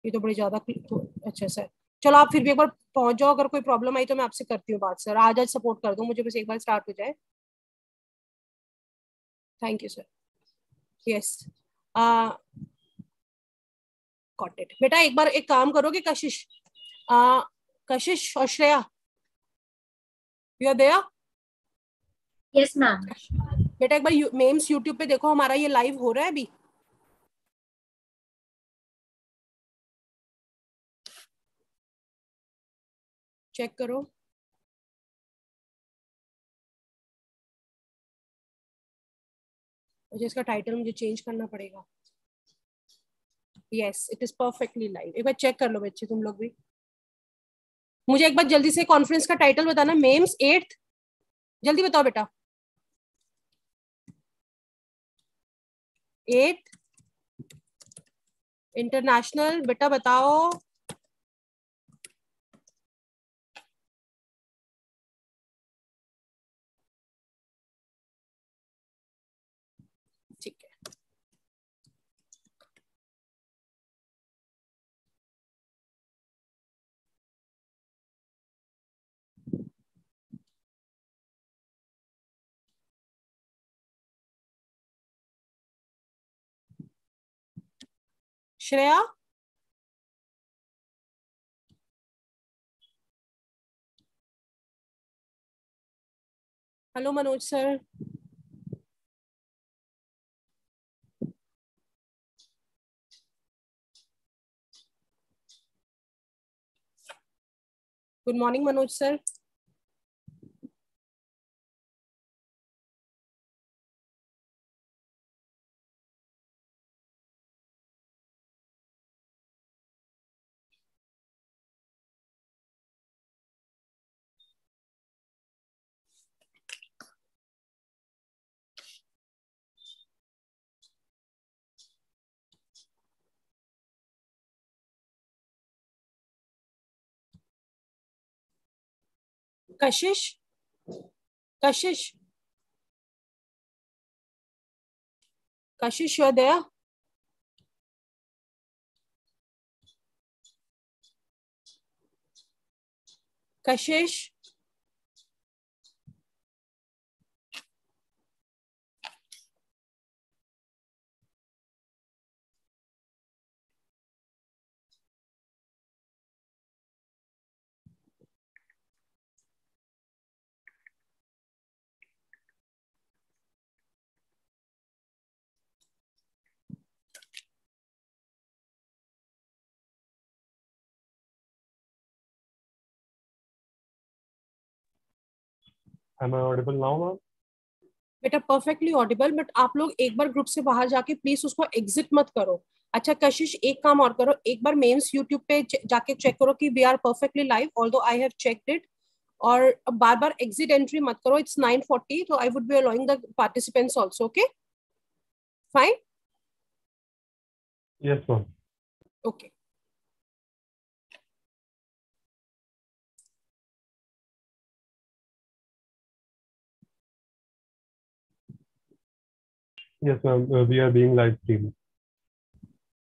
ये तो बड़ी ज्यादा तो अच्छा सर, चलो आप फिर भी एक बार पहुंच जाओ, अगर कोई प्रॉब्लम आई तो मैं आपसे करती हूँ बात सर, आज आज सपोर्ट कर दो मुझे, बस एक बार स्टार्ट हो जाए। Thank you sir. Yes, got it. बेटा एक बार एक काम करोगे कशिश, आ, कशिश और Shreya, you are there? Yes ma'am. बेटा एक बार मेम्स यूट्यूब पे देखो, हमारा ये लाइव हो रहा है अभी। चेक करो। मुझे इसका टाइटल मुझे चेंज करना पड़ेगा। Yes it is perfectly live, एक बार चेक कर लो बच्चे तुम लोग भी। मुझे एक बार जल्दी से कॉन्फ्रेंस का टाइटल बताना, मेम्स 8th, जल्दी बताओ बेटा। 8th इंटरनेशनल, बेटा बताओ। ठीक है, Shreya. Hello Manoj sir. Good morning Manoj sir. Kashish, Kashish, Kashish you are there? Kashish, Am I audible now, ma'am? बेटा परफेक्टली ऑडिबल, बट आप लोग एक बार ग्रुप से बाहर जाके प्लीज उसको एग्जिट मत करो। अच्छा कशिश एक काम और करो, एक बार मेम्स यूट्यूब पे जाके चेक करो कि we are perfectly live, although I have checked it. और बार बार एग्जिट एंट्री मत करो, इट्स 9:40, तो I would be allowing the participants also. Okay fine. Yes, ma'am. Okay Yes, ma'am. We are being live streamed.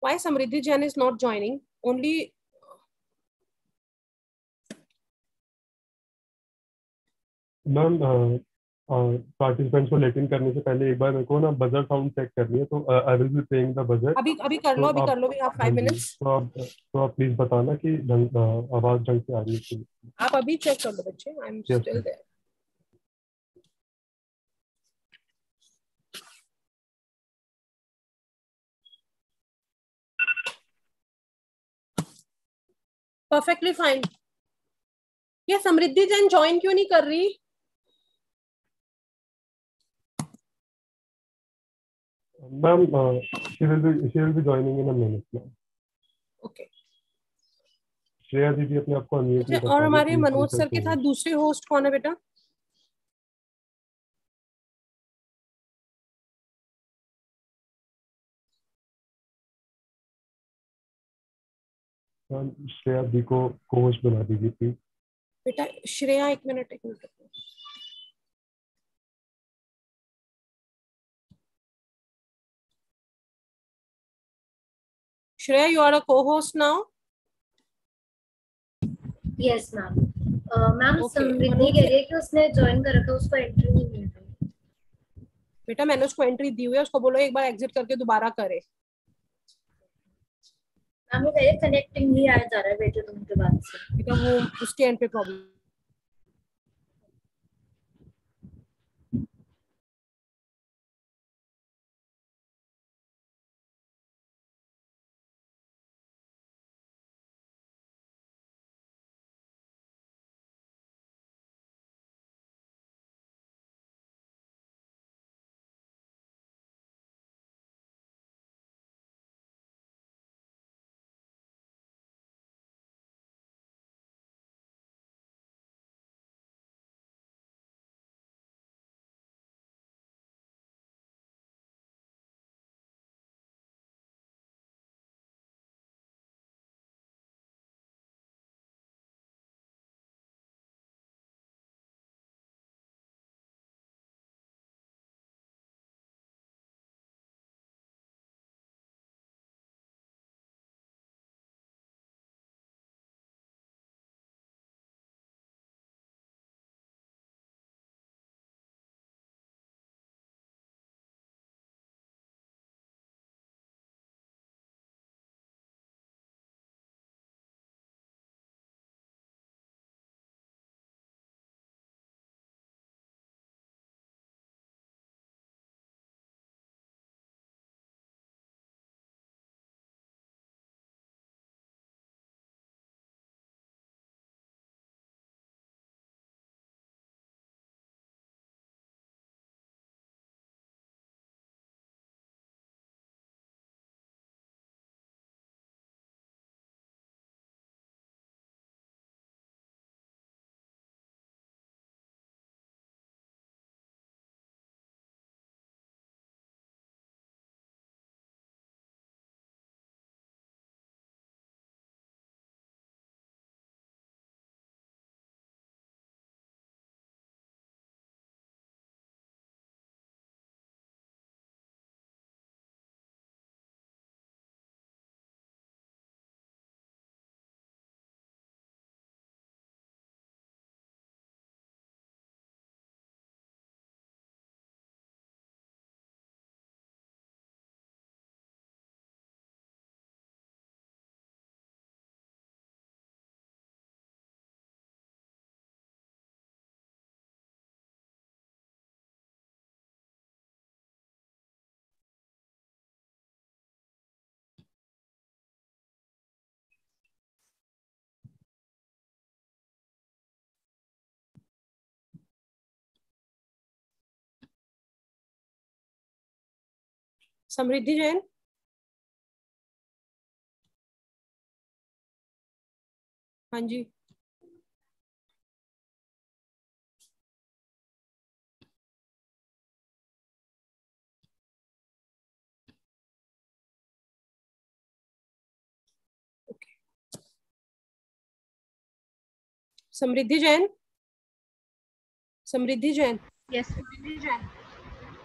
why Samriddhi Jain is not joining? Only ma'am participants को late इन करने से पहले एक बार मेरे को ना बजर साउंड चेक करनी है, तो I will be playing the buzzer. अभी अभी कर लो, तो अभी आप, कर लो, वी हैव हाँ 5 जी, minutes। तो आप प्लीज बताना कि आवाज ढंग से आ रही है। आप अभी चेक कर लो बच्चे, I am yes still there. Perfectly fine. ये समृद्धि जैन ज्वाइन क्यों नहीं कर रही? Ma'am, she will be joining in a minute ma'am. Okay Shreya दीदी अपने आप को अनम्यूट अच्छा, नहीं कर और पा रही, हमारे प्लीज मनोज सर रिक्वेस्ट के हो। साथ दूसरे होस्ट कौन है बेटा? मैम श्रेया दी को होस्ट बना दीजिए प्लीज। बेटा श्रेया, एक मिनट एक minute. Shreya, you are a co-host now. Yes, ma'am. Ma'am Okay. समृद्धि कह रही है कि उसने ज्वाइन कर रखा, उसको एंट्री नहीं मिल रही। बेटा मैंने उसको एंट्री दी हुई है, उसको बोलो एक बार एग्जिट करके दोबारा करे। मैम वो कह रही है कनेक्टिंग नहीं आया जा रहा है बेटे तुमके बाद से। बेटा वो उसके एंड पे प्रॉब्लम। समृद्धि जैन। हाँ जी। समृद्धि जैन। समृद्धि जैन। यस समृद्धि जैन।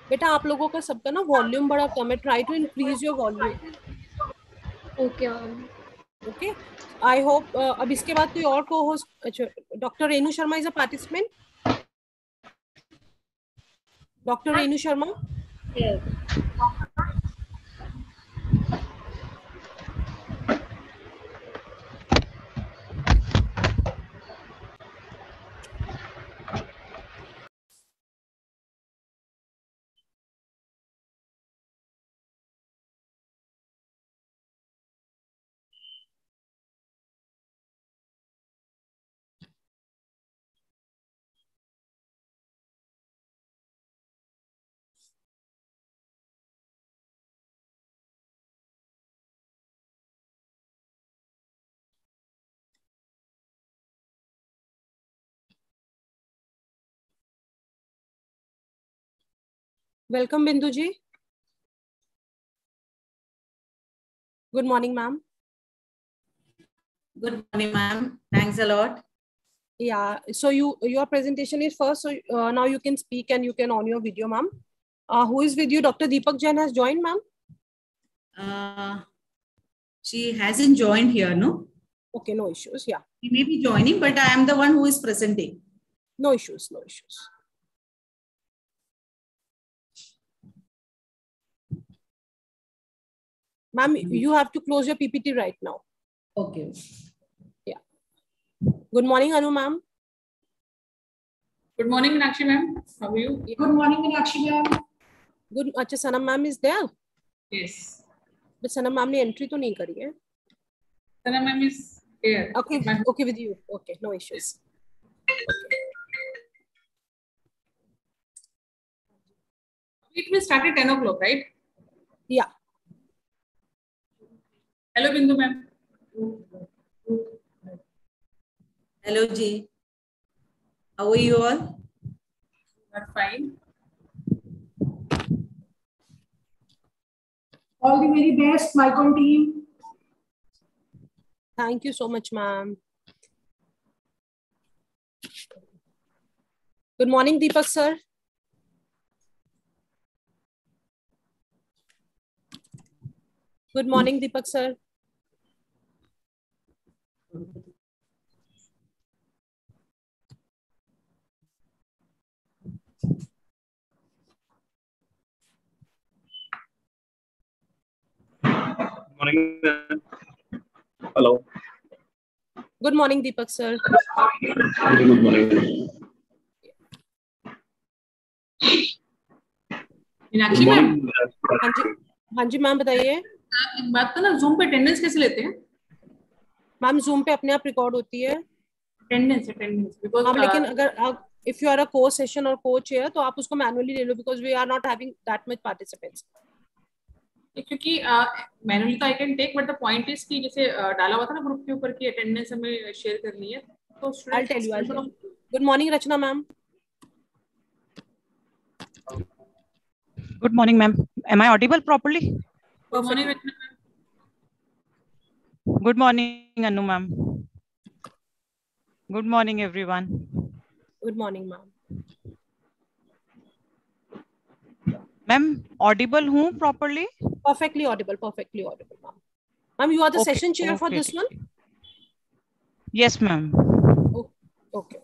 बेटा आप लोगों का सबका ना वॉल्यूम बड़ा कम है, try to increase your volume. Okay ma'am. Okay, I hope. अब इसके बाद कोई और को होस्ट। अच्छा, doctor Renu Sharma is a participant. Doctor Renu Sharma. Welcome Bindu ji. Good morning ma'am. Good morning, ma'am. Thanks a lot. Yeah, so your presentation is first, so now you can speak and you can on your video, ma'am. Who is with you? Dr. Deepak Jain has joined, ma'am. She hasn't joined here, no? Okay, no issues. Yeah, She may be joining, but I am the one who is presenting. no issues, no issues. Ma'am, you have to close your PPT right now. Okay. Yeah. Good morning, Anu ma'am. Good morning, Meenakshi ma'am. How are you? Yeah. Good morning, Meenakshi ma'am. Good. अच्छा सनम ma'am is there. Yes. But Sanam ma'am ने entry तो नहीं करी है. Sana ma'am is here. Okay, okay with you. Okay, no issues. Okay. It will start at 10 o'clock, right? Yeah. Hello, Bindu ma'am. Hello, Ji. How are you all? Are fine. All the very best, MICON team. Thank you so much, ma'am. Good morning, Deepak sir. Good morning, Deepak sir. Morning. Hello. Good morning, Deepak sir. Good morning. Meenakshi ma'am, हाँ जी, हाँ जी ma'am बताइए. आप एक बात तो ना, Zoom पे attendance कैसे लेते हैं? मैम Zoom पे अपने आप रिकॉर्ड होती है. अटेंडेंस बिकॉज हाँ, लेकिन अगर आप if you are a co-session or co-chair तो आप उसको मैनुअली ले लो because we are not having that much participants. क्योंकि मैनुअली तो I can take, but the point is कि जैसे डाला हुआ था ना ग्रुप के ऊपर की अटेंडेंस हमें शेयर करनी है, तो I'll tell you. Good morning, Rachna ma'am. Good morning, ma'am. Am I audible properly? Good morning Rachna ma'am. Good morning, Anu ma'am. Good morning, everyone. Good morning, ma'am. Ma'am, audible who properly? Perfectly audible, ma'am. Ma'am, you are the session chair for this one? Yes, ma'am. Oh, okay.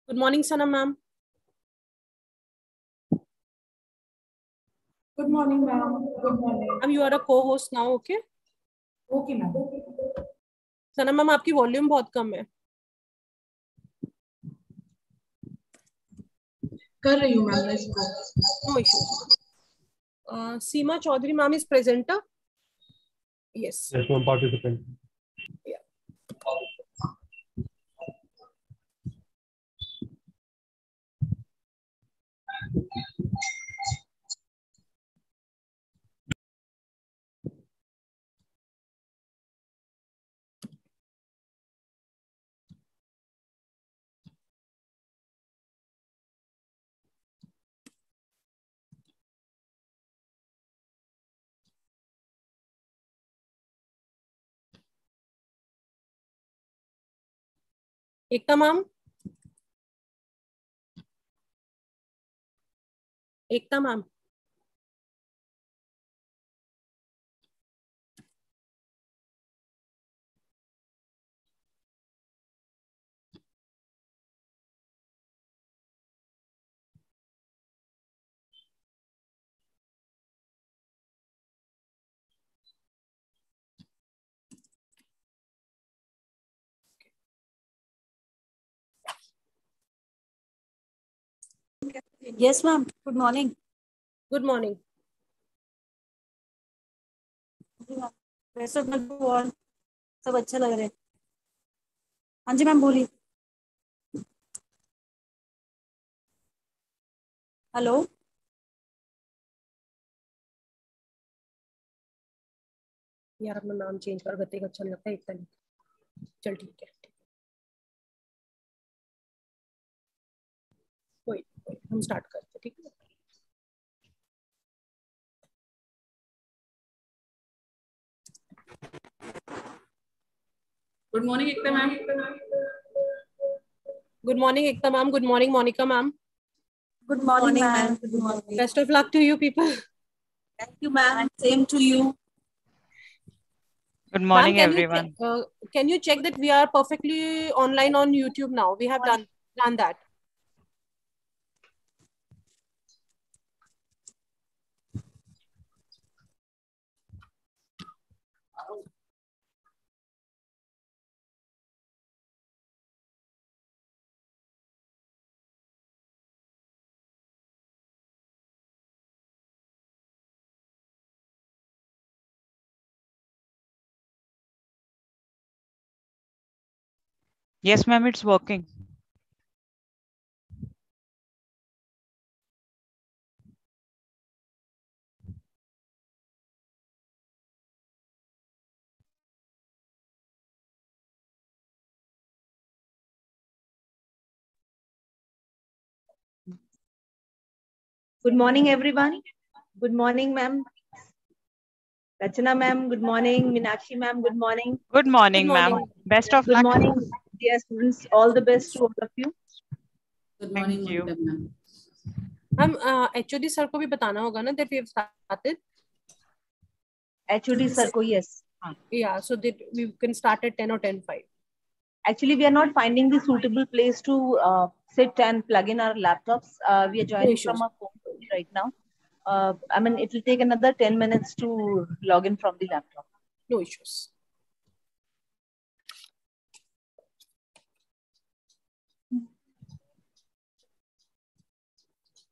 Good morning, Sana ma'am. Good morning ma'am. Good morning. Ma'am, you are a co-host now, okay? Okay ma'am. Sana ma'am, आपकी volume बहुत कम है. कर रही हूँ ma'am मैं इसको. No issues. Seema Chaudhary ma'am is present. Yes. Yes, ma'am, participant. Yeah. Ekta ma'am. Ekta ma'am. Yes, ma'am. Good morning. Good morning. वैसे all सब अच्छा लग रहा है. हाँ जी मैम बोलिए. हेलो. यार अपना नाम चेंज कर देते अच्छा नहीं लगता एकता नहीं. चल ठीक है. कोई हम स्टार्ट करते, ठीक है. Good morning, Ekta ma'am. Good morning, Ekta ma'am. Good morning, Monica ma'am. Good morning, ma'am. Good morning. Best of luck to you people. Thank you, ma'am. Same to you. Good Ma'am, morning, everyone. can you check that we are perfectly online on YouTube now? We have done that. Yes, ma'am, it's working. Good morning, everyone. Good morning, ma'am. Rachana, ma'am. Good morning. Meenakshi, ma'am. Good morning. Good morning, Good ma'am. morning. Best of Good luck. morning, dear students. All the best to all of you. Good morning, Thank you. Monica ma'am. हम HOD sir को भी बताना होगा ना that we have started. HOD sir ko yes. Yeah, so that we can start at 10 or 10:05. Actually, we are not finding the suitable place to sit and plug in our laptops. We are joining from our phone right now. I mean, it will take another 10 minutes to log in from the laptop. No issues.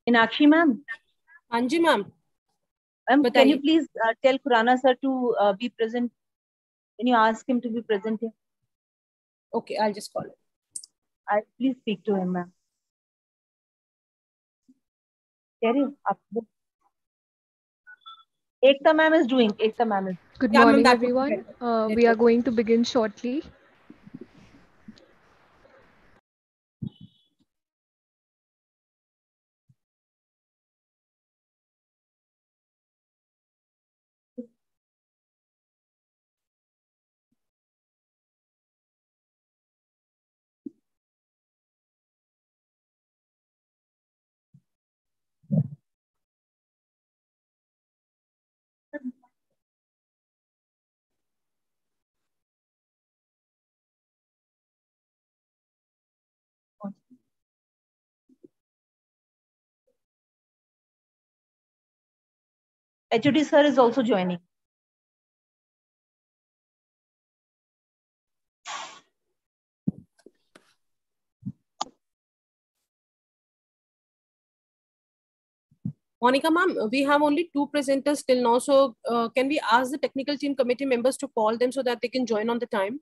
Meenakshi, ma'am. Anji, ma'am. Ma'am, can you please tell Khurana sir to be present? Can you ask him to be present here? Okay, I'll just call him. Please speak to him, ma'am. Ekta ma'am is doing. Ekta ma'am is. Good morning, everyone. We are going to begin shortly. HOD sir is also joining. Monica ma'am, we have only 2 presenters till now. So can we ask the technical team committee members to call them so that they can join on the time?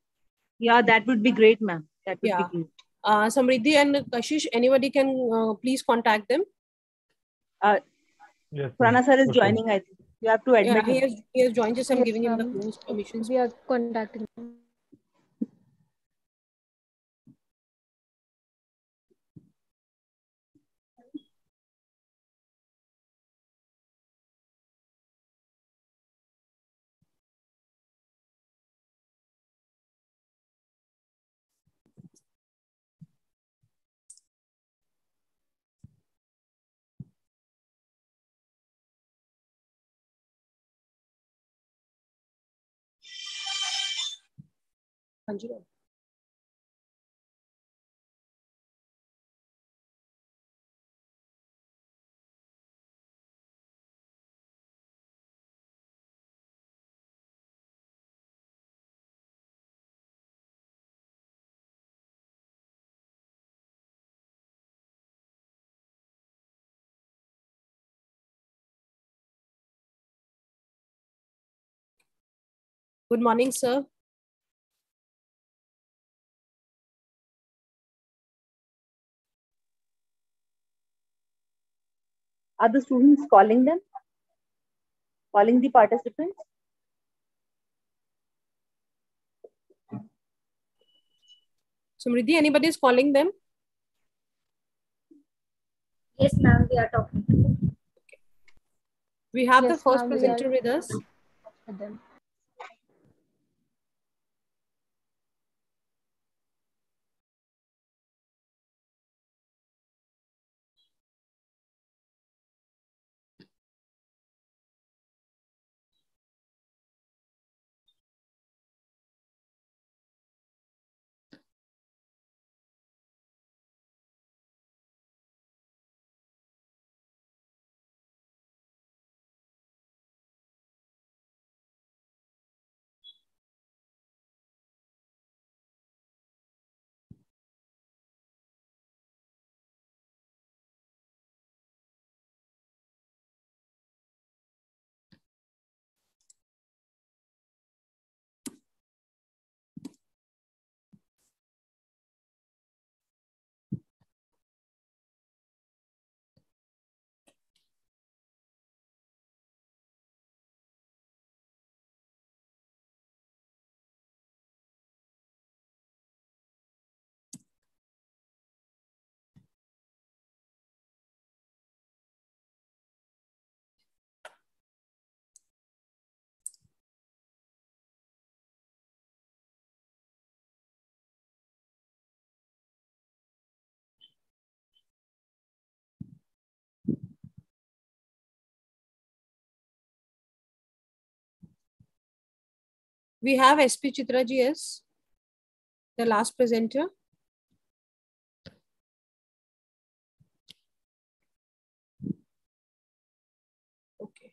Yeah, that would be great, ma'am. That would be great. Samriddhi and Kashish, anybody can please contact them. Yes. Khurana sir is joining, I think. You have to admit him. He has joined. Just I'm Yes, giving him the ma'am. host permissions. We are contacting them. Anji ma'am. Good morning, sir. Are the students calling them? Calling the participants? Samriddhi, anybody is calling them? Yes, ma'am, we are talking to you. Okay. We have the Yes, first ma'am, we presenter are with us. with them. We have SP Chitra ji as the last presenter. Okay.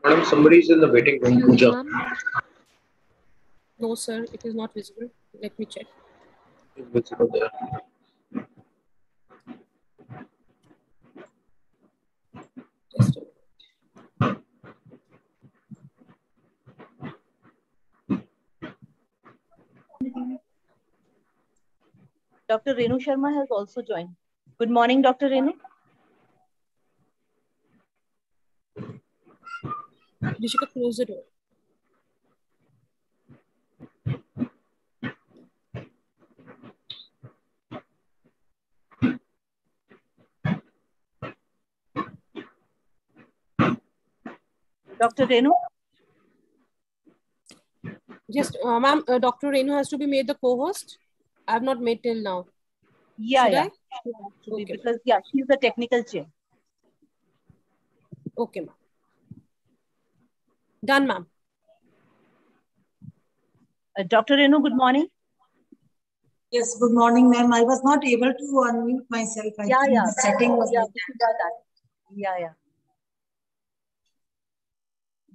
Madam, somebody is in the waiting room. Excuse Pooja. ma'am. No, sir, it is not visible. Let me check. It's over there. Just a minute. Dr. Renu Sharma has also joined. Good morning, Dr. Renu. Rishika, close the door. Dr. Renu? Just, ma'am, Dr. Renu has to be made the co-host. I have not made till now. Yeah, Should yeah. I? She has to be, Okay. because yeah, she's the technical chair. Okay, ma'am. Done, ma'am. Dr. Renu, good morning. Yes, good morning, ma'am. I was not able to unmute myself. I think the setting was like that. Yeah.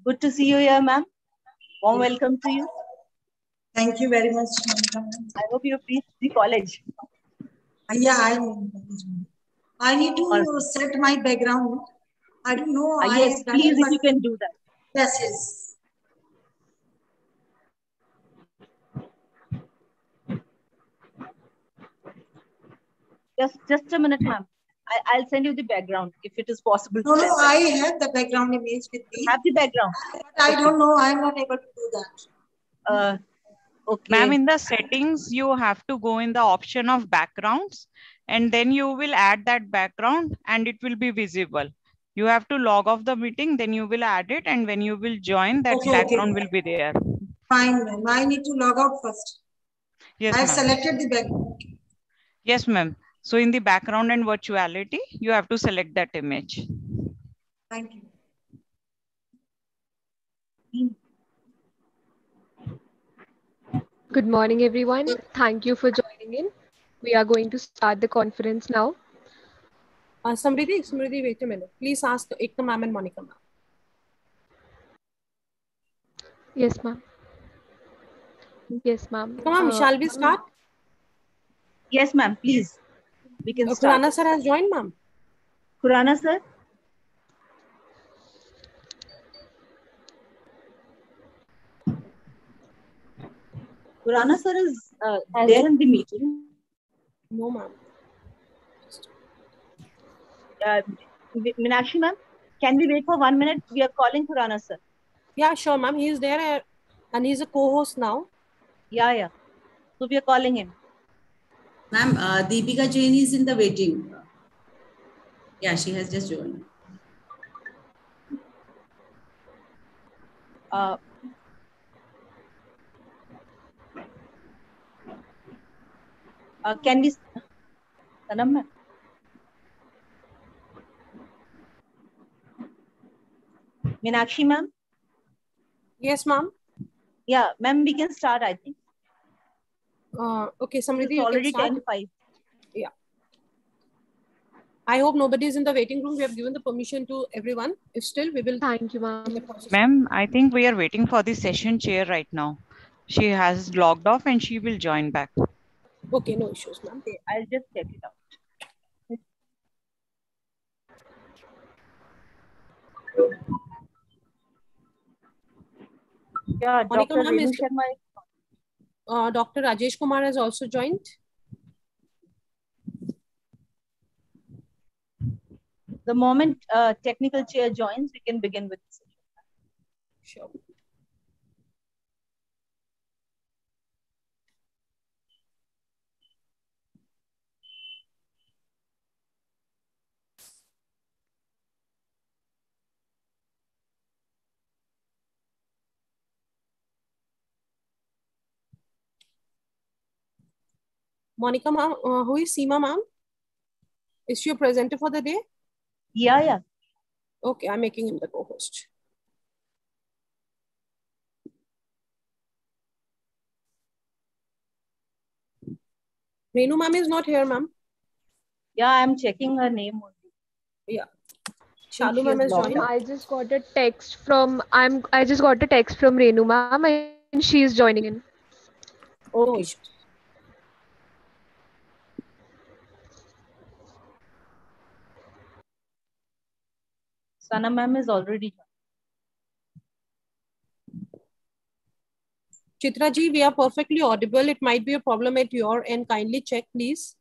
Good to see you here, ma'am. Warm welcome to you. Thank you very much. I hope you've reached the college. Yeah, I need to set my background. I don't know. Yes, please, if you can do that. Yes. Just a minute, ma'am. I'll send you the background if it is possible. No, I have the background image with me. Have the background. But I don't know. I'm not able to do that. Okay. Ma'am, in the settings, you have to go in the option of backgrounds, and then you will add that background and it will be visible. You have to log off the meeting, then you will add it, and when you will join, that background will be there. Fine, ma'am. I need to log out first. Yes, I've ma'am. selected the background. Yes, ma'am. So in the background and virtuality, you have to select that image. Thank you. Good morning, everyone. Thank you for joining in. We are going to start the conference now. Samriddhi, wait a minute. Please ask Ekta ma'am and Monica ma'am. Yes, ma'am. Yes, ma'am. Ma'am, shall we start? Yes, ma'am. Please. We can start. Khurana sir has joined, ma'am. Khurana sir? Khurana sir is there in the meeting. No, ma'am. Meenakshi ma'am, can we wait for 1 minute? We are calling Khurana sir. Yeah, sure, ma'am. He is there and he's a co-host now. Yeah. So we are calling him. Ma'am, Deepika Jain is in the waiting. Yeah, she has just joined. Can we... Sanam ma'am? Meenakshi ma'am? Yes, ma'am. Yeah, ma'am, we can start, I think. Okay, Samriddhi, it's you already can start. 10:05. Yeah. I hope nobody is in the waiting room. We have given the permission to everyone. If still, we will. Thank you, ma'am. Ma'am, I think we are waiting for the session chair right now. She has logged off and she will join back. Okay, no issues, ma'am. Okay, I'll just check it out. Yeah, Monica Dr. ma'am Renu is. Sharma. Dr. Rajesh Kumar has also joined. The moment technical chair joins, we can begin with the session. Sure. Monica ma'am, who is Seema ma'am? Is she a presenter for the day? Yeah. Okay, I'm making him the co-host. Renu ma'am is not here, ma'am. Yeah, I'm checking her name only. Yeah. Shalu ma'am has joined. I just got a text from Renu ma'am, and she is joining in. Okay. Sana ma'am is already joined. Chitra ji, we are perfectly audible. It might be a problem at your end. Kindly check, please.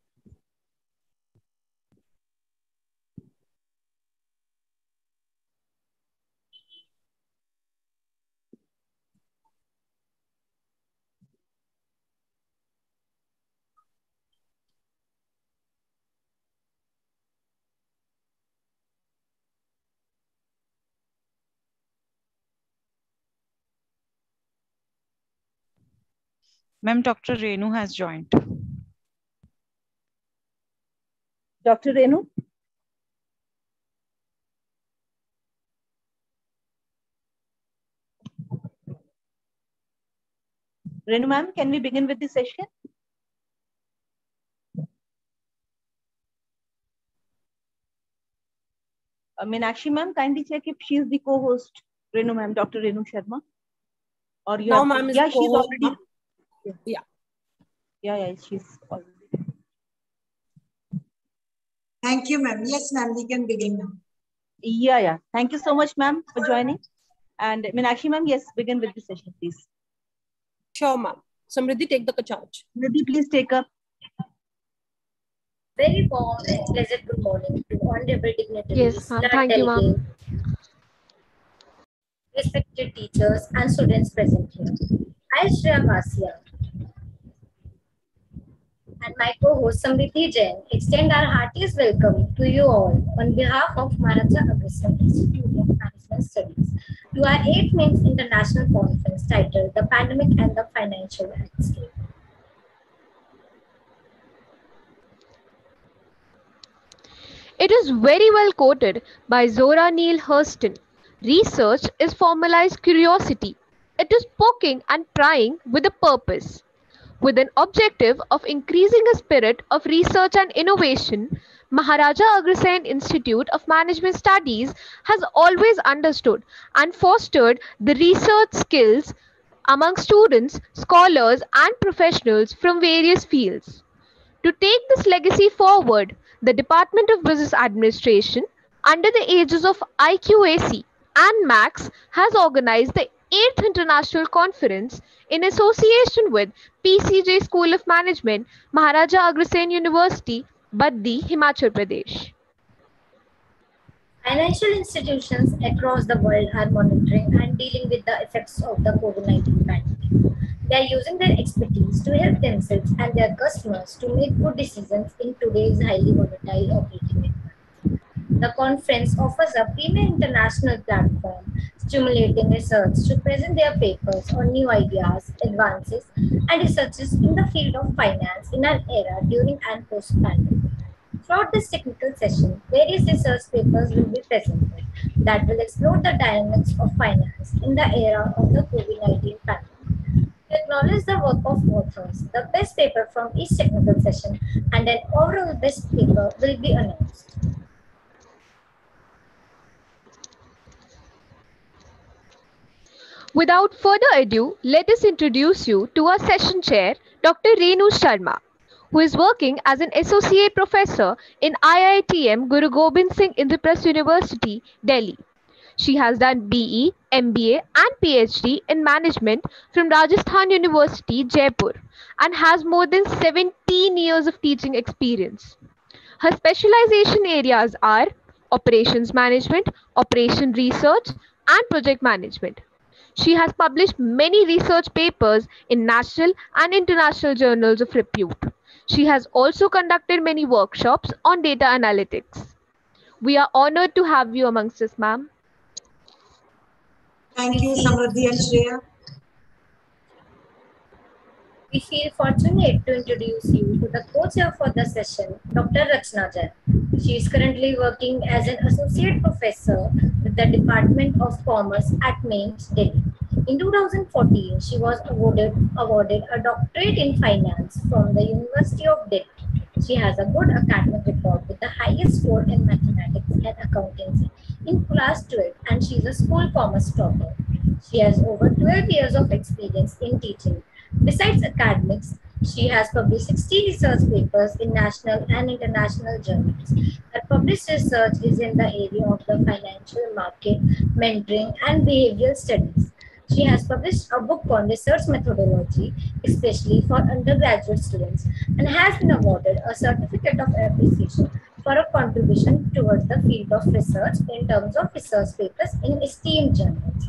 Ma'am, Dr. Renu has joined. Dr. Renu? Renu ma'am, can we begin with the session? Meenakshi ma'am, kindly check if she is the co-host. Renu ma'am, Dr. Renu Sharma. Or you now ma'am is yeah, she's already. Yeah, she's already. Thank you, ma'am. Yes, ma'am, we can begin now. Yeah. Thank you so much, ma'am, for joining. And Meenakshi ma'am, yes, begin with the session, please. Sure, ma'am. Samriddhi, take the charge. Samriddhi, please take up. Very warm and pleasant good morning to honorable dignitaries, Yes, ma'am. Thank you, ma'am. Respected teachers and students present here. I, Shreya Vasia, and my co-host Samriddhi Jain extend our heartiest welcome to you all on behalf of Maharaja Agreshan Institute of Management Studies to our 8th MAIMS International Conference titled The Pandemic and the Financial Landscape. It is very well quoted by Zora Neale Hurston. Research is formalized curiosity. It is poking and prying with a purpose. With an objective of increasing a spirit of research and innovation, Maharaja Agreshan Institute of Management Studies has always understood and fostered the research skills among students, scholars, and professionals from various fields. To take this legacy forward, the Department of Business Administration, under the aegis of IQAC and MAX, has organized the 8th International Conference in association with PCJ School of Management, Maharaja Agreshan University, Baddi, Himachal Pradesh. Financial institutions across the world are monitoring and dealing with the effects of the COVID-19 pandemic. They are using their expertise to help themselves and their customers to make good decisions in today's highly volatile operating environment. The conference offers a premier international platform stimulating research to present their papers on new ideas, advances, and researches in the field of finance in an era during and post-pandemic. Throughout this technical session, various research papers will be presented that will explore the dynamics of finance in the era of the COVID-19 pandemic. To acknowledge the work of authors, the best paper from each technical session and an overall best paper will be announced. Without further ado, let us introduce you to our session chair, Dr. Renu Sharma, who is working as an associate professor in IITM Guru Gobind Singh Indraprasth University, Delhi. She has done BE, MBA and PhD in management from Rajasthan University, Jaipur, and has more than 17 years of teaching experience. Her specialization areas are operations management, operation research, and project management. She has published many research papers in national and international journals of repute. She has also conducted many workshops on data analytics. We are honored to have you amongst us, ma'am. Thank you, Samruddhi and Shreya. We feel fortunate to introduce you to the co-chair for the session, Dr. Rachna Jain. She is currently working as an associate professor with the Department of Commerce at MAIMS, Delhi. In 2014, she was awarded a doctorate in finance from the University of Delhi. She has a good academic record with the highest score in mathematics and accountancy in class 12, and she is a school commerce topper. She has over 12 years of experience in teaching. Besides academics, she has published 60 research papers in national and international journals. Her published research is in the area of the financial market, mentoring, and behavioral studies. She has published a book on research methodology, especially for undergraduate students, and has been awarded a certificate of appreciation for a contribution towards the field of research in terms of research papers in esteemed journals.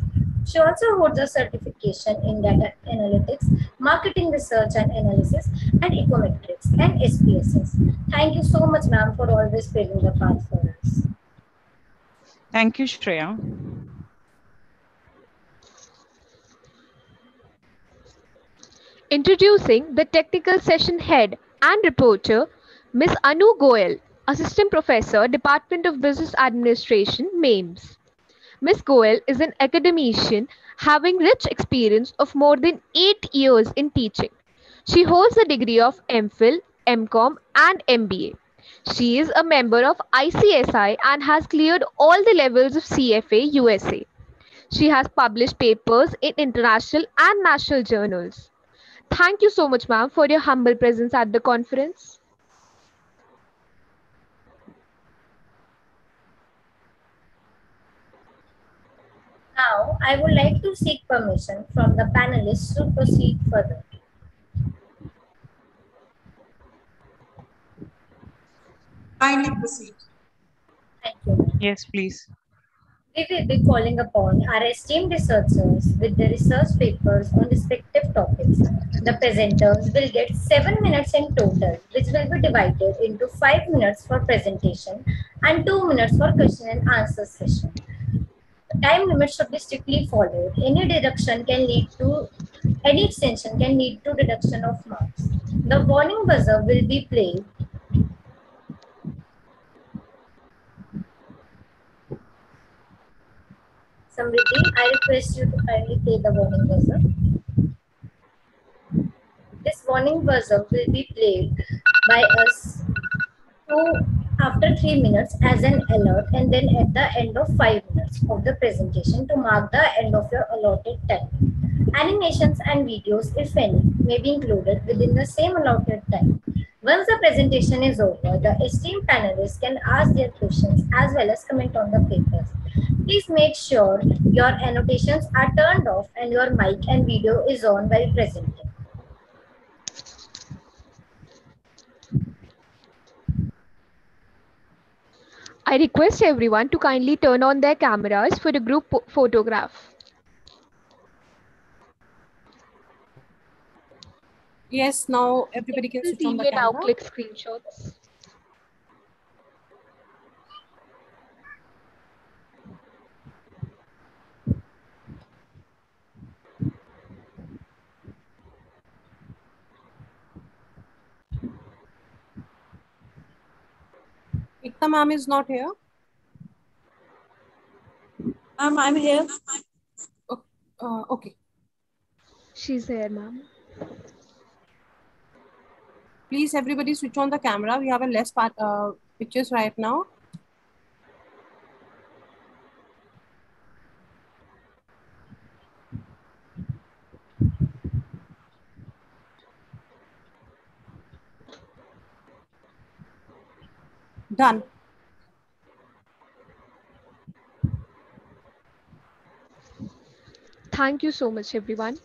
She also holds a certification in data analytics, marketing research and analysis, and econometrics and SPSS. Thank you so much, ma'am, for always paving the path for us. Thank you, Shreya. Introducing the technical session head and reporter, Ms. Anu Goel, Assistant Professor, Department of Business Administration, MAIMS. Ms. Goel is an academician having rich experience of more than 8 years in teaching. She holds the degree of MPhil, MCom, and MBA. She is a member of ICSI and has cleared all the levels of CFA USA. She has published papers in international and national journals. Thank you so much, ma'am, for your humble presence at the conference. Now, I would like to seek permission from the panelists to proceed further. Kindly proceed. Thank you. Yes, please. We will be calling upon our esteemed researchers with their research papers on respective topics. The presenters will get 7 minutes in total, which will be divided into 5 minutes for presentation and 2 minutes for question and answer session. The time limit should be strictly followed. Any extension can lead to deduction of marks. The warning buzzer will be played. Samriddhi, I request you to kindly play the warning buzzer. This warning buzzer will be played by us after 3 minutes as an alert, and then at the end of 5 minutes of the presentation to mark the end of your allotted time. Animations and videos, if any, may be included within the same allotted time. Once the presentation is over, the esteemed panelists can ask their questions as well as comment on the papers. Please make sure your annotations are turned off and your mic and video is on while presenting. I request everyone to kindly turn on their cameras for a group photograph. Yes, now everybody can switch on the camera. Now click screenshots. Ekta ma'am is not here. I'm here. Okay. She's here, ma'am. Please, everybody switch on the camera. We have a less pictures right now. Done. Thank you so much, everyone.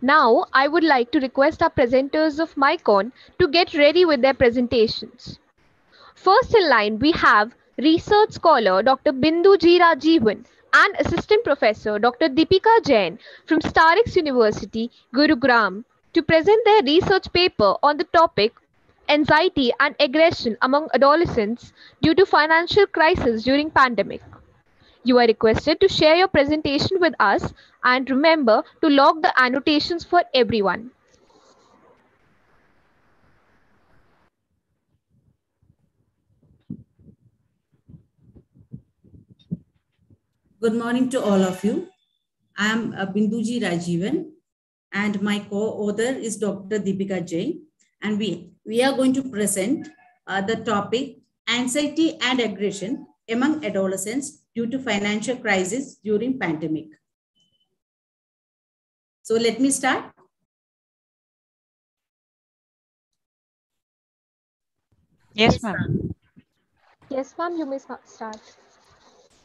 Now, I would like to request our presenters of MICON to get ready with their presentations. First in line, we have research scholar Dr. Bindu G. Rajivan, and Assistant Professor Dr. Deepika Jain from Starix University, Gurugram, to present their research paper on the topic Anxiety and Aggression Among Adolescents Due to Financial Crisis During Pandemic. You are requested to share your presentation with us and remember to log the annotations for everyone. Good morning to all of you. I am Binduji Rajivan and my co-author is Dr. Deepika Jain, and we are going to present the topic Anxiety and Aggression Among Adolescents Due to Financial Crisis During Pandemic. So let me start. Yes, ma'am. Yes, ma'am, you may start.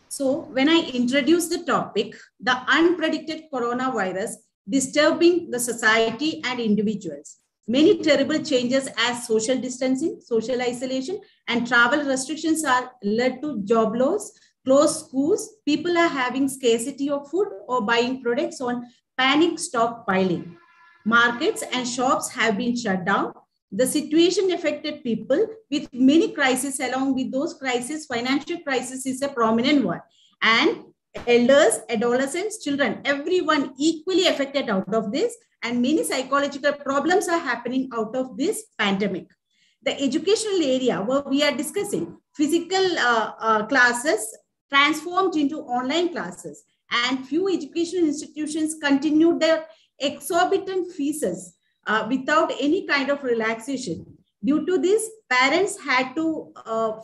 So when I introduce the topic, the unpredicted coronavirus disturbing the society and individuals. Many terrible changes as social distancing, social isolation, and travel restrictions are led to job loss, closed schools, people are having scarcity of food or buying products on panic stockpiling. Markets and shops have been shut down. The situation affected people with many crises. Along with those crises, financial crisis is a prominent one. And elders, adolescents, children, everyone equally affected out of this. And many psychological problems are happening out of this pandemic. The educational area where we are discussing physical classes transformed into online classes, and few educational institutions continued their exorbitant fees without any kind of relaxation. Due to this, parents had to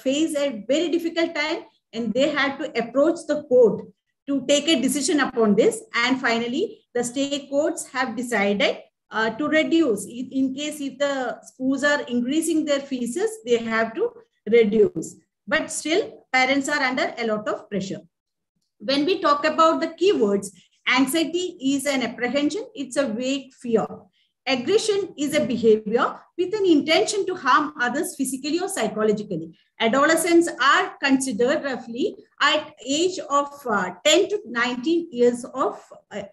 face a very difficult time, and they had to approach the court to take a decision upon this. And finally, the state courts have decided to reduce. In case if the schools are increasing their fees, they have to reduce. But still, parents are under a lot of pressure. When we talk about the keywords, anxiety is an apprehension. It's a vague fear. Aggression is a behavior with an intention to harm others physically or psychologically. Adolescents are considered roughly at age of 10 to 19 years of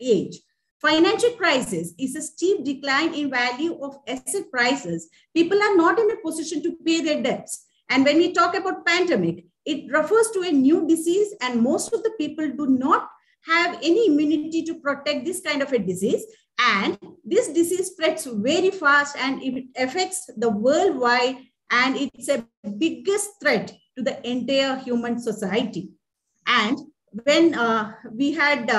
age. Financial crisis is a steep decline in value of asset prices. People are not in a position to pay their debts. And when we talk about pandemic, it refers to a new disease, and most of the people do not have any immunity to protect this kind of a disease. And this disease spreads very fast and it affects the worldwide, and it's a biggest threat to the entire human society. And when we had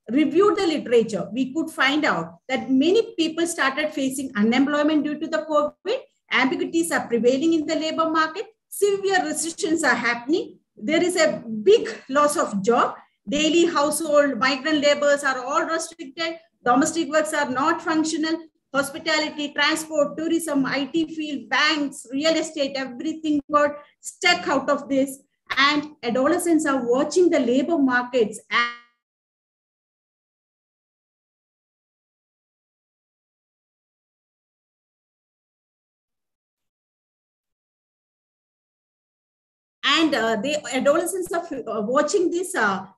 reviewed the literature, we could find out that many people started facing unemployment due to the COVID. Ambiguities are prevailing in the labor market. Severe restrictions are happening. There is a big loss of job. Daily household migrant laborers are all restricted. Domestic works are not functional. Hospitality, transport, tourism, IT field, banks, real estate, everything got stuck out of this. And adolescents are watching the labor markets and adolescents are watching this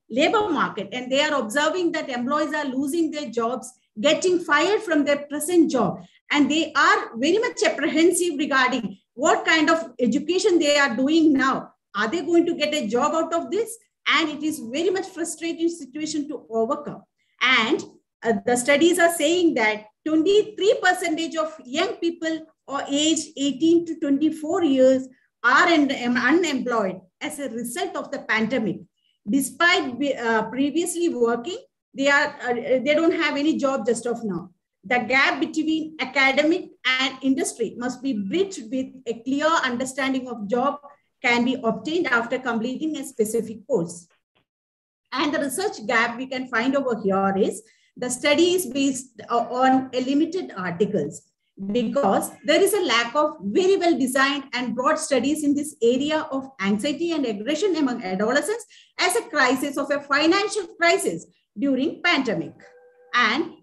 labor market, and they are observing that employees are losing their jobs, getting fired from their present job. And they are very much apprehensive regarding what kind of education they are doing now. Are they going to get a job out of this? And it is very much frustrating situation to overcome. And the studies are saying that 23% of young people or aged 18 to 24 years are unemployed as a result of the pandemic. Despite previously working, they don't have any job just of now. The gap between academic and industry must be bridged with a clear understanding of job can be obtained after completing a specific course. And the research gap we can find over here is the study is based on limited articles, because there is a lack of very well designed and broad studies in this area of anxiety and aggression among adolescents as a crisis of a financial crisis during pandemic. And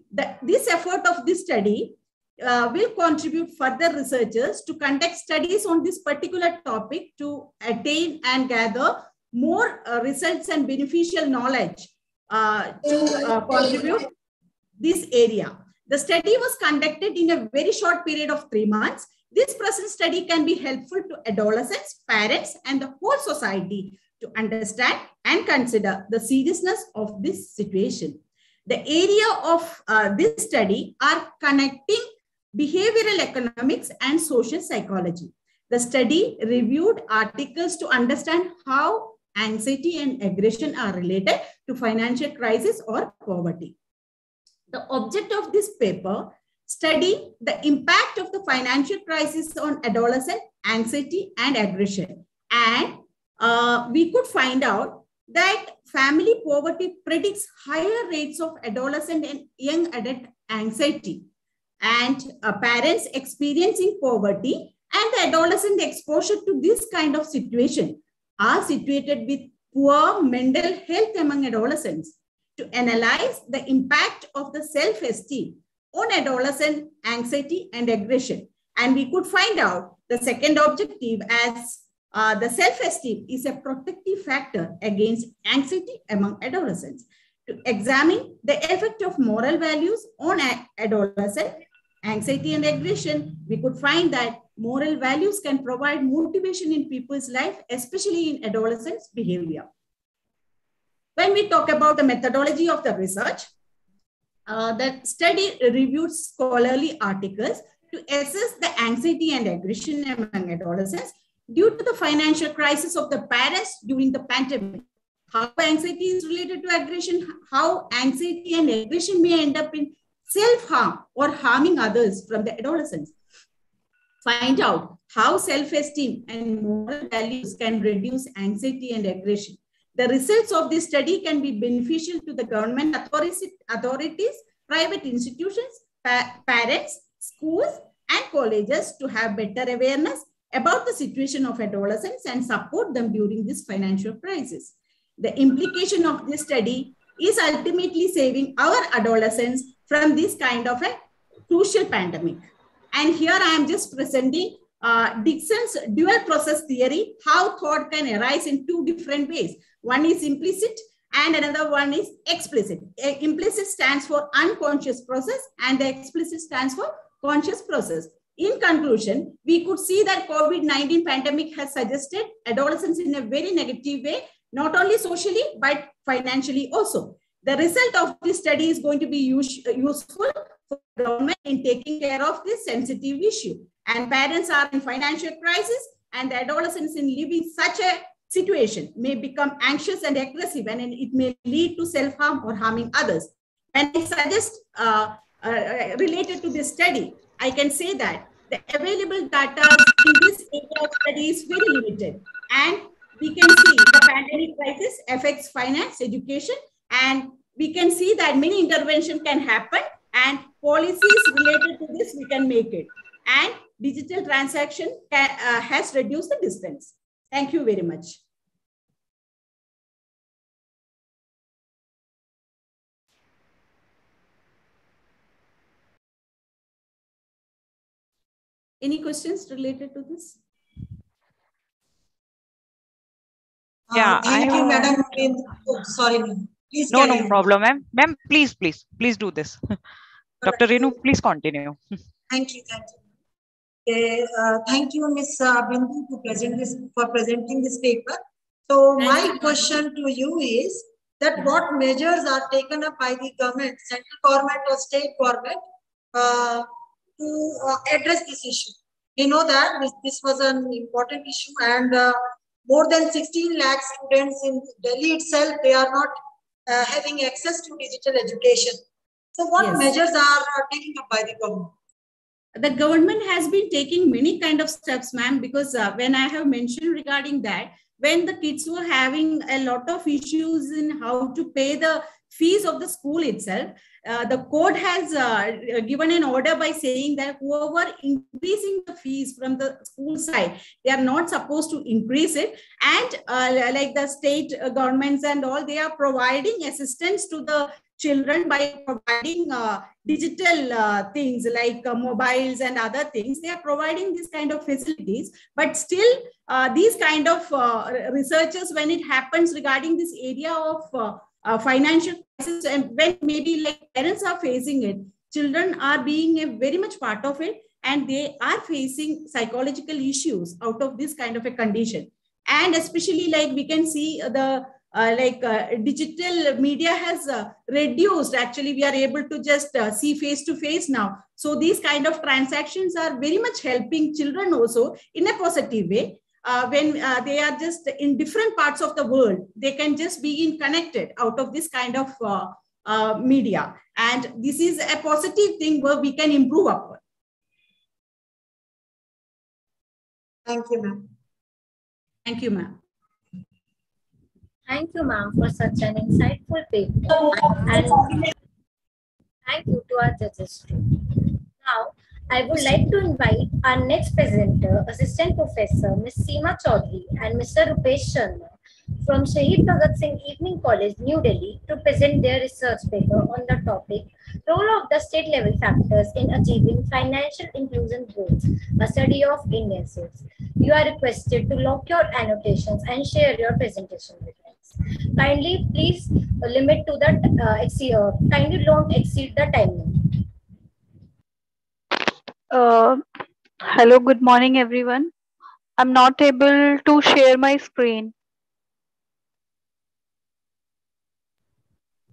this effort of this study will contribute further researchers to conduct studies on this particular topic to attain and gather more results and beneficial knowledge to contribute this area. The study was conducted in a very short period of 3 months. This present study can be helpful to adolescents, parents, and the whole society to understand and consider the seriousness of this situation. The area of this study are connecting behavioral economics and social psychology. The study reviewed articles to understand how anxiety and aggression are related to financial crisis or poverty. The object of this paper study the impact of the financial crisis on adolescent anxiety and aggression. And we could find out that family poverty predicts higher rates of adolescent and young adult anxiety. And parents experiencing poverty and the adolescent exposure to this kind of situation are situated with poor mental health among adolescents. To analyze the impact of the self-esteem on adolescent anxiety and aggression. And we could find out the second objective as the self-esteem is a protective factor against anxiety among adolescents. To examine the effect of moral values on adolescent anxiety and aggression, we could find that moral values can provide motivation in people's life, especially in adolescents' behavior. When we talk about the methodology of the research, the study reviewed scholarly articles to assess the anxiety and aggression among adolescents due to the financial crisis of the parents during the pandemic. How anxiety is related to aggression, how anxiety and aggression may end up in self-harm or harming others from the adolescents. Find out how self-esteem and moral values can reduce anxiety and aggression. The results of this study can be beneficial to the government authorities, private institutions, parents, schools, and colleges to have better awareness about the situation of adolescents and support them during this financial crisis. The implication of this study is ultimately saving our adolescents from this kind of a crucial pandemic. And here I am just presenting Dixon's dual process theory, how thought can arise in two different ways. One is implicit and another one is explicit. Implicit stands for unconscious process and the explicit stands for conscious process. In conclusion, we could see that COVID-19 pandemic has suggested adolescents in a very negative way, not only socially, but financially also. The result of this study is going to be useful for government in taking care of this sensitive issue. And parents are in financial crisis and the adolescents in living such a situation may become anxious and aggressive and it may lead to self-harm or harming others. When I suggest related to this study, I can say that the available data in this area of study is very limited. And we can see the pandemic crisis affects finance, education, and we can see that many interventions can happen and policies related to this, we can make it. And digital transaction has reduced the distance. Thank you very much. Any questions related to this? Yeah, thank you, madam. Oh, sorry, ma'am. Please no problem, ma'am. Ma'am, please do this. Dr. Renu, please continue. Thank you. Thank you, Ms. Bindu, for presenting this paper. So my question to you is that what measures are taken up by the government, central government or state government, to address this issue? We know that this was an important issue, and more than 16 lakh students in Delhi itself, they are not having access to digital education. So what measures are taken up by the government? The government has been taking many kind of steps, ma'am, because when I have mentioned regarding that, when the kids were having a lot of issues in how to pay the fees of the school itself. The court has given an order by saying that whoever increasing the fees from the school side, they are not supposed to increase it. And like the state governments and all, they are providing assistance to the children by providing digital things like mobiles and other things. They are providing this kind of facilities, but still these kind of researchers, when it happens regarding this area of financial crisis, and when maybe like parents are facing it, children are being a very much part of it, and they are facing psychological issues out of this kind of a condition. And especially like we can see the digital media has reduced. Actually, we are able to just see face to face now. So these kind of transactions are very much helping children also in a positive way. When they are just in different parts of the world, they can just be in connected out of this kind of media. And this is a positive thing where we can improve upon. Thank you, ma'am. Thank you, ma'am. Thank you, ma'am, for such an insightful paper. And thank you to our judges too. Now, I would like to invite our next presenter, Assistant Professor Ms. Seema Chaudhary and Mr. Rupesh Sharma from Shahid Bhagat Singh Evening College, New Delhi, to present their research paper on the topic, Role of the State Level Factors in Achieving Financial Inclusion Goals, a study of Indian states. You are requested to lock your annotations and share your presentation with us. Kindly please limit to the, kindly don't exceed the time limit. Hello, good morning, everyone. I'm not able to share my screen.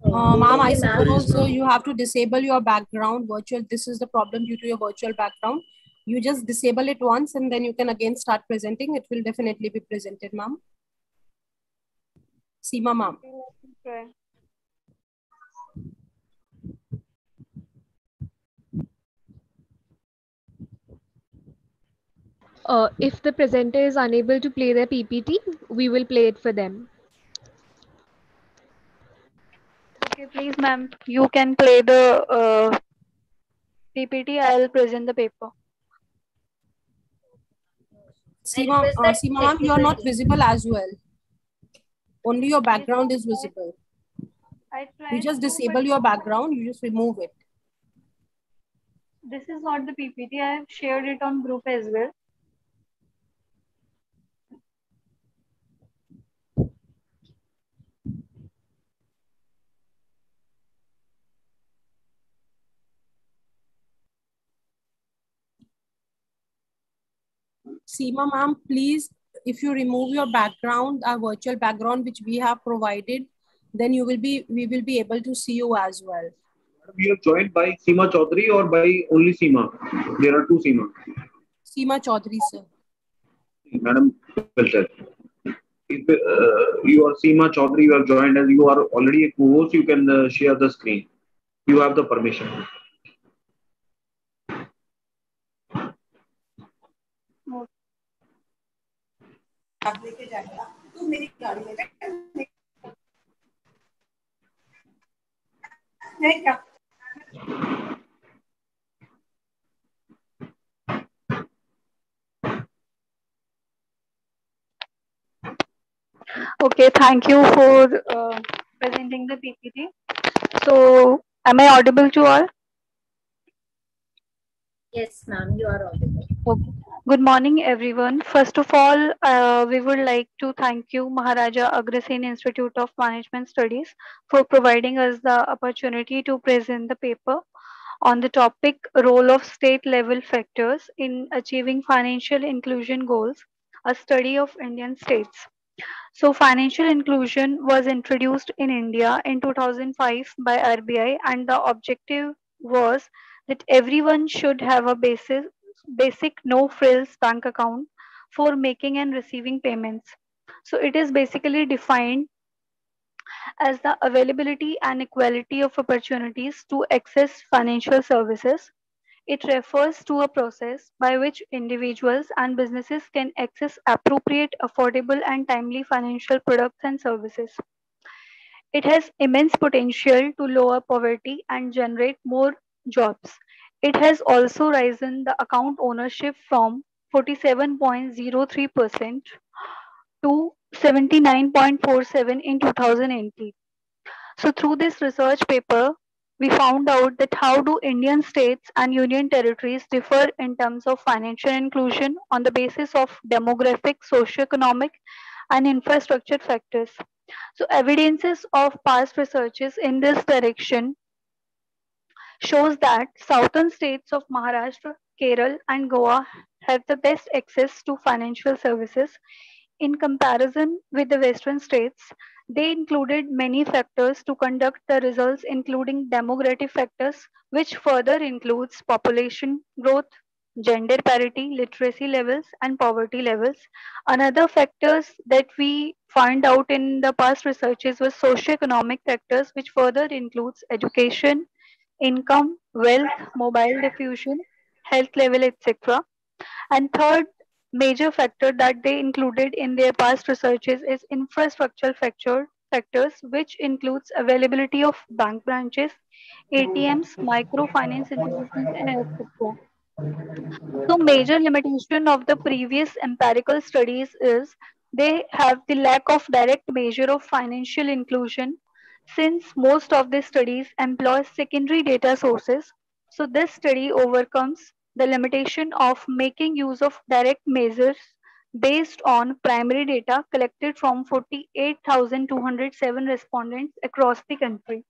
Ma'am, I suppose you have to disable your background virtual. This is the problem due to your virtual background. You just disable it once and then you can again start presenting. It will definitely be presented, ma'am. Seema, ma'am. If the presenter is unable to play their PPT, we will play it for them. Okay, please, ma'am, you can play the PPT. I'll present the paper. Seema, ma'am, you are not visible as well. Only your background is visible. You just disable your background, you just remove it. This is not the PPT. I have shared it on group as well. Seema, ma'am, please, if you remove your background, our virtual background, which we have provided, then we will be able to see you as well. We are joined by Seema Chaudhary or by only Seema? There are two Seema. Seema Chaudhary, sir. Madam, well said. If you are Seema Chaudhary, you are joined as you are already a co-host, you can share the screen. You have the permission. Okay, thank you for presenting the PPT. So, am I audible to all? Yes, ma'am, you are audible. Okay. Good morning, everyone. First of all, we would like to thank you, Maharaja Agrasen Institute of Management Studies, for providing us the opportunity to present the paper on the topic Role of State Level Factors in Achieving Financial Inclusion Goals, a study of Indian states. So, financial inclusion was introduced in India in 2005 by RBI, and the objective was that everyone should have a basic no frills bank account for making and receiving payments. So, it is basically defined as the availability and equality of opportunities to access financial services. It refers to a process by which individuals and businesses can access appropriate, affordable, and timely financial products and services. It has immense potential to lower poverty and generate more jobs. It has also risen the account ownership from 47.03% to 79.47 in 2018. So through this research paper, we found out that how do Indian states and union territories differ in terms of financial inclusion on the basis of demographic, socioeconomic, and infrastructure factors. So evidences of past researches in this direction shows that southern states of Maharashtra, Kerala, and Goa have the best access to financial services in comparison with the western states. They included many factors to conduct the results, including demographic factors, which further includes population growth, gender parity, literacy levels, and poverty levels. Another factors that we find out in the past researches was socioeconomic factors, which further includes education, income, wealth, mobile diffusion, health level, etc. And third major factor that they included in their past researches is infrastructural factors, which includes availability of bank branches, ATMs, microfinance institutions, and etc. So major limitation of the previous empirical studies is they have the lack of direct measure of financial inclusion since most of the studies employ secondary data sources. So this study overcomes the limitation of making use of direct measures based on primary data collected from 48,207 respondents across the country.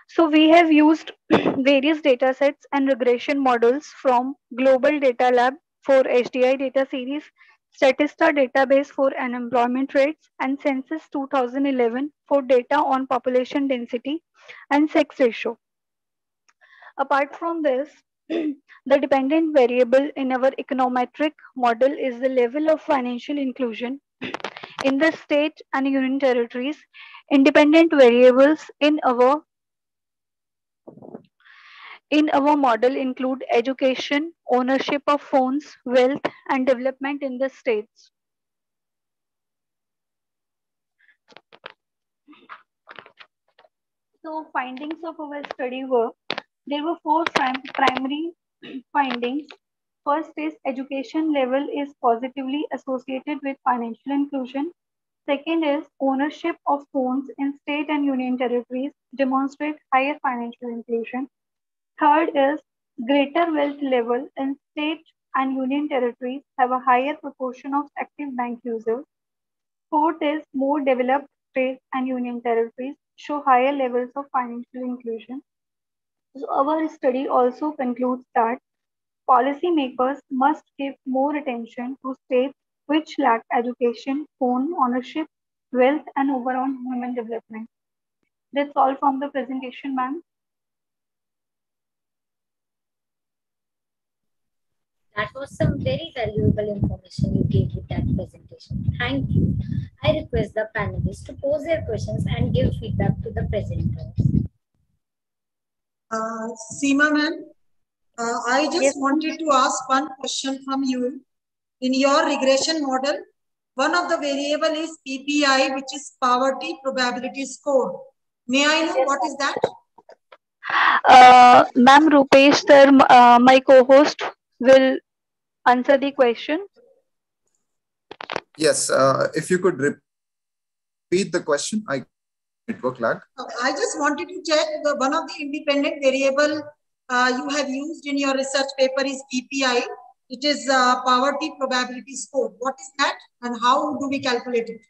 So we have used various data sets and regression models from Global Data Lab for HDI data series, Statista database for unemployment rates, and Census 2011 for data on population density and sex ratio. Apart from this, the dependent variable in our econometric model is the level of financial inclusion in the state and union territories. Independent variables in our model include education, ownership of phones, wealth, and development in the states. So findings of our study were, there were four primary findings. First is education level is positively associated with financial inclusion. Second is ownership of phones in state and union territories demonstrate higher financial inclusion. Third is greater wealth level in state and union territories have a higher proportion of active bank users. Fourth is more developed states and union territories show higher levels of financial inclusion. So our study also concludes that policymakers must give more attention to states which lack education, phone ownership, wealth, and overall human development. That's all from the presentation, ma'am. That was some very valuable information you gave with that presentation. Thank you. I request the panelists to pose their questions and give feedback to the presenters. Seema ma'am, I just wanted to ask one question from you. In your regression model, one of the variable is PPI, which is poverty probability score. May I know what is that? Ma'am Rupesh sir, my co-host, will answer the question. Yes, if you could repeat the question, network lag. I just wanted to check one of the independent variable you have used in your research paper is PPI. It is poverty probability score. What is that and how do we calculate it?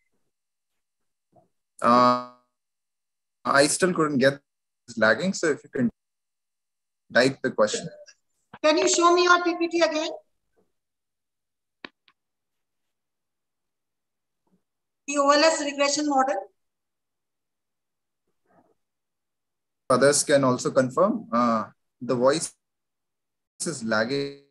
I still couldn't get this lagging. So if you can type the question. Can you show me your PPT again? The OLS regression model. Others can also confirm. The voice is lagging.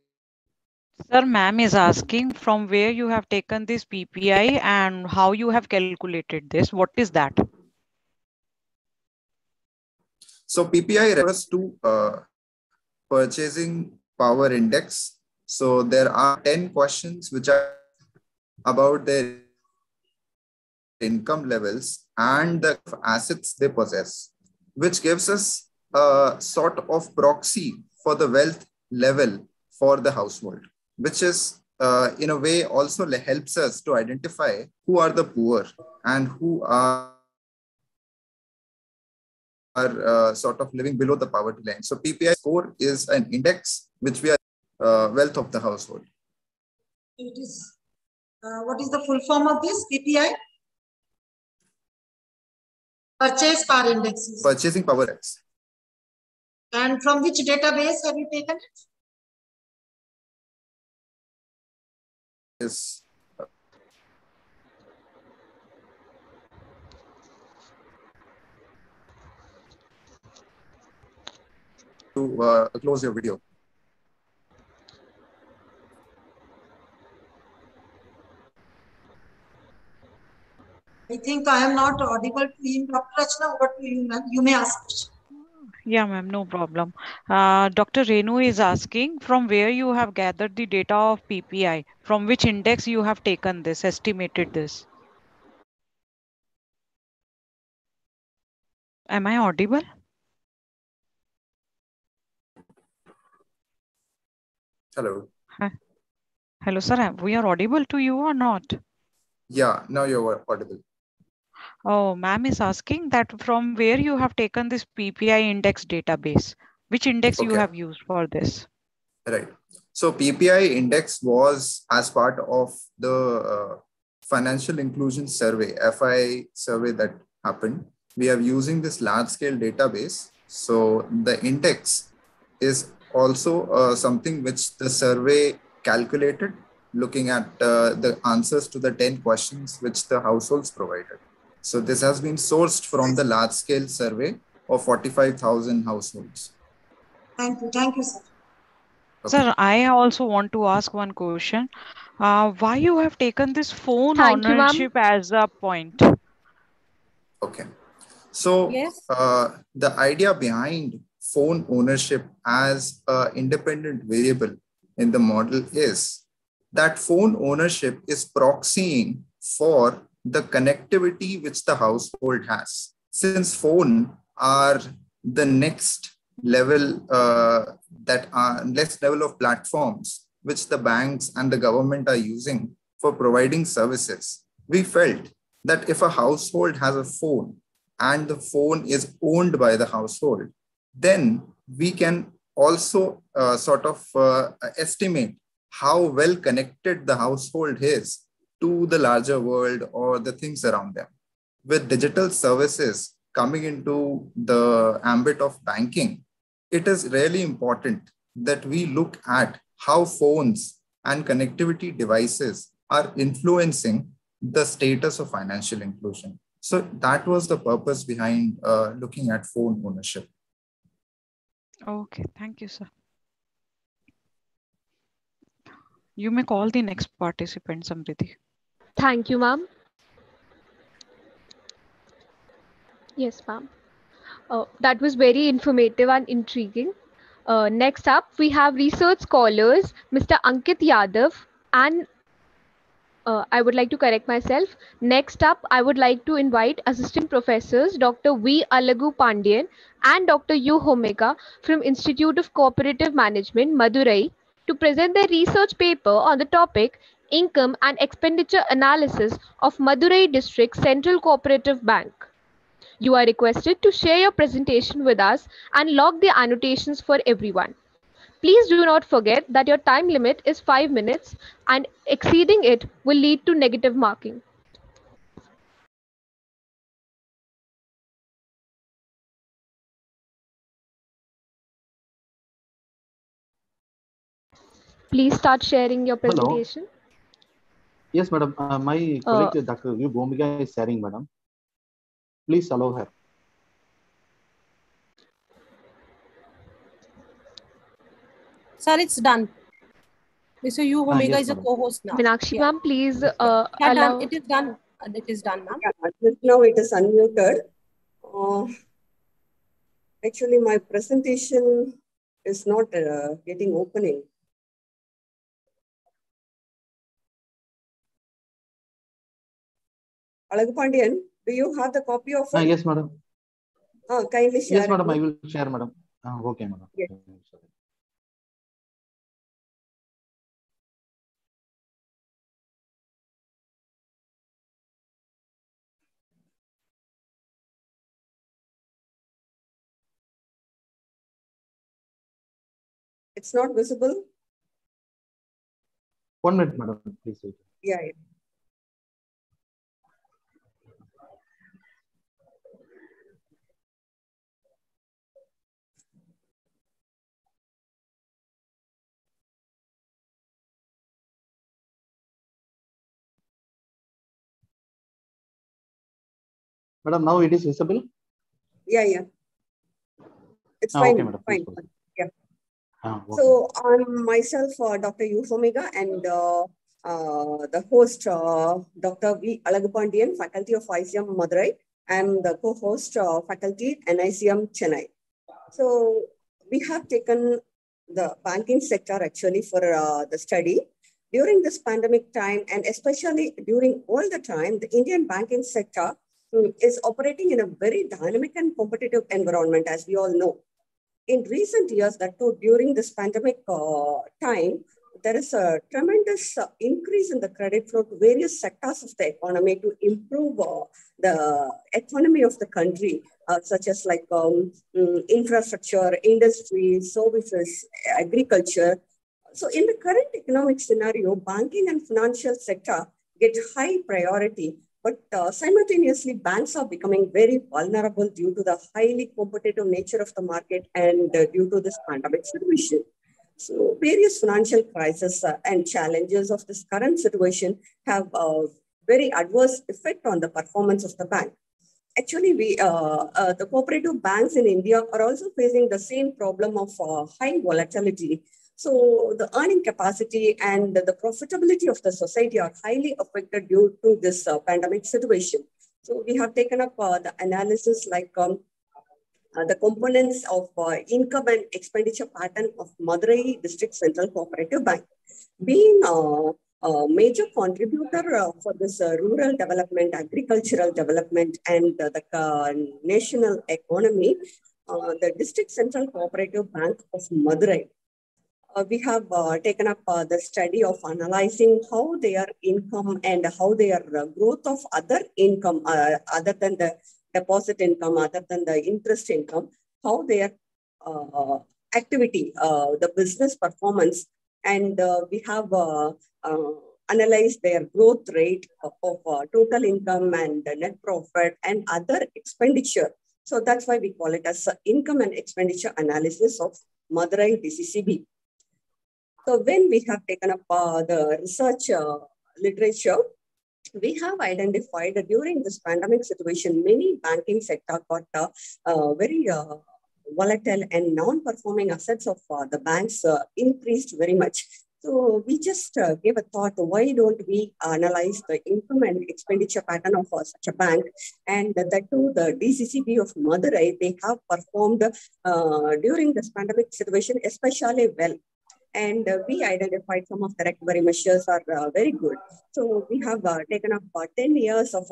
Sir, ma'am is asking from where you have taken this PPI and how you have calculated this. What is that? So PPI refers to purchasing power index. So there are 10 questions which are about their income levels. and the assets they possess, which gives us a sort of proxy for the wealth level for the household, which is in a way also helps us to identify who are the poor and who are sort of living below the poverty line. So PPI score is an index which we are wealth of the household. It is. What is the full form of this PPI? Purchase Power Index. Purchasing Power Index. And from which database have you taken it? Is to close your video. I think I am not audible to him. Dr. Rachna, over to you, ma'am. You may ask. Yeah, ma'am, no problem. Dr. Renu is asking from where you have gathered the data of PPI, from which index you have taken this, estimated this. Am I audible? Hello. Hi. Hello, sir. We are audible to you or not? Yeah, now you're audible. Oh, ma'am is asking that from where you have taken this PPI index database, which index you have used for this? Right. So PPI index was as part of the financial inclusion survey, FI survey that happened. We are using this large scale database. So the index is also something which the survey calculated, looking at the answers to the 10 questions which the households provided. So this has been sourced from the large scale survey of 45,000 households. Thank you. Thank you, sir. Okay. Sir, I also want to ask one question. Why you have taken this phone ownership as a point? Okay. So yes. The idea behind phone ownership as an independent variable in the model is that phone ownership is proxying for the connectivity which the household has. Since phone are the next level next level of platforms which the banks and the government are using for providing services, we felt that if a household has a phone and the phone is owned by the household, then we can also estimate how well connected the household is to the larger world or the things around them. With digital services coming into the ambit of banking, it is really important that we look at how phones and connectivity devices are influencing the status of financial inclusion. So that was the purpose behind looking at phone ownership. Okay, thank you, sir. You may call the next participant, Samriddhi. Thank you, ma'am. Yes, ma'am. That was very informative and intriguing. Next up, we have research scholars, Mr. Ankit Yadav, and I would like to correct myself. Next up, I would like to invite assistant professors Dr. V. Alagu Pandian and Dr. U. Homega from Institute of Cooperative Management, Madurai, to present their research paper on the topic Income and Expenditure Analysis of Madurai District Central Cooperative Bank. You are requested to share your presentation with us and log the annotations for everyone. Please do not forget that your time limit is 5 minutes and exceeding it will lead to negative marking. Please start sharing your presentation. Hello. Yes, madam. My colleague, Dr. U. Bhumika is sharing, madam. Please allow her. Sir, it's done. Mr. U. Homega yes, is a co-host now. Meenakshi ma'am, please allow. done. It is done. It is done, ma'am. Just now it is unmuted. Actually, my presentation is not getting opening. Alagu Pandian, Do you have the copy of it? Yes, madam. Kindly share. Yes, madam. I will share, madam. Okay, madam. Yes. It's not visible. 1 minute, madam. Please wait. Yeah. Madam, now it is visible? Yeah. It's fine. Okay, madam. Fine. Yeah. Okay. So I'm myself, Dr. Yusomega, and the host, Dr. V. Alagapandian, Faculty of ICM Madurai. I'm the co-host, faculty NICM Chennai. So we have taken the banking sector actually for the study. During this pandemic time, and especially during all the time, the Indian banking sector is operating in a very dynamic and competitive environment, as we all know. In recent years, that too, during this pandemic time, there is a tremendous increase in the credit flow to various sectors of the economy to improve the economy of the country, such as like infrastructure, industry, services, agriculture. So in the current economic scenario, banking and financial sector get high priority, but simultaneously banks are becoming very vulnerable due to the highly competitive nature of the market and due to this pandemic situation. So various financial crises and challenges of this current situation have a very adverse effect on the performance of the bank. Actually, the cooperative banks in India are also facing the same problem of high volatility. So the earning capacity and the profitability of the society are highly affected due to this pandemic situation. So we have taken up the analysis like the components of income and expenditure pattern of Madurai District Central Cooperative Bank. Being a major contributor for this rural development, agricultural development, and the national economy, the District Central Cooperative Bank of Madurai. We have taken up the study of analyzing how their income and how their growth of other income, other than the deposit income, other than the interest income, how their activity, the business performance, and we have analyzed their growth rate of total income and net profit and other expenditure. So that's why we call it as income and expenditure analysis of Madurai DCCB. So when we have taken up the research literature, we have identified that during this pandemic situation, many banking sector got very volatile and non-performing assets of the banks increased very much. So we just gave a thought, why don't we analyze the income and expenditure pattern of such a bank? And that too, the DCCB of Madurai, they have performed during this pandemic situation especially well. And we identified some of the recovery measures are very good. So we have taken up 10 years of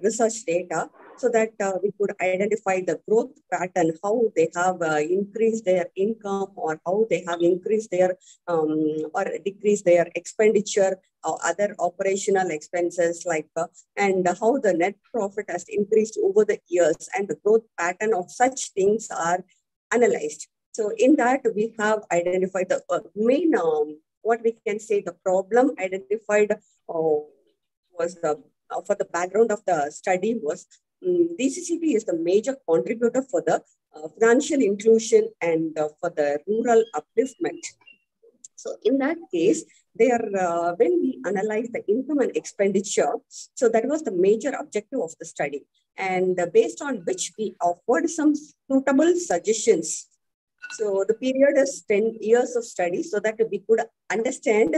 research data so that we could identify the growth pattern, how they have increased their income or how they have increased their or decreased their expenditure or other operational expenses like and how the net profit has increased over the years, and the growth pattern of such things are analyzed. So in that, we have identified the main, what we can say, the problem identified was the, for the background of the study was DCCB is the major contributor for the financial inclusion and for the rural upliftment. So in that case, they are, when we analyze the income and expenditure, so that was the major objective of the study. And based on which we offered some suitable suggestions. So the period is 10 years of study so that we could understand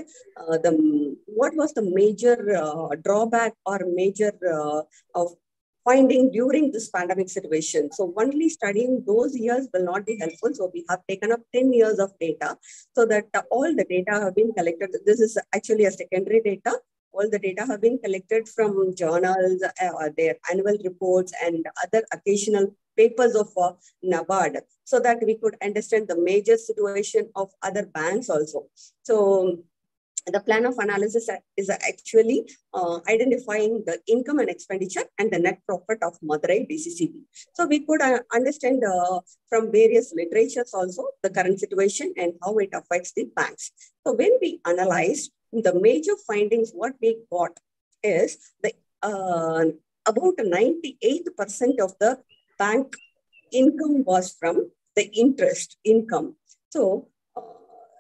what was the major drawback or major of finding during this pandemic situation. So only studying those years will not be helpful. So we have taken up 10 years of data so that all the data have been collected. This is actually a secondary data. All the data have been collected from journals, their annual reports, and other occasional papers of NABARD, so that we could understand the major situation of other banks also. So the plan of analysis is actually identifying the income and expenditure and the net profit of Madurai DCCB. So we could understand from various literatures also the current situation and how it affects the banks. So when we analyzed the major findings, what we got is the about 98% of the bank income was from the interest income. So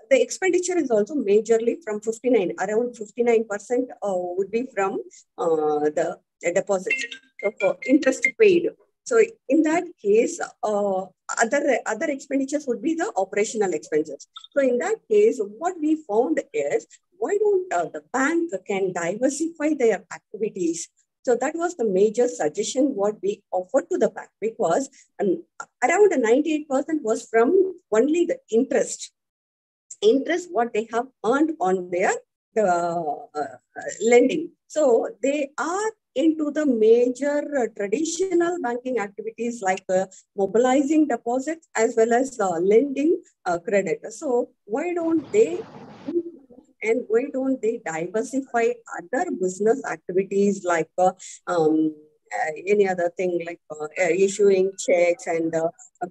the expenditure is also majorly from 59, around 59% would be from the deposits. So for interest paid. So in that case, other expenditures would be the operational expenses. So in that case, what we found is, why don't the bank can diversify their activities? So that was the major suggestion what we offered to the bank, because around 98% was from only the interest what they have earned on their lending. So they are into the major traditional banking activities like mobilizing deposits as well as lending credit. So why don't they diversify other business activities like any other thing like issuing checks and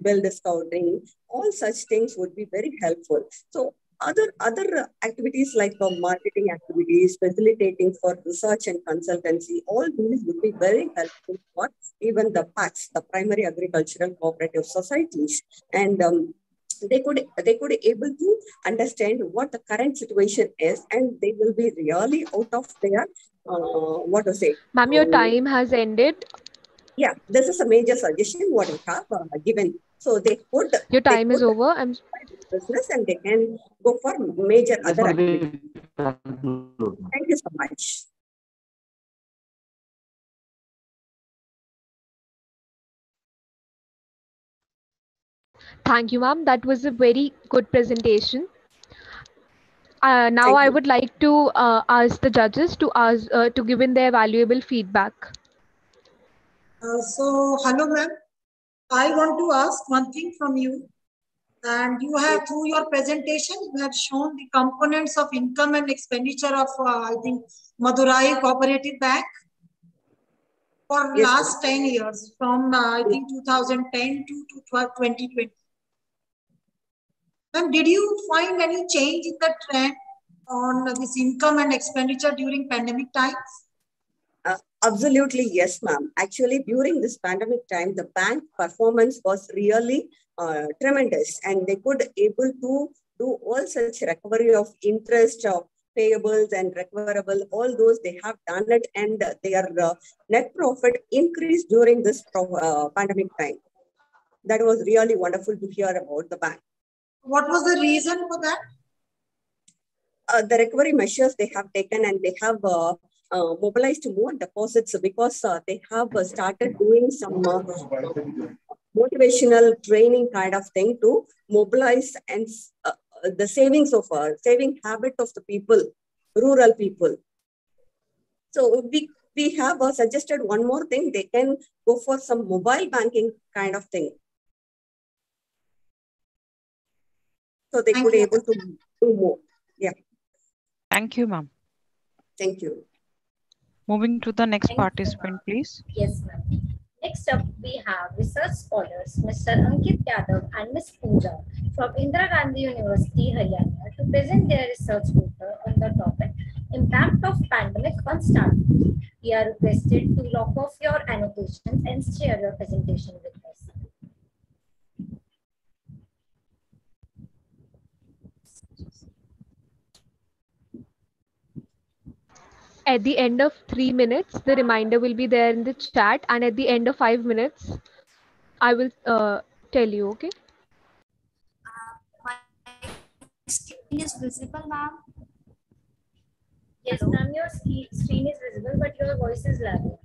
bill discounting? All such things would be very helpful. So other activities like marketing activities, facilitating for research and consultancy, all these would be very helpful for even the PACs, the primary agricultural cooperative societies, and they could able to understand what the current situation is, and they will be really out of their what to say. Ma'am, your time has ended. Yeah, this is a major suggestion what I have given. So they could. Your time is over. I'm business and they can go for major other activities. Thank you so much. Thank you, ma'am. That was a very good presentation. Now I would like to ask the judges to give in their valuable feedback. So, hello, ma'am. I want to ask one thing from you. And you have, through your presentation, you have shown the components of income and expenditure of, I think, Madurai Cooperative Bank for last 10 years, from, I think, 2010 to 2020. And did you find any change in the trend on this income and expenditure during pandemic times? Absolutely, yes, ma'am. Actually, during this pandemic time, the bank performance was really tremendous, and they could able to do all such recovery of interest, of payables and recoverable, all those they have done it, and their net profit increased during this pandemic time. That was really wonderful to hear about the bank. What was the reason for that? The recovery measures they have taken, and they have mobilized more deposits because they have started doing some motivational training kind of thing to mobilize and the savings of saving habit of the people, rural people. So we have suggested one more thing. They can go for some mobile banking kind of thing. So they could able to do more. Yeah. Thank you, ma'am. Thank you. Moving to the next participant, please. Yes, ma'am. Next up, we have research scholars Mr. Ankit Yadav and Ms. Pooja from Indira Gandhi University, Haryana, to present their research paper on the topic Impact of Pandemic on Startups. We are requested to log off your annotations and share your presentation with us. At the end of 3 minutes, the reminder will be there in the chat, and at the end of 5 minutes, I will tell you, okay? My screen is visible, ma'am. Yes, ma'am, your screen is visible, but your voice is loud.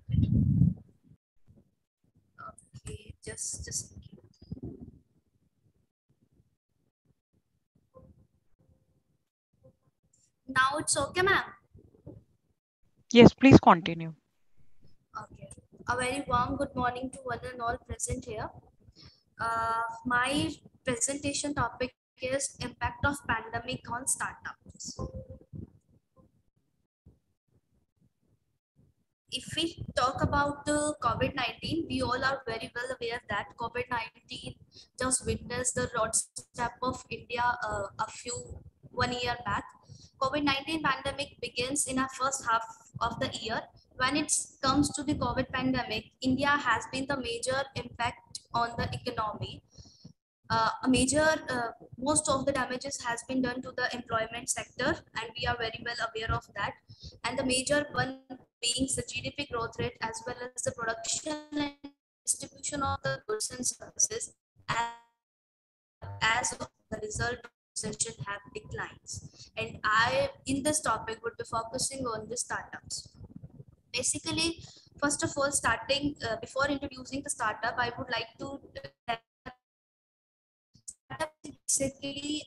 Okay, just now it's okay, ma'am. Yes, please continue. Okay. A very warm good morning to one and all present here. My presentation topic is impact of pandemic on startups. If we talk about the COVID-19, we all are very well aware that COVID-19 just witnessed the doorstep of India one year back. COVID-19 pandemic begins in our first half of the year. When it comes to the COVID pandemic, India has been the major impact on the economy. Most of the damages has been done to the employment sector, and we are very well aware of that. And the major one being the GDP growth rate as well as the production and distribution of the goods and services as the result of recession have declines. And I, in this topic, would be focusing on the startups. Basically, first of all, before introducing the startup, I would like to basically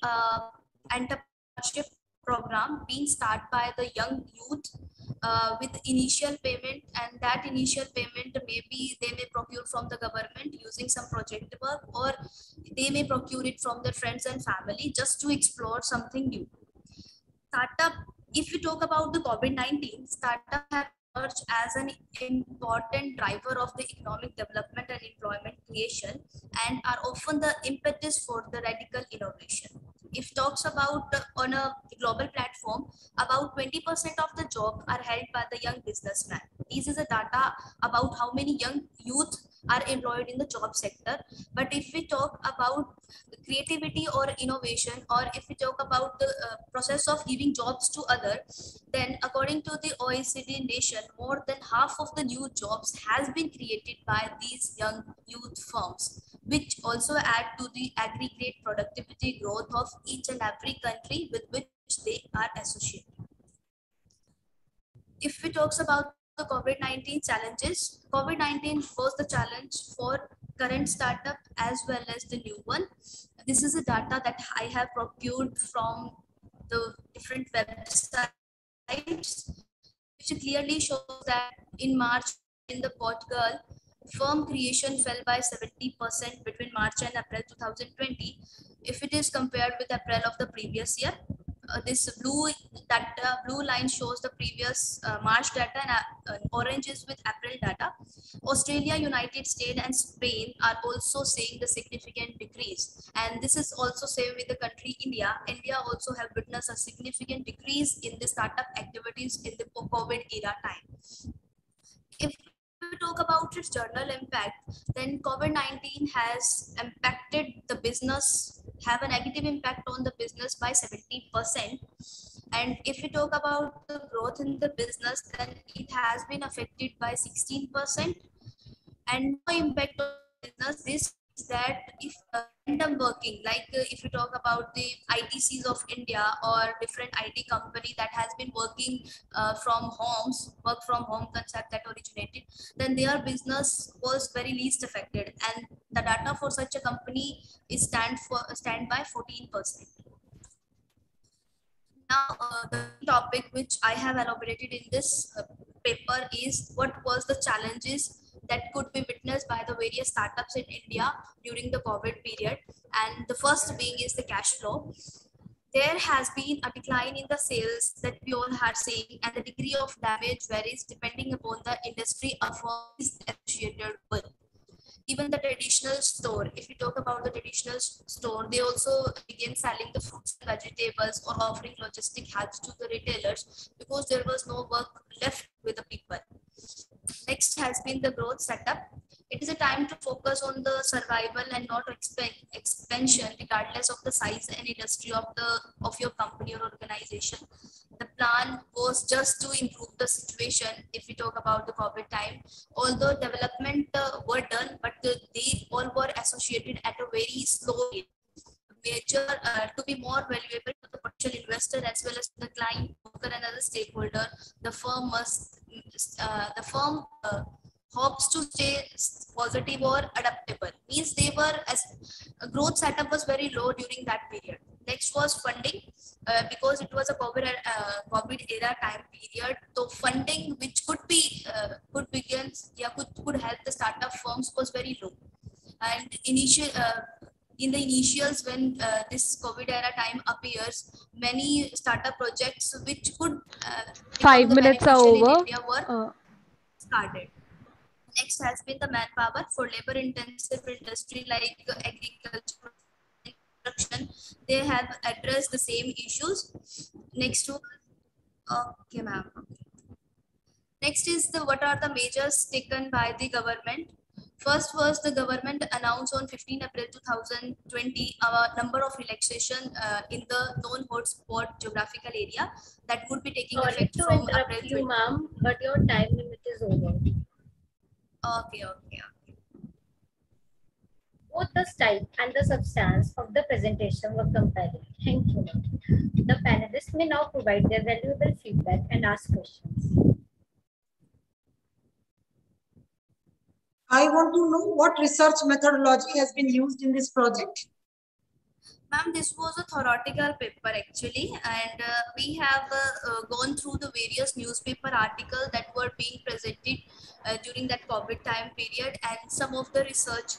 entrepreneurship program being started by the young youth with initial payment, and that initial payment maybe they may procure from the government using some project work, or they may procure it from their friends and family just to explore something new. Startup, if you talk about the COVID-19, startup have emerged as an important driver of the economic development and employment creation, and are often the impetus for the radical innovation. If talks about on a global platform, about 20% of the jobs are held by the young businessmen. This is a data about how many young youth are employed in the job sector. But if we talk about creativity or innovation, or if we talk about the process of giving jobs to others, then according to the OECD nation, more than half of the new jobs has been created by these young youth firms, which also add to the aggregate productivity growth of each and every country with which they are associated. If we talk about the COVID-19 challenges, COVID-19 was the challenge for current startup as well as the new one. This is the data that I have procured from the different websites, which clearly shows that in March, in the Portugal, firm creation fell by 70% between March and April 2020. If it is compared with April of the previous year, this blue line shows the previous March data, and orange is with April data. Australia, United States, and Spain are also seeing the significant decrease, and this is also same with the country India. India also have witnessed a significant decrease in the startup activities in the COVID era time. If we talk about its general impact, then COVID-19 has impacted the business, have a negative impact on the business by 70%. And if we talk about the growth in the business, then it has been affected by 16%. And no impact on business, this is that if random working, like if you talk about the ITCs of India or different IT company that has been working from homes, work from home concept that originated, then their business was very least affected, and the data for such a company is stand by 14%. Now, the topic which I have elaborated in this paper is what was the challenges that could be witnessed by the various startups in India during the COVID period. And the first being is the cash flow. There has been a decline in the sales that we all are seeing, and the degree of damage varies depending upon the industry a firm is associated with. Even the traditional store, if you talk about the traditional store, they also begin selling the fruits and vegetables or offering logistic help to the retailers because there was no work left with the people. Next has been the growth setup. It is a time to focus on the survival and not expansion, regardless of the size and industry of your company or organization. The plan was just to improve the situation. If we talk about the COVID time, although development were done, but they all were associated at a very slow rate. Major to be more valuable to the potential investor as well as the client, broker, and other stakeholder, the firm hopes to stay positive or adaptable. Means they were as growth setup was very low during that period. Next was funding. because it was a COVID era time period. So funding which could be could begin, yeah, could help the startup firms was very low. And in the initials when this COVID era time appears, many startup projects which could become 5 the minutes are beneficial in over. India were started. Next has been the manpower for labor intensive industry like agriculture, construction. They have addressed the same issues. Next to, okay, ma'am. Next is the what are the measures taken by the government. First was the government announced on 15 April 2020 a number of relaxation in the non-hotspot geographical area that would be taking Sorry effect to from interrupt April you, 20. ma'am, but your time limit is over. Okay. Both the style and the substance of the presentation were compelling. Thank you, ma'am. The panelists may now provide their valuable feedback and ask questions. I want to know what research methodology has been used in this project. Ma'am, this was a theoretical paper actually, and we have gone through the various newspaper articles that were being presented during that COVID time period, and some of the research.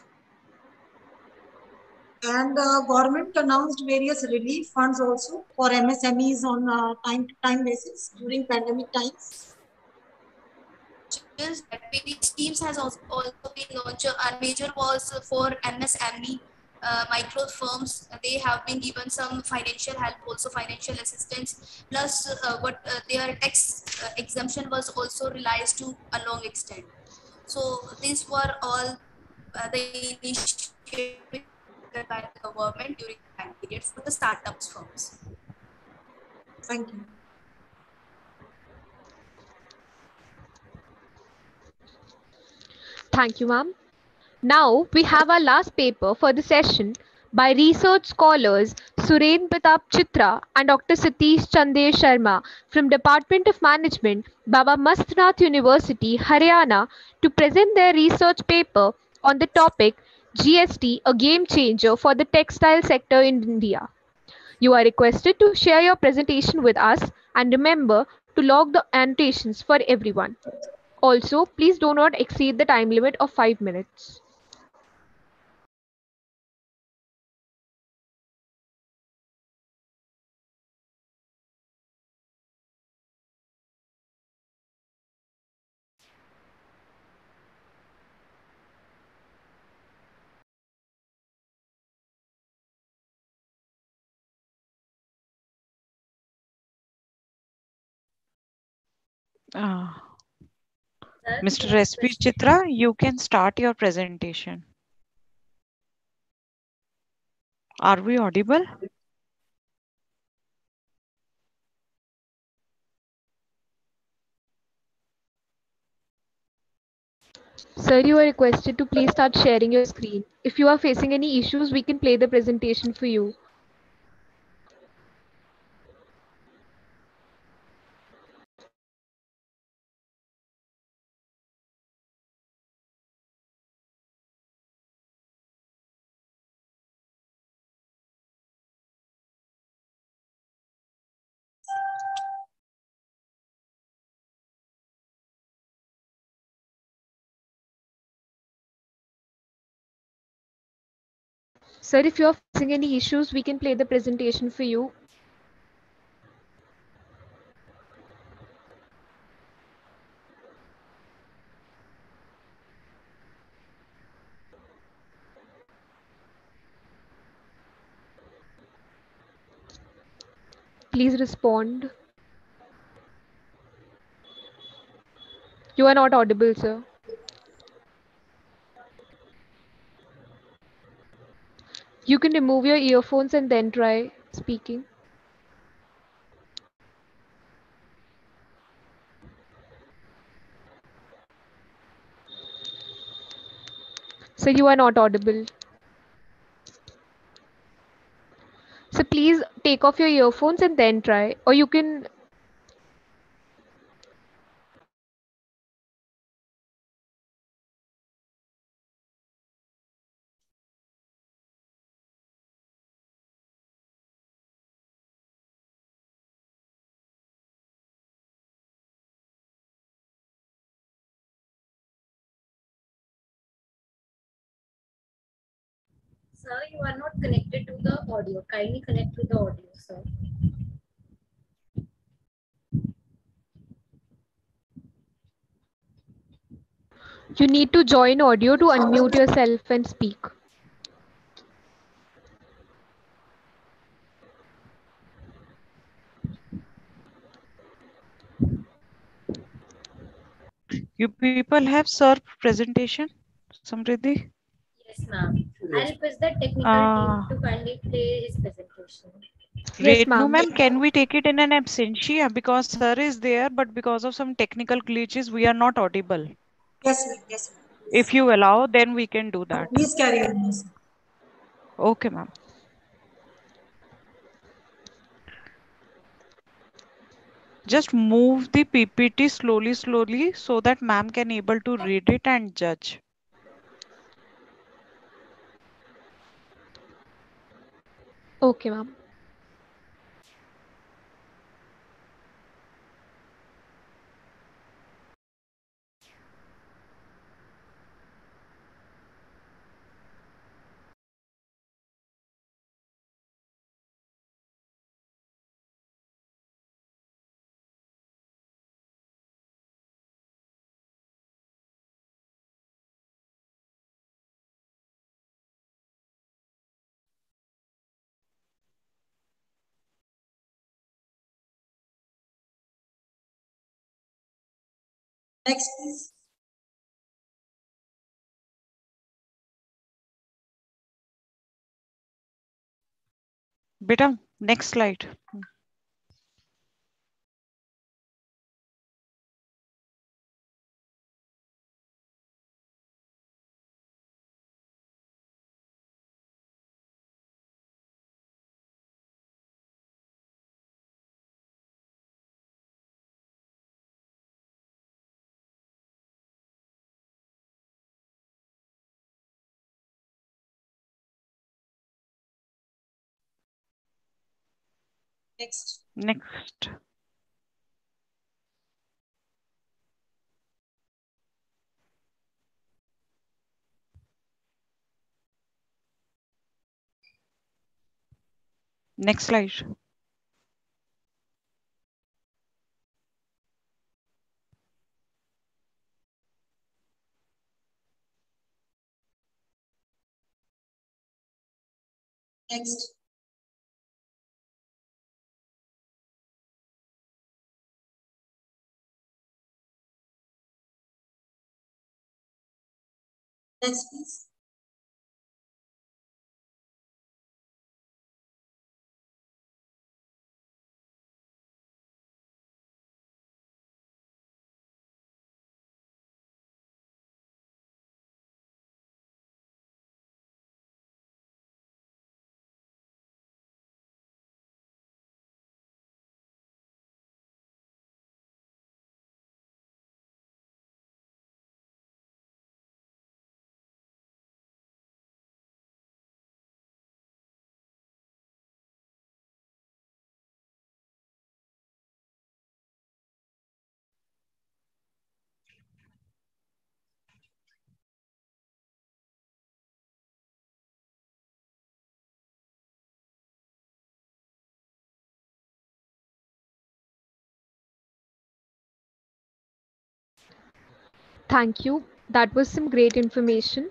And government announced various relief funds also for MSMEs on time-to-time basis during pandemic times. That various schemes has also been launched. Our major was for MSME micro firms. They have been given some financial help, also financial assistance. Plus, their tax exemption was also realized to a long extent. So these were all the initiatives by the government during the time period for the startups firms. Thank you. Thank you, ma'am. Now we have our last paper for the session by research scholars Suren Pratap Chitra and Dr. Satish Chandra Sharma from Department of Management, Baba Mastnath University, Haryana, to present their research paper on the topic GST, a game changer for the textile sector in India. You are requested to share your presentation with us and remember to log the annotations for everyone. Also, please do not exceed the time limit of 5 minutes. Mr. SP Chitra, you can start your presentation. Are we audible? Sir, you are requested to please start sharing your screen. If you are facing any issues, we can play the presentation for you. Sir, if you are facing any issues, we can play the presentation for you. Please respond. You are not audible, sir. You can remove your earphones and then try speaking. Sir, you are not audible. So please take off your earphones and then try. Or you can Sir, you are not connected to the audio. Kindly connect to the audio, sir. You need to join audio to unmute yourself and speak. You people have served presentation, Samriddhi? Yes, ma'am. I request the technical team to kindly play his presentation. Yes, Renu ma'am. ma'am, can we take it in an absentia? Because sir is there, but because of some technical glitches, we are not audible. Yes, ma'am. Yes, ma'am. If you allow, then we can do that. Please carry on. Yes. Okay, ma'am. Just move the PPT slowly so that ma'am can able to read it and judge. Okay, ma'am. Next, please. Beta, next slide. Next. Next. Next slide. Next. Next, please. Thank you. That was some great information.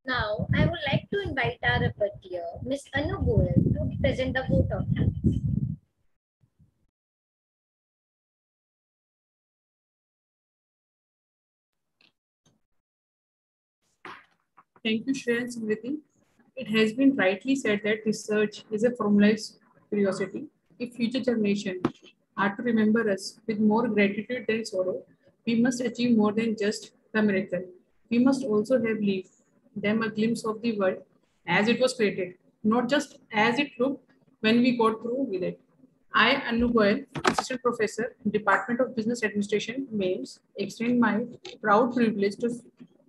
Now, I would like to invite our rapporteur, Ms. Anu Goel, to present the vote of thanks. Thank you, Shreya and Smriti. It has been rightly said that research is a formalized curiosity. If future generations are to remember us with more gratitude than sorrow, we must achieve more than just the miracle. We must also have lived them a glimpse of the world as it was created, not just as it looked when we got through with it. I, Anu Goyal, Assistant Professor, Department of Business Administration, MAIMS, extend my proud privilege to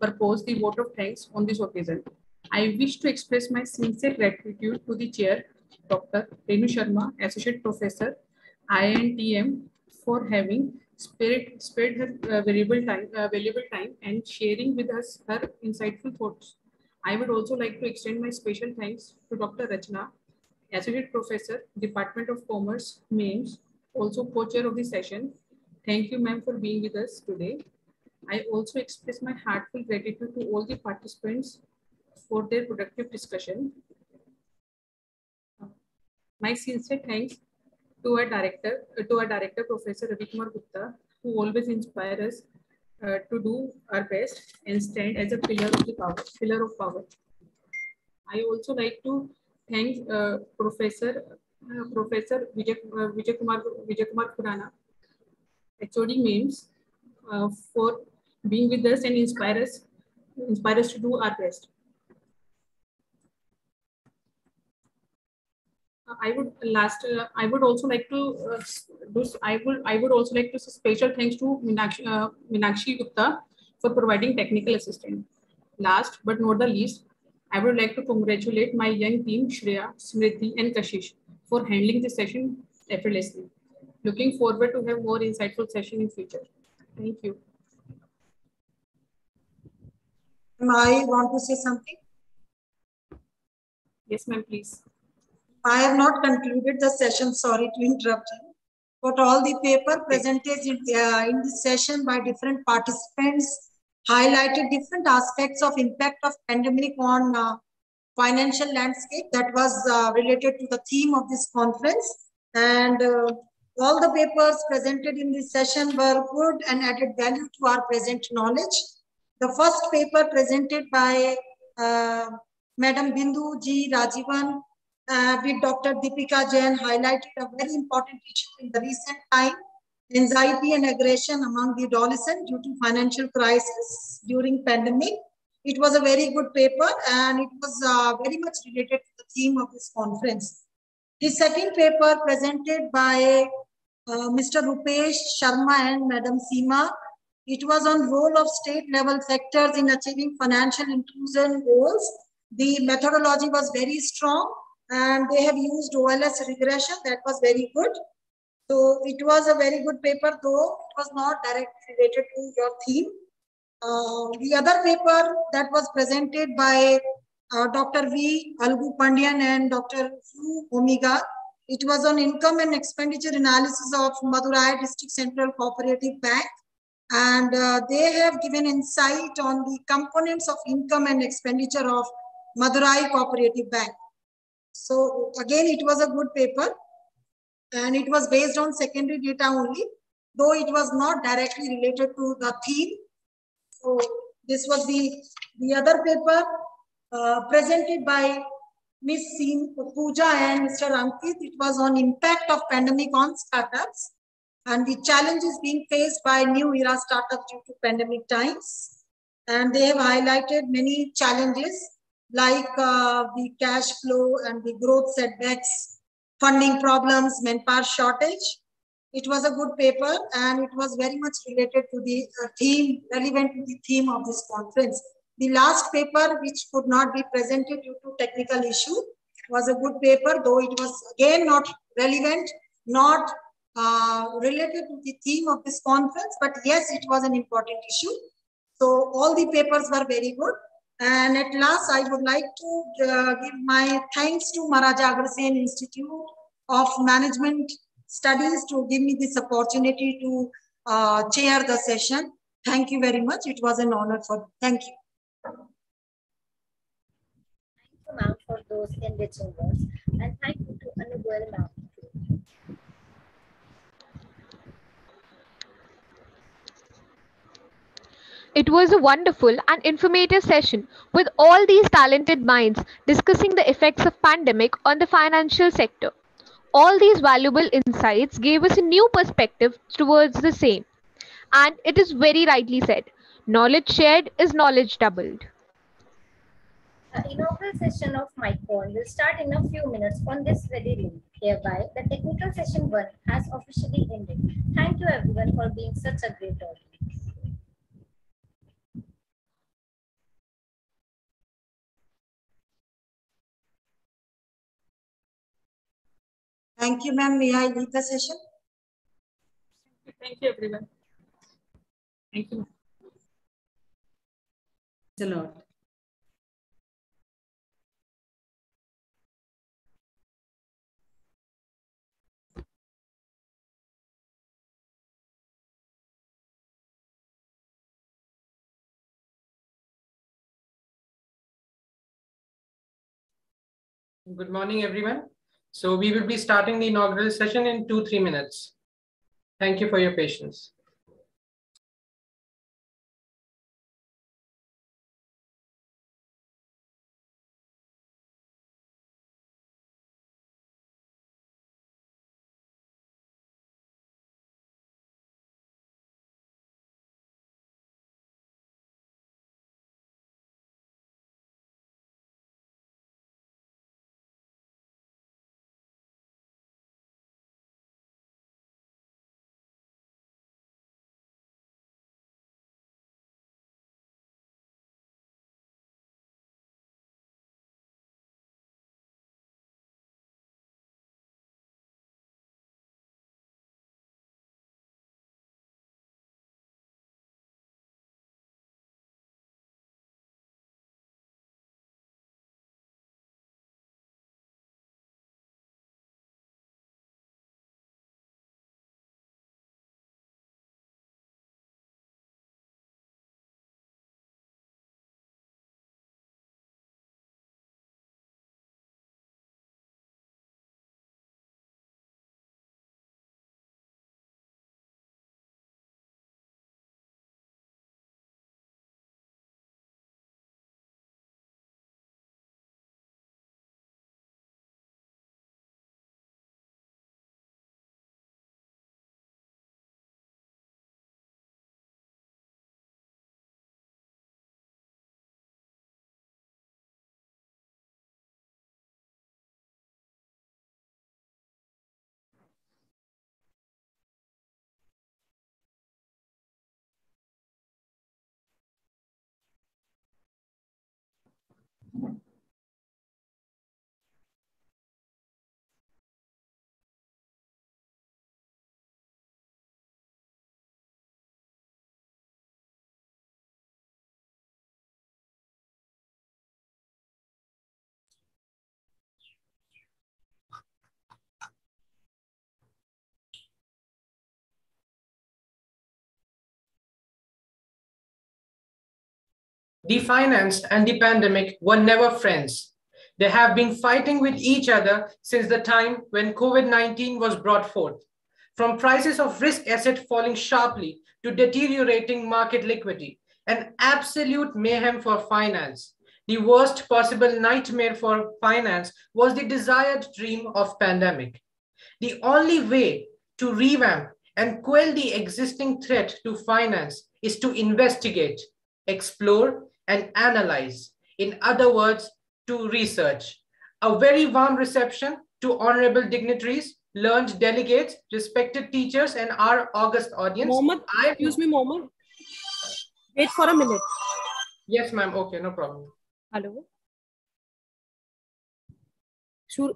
propose the vote of thanks on this occasion. I wish to express my sincere gratitude to the Chair, Dr. Renu Sharma, Associate Professor, INTM, for having spared her valuable time and sharing with us her insightful thoughts. I would also like to extend my special thanks to Dr. Rachna, Associate Professor, Department of Commerce, MAIMS, also co-chair of the session. Thank you, ma'am, for being with us today. I also express my heartfelt gratitude to all the participants for their productive discussion. My sincere thanks to our director, Professor Ravi Kumar Gupta, who always inspire us to do our best and stand as a pillar of power. I also like to thank Professor Vijay Kumar Khurana, HOD MAIMS, for being with us and inspire us to do our best. I would also like to special thanks to Meenakshi Gupta for providing technical assistance. Last but not the least, I would like to congratulate my young team, Shreya, Smriti, and Kashish for handling the session effortlessly. Looking forward to have more insightful session in future. Thank you. I want to say something. Yes, ma'am, please. I have not concluded the session, sorry to interrupt you. But all the paper presented in this session by different participants highlighted different aspects of impact of pandemic on financial landscape that was related to the theme of this conference. And all the papers presented in this session were good and added value to our present knowledge. The first paper presented by Madam Bindu G. Rajivan with Dr. Deepika Jain highlighted a very important issue in the recent time, anxiety and aggression among the adolescents due to financial crisis during pandemic. It was a very good paper and it was very much related to the theme of this conference. The second paper presented by Mr. Rupesh Sharma and Madam Seema. It was on role of state level sectors in achieving financial inclusion goals. The methodology was very strong and they have used OLS regression. That was very good. So it was a very good paper, though it was not directly related to your theme. The other paper that was presented by Dr. V. Algu Pandian and Dr. U. Omega, it was on income and expenditure analysis of Madurai District Central Cooperative Bank. And they have given insight on the components of income and expenditure of Madurai Cooperative Bank. So again, it was a good paper and it was based on secondary data only, though it was not directly related to the theme. So this was the other paper presented by Ms. Pooja and Mr. Ankit. It was on impact of pandemic on startups and the challenges being faced by new era startups due to pandemic times. And they have highlighted many challenges like the cash flow and the growth setbacks, funding problems, manpower shortage. It was a good paper and it was very much related to the theme, relevant to the theme of this conference. The last paper, which could not be presented due to technical issue, was a good paper, though it was again not relevant, not related to the theme of this conference, but yes, it was an important issue. So all the papers were very good. And at last, I would like to give my thanks to Maharaja Agrasen Institute of Management Studies to give me this opportunity to chair the session. Thank you very much. It was an honor for me. Thank you. Thank you, ma'am, for those enriching words. And thank you to Anugoel, ma'am. It was a wonderful and informative session with all these talented minds discussing the effects of pandemic on the financial sector. All these valuable insights gave us a new perspective towards the same. And it is very rightly said, knowledge shared is knowledge doubled. The inaugural session of MICON will start in a few minutes on this very link. Hereby, the technical session 1 has officially ended. Thank you everyone for being such a great audience. Thank you, ma'am. May I lead the session? Thank you, everyone. Thank you. Thanks a lot. Good morning, everyone. So we will be starting the inaugural session in 2-3 minutes. Thank you for your patience. The finance and the pandemic were never friends. They have been fighting with each other since the time when COVID-19 was brought forth. From prices of risk asset falling sharply to deteriorating market liquidity, an absolute mayhem for finance. The worst possible nightmare for finance was the desired dream of pandemic. The only way to revamp and quell the existing threat to finance is to investigate, explore, and analyze. In other words, to research. A very warm reception to honorable dignitaries, learned delegates, respected teachers, and our august audience. Mohammed, excuse me, Mohammed. Wait for a minute. Yes, ma'am. Okay, no problem. Hello. Sure.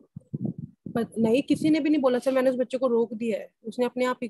नहीं, किसी ने भी नहीं बोला sir, मैंने उस बच्चे को रोक दिया है, उसने अपने आप ही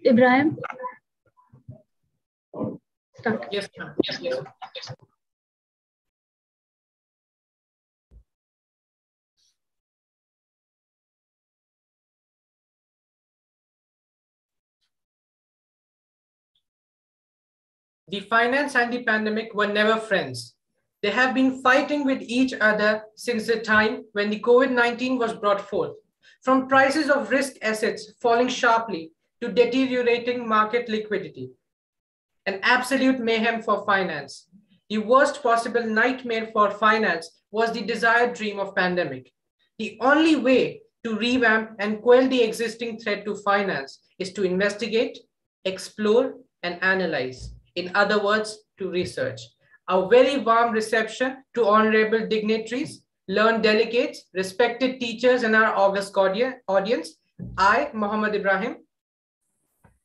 Ibrahim? Start. Yes, ma'am. Yes. The finance and the pandemic were never friends. They have been fighting with each other since the time when the COVID-19 was brought forth. From prices of risk assets falling sharply to deteriorating market liquidity. An absolute mayhem for finance. The worst possible nightmare for finance was the desired dream of pandemic. The only way to revamp and quell the existing threat to finance is to investigate, explore, and analyze. In other words, to research. A very warm reception to honorable dignitaries, learned delegates, respected teachers in our august audience. I, Mohammad Ibrahim.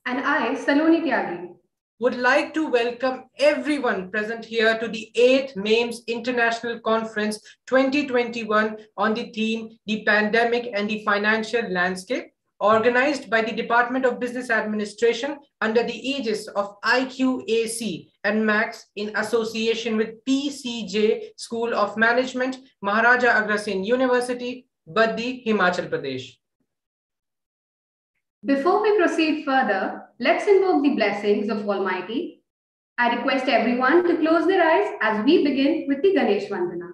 And I, Saloni Tyagi. Would like to welcome everyone present here to the 8th MAIMS International Conference 2021 on the theme, The Pandemic and the Financial Landscape, organized by the Department of Business Administration under the aegis of IQAC and MAX in association with PCJ School of Management, Maharaja Agrasen University, Baddi, Himachal Pradesh. Before we proceed further, let's invoke the blessings of Almighty. I request everyone to close their eyes as we begin with the Ganesh Vandana.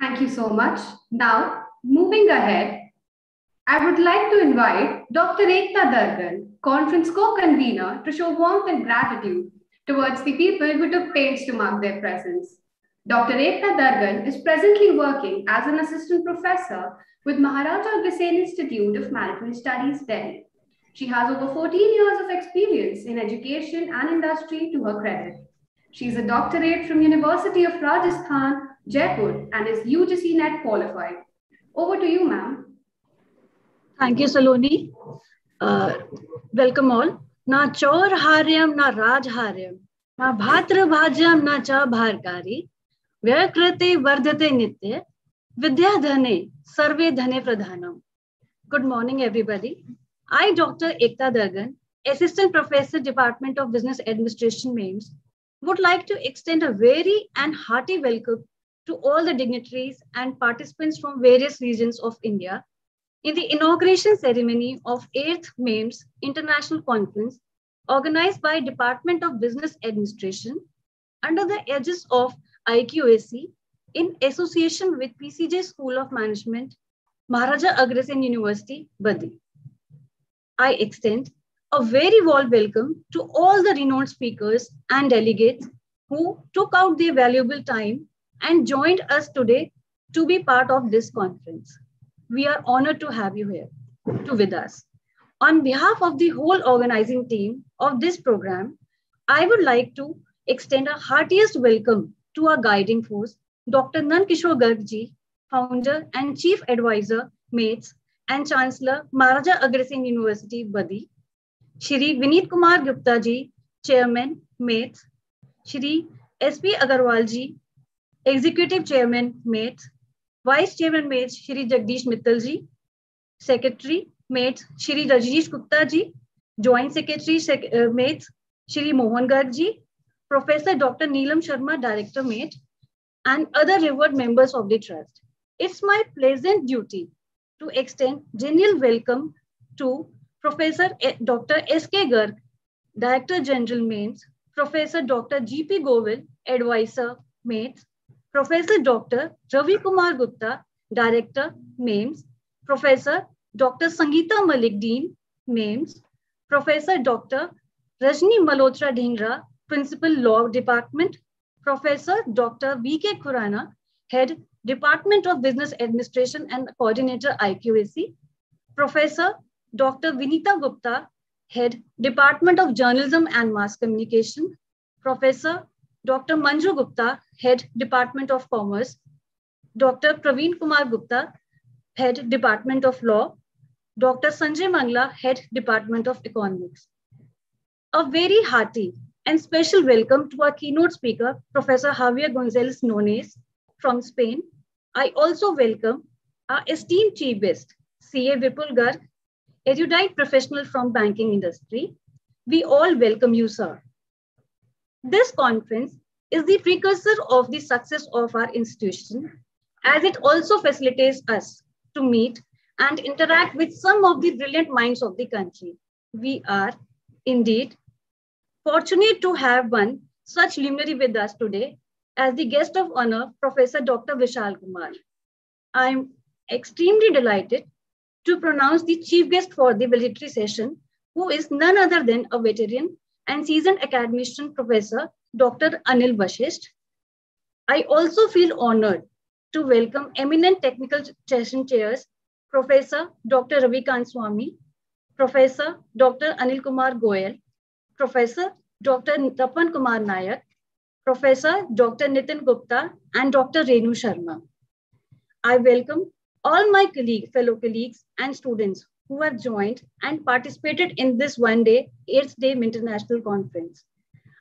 Thank you so much. Now, moving ahead, I would like to invite Dr. Ekta Dargan, conference co-convener, to show warmth and gratitude towards the people who took pains to mark their presence. Dr. Ekta Dargan is presently working as an assistant professor with Maharaja Agrasen Institute of Management Studies, Delhi. She has over 14 years of experience in education and industry to her credit. She is a doctorate from University of Rajasthan, Jaipur, and is UGC NET qualified. Over to you, ma'am. Thank you, Saloni. Welcome all. ना चौर हार्यम ना राज हार्यम ना भात्र भाज्यम ना च भारकारी व्यकृते वर्धते नित्य विद्या धने सर्वे धने प्रधानम. Good morning, everybody. I, Dr. Ekta Dargan, Assistant Professor, Department of Business Administration, MAIMS, would like to extend a very and hearty welcome to all the dignitaries and participants from various regions of India in the inauguration ceremony of 8th MAIMS International Conference organized by Department of Business Administration under the aegis of IQAC in association with PCJ School of Management, Maharaja Agrasen University, Badi. I extend a very warm welcome to all the renowned speakers and delegates who took out their valuable time and joined us today to be part of this conference. We are honored to have you here with us. On behalf of the whole organizing team of this program, I would like to extend a heartiest welcome to our guiding force, Dr. Nankishore Garg ji, Founder and Chief Advisor, MAIMS, and Chancellor, Maharaja Agrasen University, Badi, Shri Vineet Kumar Gupta ji, Chairman, MAIMS, Shri S.P. Agarwal ji, Executive Chairman, MAIMS, Vice Chairman, MAIMS, Shri Jagdish Mittal ji, Secretary, MAIMS, Shri Rajneesh Gupta ji, Joint Secretary, MAIMS, Shri Mohan Garg ji, Professor Dr. Neelam Sharma, Director, MAIMS, and other revered members of the Trust. It's my pleasant duty to extend genuine welcome to Professor Dr. S.K. Garg, Director General, MAIMS, Professor Dr. G.P. Govil, Advisor, MAIMS, Professor Dr. Ravi Kumar Gupta, Director, MAIMS, Professor Dr. Sangeeta Malik, Dean, MAIMS, Professor Dr. Rajni Malhotra Dhingra, Principal, Law Department, Professor Dr. V.K. Khurana, Head, Department of Business Administration and Coordinator, IQAC, Professor Dr. Vinita Gupta, Head, Department of Journalism and Mass Communication, Professor Dr. Manju Gupta, Head, Department of Commerce, Dr. Praveen Kumar Gupta, Head, Department of Law, Dr. Sanjay Mangla, Head, Department of Economics. A very hearty and special welcome to our keynote speaker, Professor Javier Gonzalez Nones from Spain. I also welcome our esteemed chief guest, CA Vipul Garg, erudite professional from banking industry. We all welcome you, sir. This conference is the precursor of the success of our institution, as it also facilitates us to meet and interact with some of the brilliant minds of the country. We are indeed fortunate to have one such luminary with us today as the guest of honor, Professor Dr. Vishal Kumar. I am extremely delighted to pronounce the chief guest for the valedictory session, who is none other than a veteran and seasoned academician, Professor Dr. Anil Vashisht. I also feel honored to welcome eminent technical session chairs, Professor Dr. Ravikant Swami, Professor Dr. Anil Kumar Goyal, Professor Dr. Tapan Kumar Nayak, Professor Dr. Nitin Gupta, and Dr. Renu Sharma. I welcome all my fellow colleagues and students who have joined and participated in this one-day, 8th day international conference.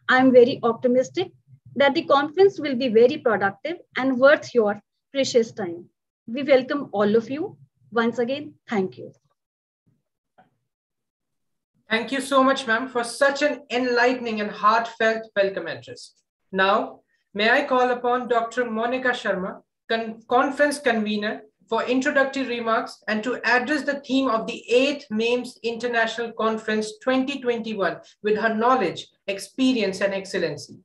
I am very optimistic that the conference will be very productive and worth your precious time. We welcome all of you. Once again, thank you. Thank you so much, ma'am, for such an enlightening and heartfelt welcome address. Now, may I call upon Dr. Monica Sharma, conference convener, for introductory remarks and to address the theme of the 8th MAIMS International Conference 2021 with her knowledge, experience, and excellency.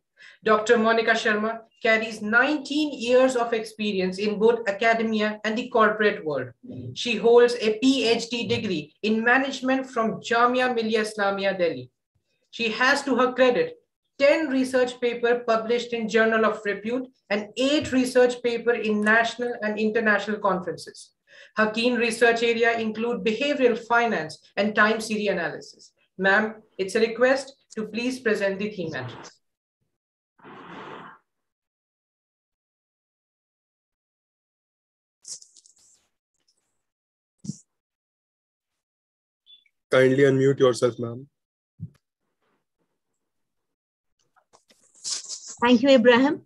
Dr. Monica Sharma carries 19 years of experience in both academia and the corporate world. She holds a PhD degree in management from Jamia Millia Islamia, Delhi. She has to her credit 10 research papers published in Journal of Repute and 8 research papers in national and international conferences. Her keen research area include behavioral finance and time series analysis. Ma'am, it's a request to please present the theme address. Kindly unmute yourself, ma'am. Thank you, Abraham.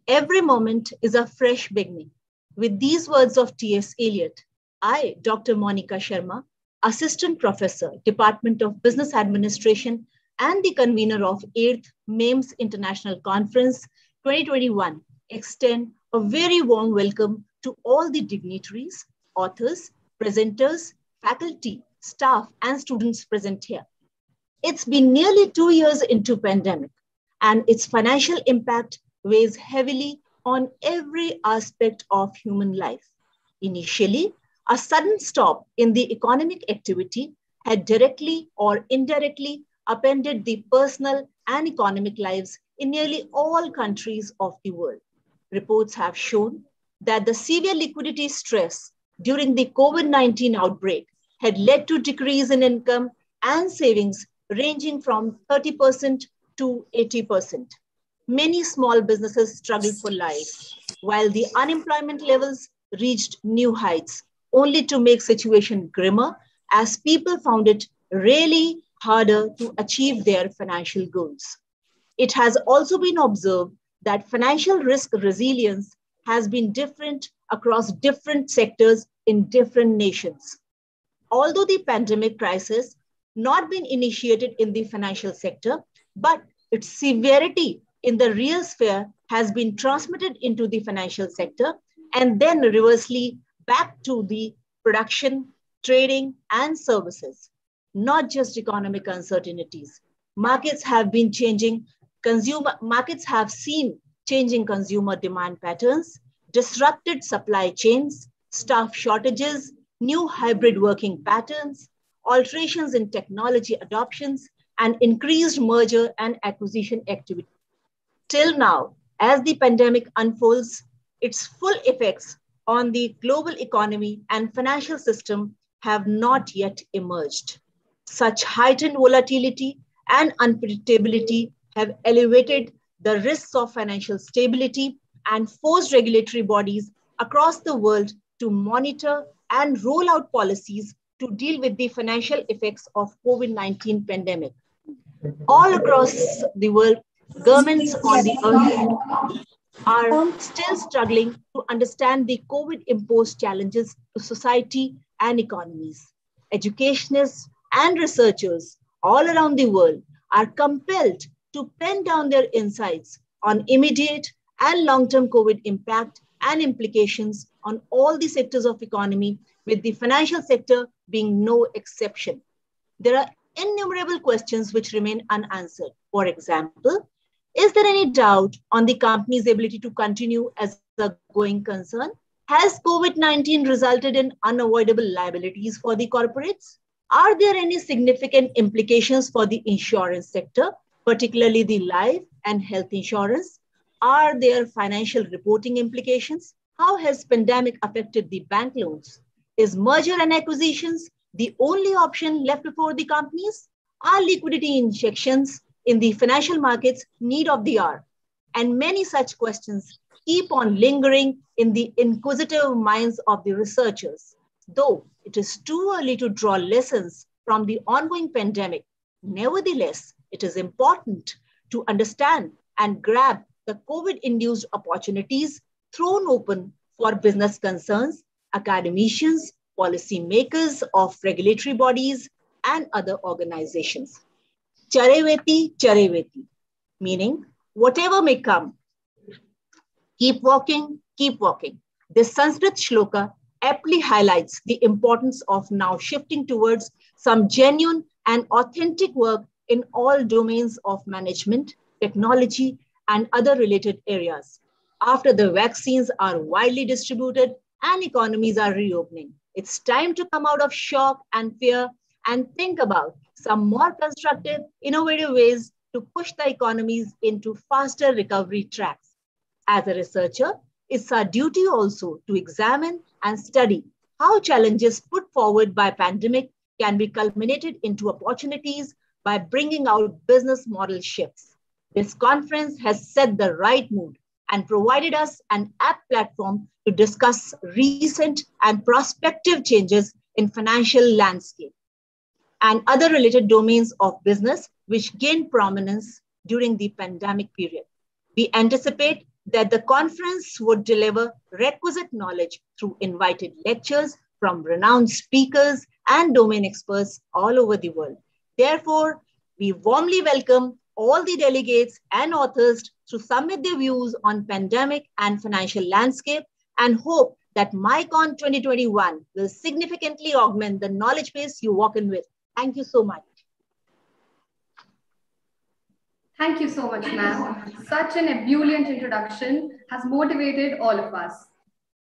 Every moment is a fresh beginning. With these words of T.S. Eliot, I, Dr. Monica Sharma, Assistant Professor, Department of Business Administration, and the convener of 8th MAIMS International Conference 2021, extend a very warm welcome to all the dignitaries, authors, presenters, faculty, staff, and students present here. It's been nearly 2 years into pandemic, and its financial impact weighs heavily on every aspect of human life. Initially, a sudden stop in the economic activity had directly or indirectly upended the personal and economic lives in nearly all countries of the world. Reports have shown that the severe liquidity stress during the COVID-19 outbreak had led to decrease in income and savings ranging from 30% to 80%. Many small businesses struggled for life, while the unemployment levels reached new heights, only to make situation grimmer as people found it really harder to achieve their financial goals. It has also been observed that financial risk resilience has been different across different sectors in different nations. Although the pandemic crisis not been initiated in the financial sector, but its severity in the real sphere has been transmitted into the financial sector and then reversely back to the production, trading, and services. Not just economic uncertainties. Markets have been changing, markets have seen changing consumer demand patterns, disrupted supply chains, staff shortages, new hybrid working patterns, alterations in technology adoptions, and increased merger and acquisition activity. Till now, as the pandemic unfolds, its full effects on the global economy and financial system have not yet emerged. Such heightened volatility and unpredictability have elevated the risks of financial stability and forced regulatory bodies across the world to monitor and roll out policies to deal with the financial effects of COVID-19 pandemic. All across the world, governments on the earth are still struggling to understand the COVID-imposed challenges to society and economies. Educationists and researchers all around the world are compelled to pen down their insights on immediate and long-term COVID impact and implications on all the sectors of economy, with the financial sector being no exception. There are innumerable questions which remain unanswered. For example, is there any doubt on the company's ability to continue as a going concern? Has COVID-19 resulted in unavoidable liabilities for the corporates? Are there any significant implications for the insurance sector, particularly the life and health insurance? Are there financial reporting implications? How has pandemic affected the bank loans? Is merger and acquisitions the only option left before the companies? Are liquidity injections in the financial markets need of the hour? And many such questions keep on lingering in the inquisitive minds of the researchers. Though it is too early to draw lessons from the ongoing pandemic, nevertheless, it is important to understand and grab the COVID-induced opportunities thrown open for business concerns, academicians, policymakers of regulatory bodies, and other organizations. Chareveti, chareveti, meaning whatever may come, keep walking, keep walking. This Sanskrit shloka aptly highlights the importance of now shifting towards some genuine and authentic work in all domains of management, technology, and other related areas. After the vaccines are widely distributed and economies are reopening, it's time to come out of shock and fear and think about some more constructive, innovative ways to push the economies into faster recovery tracks. As a researcher, it's our duty also to examine and study how challenges put forward by pandemic can be culminated into opportunities by bringing out business model shifts. This conference has set the right mood and provided us an apt platform to discuss recent and prospective changes in financial landscape and other related domains of business which gained prominence during the pandemic period. We anticipate that the conference would deliver requisite knowledge through invited lectures from renowned speakers and domain experts all over the world. Therefore, we warmly welcome all the delegates and authors to submit their views on pandemic and financial landscape and hope that MICON 2021 will significantly augment the knowledge base you walk in with. Thank you so much. Thank you so much, ma'am. Such an ebullient introduction has motivated all of us.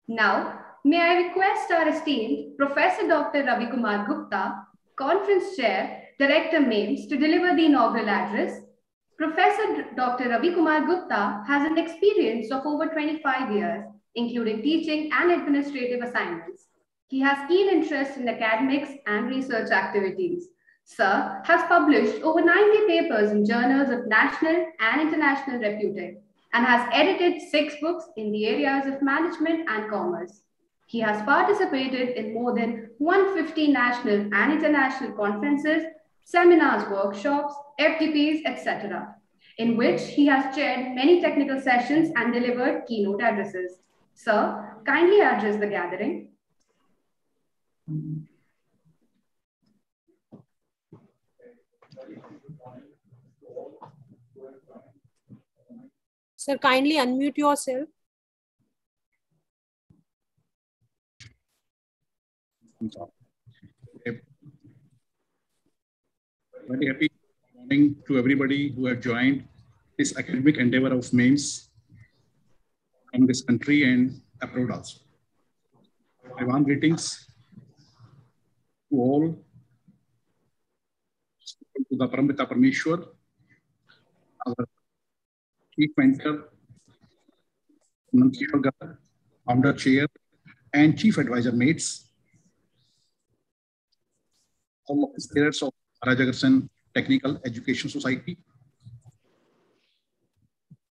Now, may I request our esteemed Professor Dr. Ravi Kumar Gupta, Conference Chair, Director MAIMS, to deliver the inaugural address. Professor Dr. Ravi Kumar Gupta has an experience of over 25 years, including teaching and administrative assignments. He has keen interest in academics and research activities. Sir has published over 90 papers in journals of national and international repute and has edited 6 books in the areas of management and commerce. He has participated in more than 150 national and international conferences, seminars, workshops, FDPs, etc., in which he has chaired many technical sessions and delivered keynote addresses. Sir, kindly address the gathering. Sir, kindly unmute yourself. Very happy morning to everybody who have joined this academic endeavor of MAIMS from this country and abroad also. My warm greetings to all, to the Paramita Parameshwar, our Chief Mentor, Kishore Garg, Founder Chair, and Chief Advisor mates, all of the spirits of Maharaja Agressan Technical Education Society.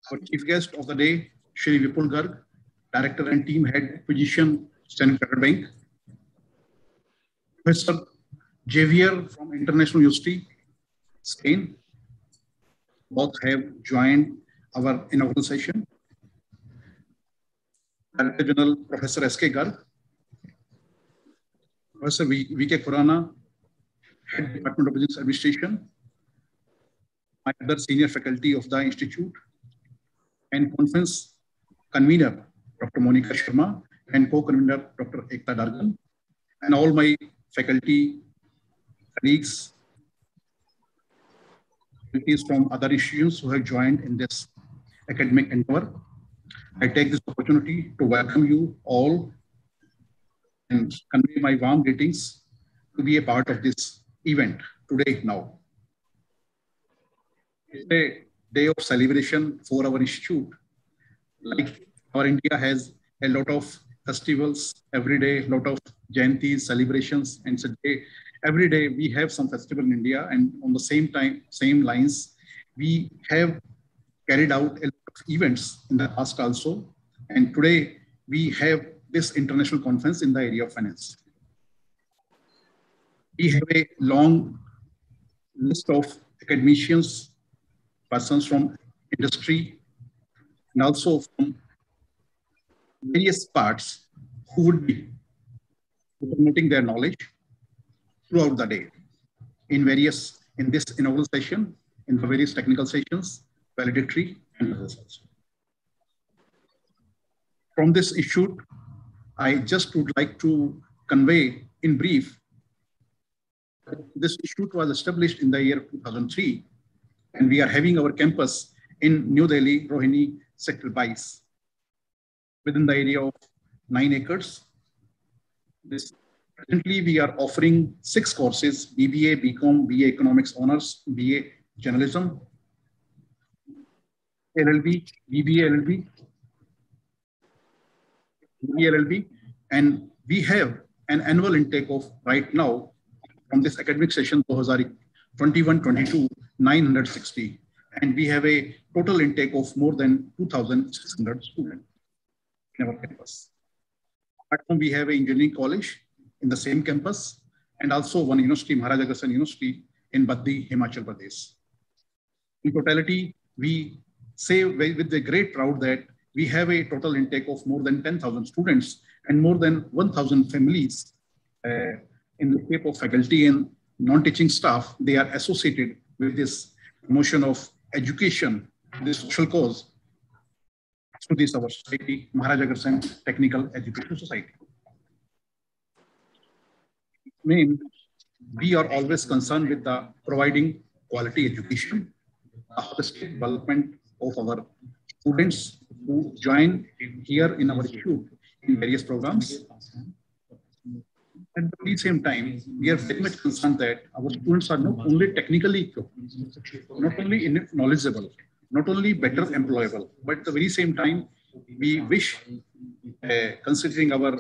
Our Chief Guest of the day, Shri Vipul Garg, Director and Team Head Acquisition, Standard Chartered Bank. Professor Javier from International University, Spain. Both have joined our inaugural session. Director General Professor S.K. Garg. Professor V.K. Khurana, Head Department of Business Administration. My other senior faculty of the Institute. And conference convener, Dr. Monica Sharma, and co-convener, Dr. Ekta Dargan, and all my faculty colleagues from other institutions who have joined in this academic endeavor. I take this opportunity to welcome you all and convey my warm greetings to be a part of this event today now. It's a day of celebration for our institute. Like our India has a lot of festivals every day, lot of Jayantis, celebrations, and so every day we have some festival in India, and on the same lines, we have carried out a lot of events in the past also. And today we have this international conference in the area of finance. We have a long list of academicians, persons from industry, and also from various parts who would be promoting their knowledge throughout the day in this inaugural session, in the various technical sessions, valedictory, and others also. From this institute, I just would like to convey in brief, this institute was established in the year 2003, and we are having our campus in New Delhi, Rohini, Sector 22, within the area of 9 acres. Presently, we are offering 6 courses: BBA, BCom, BA Economics Honors, BA Journalism, LLB, BBA LLB, BBA LLB, and we have an annual intake of right now from this academic session 2021-22, 960, and we have a total intake of more than 2,600 students in our campus. Apart from, we have an engineering college in the same campus, and also one university, Maharaja Agressan University in Baddi, Himachal Pradesh. In totality, we say with a great proud that we have a total intake of more than 10,000 students and more than 1,000 families in the shape of faculty and non-teaching staff. They are associated with this promotion of education, this social cause, through this our society, Maharaja Agrawal Technical Education Society. We are always concerned with the providing quality education, the holistic development of our students who join here in our institute in various programs. At the same time, we are very much concerned that our students are not only technically equipped, not only knowledgeable, not only better employable, but at the very same time, we wish, considering our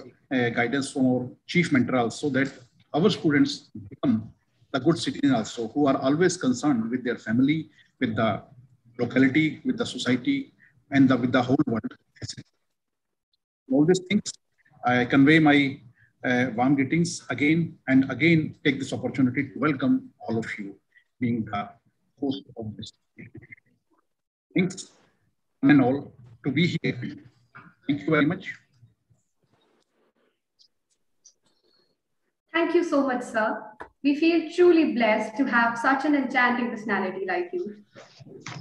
guidance from our chief mentor also, that our students become the good citizens also, who are always concerned with their family, with the locality, with the society, and with the whole world. All these things, I convey my warm greetings again and again. Take this opportunity to welcome all of you, being the host of this. Thanks, one and all, to be here. Thank you very much. Thank you so much, sir. We feel truly blessed to have such an enchanting personality like you.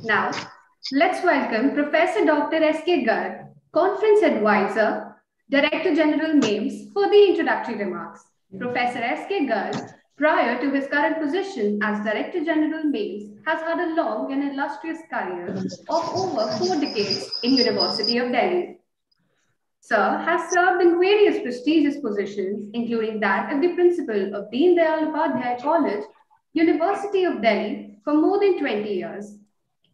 Now, let's welcome Professor Dr. S.K. Garg, Conference Advisor, Director General MAIMS, for the introductory remarks. Professor S.K. Garg, prior to his current position as Director General MAIMS, has had a long and illustrious career of over 4 decades in University of Delhi. Sir has served in various prestigious positions, including that of the Principal of Deen Dayal Upadhyay College, University of Delhi, for more than 20 years.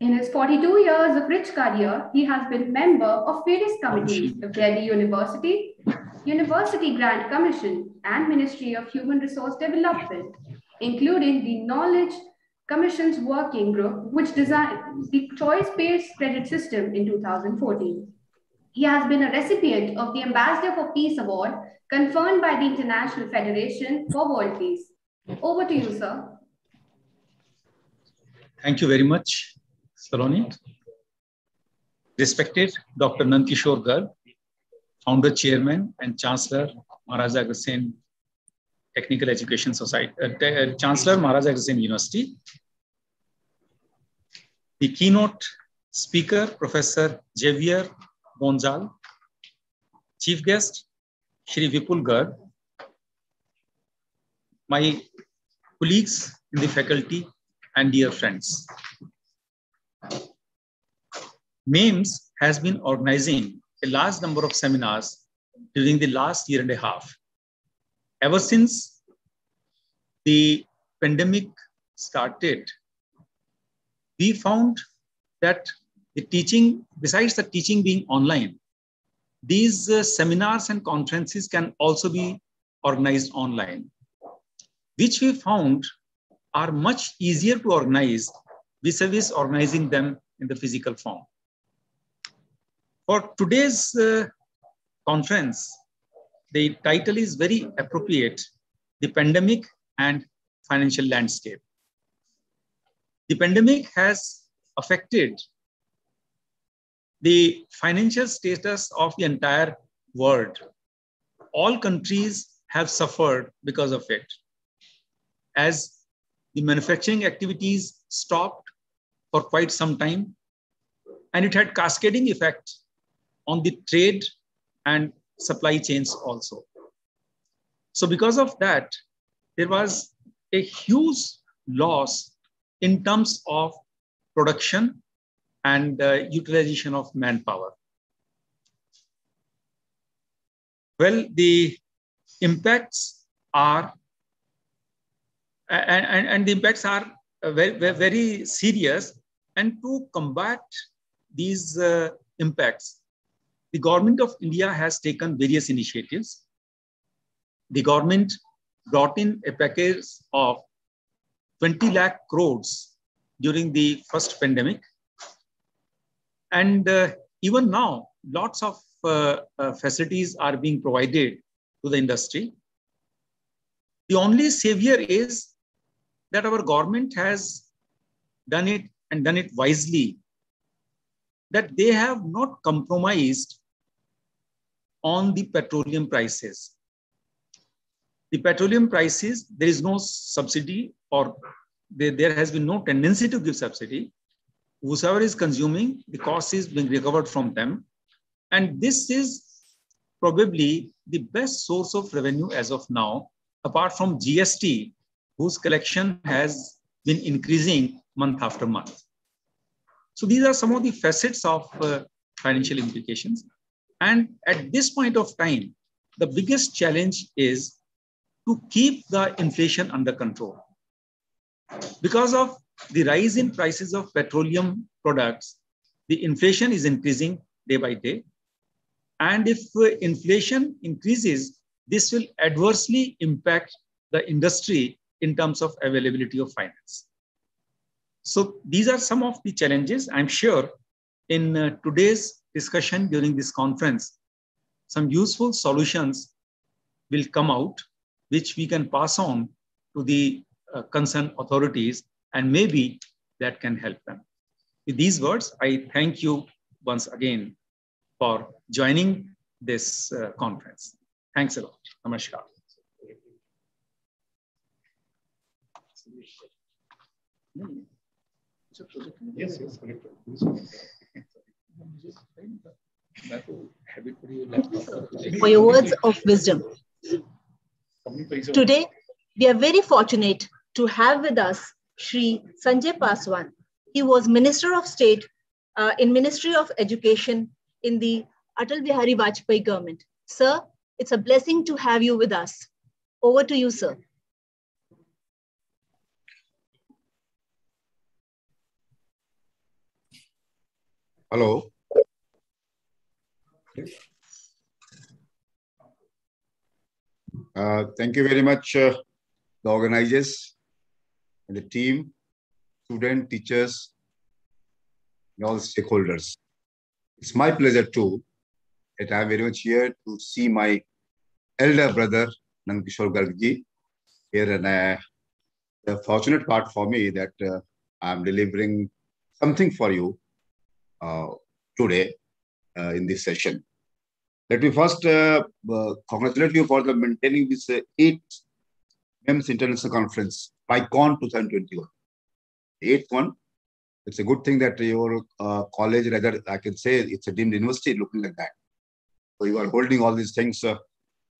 In his 42 years of rich career, he has been member of various committees of Delhi University, University Grant Commission, and Ministry of Human Resource Development, including the Knowledge Commission's working group, which designed the choice-based credit system in 2014. He has been a recipient of the Ambassador for Peace Award conferred by the International Federation for World Peace. Over to you, sir. Thank you very much, Saloni. Respected Dr. Nandkishore Garg, Founder, Chairman, and Chancellor, Maharaja Agrawal Technical Education Society, Chancellor, Maharaja Agrawal University. The keynote speaker, Professor Javier Bonjal, Chief Guest, Shri Vipul Garg, my colleagues in the faculty, and dear friends. MAIMS has been organizing a large number of seminars during the last year and a half. Ever since the pandemic started, we found that the teaching, besides the teaching being online, these seminars and conferences can also be organized online, which we found are much easier to organize vis-a-vis organizing them in the physical form. For today's conference, the title is very appropriate, The Pandemic and Financial Landscape. The pandemic has affected the financial status of the entire world. All countries have suffered because of it, as the manufacturing activities stopped for quite some time, and it had cascading effect on the trade and supply chains also. So because of that, there was a huge loss in terms of production and utilization of manpower. Well, the impacts are, and the impacts are very, very serious. And to combat these impacts, the government of India has taken various initiatives. The government brought in a package of 20 lakh crores during the first pandemic. And even now, lots of facilities are being provided to the industry. The only savior is that our government has done it and done it wisely that they have not compromised on the petroleum prices. The petroleum prices, there is no subsidy, or there has been no tendency to give subsidy. Whoever is consuming, the cost is being recovered from them. And this is probably the best source of revenue as of now, apart from GST, whose collection has been increasing month after month. So these are some of the facets of financial implications. And at this point of time, the biggest challenge is to keep the inflation under control. Because of the rise in prices of petroleum products, the inflation is increasing day by day. And if inflation increases, this will adversely impact the industry in terms of availability of finance. So these are some of the challenges. I'm sure in today's discussion during this conference, some useful solutions will come out, which we can pass on to the concerned authorities, and maybe that can help them. With these words, I thank you once again for joining this conference. Thanks a lot. Namaskar. Yes, yes, correct. For your words of wisdom. Today, we are very fortunate to have with us Shri Sanjay Paswan. He was Minister of State in Ministry of Education in the Atal Bihari Vajpayee government. Sir, it's a blessing to have you with us. Over to you, sir. Hello. Thank you very much, the organizers and the team, students, teachers, and all stakeholders. It's my pleasure too that I'm very much here to see my elder brother, Nandkishore Gargji, here. And the fortunate part for me that I'm delivering something for you today in this session. Let me first congratulate you for the maintaining this 8th MICON International Conference, MICON 2021. The 8th one. It's a good thing that your college, rather, I can say it's a deemed university looking like that. So you are holding all these things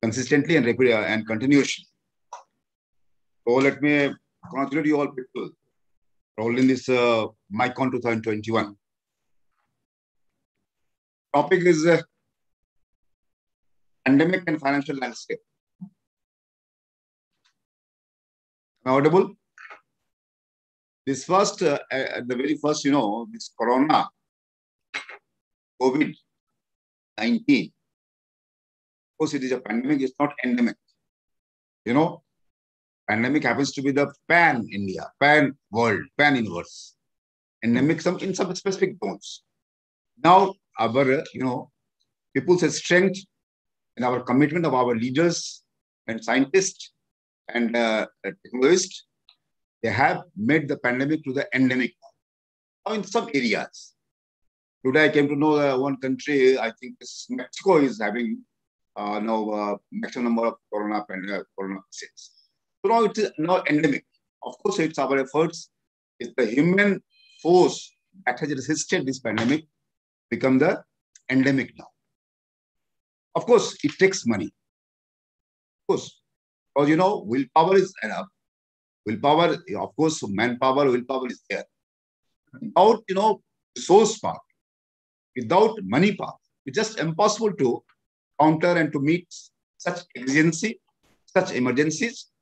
consistently and continuously. So let me congratulate you all people for holding this MICON 2021. Topic is pandemic and financial landscape. Am I audible? This first, at the very first, this corona, COVID-19, of course, it is a pandemic, it's not endemic. Pandemic happens to be the pan-India, pan-world, pan-universe. Endemic in some specific zones. Now, our, people's strength and our commitment of our leaders and scientists and technologists, they have made the pandemic to the endemic now in some areas. Today, I came to know one country, I think Mexico is having now maximum number of corona cases. So now it is now endemic. Of course, it's our efforts. It's the human force that has resisted this pandemic become the endemic now. Of course, it takes money. Of course, because willpower is enough. Willpower, of course, manpower, willpower is there. Without, resource part, without money part, it's just impossible to counter and to meet such emergency, such emergencies.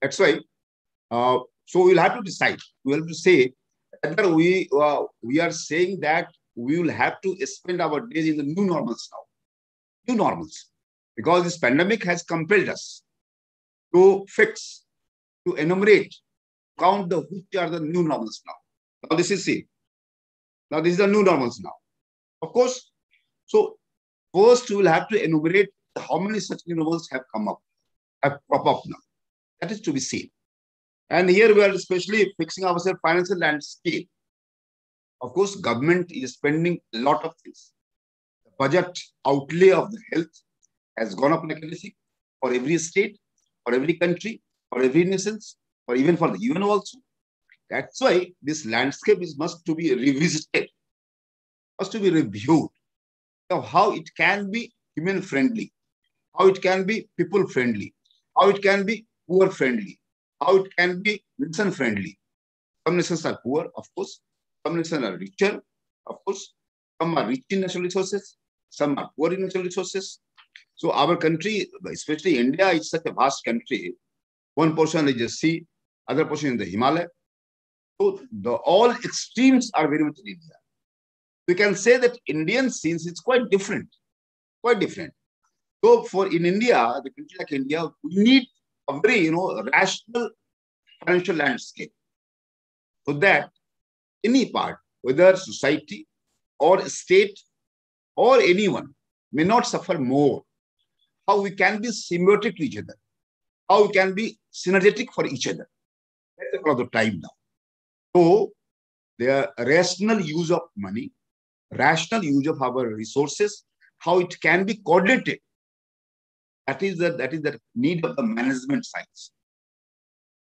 That's why, so we'll have to decide. We will have to say whether we are saying that we will have to spend our days in the new normals now. New normals. Because this pandemic has compelled us to fix, to enumerate, count which are the new normals now. Now this is it. Now this is the new normals now. Of course, so first we will have to enumerate how many such new normals have come up, have crop up now. That is to be seen. And here we are especially fixing ourselves financial landscape. Of course, government is spending a lot of things. The budget outlay of the health has gone up like anything for every state, for every country, for every nation, or even for the UN also. That's why this landscape must to be revisited, must to be reviewed of how it can be human friendly, how it can be people friendly, how it can be poor friendly, how it can be nation friendly. Some nations are poor, of course. Some nations are richer, of course. Some are rich in natural resources. Some are poor in natural resources. So our country, especially India, is such a vast country. One portion is the sea, other portion is the Himalaya. So all extremes are very much in India. We can say that Indian scenes is quite different, quite different. So in India, the country like India, we need a very, rational financial landscape so that any part, whether society or state or anyone, may not suffer more. How we can be symbiotic to each other, how we can be synergetic for each other. That's a lot of time now. So the rational use of money, rational use of our resources, how it can be coordinated. That is the need of the management science.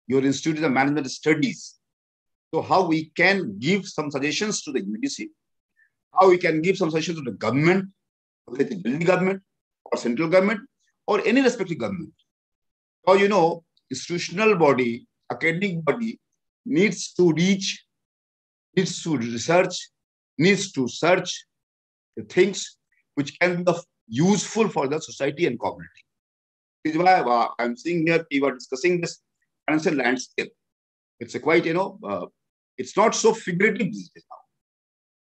Your institute is a management studies. So how we can give some suggestions to the UGC, how we can give some suggestions to the government, whether it's the government or central government or any respective government. Or institutional body, academic body needs to reach, needs to research, needs to search the things which can be useful for the society and community. This is why I'm seeing here we were discussing this financial landscape. It's a quite, it's not so figurative these days now.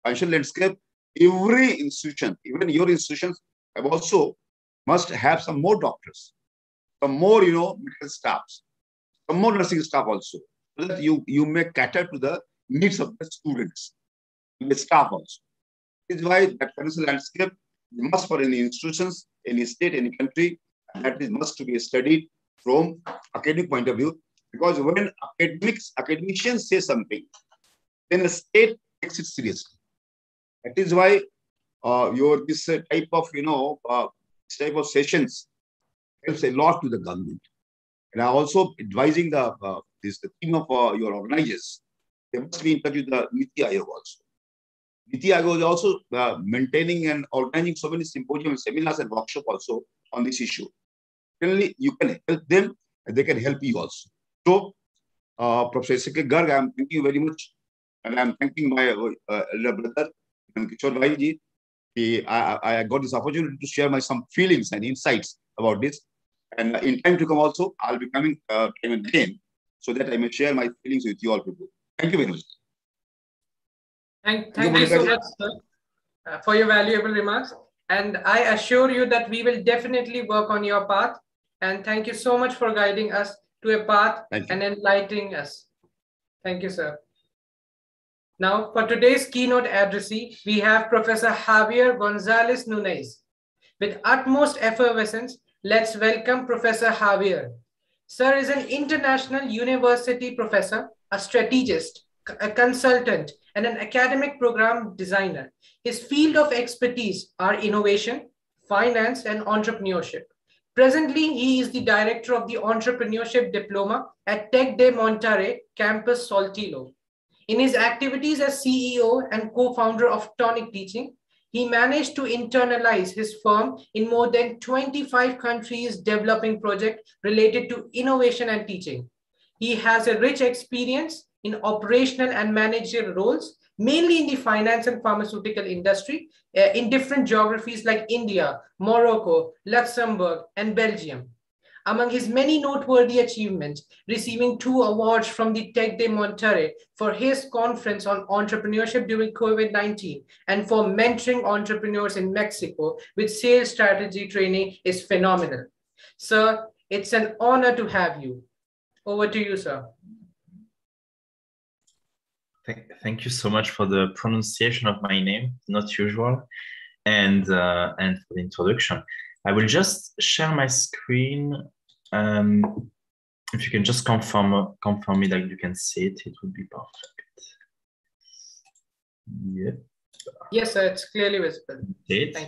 Financial landscape, every institution, even your institutions, have also must have some more doctors, some more, medical staffs, some more nursing staff also, so that you may cater to the needs of the students, the staff also. This is why that financial landscape must for any institutions, any state, any country, and that is must to be studied from academic point of view. Because when academicians say something, then the state takes it seriously. That is why this type of sessions helps a lot to the government. And I also advising the team of your organizers. They must be in touch with the NITI Aayog also. NITI Aayog is also maintaining and organizing so many symposiums, seminars, and workshops also on this issue. Certainly, you can help them, and they can help you also. So, Professor S.K. Garg, I'm thanking you very much, and I'm thanking my elder brother, Kishore Bhai ji. I got this opportunity to share some feelings and insights about this. And in time to come also, I'll be coming time and again so that I may share my feelings with you all people. Thank you very much. Thank you so much, sir, for your valuable remarks. And I assure you that we will definitely work on your path. And thank you so much for guiding us to a path and enlightening us. Thank you, sir. Now, for today's keynote addressee, we have Professor Javier Gonzalez Nunez. With utmost effervescence, let's welcome Professor Javier. Sir is an international university professor, a strategist, a consultant, and an academic program designer. His field of expertise are innovation, finance, and entrepreneurship. Presently, he is the director of the Entrepreneurship Diploma at Tec de Monterrey, Campus Saltillo. In his activities as CEO and co-founder of Tonic Teaching, he managed to internalize his firm in more than 25 countries developing projects related to innovation and teaching. He has a rich experience in operational and managerial roles, mainly in the finance and pharmaceutical industry in different geographies like India, Morocco, Luxembourg, and Belgium. Among his many noteworthy achievements, receiving 2 awards from the Tec de Monterrey for his conference on entrepreneurship during COVID-19 and for mentoring entrepreneurs in Mexico with sales strategy training is phenomenal. Sir, it's an honor to have you. Over to you, sir. Thank you so much for the pronunciation of my name, not usual, and for the introduction. I will just share my screen. If you can just confirm me that you can see it, it would be perfect. Yeah. Yes, sir, it's clearly visible. Thank you.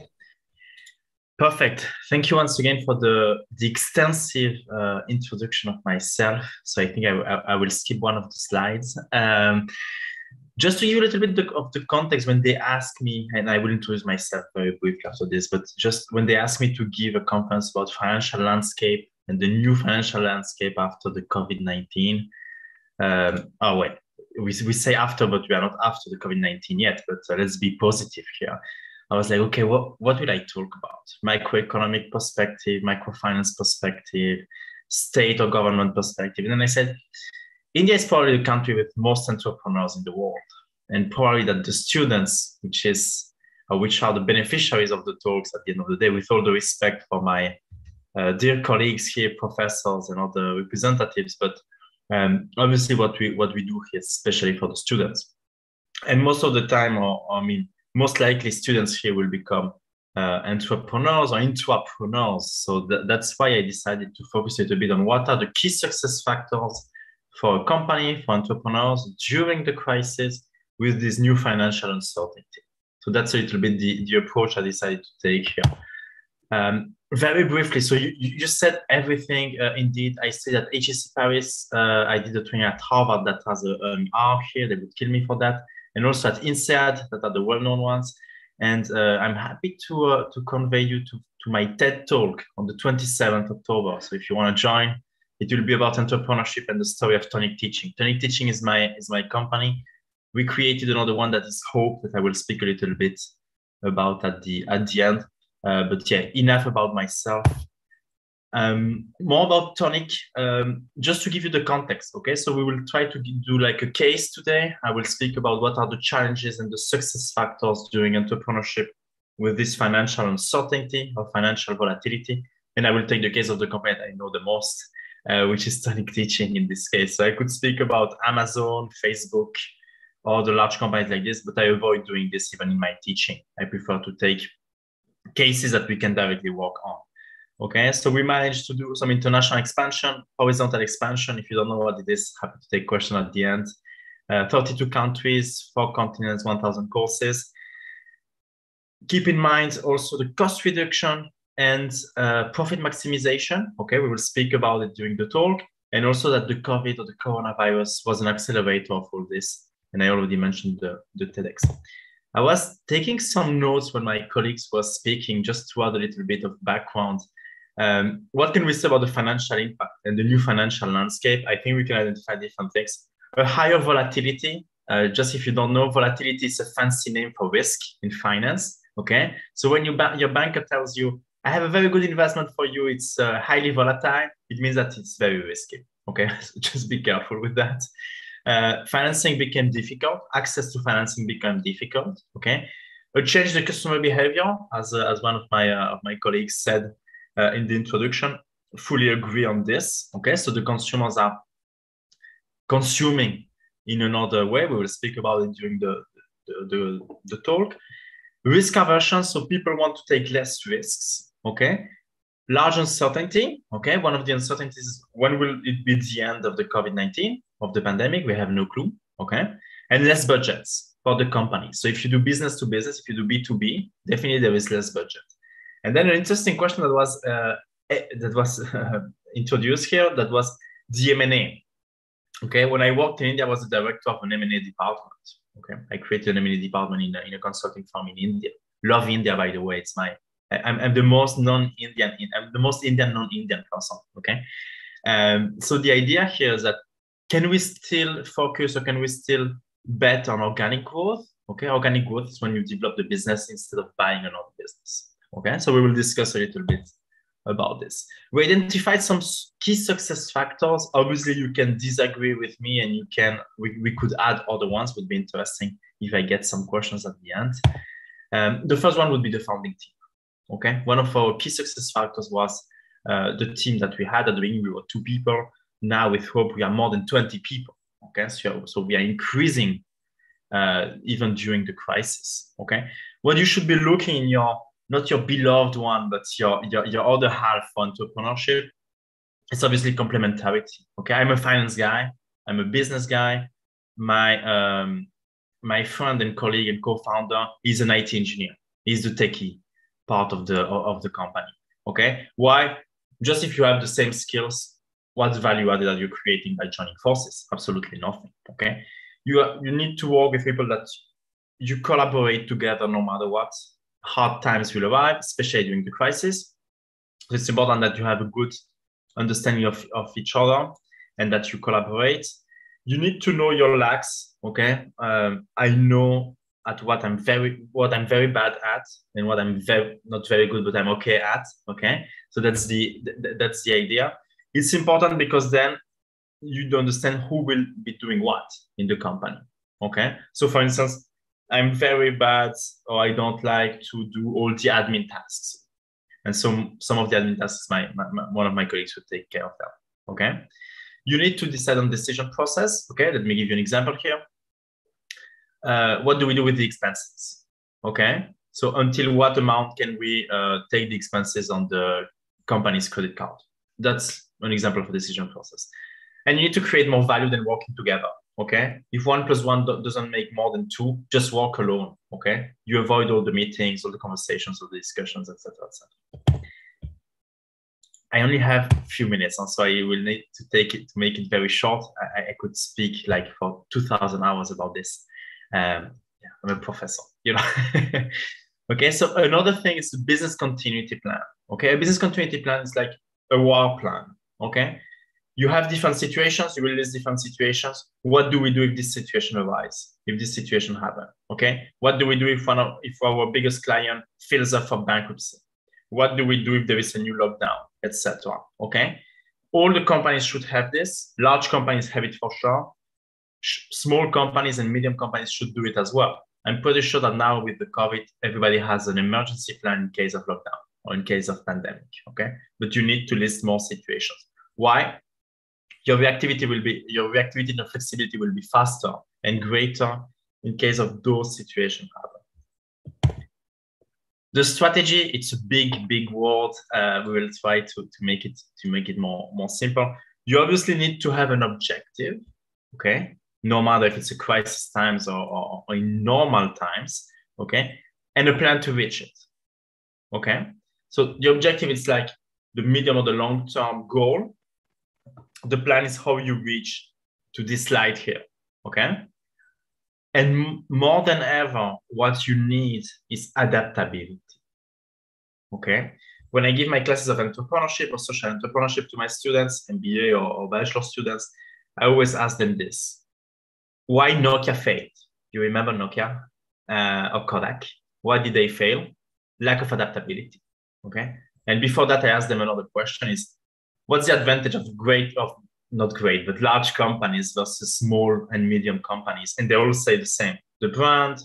Perfect. Thank you once again for the extensive introduction of myself. So I think I will skip one of the slides. Just to give you a little bit of the context when they ask me, and I will introduce myself very briefly after this, but just when they ask me to give a conference about financial landscape and the new financial landscape after the COVID-19. Oh wait, we say after, but we are not after the COVID-19 yet, but let's be positive here. I was like, okay, what will I talk about? Microeconomic perspective, microfinance perspective, state or government perspective. And then I said, India is probably the country with most entrepreneurs in the world. And probably that the students, which are the beneficiaries of the talks at the end of the day, with all the respect for my dear colleagues here, professors and other representatives, but obviously what we do here, especially for the students. And most of the time, most likely students here will become entrepreneurs or intrapreneurs. So that's why I decided to focus a little bit on what are the key success factors for a company, for entrepreneurs during the crisis with this new financial uncertainty. So that's a little bit the approach I decided to take here. Very briefly, so you said everything. Indeed, I stayed at HEC Paris. I did a training at Harvard that has an R here. They would kill me for that. And also at INSEAD, that are the well-known ones. And I'm happy to convey you to my TED Talk on the 27th of October. So if you want to join, it will be about entrepreneurship and the story of Tonic Teaching. Tonic Teaching is my company. We created another one that is Hope, that I will speak a little bit about at the end. But yeah, enough about myself. More about Tonic, just to give you the context, okay? So we will try to do like a case today. I will speak about what are the challenges and the success factors during entrepreneurship with this financial uncertainty or financial volatility. And I will take the case of the company that I know the most, which is Tonic Teaching in this case. So I could speak about Amazon, Facebook, or the large companies like this, but I avoid doing this even in my teaching. I prefer to take cases that we can directly work on. Okay, so we managed to do some international expansion, horizontal expansion. If you don't know what it is, happy to take question at the end. 32 countries, 4 continents, 1,000 courses. Keep in mind also the cost reduction and profit maximization. Okay, we will speak about it during the talk. And also that the COVID or the coronavirus was an accelerator of all this. And I already mentioned the TEDx. I was taking some notes when my colleagues were speaking, just to add a little bit of background. What can we say about the financial impact and the new financial landscape? I think we can identify different things. A higher volatility. Just if you don't know, volatility is a fancy name for risk in finance. Okay, so when your banker tells you, I have a very good investment for you, it's highly volatile, it means that it's very risky. Okay, so just be careful with that. Financing became difficult. Access to financing became difficult. Okay, a change in the customer behavior, as one of my colleagues said in the introduction. Fully agree on this. Okay, so the consumers are consuming in another way. We will speak about it during the talk. Risk aversion, so people want to take less risks. Okay, large uncertainty. Okay, one of the uncertainties is when will it be the end of the COVID-19, of the pandemic? We have no clue. Okay, and less budgets for the company. So if you do business to business, if you do B2B, definitely there is less budget. And then an interesting question that was introduced here, that was the M&A. Okay, when I worked in India, I was the director of an M&A department. Okay, I created an M&A department in a consulting firm in India. Love India, by the way. I'm the most non-Indian. I'm the most Indian non-Indian person. Okay, so the idea here is that can we still focus or can we still bet on organic growth? Okay, organic growth is when you develop the business instead of buying another business. Okay, so we will discuss a little bit about this. We identified some key success factors. Obviously, you can disagree with me, and we could add other ones. Would be interesting if I get some questions at the end. The first one would be the founding team. Okay, one of our key success factors was the team that we had at the beginning. We were 2 people. Now with Hope, we are more than 20 people. Okay, so we are increasing even during the crisis. Okay, what you should be looking in not your beloved one, but your other half for entrepreneurship, it's obviously complementarity. Okay, I'm a finance guy, I'm a business guy. My my friend and colleague and co-founder is an IT engineer. He's the techie part of the company. Okay, why? Just if you have the same skills, what's value added that you're creating by joining forces? Absolutely nothing. Okay, you need to work with people that you collaborate together no matter what. Hard times will arrive, especially during the crisis. So it's important that you have a good understanding of each other and that you collaborate. You need to know your lacks. Okay, I know at what I'm very bad at and what I'm not very good, but I'm okay at. Okay, so that's the idea. It's important because then you understand who will be doing what in the company. Okay, so for instance, I'm very bad, or I don't like to do all the admin tasks, and so some of the admin tasks, one of my colleagues will take care of them. Okay, you need to decide on decision process. Okay, let me give you an example here. What do we do with the expenses? Okay, so until what amount can we take the expenses on the company's credit card? That's an example of a decision process. And you need to create more value than working together. Okay, if 1 + 1 doesn't make more than 2, just work alone. Okay, you avoid all the meetings, all the conversations, all the discussions, etc., etc. I only have a few minutes, so I will need to make it very short. I could speak like for 2,000 hours about this. Yeah, I'm a professor, you know. Okay, so another thing is the business continuity plan. Okay, a business continuity plan is like a war plan. Okay, you have different situations, you will list different situations. What do we do if this situation arises, if this situation happens? Okay, what do we do if our biggest client fills up for bankruptcy? What do we do if there is a new lockdown, etc.? Okay, all the companies should have this. Large companies have it for sure. Small companies and medium companies should do it as well. I'm pretty sure that now with the COVID, everybody has an emergency plan in case of lockdown or in case of pandemic, okay? But you need to list more situations. Why? Your reactivity and your flexibility will be faster and greater in case of those situations happen. The strategy, it's a big word. We will try to make it more simple. You obviously need to have an objective, okay? No matter if it's a crisis times or in normal times, okay? And a plan to reach it, okay? So the objective is like the medium or the long-term goal. The plan is how you reach to this slide here, okay? And more than ever, what you need is adaptability, okay? When I give my classes of entrepreneurship or social entrepreneurship to my students, MBA or bachelor students, I always ask them this. Why Nokia failed? You remember Nokia or Kodak? Why did they fail? Lack of adaptability, okay? And before that, I asked them another question is, what's the advantage of not great, but large companies versus small and medium companies? And they all say the same, the brand,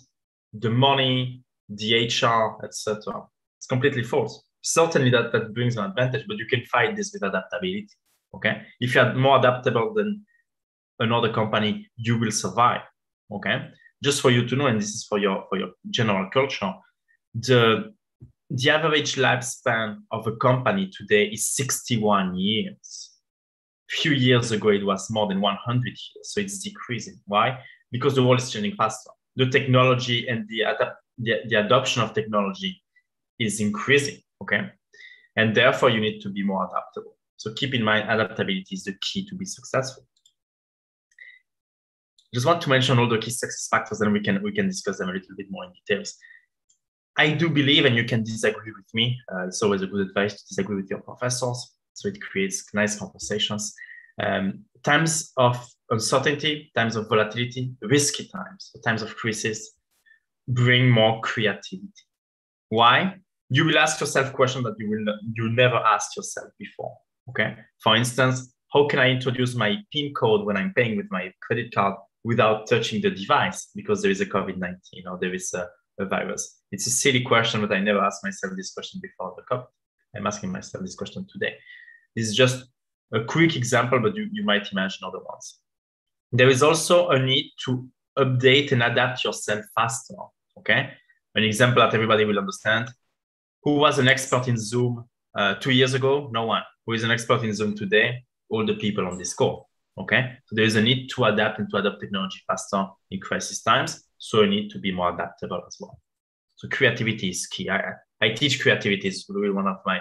the money, the HR, etc. It's completely false. Certainly that brings an advantage, but you can fight this with adaptability, okay? If you are more adaptable than another company, you will survive, okay? Just for you to know, and this is for your general culture, the average lifespan of a company today is 61 years. A few years ago, it was more than 100 years, so it's decreasing. Why? Because the world is changing faster. The technology and the adoption of technology is increasing, okay? And therefore, you need to be more adaptable. So keep in mind, adaptability is the key to be successful. Just want to mention all the key success factors, and we can discuss them a little bit more in details. I do believe, and you can disagree with me, it's always a good advice to disagree with your professors, so it creates nice conversations. Times of uncertainty, times of volatility, risky times of crisis, bring more creativity. Why? You will ask yourself questions that you never asked yourself before, okay? For instance, how can I introduce my PIN code when I'm paying with my credit card without touching the device because there is a COVID-19 or there is a virus? It's a silly question, but I never asked myself this question before the COVID. I'm asking myself this question today. This is just a quick example, but you might imagine other ones. There is also a need to update and adapt yourself faster, okay? An example that everybody will understand. Who was an expert in Zoom 2 years ago? No one. Who is an expert in Zoom today? All the people on this call, okay? So there is a need to adapt and to adopt technology faster in crisis times. So you need to be more adaptable as well. So creativity is key. I teach creativity. It's really one of my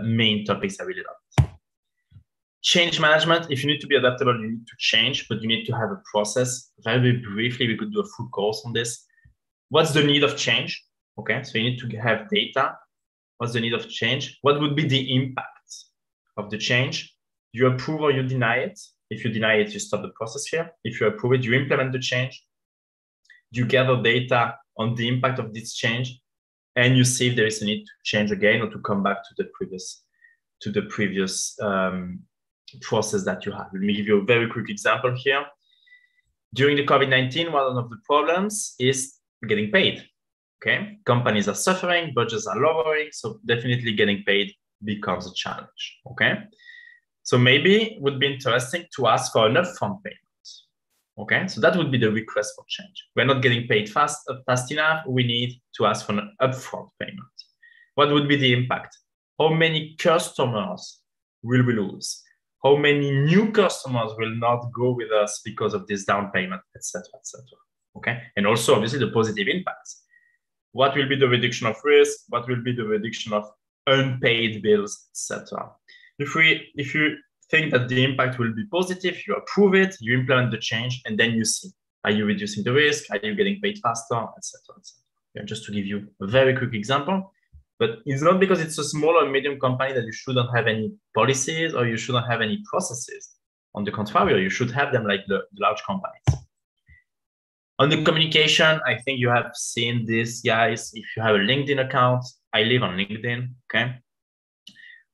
main topics I really love. Change management. If you need to be adaptable, you need to change, but you need to have a process. Very briefly, we could do a full course on this. What's the need of change? Okay, so you need to have data. What's the need of change? What would be the impact of the change? You approve or you deny it. If you deny it, you stop the process here. If you approve it, you implement the change. You gather data on the impact of this change, and you see if there is a need to change again or to come back to the previous process that you have. Let me give you a very quick example here. During the COVID-19, one of the problems is getting paid. Okay, companies are suffering, budgets are lowering, so definitely getting paid becomes a challenge. Okay, so maybe it would be interesting to ask for an upfront payment. Okay, so that would be the request for change. We're not getting paid fast enough. We need to ask for an upfront payment. What would be the impact? How many customers will we lose? How many new customers will not go with us because of this down payment, etc., etc. Okay, and also obviously the positive impacts. What will be the reduction of risk? What will be the reduction of unpaid bills, etc. If you think that the impact will be positive, you approve it, you implement the change, and then you see, are you reducing the risk? Are you getting paid faster, etc., etc. Yeah, just to give you a very quick example, but it's not because it's a small or medium company that you shouldn't have any policies or you shouldn't have any processes. On the contrary, you should have them like the large companies. On the communication, I think you have seen this, guys. If you have a LinkedIn account, I live on LinkedIn, okay?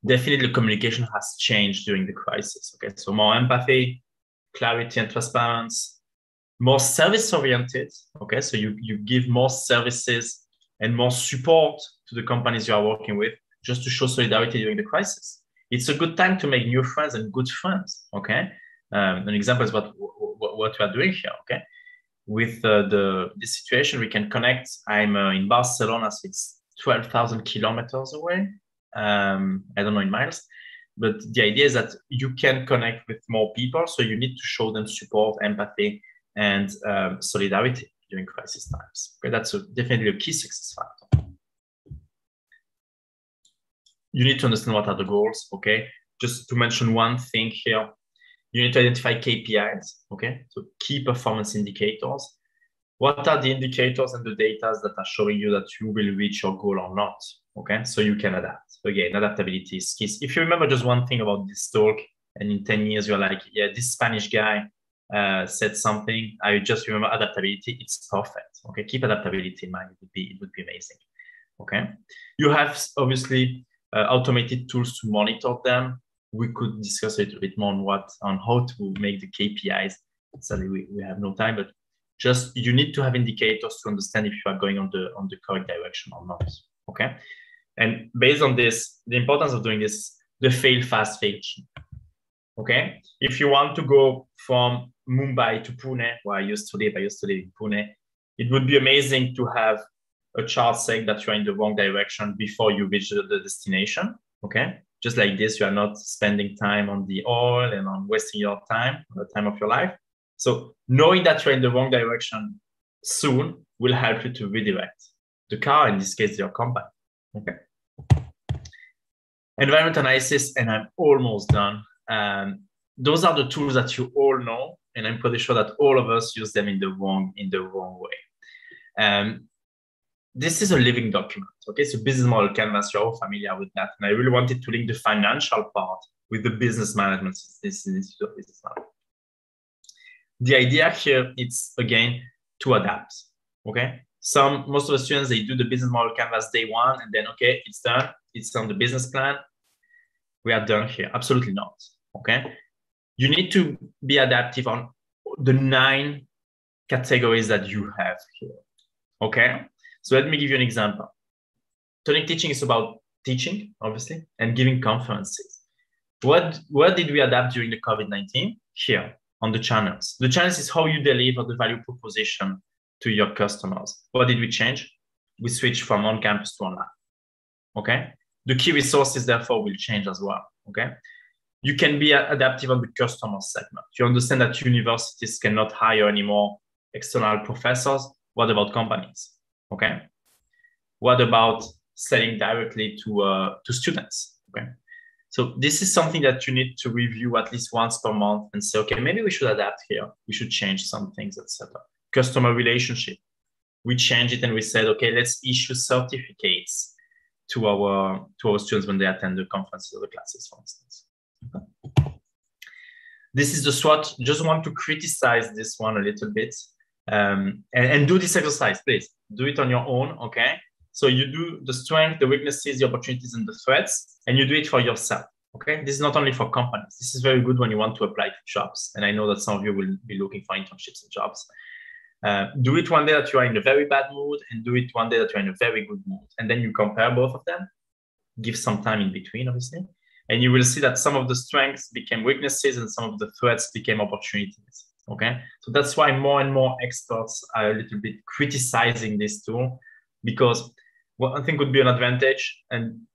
Definitely communication has changed during the crisis, okay? So more empathy, clarity and transparency, more service-oriented, okay? So you give more services and more support to the companies you are working with just to show solidarity during the crisis. It's a good time to make new friends and good friends, okay? An example is what we are doing here, okay? With this situation, we can connect. I'm in Barcelona, so it's 12,000 kilometers away. I don't know in miles, but the idea is that you can connect with more people, so you need to show them support, empathy, and solidarity during crisis times. Okay, that's definitely a key success factor. You need to understand what are the goals, okay? Just to mention one thing here, you need to identify KPIs, okay? So key performance indicators. What are the indicators and the data that are showing you that you will reach your goal or not, okay? So you can adapt. Again, adaptability is key. If you remember just one thing about this talk, and in 10 years, you're like, yeah, this Spanish guy said something, I just remember adaptability, it's perfect, okay? Keep adaptability in mind, it would be amazing, okay? You have, obviously, automated tools to monitor them. We could discuss a little bit more on how to make the KPIs. Sadly, we have no time, but just you need to have indicators to understand if you are going on the correct direction or not. Okay, and based on this, the importance of doing this, the fail fast, fail cheap. Okay, if you want to go from Mumbai to Pune, where I used to live in Pune, it would be amazing to have a chart saying that you're in the wrong direction before you reach the destination. Okay. Just like this, you are not spending time on the oil and on wasting your time, the time of your life. So knowing that you're in the wrong direction soon will help you to redirect the car, in this case, your company. Okay. Environment analysis, and I'm almost done. Those are the tools that you all know, and I'm pretty sure that all of us use them in the wrong way. This is a living document, okay? So business model canvas, you're all familiar with that. And I really wanted to link the financial part with the business management. This is business management. The idea here is, again, to adapt, okay? Most of the students, they do the business model canvas day one, and then, okay, it's done. It's on the business plan. We are done here. Absolutely not, okay? You need to be adaptive on the 9 categories that you have here, okay? So let me give you an example. Tonic teaching is about teaching, obviously, and giving conferences. What did we adapt during the COVID-19? Here, on the channels. The channels is how you deliver the value proposition to your customers. What did we change? We switched from on-campus to online, okay? The key resources, therefore, will change as well, okay? You can be adaptive on the customer segment. You understand that universities cannot hire anymore external professors? What about companies? Okay. What about selling directly to students? Okay. So this is something that you need to review at least once per month and say, okay, maybe we should adapt here. We should change some things, etc. Customer relationship. We change it and we said, okay, let's issue certificates to our students when they attend the conferences or the classes, for instance. This is the SWOT. Just want to criticize this one a little bit and do this exercise, please. Do it on your own, okay? So you do the strength, the weaknesses, the opportunities, and the threats, and you do it for yourself, okay? This is not only for companies. This is very good when you want to apply to jobs. And I know that some of you will be looking for internships and jobs. Do it one day that you are in a very bad mood and do it one day that you're in a very good mood. And then you compare both of them, give some time in between, obviously. And you will see that some of the strengths became weaknesses and some of the threats became opportunities, okay? So that's why more and more experts are a little bit criticizing this tool, because what I think would be an advantage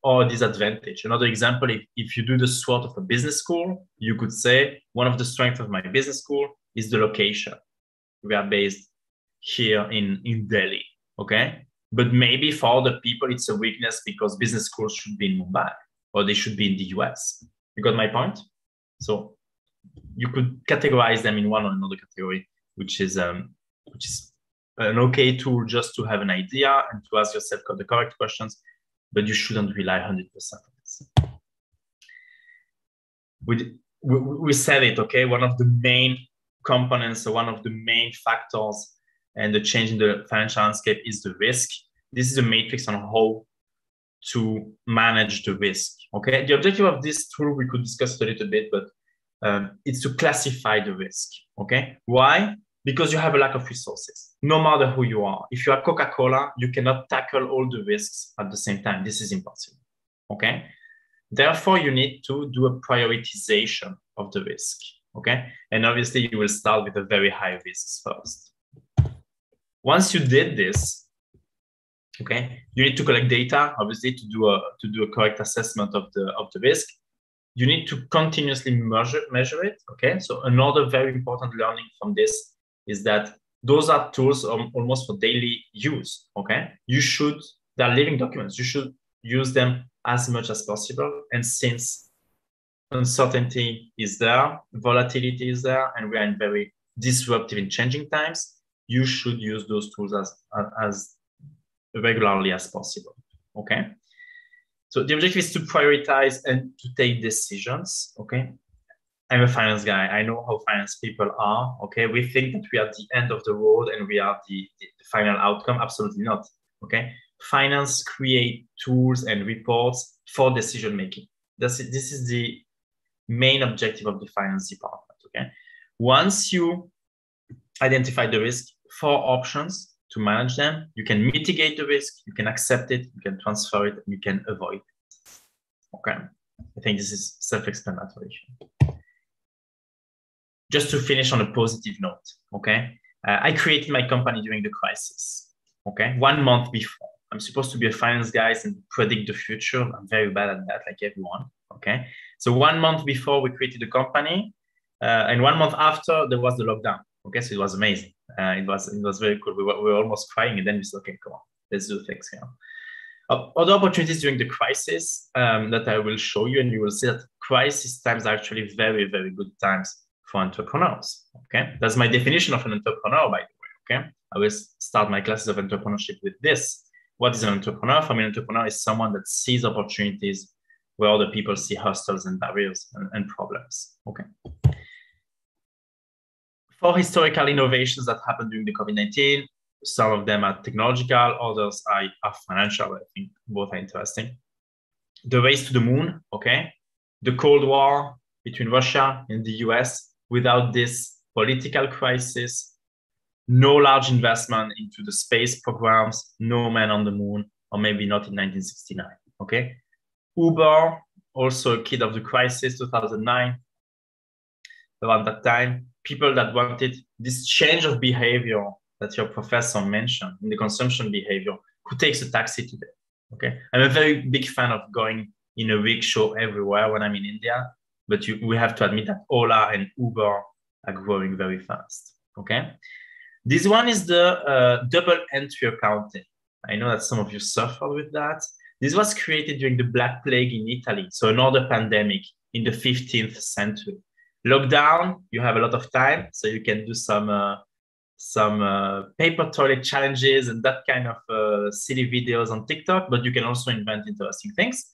or a disadvantage. Another example, if you do the SWOT of a business school, you could say one of the strengths of my business school is the location. We are based here in Delhi, okay? But maybe for other people, it's a weakness because business schools should be in Mumbai or they should be in the US. You got my point? So you could categorize them in one or another category, which is an okay tool just to have an idea and to ask yourself the correct questions, but you shouldn't rely 100% on this. We said it, okay? One of the main components, or one of the main factors and the change in the financial landscape is the risk. This is a matrix on how to manage the risk, okay? The objective of this tool, we could discuss it a little bit, but it's to classify the risk, okay? Why? Because you have a lack of resources, no matter who you are. If you are Coca-Cola, you cannot tackle all the risks at the same time. This is impossible, okay? Therefore, you need to do a prioritization of the risk, okay? And obviously, you will start with a very high risks first. Once you did this, okay, you need to collect data, obviously, to do a correct assessment of the risk. You need to continuously measure it, okay? So another very important learning from this is that those are tools almost for daily use, okay? They're living documents. You should use them as much as possible. And since uncertainty is there, volatility is there, and we are in very disruptive and changing times, you should use those tools as regularly as possible, okay? So the objective is to prioritize and to take decisions, okay? I'm a finance guy. I know how finance people are, okay? We think that we are at the end of the road and we are the final outcome. Absolutely not, okay? Finance create tools and reports for decision-making. This is the main objective of the finance department, okay? Once you identify the risk, 4 options to manage them. You can mitigate the risk, you can accept it, you can transfer it, and you can avoid it. Okay, I think this is self-explanatory. Just to finish on a positive note, okay? I created my company during the crisis, okay? 1 month before. I'm supposed to be a finance guy and predict the future. I'm very bad at that, like everyone, okay? So 1 month before we created the company, and 1 month after, there was the lockdown, okay? So it was amazing. It was very cool. We were almost crying, and then we said, okay, come on, let's do things here. Other opportunities during the crisis that I will show you, and you will see that crisis times are actually very, very good times for entrepreneurs, okay? That's my definition of an entrepreneur, by the way, okay? I will start my classes of entrepreneurship with this. What is an entrepreneur? For me, an entrepreneur is someone that sees opportunities where other people see hurdles and barriers and problems, okay? 4 historical innovations that happened during the COVID-19. Some of them are technological, others are financial. I think both are interesting. The race to the moon, okay? The Cold War between Russia and the US. Without this political crisis, no large investment into the space programs, no man on the moon, or maybe not in 1969, okay? Uber, also a kid of the crisis, 2009. Around that time, people that wanted this change of behavior that your professor mentioned in the consumption behavior, who takes a taxi today, okay? I'm a very big fan of going in a rickshaw everywhere when I'm in India, but we have to admit that Ola and Uber are growing very fast, okay? This one is the double entry accounting. I know that some of you suffered with that. This was created during the Black Plague in Italy, so another pandemic in the 15th century. Lockdown, you have a lot of time, so you can do some paper toilet challenges and that kind of silly videos on TikTok, but you can also invent interesting things.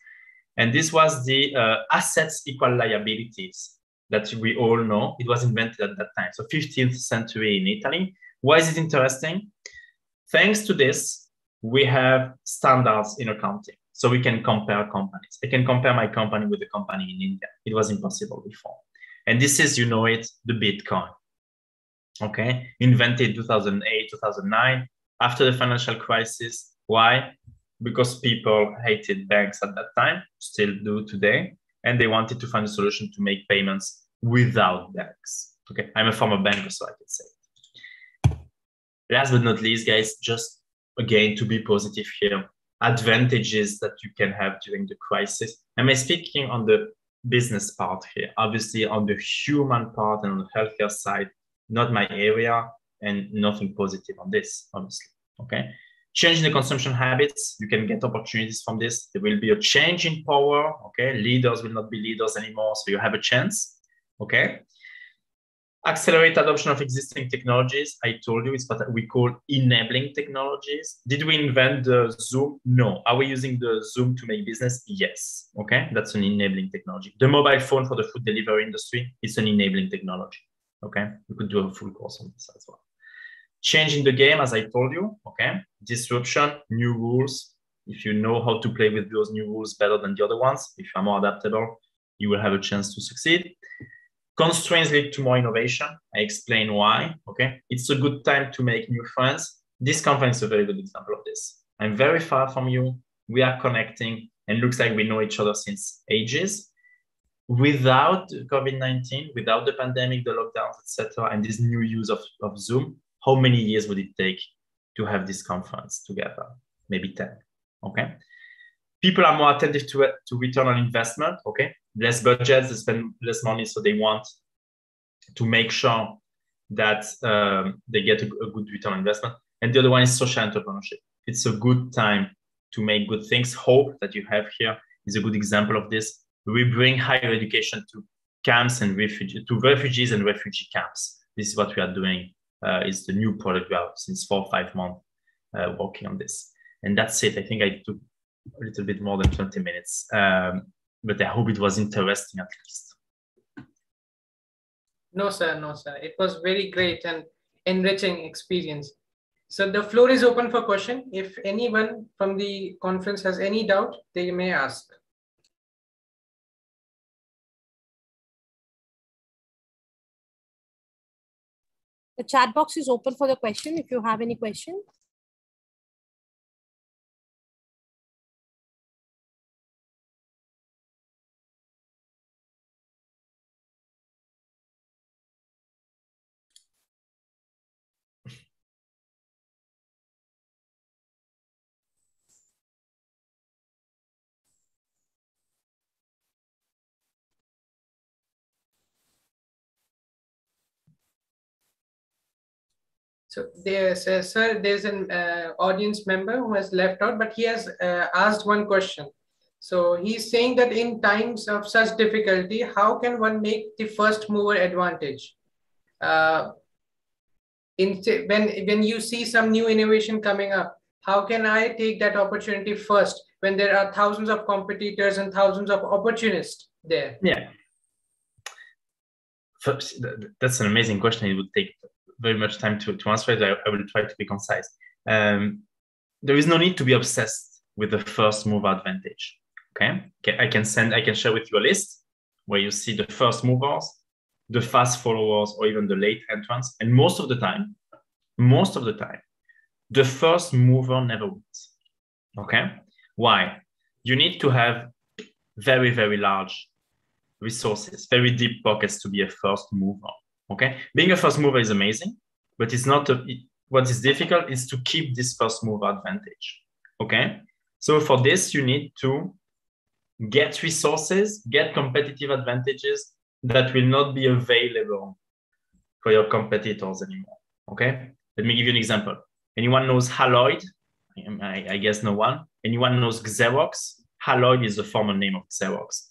And this was the assets equal liabilities that we all know. It was invented at that time, so 15th century in Italy. Why is it interesting? Thanks to this, we have standards in accounting. So we can compare companies. I can compare my company with a company in India. It was impossible before. And this is, you know it, the Bitcoin. Okay, invented 2008, 2009, after the financial crisis. Why? Because people hated banks at that time, still do today, and they wanted to find a solution to make payments without banks. Okay, I'm a former banker, so I can say it. Last but not least, guys, just again, to be positive here, advantages that you can have during the crisis. Am I speaking on the business part here? Obviously, on the human part and on the healthcare side, not my area, and nothing positive on this, honestly, okay? Changing the consumption habits, you can get opportunities from this. There will be a change in power, okay? Leaders will not be leaders anymore, so you have a chance, okay? Accelerate adoption of existing technologies. I told you it's what we call enabling technologies. Did we invent the Zoom? No. Are we using the Zoom to make business? Yes, okay? That's an enabling technology. The mobile phone for the food delivery industry is an enabling technology. Okay, we could do a full course on this as well. Changing the game, as I told you, okay? Disruption, new rules. If you know how to play with those new rules better than the other ones, if you're more adaptable, you will have a chance to succeed. Constraints lead to more innovation. I explain why, okay? It's a good time to make new friends. This company is a very good example of this. I'm very far from you. We are connecting and looks like we know each other since ages. Without COVID-19, without the pandemic, the lockdowns, etc., and this new use of Zoom, how many years would it take to have this conference together? Maybe 10, okay? People are more attentive to return on investment, okay? Less budgets, they spend less money, so they want to make sure that they get a good return on investment. And the other one is social entrepreneurship. It's a good time to make good things. Hope that you have here is a good example of this. We bring higher education to camps and refugees and refugee camps. This is what we are doing. It's the new product we have since 4 or 5 months working on this. And that's it. I think I took a little bit more than 20 minutes, but I hope it was interesting at least. No, sir. No, sir. It was very great and enriching experience. So the floor is open for question. If anyone from the conference has any doubt, they may ask. The chat box is open for the question if you have any question. So there's, sir, there's an audience member who has left out, but he has asked one question. So he's saying that in times of such difficulty, how can one make the first mover advantage? When you see some new innovation coming up, how can I take that opportunity first when there are thousands of competitors and thousands of opportunists there? Yeah. First, that's an amazing question. It would take very much time to answer it. I will try to be concise. There is no need to be obsessed with the first mover advantage. Okay, I can share with you a list where you see the first movers, the fast followers, or even the late entrants. And most of the time, the first mover never wins. Okay, why? You need to have very, very large resources, very deep pockets to be a first mover. Okay, being a first mover is amazing, but it's not. What is difficult is to keep this first mover advantage. Okay, so for this you need to get resources, get competitive advantages that will not be available for your competitors anymore. Okay, Let me give you an example. Anyone knows Haloid? I guess no one. Anyone knows Xerox? Haloid is the former name of Xerox.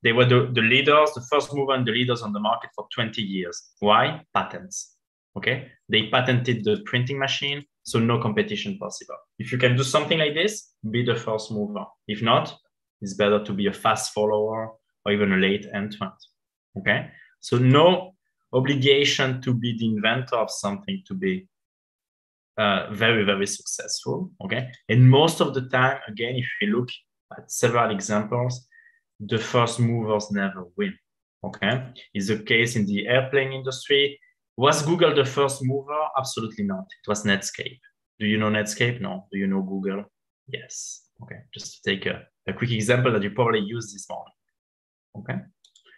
They were the leaders, the first mover and the leaders on the market for 20 years. Why? Patents. Okay, they patented the printing machine, so no competition possible. If you can do something like this, be the first mover. If not, it's better to be a fast follower or even a late entrant. Okay, so no obligation to be the inventor of something to be very, very successful. Okay, and most of the time, again, if you look at several examples, the first movers never win. Okay, it's the case in the airplane industry. Was Google the first mover? Absolutely not. It was Netscape. Do you know Netscape? No. Do you know Google? Yes. Okay, just to take a quick example that you probably use this morning. Okay,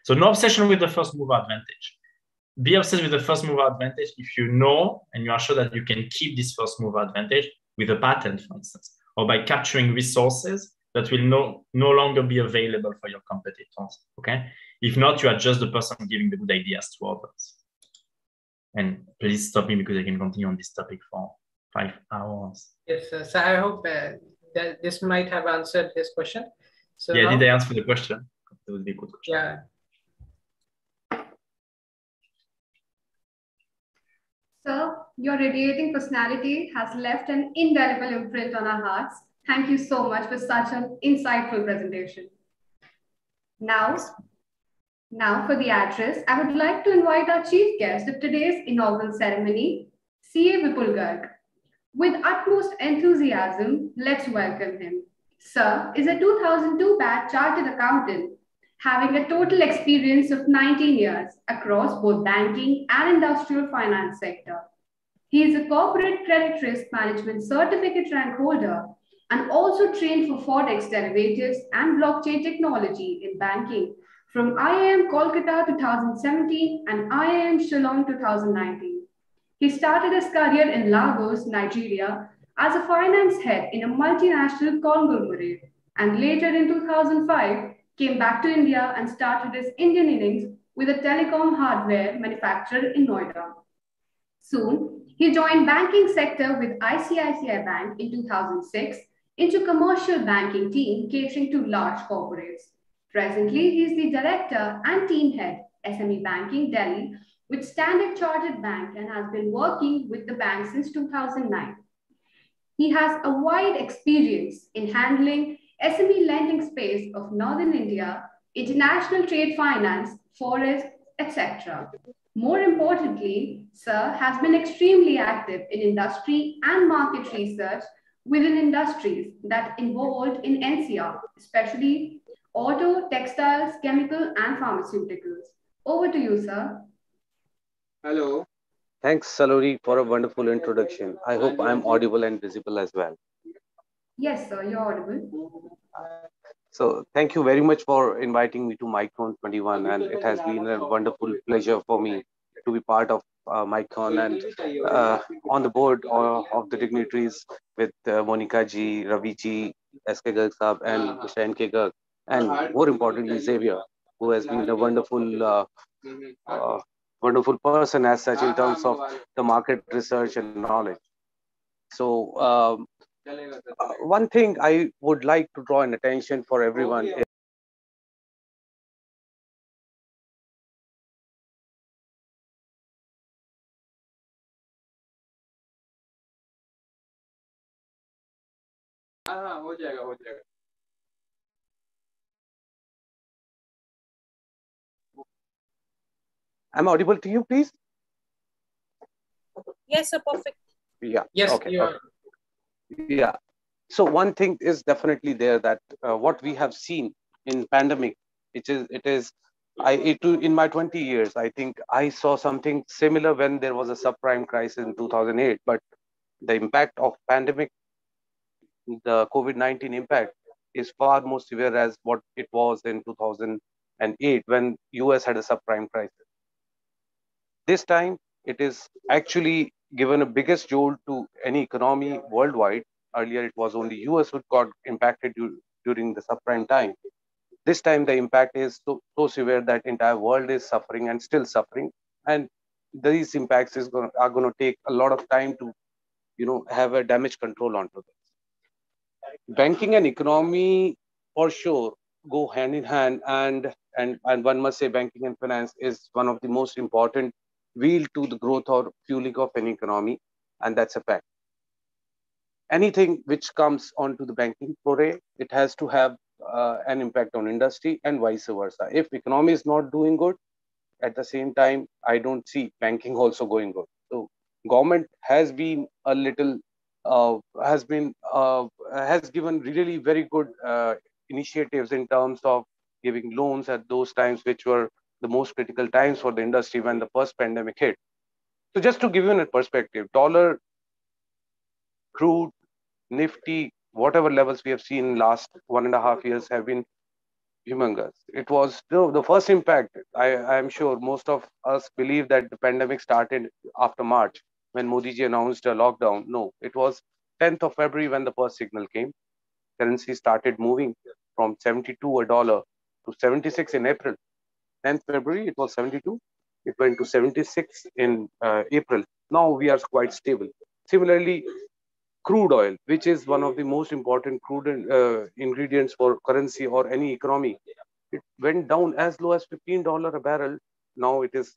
so no obsession with the first mover advantage. Be obsessed with the first mover advantage if you know and you are sure that you can keep this first mover advantage with a patent, for instance, or by capturing resources that will no longer be available for your competitors. Okay, if not, you are just the person giving the good ideas to others. And please stop me because I can continue on this topic for 5 hours. Yes, so I hope that this might have answered this question. So yeah, now, did I answer the question? That would be a good question. Yeah. Sir, your radiating personality has left an indelible imprint on our hearts. Thank you so much for such an insightful presentation. Now for the address, I would like to invite our chief guest of today's inaugural ceremony, CA Vipul Garg. With utmost enthusiasm, let's welcome him. Sir is a 2002 batch chartered accountant, having a total experience of 19 years across both banking and industrial finance sector. He is a corporate credit risk management certificate rank holder and also trained for Forex derivatives and blockchain technology in banking from IIM Kolkata 2017 and IIM Shillong 2019. He started his career in Lagos, Nigeria, as a finance head in a multinational conglomerate, and later in 2005 came back to India and started his Indian innings with a telecom hardware manufacturer in Noida. Soon, he joined banking sector with ICICI Bank in 2006 into commercial banking team catering to large corporates. Presently, he is the director and team head, SME Banking Delhi, with Standard Chartered Bank and has been working with the bank since 2009. He has a wide experience in handling SME lending space of Northern India, international trade finance, forex, etc. More importantly, Sir has been extremely active in industry and market research within industries that involved in NCR, especially auto, textiles, chemical, and pharmaceuticals. Over to you, sir. Hello. Thanks, Salori, for a wonderful introduction. I hope I'm audible and visible as well. Yes, sir, you're audible. So thank you very much for inviting me to MICON 21, and it has been a wonderful pleasure for me to be part of MICON and on the board of the dignitaries with Monica ji, Ravi ji, SK Garg Saab, and Mr. NK Garg, and more importantly, Xavier, who has been a wonderful wonderful person as such in terms of the market research and knowledge. So one thing I would like to draw an attention for everyone is हो जाएगा हो जाएगा. Am I audible to you, please? Yes, sir, perfect. Yeah. Yes, okay. you are. Yeah. So one thing is definitely there that what we have seen in pandemic, in my 20 years, I think I saw something similar when there was a subprime crisis in 2008. But the impact of pandemic, the COVID-19 impact, is far more severe as what it was in 2008 when US had a subprime crisis. This time, it is actually given a biggest jolt to any economy worldwide. Earlier, it was only US which got impacted during the subprime time. This time, the impact is so severe that entire world is suffering and still suffering. And these impacts are going to take a lot of time to, have a damage control onto this. Banking and economy for sure go hand in hand, and one must say banking and finance is one of the most important wheel to the growth or fueling of any economy, and that's a fact. Anything which comes onto the banking foray, it has to have an impact on industry and vice versa. If economy is not doing good, at the same time, I don't see banking also going good. So government has been a little has given really very good initiatives in terms of giving loans at those times, which were the most critical times for the industry when the first pandemic hit. So just to give you a perspective, dollar, crude, Nifty, whatever levels we have seen in last 1.5 years have been humongous. It was the first impact. I am sure most of us believe that the pandemic started after March when Modi ji announced a lockdown. No, it was 10th of February when the first signal came. Currency started moving from 72 a dollar to 76 in April. 10th February, it was 72. It went to 76 in April. Now we are quite stable. Similarly, crude oil, which is one of the most important crude ingredients for currency or any economy, it went down as low as $15 a barrel. Now it is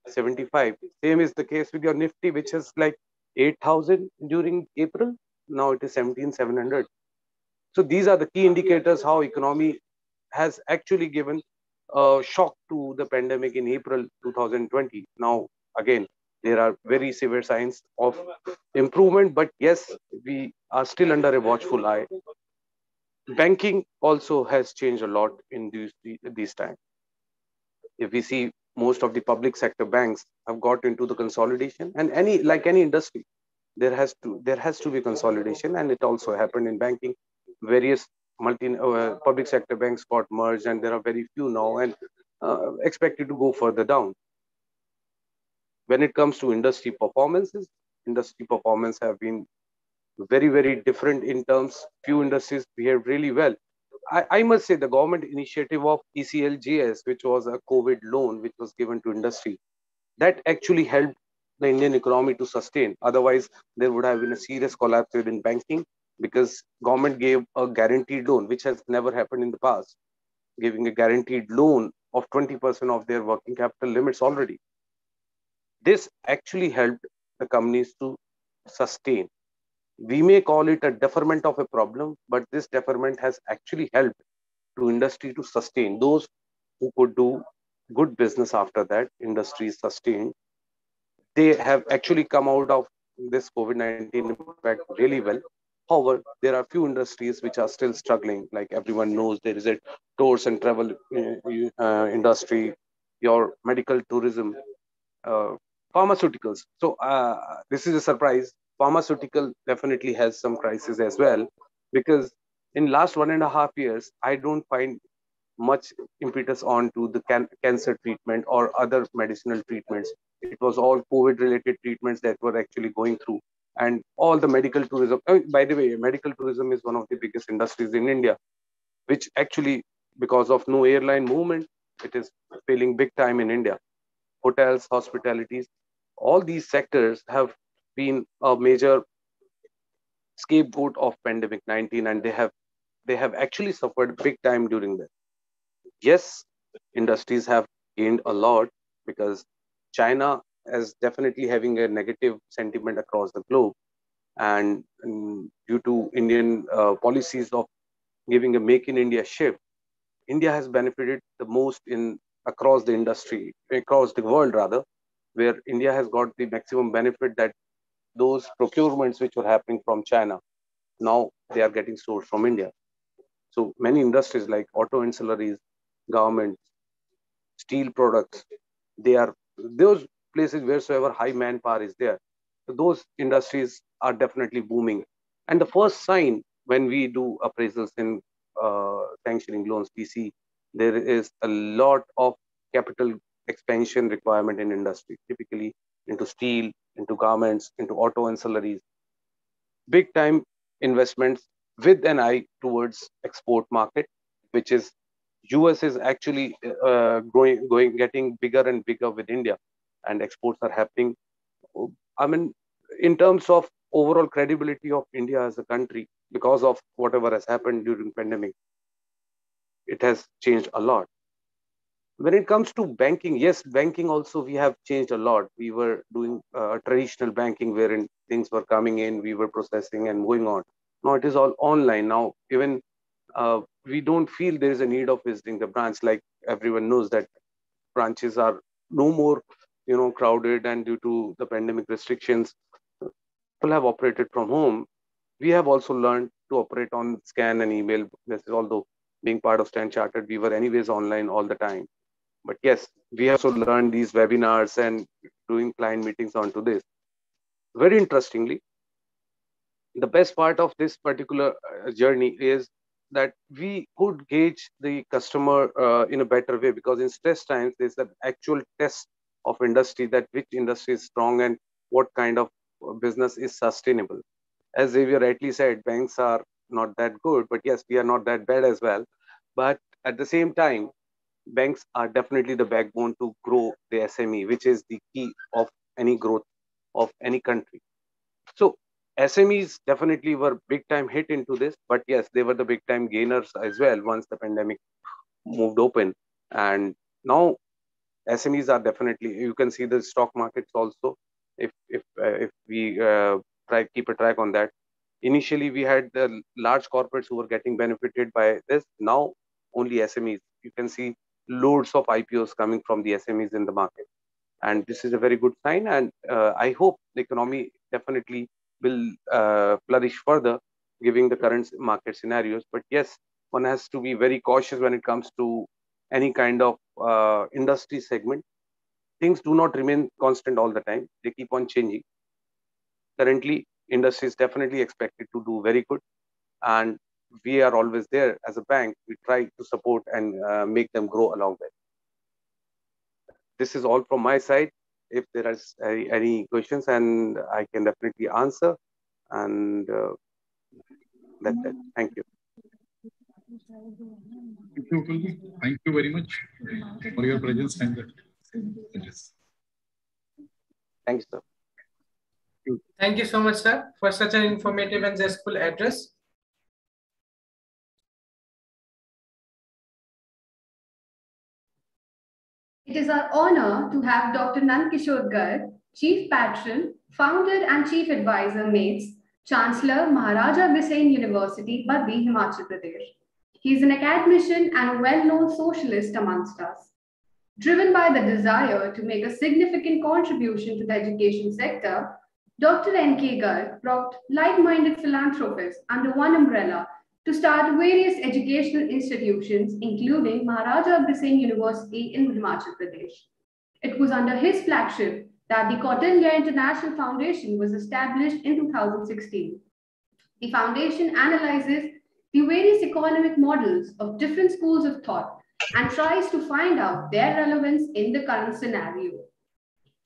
75. Same is the case with your Nifty, which is like 8,000 during April. Now it is 17,700. So these are the key indicators how economy has actually given a shock to the pandemic in April 2020. Now, again, there are very severe signs of improvement, but yes, we are still under a watchful eye. Banking also has changed a lot in these times. If we see, most of the public sector banks have got into the consolidation, and like any industry, there has to be consolidation, and it also happened in banking. Various public sector banks got merged, and there are very few now, and expected to go further down. When it comes to industry performances have been very, very different in terms. Few industries behaved really well. I must say the government initiative of ECLGS, which was a COVID loan, which was given to industry, that actually helped the Indian economy to sustain. Otherwise, there would have been a serious collapse within banking, because government gave a guaranteed loan, which has never happened in the past, giving a guaranteed loan of 20% of their working capital limits already. This actually helped the companies to sustain. We may call it a deferment of a problem, but this deferment has actually helped to industry to sustain. Those who could do good business after that, industry sustained. They have actually come out of this COVID-19 impact really well. However, there are few industries which are still struggling. Like everyone knows, there is a tours and travel industry, your medical tourism, pharmaceuticals. So this is a surprise. Pharmaceutical definitely has some crisis as well, because in last 1.5 years, I don't find much impetus on to the cancer treatment or other medicinal treatments. It was all COVID related treatments that were actually going through, and all the medical tourism. By the way, medical tourism is one of the biggest industries in India, which actually, because of no airline movement, it is failing big time in India. Hotels, hospitalities, all these sectors have been a major scapegoat of pandemic 19, and they have actually suffered big time during that. Yes, industries have gained a lot, because China is definitely having a negative sentiment across the globe, and due to Indian policies of giving a Make in India shift, India has benefited the most across the industry, across the world rather, where India has got the maximum benefit, that those procurements which were happening from China, now they are getting sourced from India. So many industries like auto ancillaries, garments, steel products, they are those places wheresoever high manpower is there. So those industries are definitely booming. And the first sign when we do appraisals in sanctioning loans, we see there is a lot of capital expansion requirement in industry, typically into steel, into garments, into auto ancillaries. Big time investments with an eye towards export market, which is US is actually getting bigger and bigger with India. and exports are happening. I mean, in terms of overall credibility of India as a country, because of whatever has happened during pandemic, it has changed a lot. When it comes to banking, yes, banking also we have changed a lot. We were doing traditional banking wherein things were coming in, we were processing and moving on. Now it is all online. Now even we don't feel there is a need of visiting the branch. Like everyone knows that branches are no more, crowded, and due to the pandemic restrictions, people have operated from home. We have also learned to operate on scan and email. This is, although being part of Stand Chartered, we were anyways online all the time. But yes, we also learned these webinars and doing client meetings onto this. Very interestingly, the best part of this particular journey is that we could gauge the customer in a better way, because in stress times, there's an actual test of industry, that which industry is strong and what kind of business is sustainable. As Xavier rightly said, banks are not that good, but yes, we are not that bad as well. But at the same time, banks are definitely the backbone to grow the SME, which is the key of any growth of any country. So SMEs definitely were big time hit into this, but yes, they were the big time gainers as well once the pandemic moved open. And now SMEs are definitely, you can see the stock markets also, if we keep a track on that. Initially, we had the large corporates who were getting benefited by this. Now only SMEs. You can see loads of IPOs coming from the SMEs in the market. And this is a very good sign. And I hope the economy definitely will flourish further, given the current market scenarios. But yes, one has to be very cautious when it comes to any kind of industry segment. Things do not remain constant all the time. They keep on changing. Currently, industry is definitely expected to do very good. And we are always there as a bank. We try to support and make them grow along with. This is all from my side. If there are any questions, and I can definitely answer. And that's it. Thank you. Thank you very much for your presence and thank you, sir. Thank you so much, sir, for such an informative and zestful address. It is our honor to have Dr. Nandkishore Garg, Chief Patron, Founder and Chief Advisor, MAIMS, Chancellor, Maharaja Agrisane University, Baddi, Himachal Pradesh. He is an academician and a well-known socialist amongst us. Driven by the desire to make a significant contribution to the education sector, Dr. N.K. Garg brought like-minded philanthropists under one umbrella to start various educational institutions, including Maharaja Agrisane University in Himachal Pradesh. It was under his flagship that the Kautilya International Foundation was established in 2016. The foundation analyzes the various economic models of different schools of thought and tries to find out their relevance in the current scenario.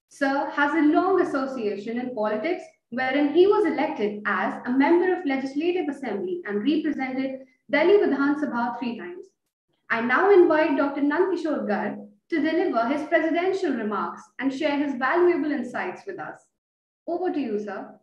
Sir has a long association in politics, wherein he was elected as a member of Legislative Assembly and represented Delhi Vidhan Sabha 3 times. I now invite Dr. Nandkishore Garg to deliver his presidential remarks and share his valuable insights with us. Over to you, sir.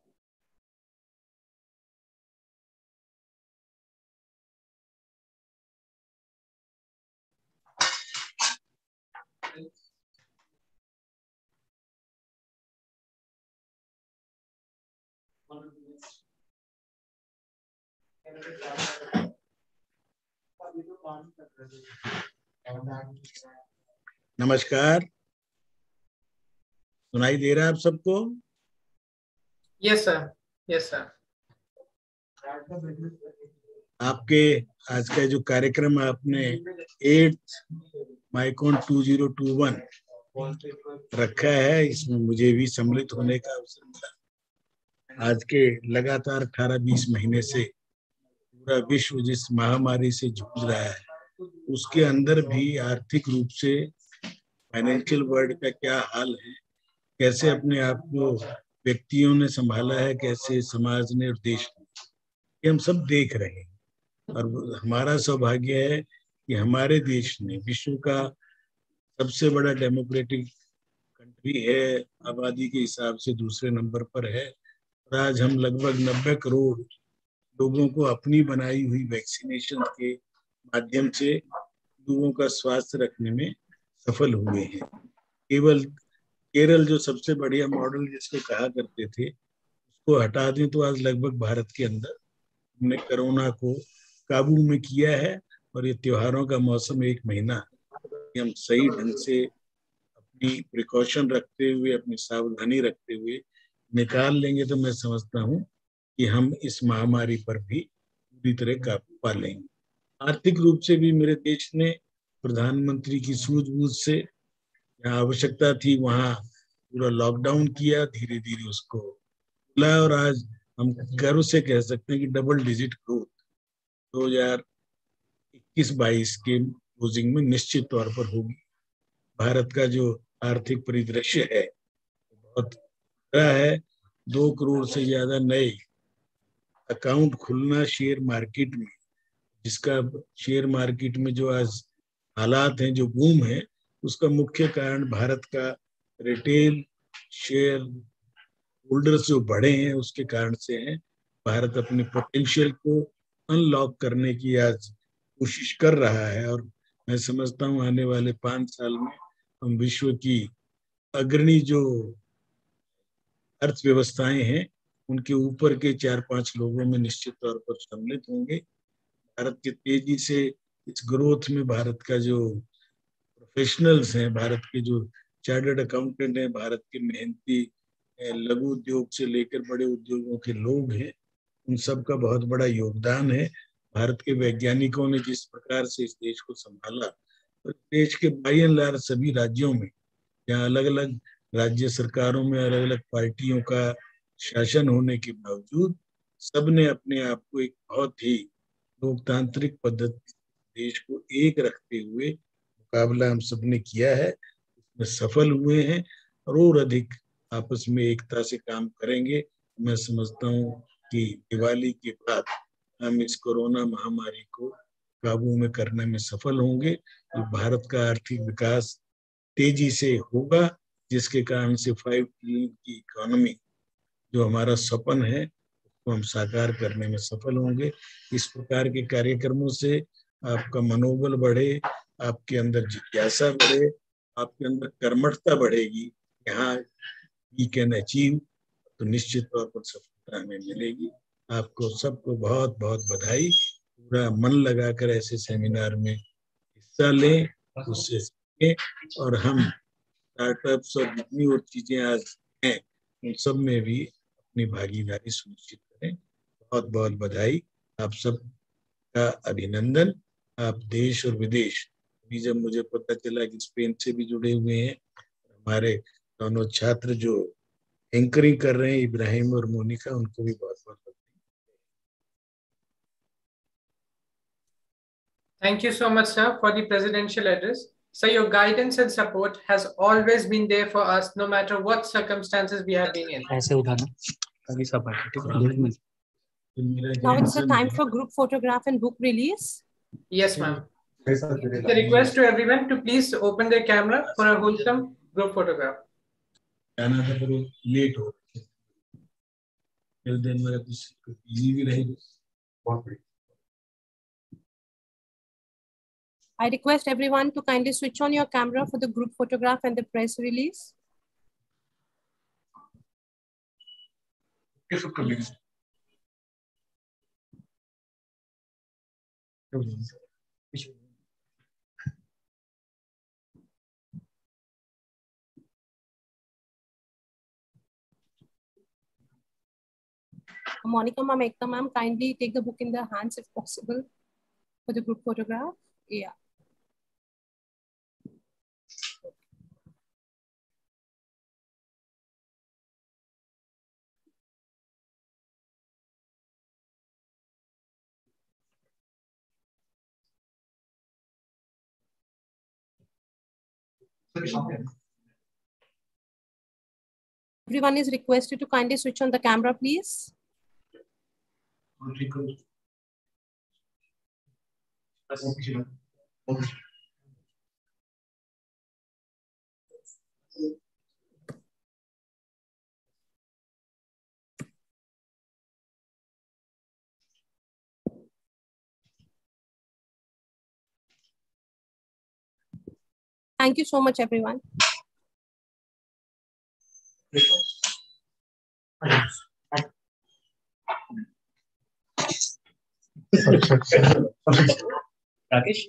नमस्कार, सुनाई दे रहा है आप सबको? Yes sir, yes sir. आपके आज का जो कार्यक्रम आपने 8th माइकॉन 2021 रखा है, इसमें मुझे भी सम्मिलित होने का अवसर मिला। आज के लगातार 18-20 महीने से पूरा विश्व जिस महामारी से जूझ रहा है, उसके अंदर भी आर्थिक रूप से फाइनेंशियल वर्ल्ड का क्या हाल है, कैसे अपने आप को व्यक्तियों ने संभाला है, कैसे समाज ने और देश ने, ये हम सब देख रहे हैं। और हमारा सौभाग्य है कि हमारे देश ने विश्व का सबसे बड़ा डेमोक्रेटिक कंट्री है, आबादी के हिसाब से दूसरे नंबर पर है। और आज हम लगभग 90 करोड़ लोगों को अपनी बनाई हुई वैक्सीनेशन के माध्यम से लोगों का स्वास्थ्य रखने में सफल हुए हैं। केवल केरल जो सबसे बढ़िया मॉडल जिसको कहा करते थे, उसको हटा दें तो आज लगभग भारत के अंदर हमने कोरोना को काबू में किया है। और ये त्योहारों का मौसम, एक महीना हम सही ढंग से अपनी प्रिकॉशन रखते हुए, अपनी सावधानी रखते हुए निकाल लेंगे तो मैं समझता हूँ कि हम इस महामारी पर भी पूरी तरह काबू पा लेंगे। आर्थिक रूप से भी मेरे देश ने प्रधानमंत्री की सूझबूझ से, जहाँ आवश्यकता थी वहाँ पूरा लॉकडाउन किया, धीरे धीरे उसको खुला, और आज हम गर्व से कह सकते हैं कि डबल डिजिट ग्रोथ 2021-22 के क्लोजिंग में निश्चित तौर पर होगी। भारत का जो आर्थिक परिदृश्य है बहुत बड़ा है। 2 करोड़ से ज्यादा नए अकाउंट खुलना शेयर मार्केट में, जिसका शेयर मार्केट में जो आज हालात हैं, जो बूम है, उसका मुख्य कारण भारत का रिटेल शेयर होल्डर्स जो बढ़े हैं उसके कारण से है। भारत अपने पोटेंशियल को अनलॉक करने की आज कोशिश कर रहा है, और मैं समझता हूँ आने वाले 5 साल में हम विश्व की अग्रणी जो अर्थव्यवस्थाएं हैं उनके ऊपर के 4-5 लोगों में निश्चित तौर पर सम्मिलित होंगे। भारत के तेजी से इस ग्रोथ में भारत का जो प्रोफेशनल्स हैं, भारत के जो चार्टर्ड अकाउंटेंट हैं, भारत के मेहनती लघु उद्योग से लेकर बड़े उद्योगों के लोग हैं, उन सब का बहुत बड़ा योगदान है। भारत के वैज्ञानिकों ने जिस प्रकार से इस देश को संभाला, तो देश के बाई एंड लार्ज सभी राज्यों में, जहाँ अलग अलग राज्य सरकारों में अलग अलग पार्टियों का शासन होने के बावजूद, सबने अपने आप को एक बहुत ही लोकतांत्रिक पद्धति देश को एक रखते हुए मुकाबला हम सबने किया है, उसमें सफल हुए हैं और अधिक आपस में एकता से काम करेंगे। मैं समझता हूँ कि दिवाली के बाद हम इस कोरोना महामारी को काबू में करने में सफल होंगे। तो भारत का आर्थिक विकास तेजी से होगा, जिसके कारण से 5 ट्रिलियन की इकोनॉमी जो हमारा सपन है उसको हम साकार करने में सफल होंगे। इस प्रकार के कार्यक्रमों से आपका मनोबल बढ़े, आपके अंदर जिज्ञासा बढ़े, आपके अंदर कर्मठता बढ़ेगी। यहाँ वी कैन अचीव, तो निश्चित तौर पर सफलता हमें मिलेगी। आपको सबको बहुत बहुत बधाई। पूरा मन लगाकर ऐसे सेमिनार में हिस्सा लें, उससे सीखें और हम स्टार्टअप्स और जितनी और चीजें आज हैं उन सब में भी अपनी भागीदारी सुनिश्चित करें। बहुत बहुत बधाई, आप सब का अभिनंदन। आप देश और विदेश, अभी जब मुझे पता चला कि स्पेन से भी जुड़े हुए हैं हमारे दोनों छात्र जो एंकरिंग कर रहे हैं, इब्राहिम और मोनिका, उनको भी बहुत बहुत Thank you so much, sir, for the presidential address. Sir, your guidance and support has always been there for us, no matter what circumstances we have been in. Now it's the time for group photograph and book release. Yes, ma'am. The request to everyone to please open their camera for a wholesome group photograph. Late हो दिन मेरा कुछ easy भी रहेगी। I request everyone to kindly switch on your camera for the group photograph and the press release. Monica ma'am, Ekta ma'am, kindly take the book in their hands if possible for the group photograph. Yeah. Everyone is requested to kindly switch on the camera, please. Thank you so much, everyone. Rakesh?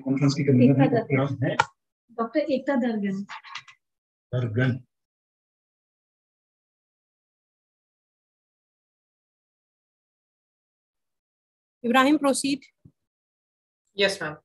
Conference की doctor Ekta दर्गन। Ibrahim, proceed. Yes, ma'am.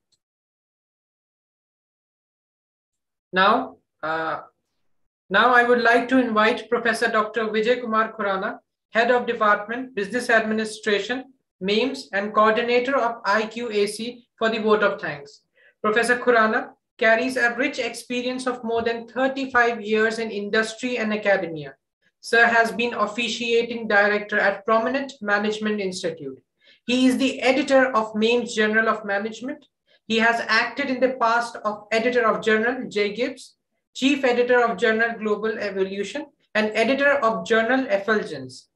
Now I would like to invite Professor Dr. Vijay Kumar Khurana, Head of Department, Business Administration, MAIMS, and Coordinator of IQAC for the vote of thanks. Professor Khurana carries a rich experience of more than 35 years in industry and academia. Sir has been officiating director at prominent management institute. He is the editor of MAIMS Journal of Management. He has acted in the past of editor of journal J. Gibbs, chief editor of journal Global Evolution, and editor of journal Effulgence.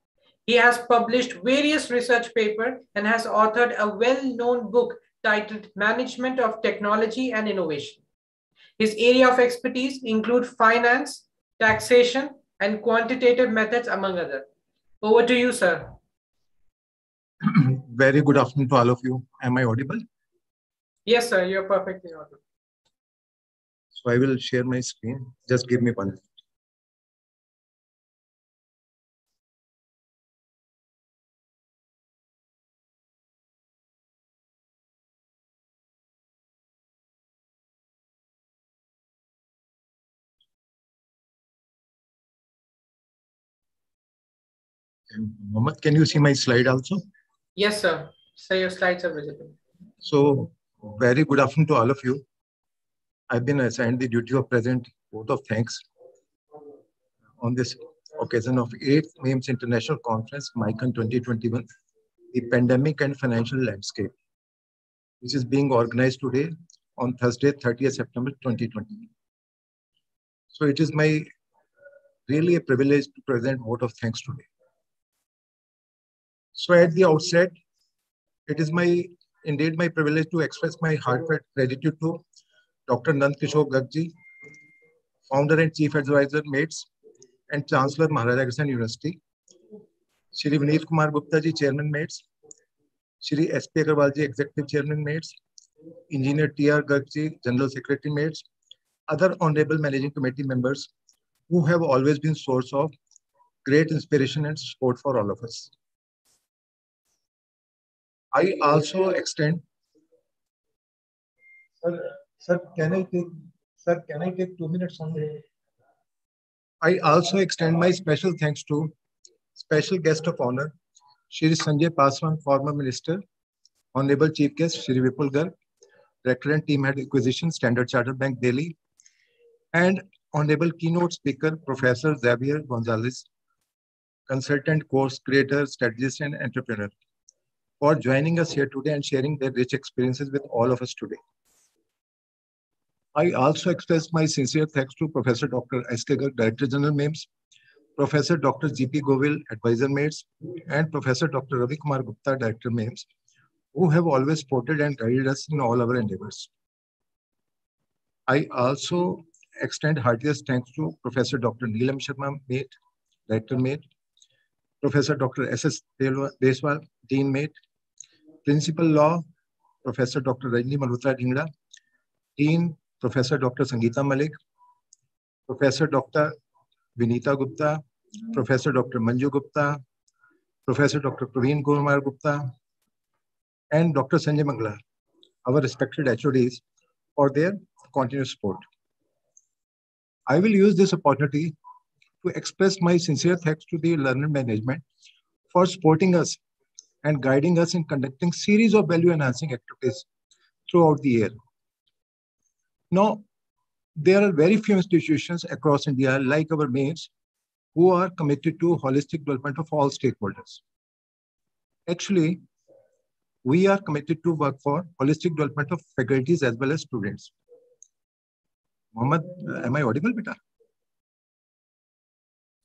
He has published various research papers and has authored a well-known book titled Management of Technology and Innovation. His area of expertise include finance, taxation, and quantitative methods, among others. Over to you, sir. Very good afternoon to all of you. Am I audible? Yes, sir, you're perfectly audible. So I will share my screen. Just give me 1 minute. Mohammed, can you see my slide also? Yes, sir. So your slides are visible. So very good afternoon to all of you. I've been assigned the duty of present vote of thanks on this occasion of 8th MAIMS International Conference, MICON 2021, the Pandemic and Financial Landscape, which is being organized today on Thursday, 30th September 2020. So it is my really a privilege to present vote of thanks today. So at the outset, it is indeed my privilege to express my heartfelt gratitude to Dr. Nand Kishore Garg ji, Founder and Chief Advisor, MAIMS, and Chancellor, Maharaja Agreshan University, Shri Vineet Kumar Gupta ji, Chairman, MAIMS, Shri S.P. Agarwal ji, Executive Chairman, MAIMS, Engineer T.R. Garg ji, General Secretary, MAIMS, other Honorable Managing Committee members who have always been source of great inspiration and support for all of us. I also extend. Sir, can I take 2 minutes only? I also extend my special thanks to special guest of honor, Shri Sanjay Paswan, former Minister, Honorable Chief Guest, Shri Vipul Garg, Director and Team Head Acquisition, Standard Chartered Bank, Delhi, and Honorable Keynote Speaker, Professor Xavier Gonzalez, Consultant, Course Creator, Strategist, and Entrepreneur, for joining us here today and sharing their rich experiences with all of us today. I also express my sincere thanks to Professor Dr. S.K. Garg, Director General, MAIMS, Professor Dr. G.P. Govil, Advisor, MAIMS, and Professor Dr. Ravi Kumar Gupta, Director, MAIMS, who have always supported and guided us in all our endeavors. I also extend heartiest thanks to Professor Dr. Neelam Sharma, MAIT, Director, MAIT, Professor Dr. S.S. Deswal, Dean, MAIT, Principal Law, Professor Dr. Rajni Malhotra Dhingra, Dean, Professor Dr. Sangeeta Malik, Professor Dr. Vinita Gupta, Professor Dr. Manju Gupta, Professor Dr. Praveen Kumar Gupta, and Dr. Sanjay Mangla, our respected HODs, for their continuous support. I will use this opportunity to express my sincere thanks to the learned management for supporting us and guiding us in conducting series of value-enhancing activities throughout the year. Now, there are very few institutions across India, like our MAIMS, who are committed to holistic development of all stakeholders. Actually, we are committed to work for holistic development of faculties as well as students. Mohammed, am I audible, beta?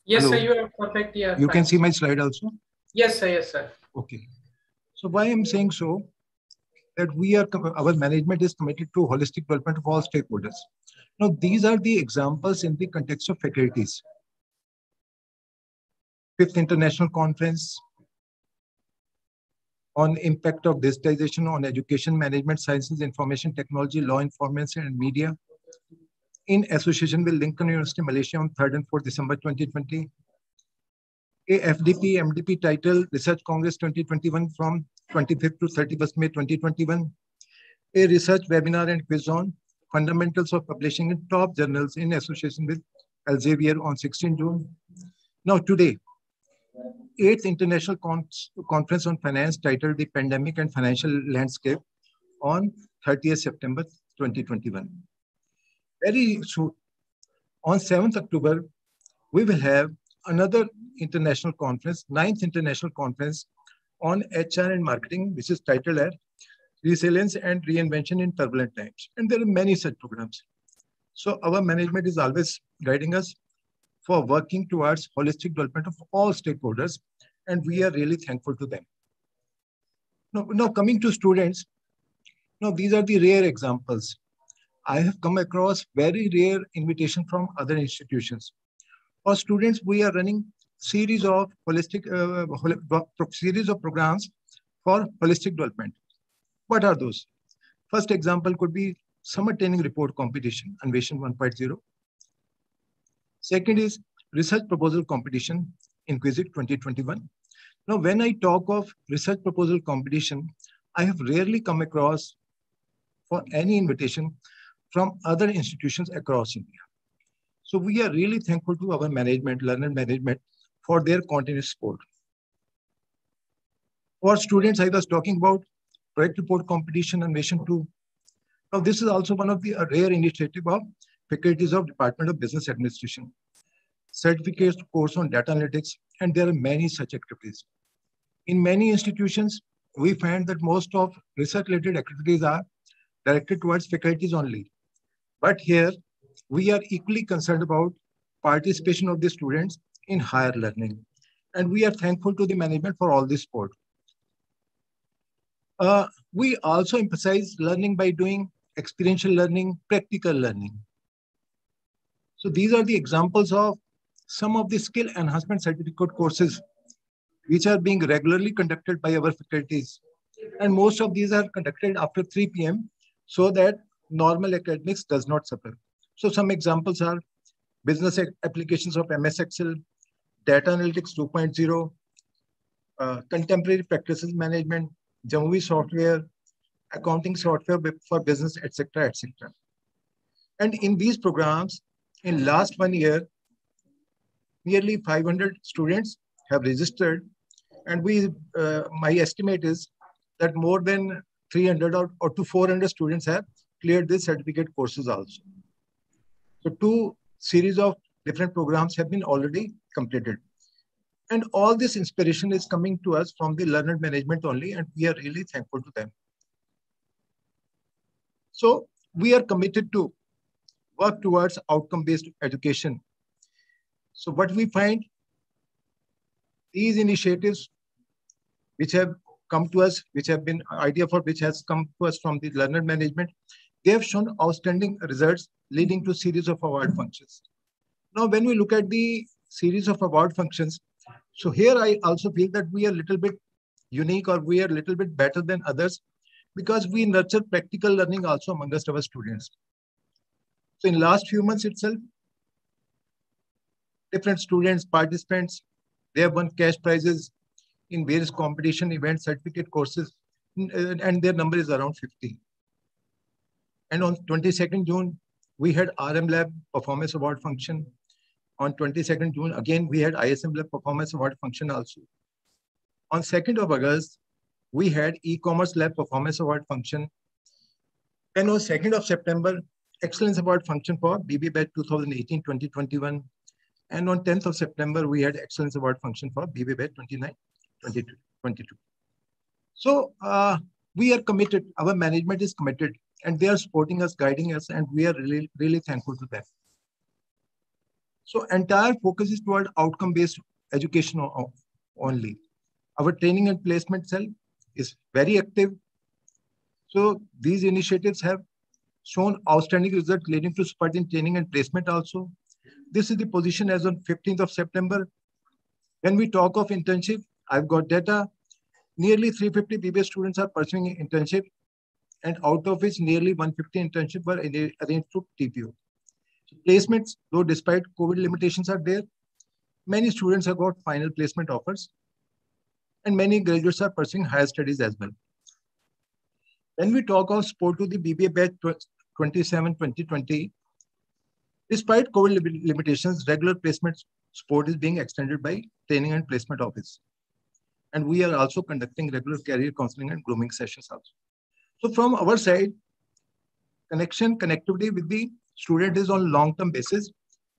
Yes, Hello? sir, you are perfect. Yeah, You fine. can see my slide also? Yes, sir. Yes, sir. Okay. So why I'm saying so, that our management is committed to holistic development of all stakeholders. Now, these are the examples in the context of faculties. 5th International Conference on Impact of Digitization on Education, Management, Sciences, Information Technology, Law Enforcement and Media, in association with Lincoln University, Malaysia on 3rd and 4th December 2020. A FDP MDP title Research Congress 2021 from 25th to 31st May 2021. A research webinar and quiz on fundamentals of publishing in top journals in association with Elsevier on 16 June. Now today, 8th International Conference on Finance titled The Pandemic and Financial Landscape on 30th September 2021. Very soon, on 7th October, we will have another international conference, 9th International Conference on HR and Marketing, which is titled as Resilience and Reinvention in Turbulent Times. And there are many such programs. So our management is always guiding us for working towards holistic development of all stakeholders, and we are really thankful to them. Now coming to students, now these are the rare examples. I have come across very rare invitation from other institutions. For students, we are running series of series of programs for holistic development. What are those? First example could be Summer Training Report Competition, Anveshan 1.0. Second is Research Proposal Competition, Inquisit 2021. Now, when I talk of Research Proposal Competition, I have rarely come across for any invitation from other institutions across India. So we are really thankful to our management, learner management, for their continuous support. For students, I was talking about Project Report Competition and Nation 2. Now, this is also one of the rare initiative of faculties of Department of Business Administration. Certificate course on data analytics, and there are many such activities. In many institutions, we find that most of research-related activities are directed towards faculties only. But here, we are equally concerned about participation of the students in higher learning. And we are thankful to the management for all this support. We also emphasize learning by doing experiential learning, practical learning. So these are the examples of some of the skill enhancement certificate courses which are being regularly conducted by our faculties. And most of these are conducted after 3 p.m. so that normal academics does not suffer. So some examples are business applications of MS Excel, data analytics 2.0, contemporary practices management, Jamui software, accounting software for business, etc., etc. And in these programs, in last 1 year, nearly 500 students have registered, and my estimate is that more than 300 or to 400 students have cleared these certificate courses also. So 2 series of different programs have been already completed. And all this inspiration is coming to us from the learner management only, and we are really thankful to them. So we are committed to work towards outcome-based education. So what we find, these initiatives which have come to us, which have been idea for which has come to us from the learner management, they have shown outstanding results leading to series of award functions. Now, when we look at the series of award functions, so here I also feel that we are a little bit unique, or we are a little bit better than others, because we nurture practical learning also amongst our students. So in last few months itself, different students, participants, they have won cash prizes in various competition events, certificate courses, and their number is around 50. And on 22nd June, we had RM Lab Performance Award function. On 22nd June, again, we had ISM Lab Performance Award function also. On 2nd of August, we had E-Commerce Lab Performance Award function. And on 2nd of September, Excellence Award function for BB Batch 2018-2021. And on 10th of September, we had Excellence Award function for BB Batch 29-22. So we are committed, our management is committed, and they are supporting us, guiding us, and we are really, really thankful to them. So entire focus is toward outcome-based education only. Our training and placement cell is very active. So these initiatives have shown outstanding results leading to spurt in training and placement also. This is the position as on 15th of September. When we talk of internship, I've got data. Nearly 350 BBA students are pursuing internship, and out of which nearly 150 internships were arranged through TPO. So placements, though despite COVID limitations are there, many students have got final placement offers, and many graduates are pursuing higher studies as well. When we talk of support to the BBA batch 27-2020, despite COVID limitations, regular placement support is being extended by Training and Placement Office. And we are also conducting regular career counseling and grooming sessions also. So from our side, connectivity with the student is on long-term basis,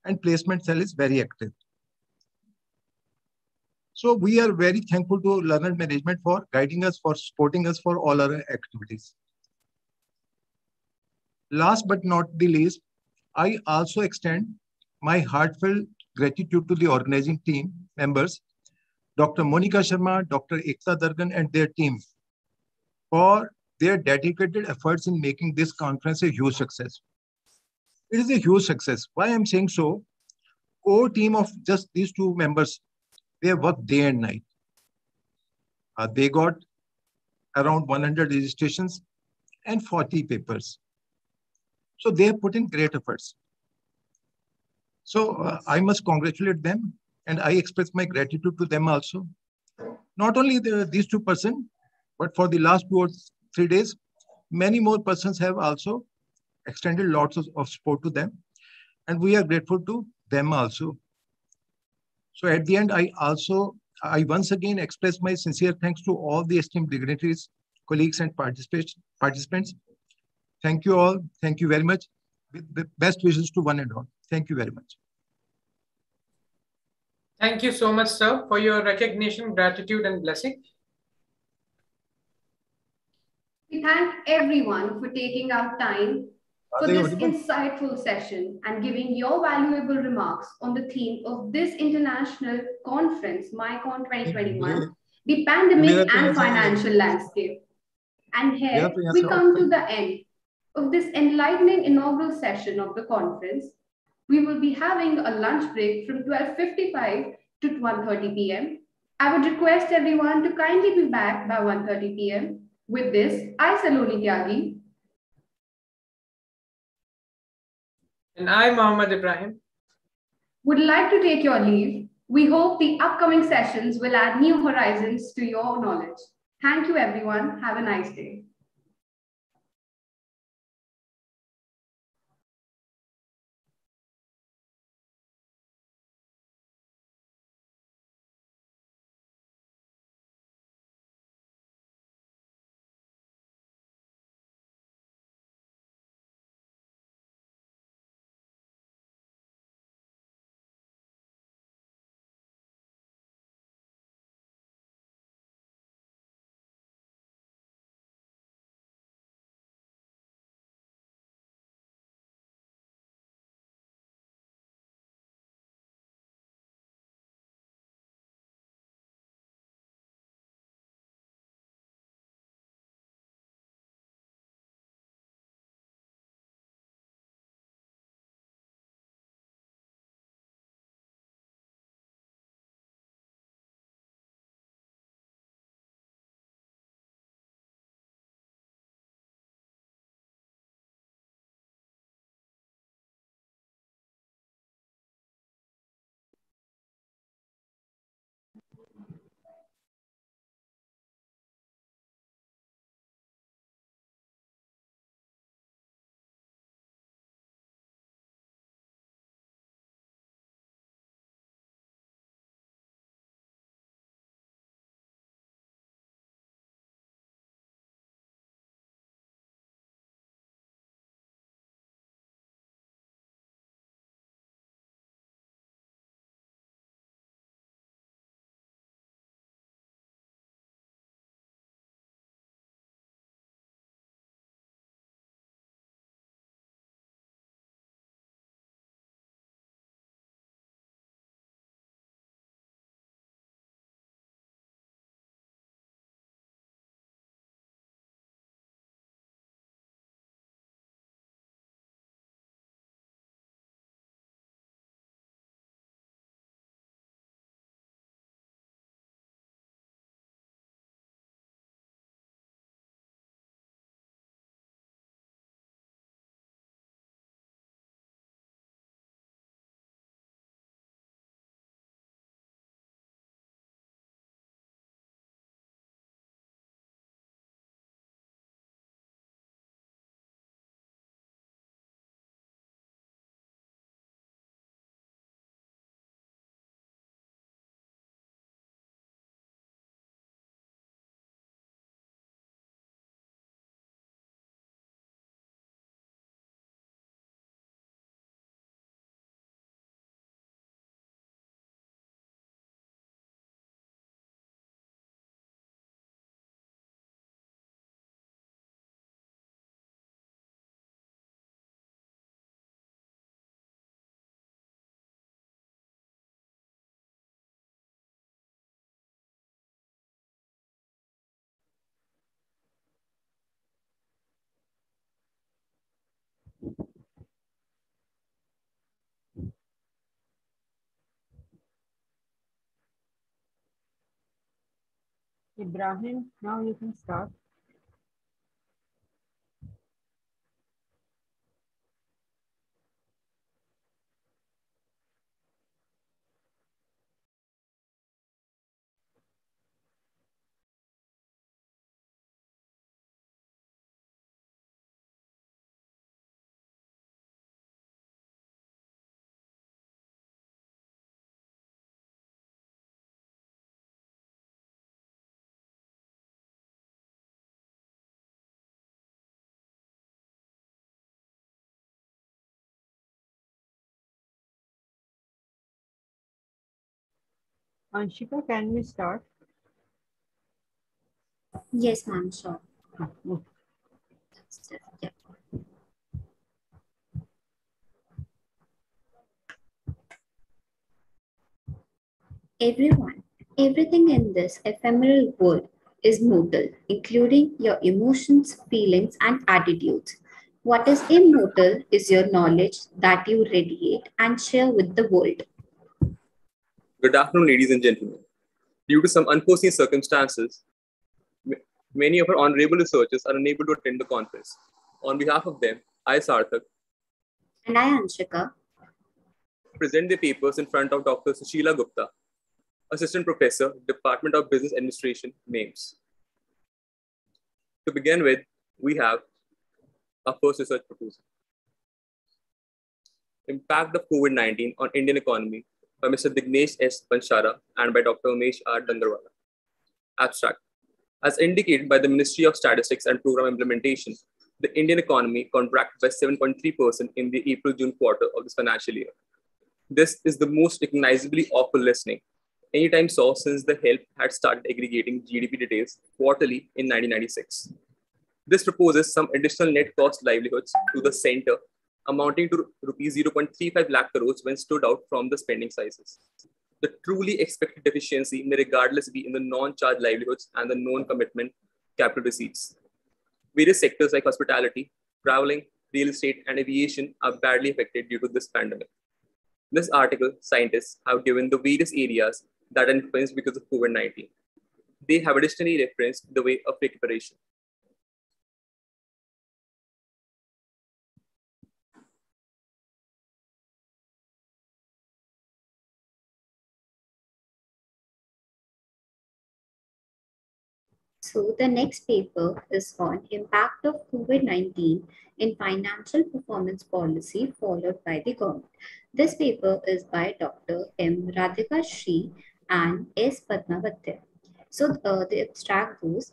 and placement cell is very active. So we are very thankful to learner management for guiding us, for supporting us for all our activities. Last but not the least, I also extend my heartfelt gratitude to the organizing team members, Dr. Monica Sharma, Dr. Ekta Dargan, and their team for their dedicated efforts in making this conference a huge success. It is a huge success. Why I'm saying so? Core team of just these two members, they have worked day and night. They got around 100 registrations and 40 papers. So they have put in great efforts. So I must congratulate them, and I express my gratitude to them also. Not only these two persons, but for the last 2 or 3 days, many more persons have also extended lots of support to them, and we are grateful to them also. So at the end, I once again express my sincere thanks to all the esteemed dignitaries, colleagues, and participants. Thank you all. Thank you very much. With the best wishes to one and all. Thank you very much. Thank you so much, sir, for your recognition, gratitude, and blessing. We thank everyone for taking out time for this insightful session and giving your valuable remarks on the theme of this international conference, MICON 2021, the pandemic and financial landscape. And here we come to the end of this enlightening inaugural session of the conference. We will be having a lunch break from 12:55 to 1:30 p.m. I would request everyone to kindly be back by 1:30 p.m. With this, I, Saloni Tyagi. And I, Mohammad Ibrahim, would like to take your leave. We hope the upcoming sessions will add new horizons to your knowledge. Thank you, everyone. Have a nice day. Ibrahim, now you can start. Anshika, can we start? Yes, ma'am, sure. Yeah. Everyone, everything in this ephemeral world is mortal, including your emotions, feelings, and attitudes. What is immortal is your knowledge that you radiate and share with the world. Good afternoon, ladies and gentlemen. Due to some unforeseen circumstances, many of our honorable researchers are unable to attend the conference. On behalf of them, I, Sarthak, and I, Anshika, present the papers in front of Dr. Sushila Gupta, Assistant Professor, Department of Business Administration, MAIMS. To begin with, we have our first research proposal. Impact of COVID-19 on Indian economy by Mr. Dignesh S. Panchara and by Dr. Umesh R. Dangarwala. Abstract. As indicated by the Ministry of Statistics and Program Implementation, the Indian economy contracted by 7.3% in the April-June quarter of this financial year. This is the most recognizably awful listening anytime saw since the HELP had started aggregating GDP details quarterly in 1996. This proposes some additional net cost livelihoods to the center amounting to rupees 0.35 lakh crores when stood out from the spending sizes. The truly expected deficiency may regardless be in the non-charge livelihoods and the known commitment capital receipts. Various sectors like hospitality, traveling, real estate, and aviation are badly affected due to this pandemic. In this article, scientists have given the various areas that are influenced because of COVID-19. They have additionally referenced the way of recuperation. So the next paper is on impact of COVID-19 in financial performance policy followed by the government. This paper is by Dr. M. Radhika Shri and S. Padmavatya. So the abstract goes,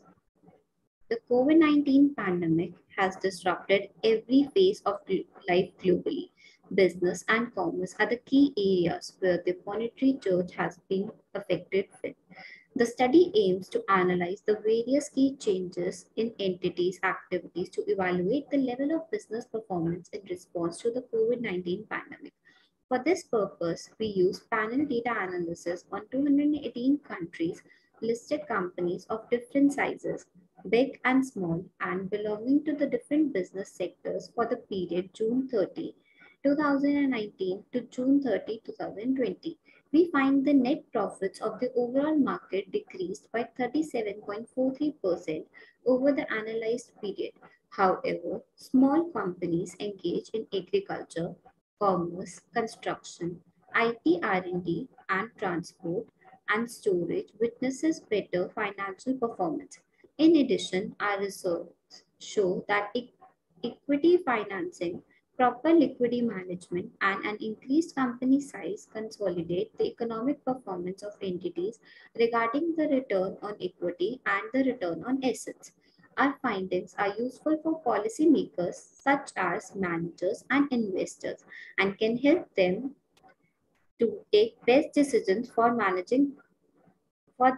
the COVID-19 pandemic has disrupted every phase of life globally. Business and commerce are the key areas where the monetary surge has been affected with. The study aims to analyze the various key changes in entities' activities to evaluate the level of business performance in response to the COVID-19 pandemic. For this purpose, we use panel data analysis on 218 countries, listed companies of different sizes, big and small, and belonging to the different business sectors for the period June 30, 2019 to June 30, 2020. We find the net profits of the overall market decreased by 37.43% over the analyzed period. However, small companies engaged in agriculture, commerce, construction, IT R&D, and transport and storage witnesses better financial performance. In addition, our results show that equity financing, proper liquidity management, and an increased company size consolidate the economic performance of entities regarding the return on equity and the return on assets. Our findings are useful for policymakers such as managers and investors and can help them to take best decisions for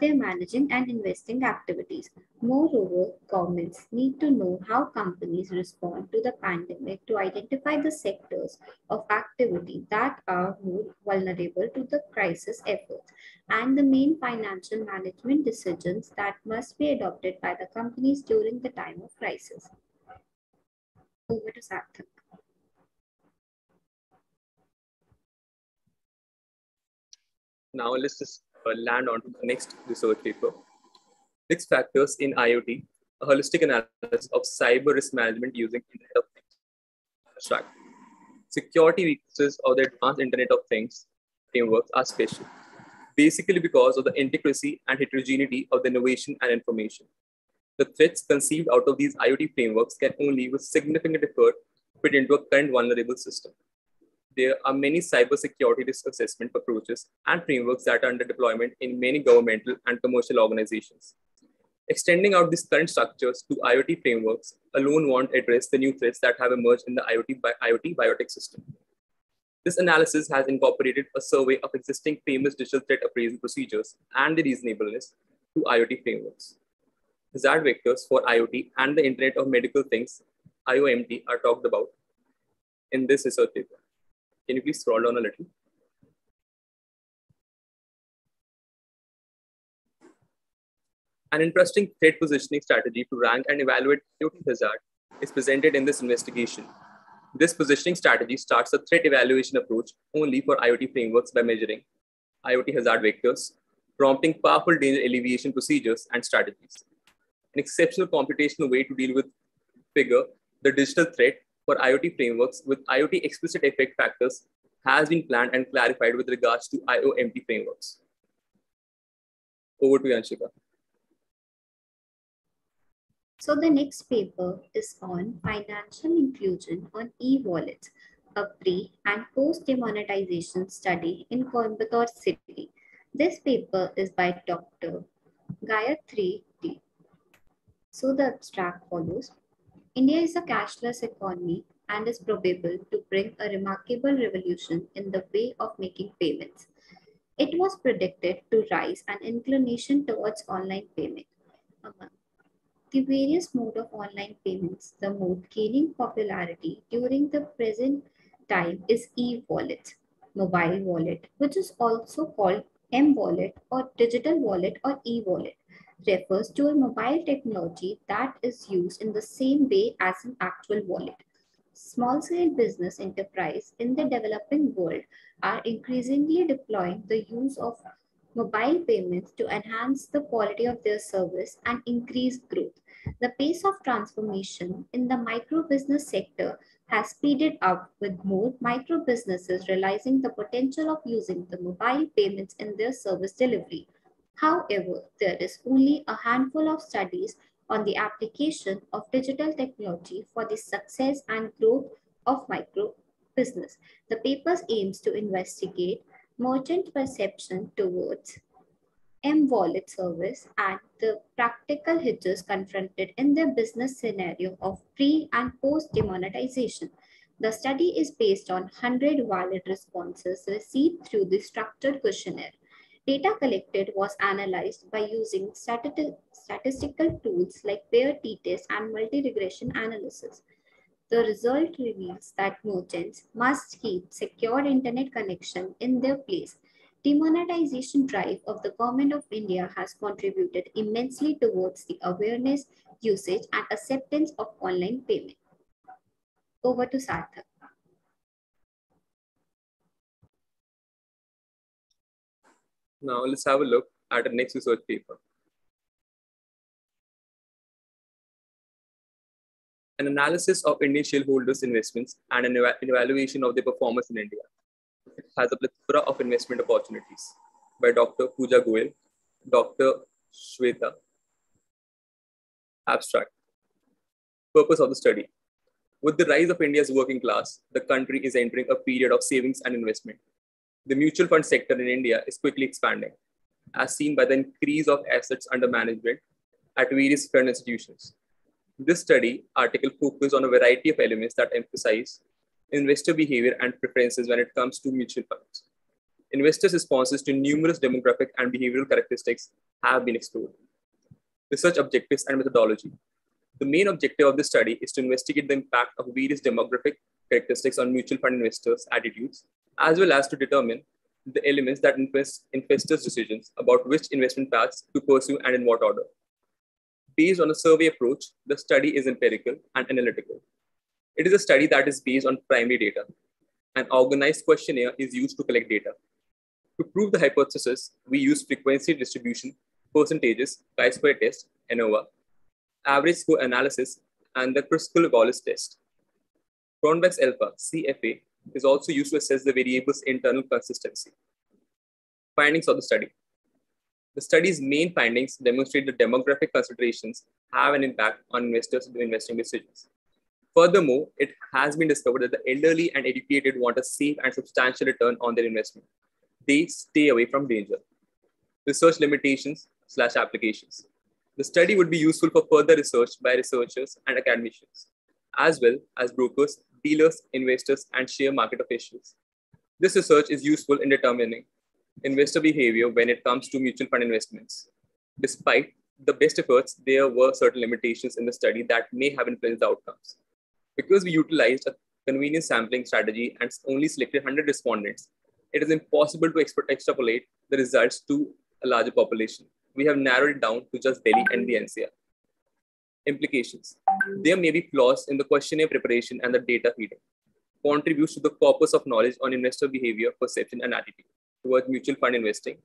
their managing and investing activities. Moreover, governments need to know how companies respond to the pandemic to identify the sectors of activity that are more vulnerable to the crisis efforts and the main financial management decisions that must be adopted by the companies during the time of crisis. Over to Sarthak. Now let's just land on to the next research paper. Risk factors in IoT, a holistic analysis of cyber risk management using Internet of Things. Abstract. Security weaknesses of the advanced Internet of Things frameworks are special, basically because of the intricacy and heterogeneity of the innovation and information. The threats conceived out of these IoT frameworks can only, with significant effort, fit into a current vulnerable system. There are many cybersecurity risk assessment approaches and frameworks that are under deployment in many governmental and commercial organizations. Extending out these current structures to IoT frameworks alone won't address the new threats that have emerged in the IoT biotech system. This analysis has incorporated a survey of existing famous digital threat appraisal procedures and the reasonableness to IoT frameworks. Hazard vectors for IoT and the Internet of Medical Things, IOMT, are talked about in this research paper. Can you please scroll down a little? An interesting threat positioning strategy to rank and evaluate IoT hazard is presented in this investigation. This positioning strategy starts a threat evaluation approach only for IoT frameworks by measuring IoT hazard vectors, prompting powerful danger alleviation procedures and strategies. An exceptional computational way to deal with figure the digital threat for IoT frameworks with IoT explicit effect factors has been planned and clarified with regards to IOMT frameworks. Over to you, Anshika. So the next paper is on financial inclusion on e-wallets, a pre- and post-demonetization study in Coimbatore City. This paper is by Dr. Gayatri D. So the abstract follows. India is a cashless economy and is probable to bring a remarkable revolution in the way of making payments. It was predicted to rise an inclination towards online payment. Among the various modes of online payments, the mode gaining popularity during the present time is e-wallet, mobile wallet, which is also called M-wallet or digital wallet or e-wallet, refers to a mobile technology that is used in the same way as an actual wallet. Small-scale business enterprise in the developing world are increasingly deploying the use of mobile payments to enhance the quality of their service and increase growth. The pace of transformation in the micro business sector has speeded up with more micro businesses realizing the potential of using the mobile payments in their service delivery. However, there is only a handful of studies on the application of digital technology for the success and growth of micro business. The paper aims to investigate merchant perception towards M-wallet service and the practical hitches confronted in the business scenario of pre- and post-demonetization. The study is based on 100 valid responses received through the structured questionnaire. Data collected was analyzed by using statistical tools like pair t-test and multi-regression analysis. The result reveals that merchants must keep secure internet connection in their place. Demonetization drive of the Government of India has contributed immensely towards the awareness, usage, and acceptance of online payment. Over to Sarthak. Now let's have a look at the next research paper. An analysis of Indian shareholders' investments and an evaluation of their performance in India. It has a plethora of investment opportunities by Dr. Pooja Goel, Dr. Shweta. Abstract. Purpose of the study. With the rise of India's working class, the country is entering a period of savings and investment. The mutual fund sector in India is quickly expanding, as seen by the increase of assets under management at various fund institutions. This study article focuses on a variety of elements that emphasize investor behavior and preferences when it comes to mutual funds. Investors' responses to numerous demographic and behavioral characteristics have been explored. Research objectives and methodology. The main objective of this study is to investigate the impact of various demographic characteristics on mutual fund investors' attitudes, as well as to determine the elements that influence investors' decisions about which investment paths to pursue and in what order. Based on a survey approach, the study is empirical and analytical. It is a study that is based on primary data. An organized questionnaire is used to collect data. To prove the hypothesis, we use frequency distribution, percentages, chi-square test, ANOVA, average score analysis, and the Kruskal-Wallis test. Cronbach's alpha, CFA, is also used to assess the variable's internal consistency. Findings of the study. The study's main findings demonstrate that demographic considerations have an impact on investors' investing decisions. Furthermore, it has been discovered that the elderly and educated want a safe and substantial return on their investment. They stay away from danger. Research limitations / applications. The study would be useful for further research by researchers and academicians, as well as brokers, dealers, investors, and share market officials. This research is useful in determining investor behavior when it comes to mutual fund investments. Despite the best efforts, there were certain limitations in the study that may have influenced the outcomes. Because we utilized a convenient sampling strategy and only selected 100 respondents, it is impossible to extrapolate the results to a larger population. We have narrowed it down to just Delhi and the NCR. Implications. There may be flaws in the questionnaire preparation and the data feeding. Contributes to the corpus of knowledge on investor behavior, perception, and attitude towards mutual fund investing,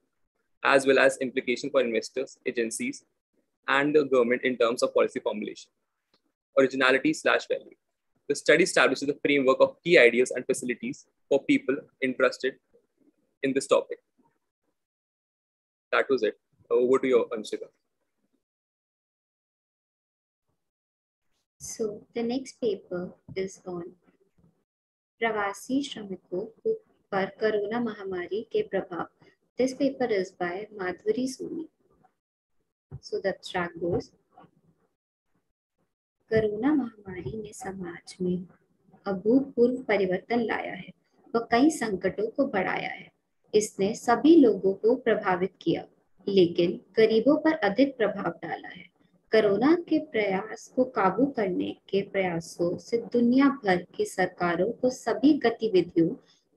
as well as implication for investors, agencies, and the government in terms of policy formulation. Originality / value. The study establishes a framework of key ideas and facilities for people interested in this topic. That was it. Over to you, Anshika. So the next paper is on प्रवासी श्रमिकों पर corona महामारी के प्रभाव. This paper is by Madhuri Soni. So the track goes. Corona महामारी ने समाज में अभूतपूर्व परिवर्तन लाया है व कई संकटों को बढ़ाया है. इसने सभी लोगों को प्रभावित किया, लेकिन गरीबों पर अधिक प्रभाव डाला है. कोरोना के प्रयास को काबू करने के प्रयासों से दुनिया भर की सरकारों को सभी गतिविधियों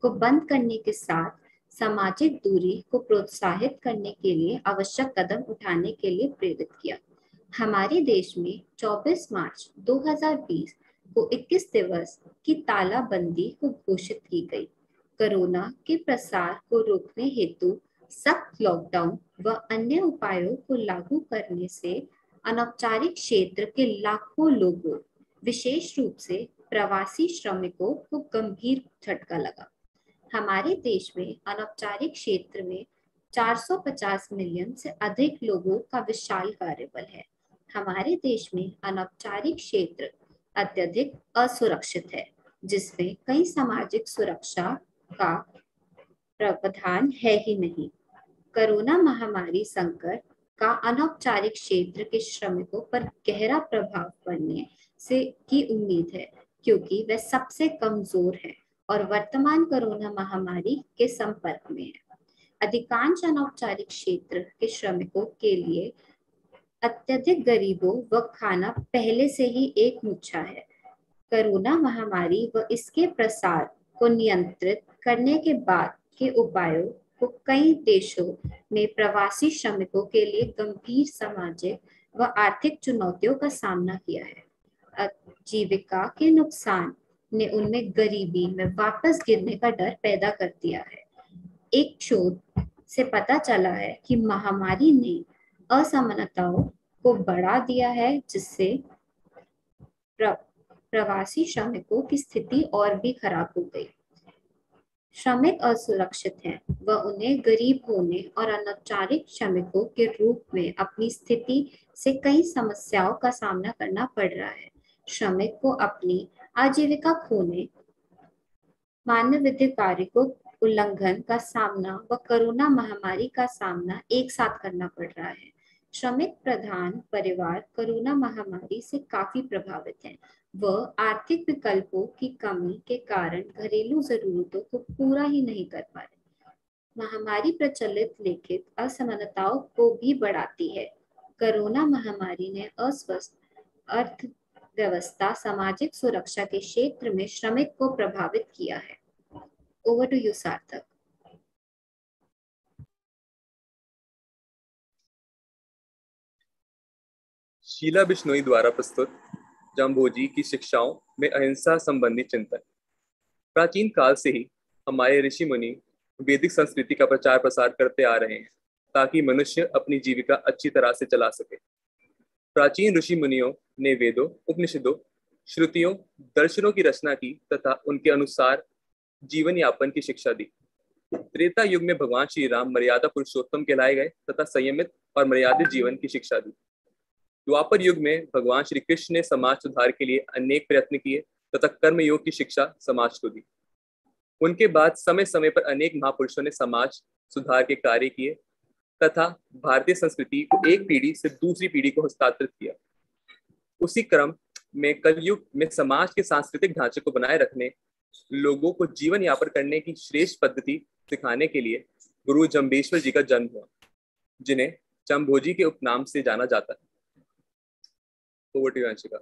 को बंद करने के साथ सामाजिक दूरी को प्रोत्साहित करने के लिए आवश्यक कदम उठाने के लिए प्रेरित किया. हमारे देश में 24 मार्च 2020 को 21 दिवस की तालाबंदी को घोषित की गई. कोरोना के प्रसार को रोकने हेतु सख्त लॉकडाउन व अन्य उपायों को लागू करने से अनौपचारिक क्षेत्र के लाखों लोगों, विशेष रूप से प्रवासी श्रमिकों को गंभीर झटका लगा. हमारे देश में अनौपचारिक क्षेत्र में 450 मिलियन से अधिक लोगों का विशाल कार्यबल है. हमारे देश में अनौपचारिक क्षेत्र अत्यधिक असुरक्षित है, जिसमें कई सामाजिक सुरक्षा का प्रावधान है ही नहीं. कोरोना महामारी संकट का अनौपचारिक क्षेत्र के श्रमिकों पर गहरा प्रभाव पड़ने से की उम्मीद है, क्योंकि वे सबसे कमजोर हैं और वर्तमान कोरोना महामारी के संपर्क में है. अधिकांश अनौपचारिक क्षेत्र के श्रमिकों के लिए अत्यधिक गरीबों व खाना पहले से ही एक मुद्दा है. कोरोना महामारी व इसके प्रसार को नियंत्रित करने के बाद के उपायों को कई देशों में प्रवासी श्रमिकों के लिए गंभीर सामाजिक व आर्थिक चुनौतियों का सामना किया है. आजीविका के नुकसान ने उनमें गरीबी में वापस गिरने का डर पैदा कर दिया है. एक शोध से पता चला है कि महामारी ने असमानताओं को बढ़ा दिया है, जिससे प्रवासी श्रमिकों की स्थिति और भी खराब हो गई. श्रमिक असुरक्षित हैं व उन्हें गरीब होने और अनौपचारिक श्रमिकों के रूप में अपनी स्थिति से कई समस्याओं का सामना करना पड़ रहा है. श्रमिक को अपनी आजीविका खोने, मानवाधिकार को उल्लंघन का सामना व कोरोना महामारी का सामना एक साथ करना पड़ रहा है. श्रमिक प्रधान परिवार कोरोना महामारी से काफी प्रभावित हैं. वह आर्थिक विकल्पों की कमी के कारण घरेलू जरूरतों को पूरा ही नहीं कर पा रहे. महामारी प्रचलित लिखित असमानताओं को भी बढ़ाती है. कोरोना महामारी ने अस्वस्थ अर्थव्यवस्था, सामाजिक सुरक्षा के क्षेत्र में श्रमिक को प्रभावित किया है. ओवर टू यू सार्थक. शीला बिश्नोई द्वारा प्रस्तुत जम्भोजी की शिक्षाओं में अहिंसा संबंधी चिंतन. प्राचीन काल से ही हमारे ऋषि मुनि वैदिक संस्कृति का प्रचार प्रसार करते आ रहे हैं ताकि मनुष्य अपनी जीविका अच्छी तरह से चला सके। प्राचीन ऋषि मुनियों ने वेदों, उपनिषदों, श्रुतियों, दर्शनों की रचना की तथा उनके अनुसार जीवन यापन की शिक्षा दी। त्रेता युग में भगवान श्री राम मर्यादा पुरुषोत्तम कहलाए गए तथा संयमित और मर्यादित जीवन की शिक्षा दी। द्वापर युग में भगवान श्री कृष्ण ने समाज सुधार के लिए अनेक प्रयत्न किए तथा कर्मयोग की शिक्षा समाज को दी। उनके बाद समय समय पर अनेक महापुरुषों ने समाज सुधार के कार्य किए तथा भारतीय संस्कृति को एक पीढ़ी से दूसरी पीढ़ी को हस्तांतरित किया। उसी क्रम में कलयुग में समाज के सांस्कृतिक ढांचे को बनाए रखने, लोगों को जीवन यापन करने की श्रेष्ठ पद्धति सिखाने के लिए गुरु जम्बेश्वर जी का जन्म हुआ, जिन्हें जम्भोजी के उपनाम से जाना जाता है। Over to you, Anshika.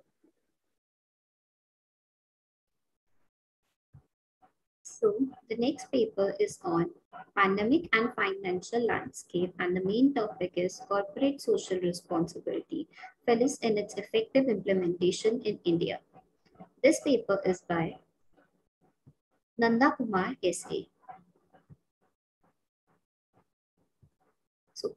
So the next paper is on pandemic and financial landscape, and the main topic is corporate social responsibility, fails in its effective implementation in India. This paper is by Nanda Kumar S.A. So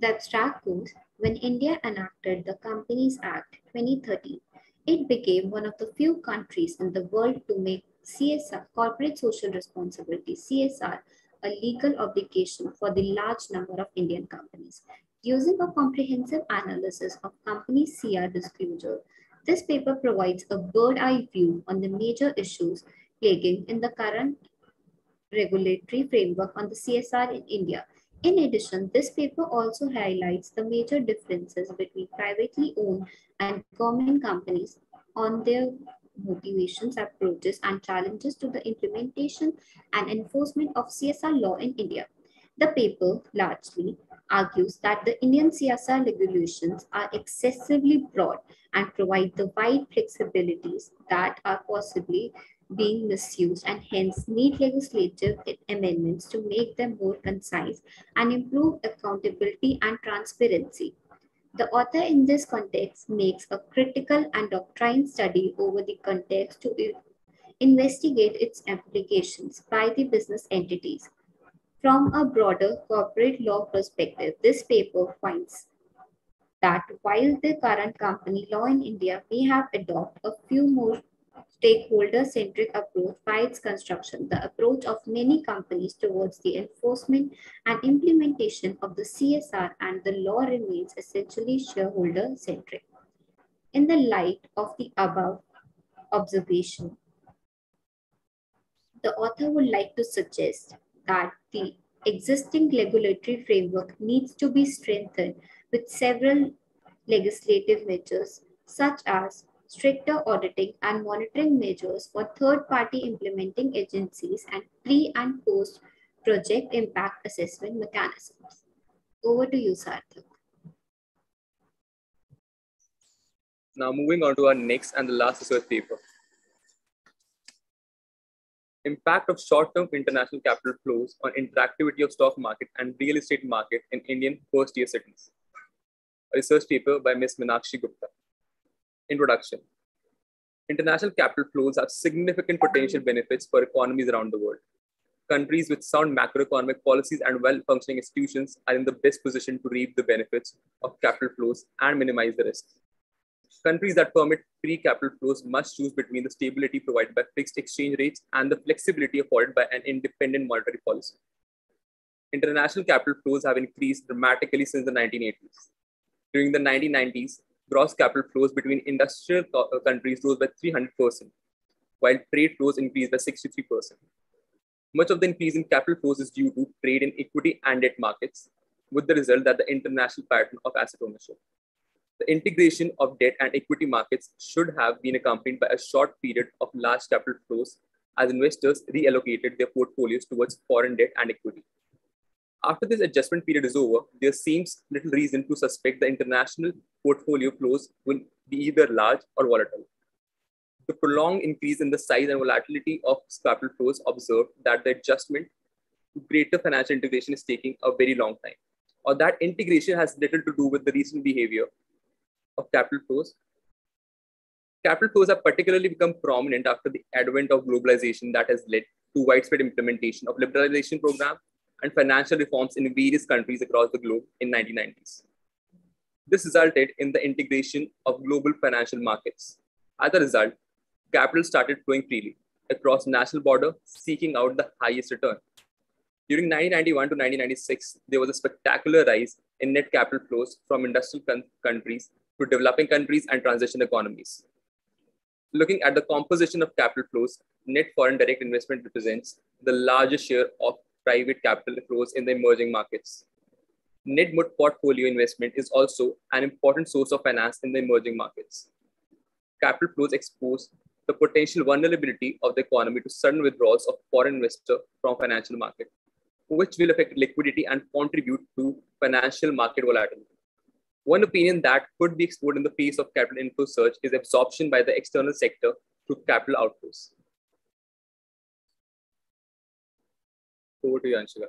the abstract goes, when India enacted the Companies Act 2013, it became one of the few countries in the world to make CSR, corporate social responsibility, CSR, a legal obligation for the large number of Indian companies. Using a comprehensive analysis of companies' CR disclosure, this paper provides a bird-eye view on the major issues plaguing in the current regulatory framework on the CSR in India. In addition, this paper also highlights the major differences between privately owned and government companies on their motivations, approaches, and challenges to the implementation and enforcement of CSR law in India. The paper largely argues that the Indian CSR regulations are excessively broad and provide the wide flexibilities that are possibly being misused, and hence need legislative amendments to make them more concise and improve accountability and transparency. The author in this context makes a critical and doctrine study over the context to investigate its applications by the business entities. From a broader corporate law perspective, this paper finds that while the current company law in India may have adopted a few more stakeholder-centric approach by its construction, the approach of many companies towards the enforcement and implementation of the CSR and the law remains essentially shareholder-centric. In the light of the above observation, the author would like to suggest that the existing regulatory framework needs to be strengthened with several legislative measures such as stricter auditing and monitoring measures for third-party implementing agencies and pre- and post-project impact assessment mechanisms. Over to you, Sarthak. Now moving on to our next and the last research paper. Impact of short-term international capital flows on interactivity of stock market and real estate market in Indian first-year cities. A research paper by Ms. Meenakshi Gupta. Introduction. International capital flows have significant potential benefits for economies around the world. Countries with sound macroeconomic policies and well-functioning institutions are in the best position to reap the benefits of capital flows and minimize the risks. Countries that permit free capital flows must choose between the stability provided by fixed exchange rates and the flexibility afforded by an independent monetary policy. International capital flows have increased dramatically since the 1980s. During the 1990s, gross capital flows between industrial countries rose by 300%, while trade flows increased by 63%. Much of the increase in capital flows is due to trade in equity and debt markets, with the result that the international pattern of asset ownership. The integration of debt and equity markets should have been accompanied by a short period of large capital flows as investors reallocated their portfolios towards foreign debt and equity. After this adjustment period is over, there seems little reason to suspect the international portfolio flows will be either large or volatile. The prolonged increase in the size and volatility of capital flows observed that the adjustment to greater financial integration is taking a very long time, or that integration has little to do with the recent behavior of capital flows. Capital flows have particularly become prominent after the advent of globalization that has led to widespread implementation of liberalization program and financial reforms in various countries across the globe in 1990s. This resulted in the integration of global financial markets. As a result, capital started flowing freely across national border, seeking out the highest return. During 1991 to 1996, there was a spectacular rise in net capital flows from industrial countries to developing countries and transition economies. Looking at the composition of capital flows, net foreign direct investment represents the largest share of private capital flows in the emerging markets. Net portfolio investment is also an important source of finance in the emerging markets. Capital flows expose the potential vulnerability of the economy to sudden withdrawals of foreign investors from financial market, which will affect liquidity and contribute to financial market volatility. One opinion that could be explored in the face of capital inflow surge is absorption by the external sector through capital outflows. Over to you, Anshika.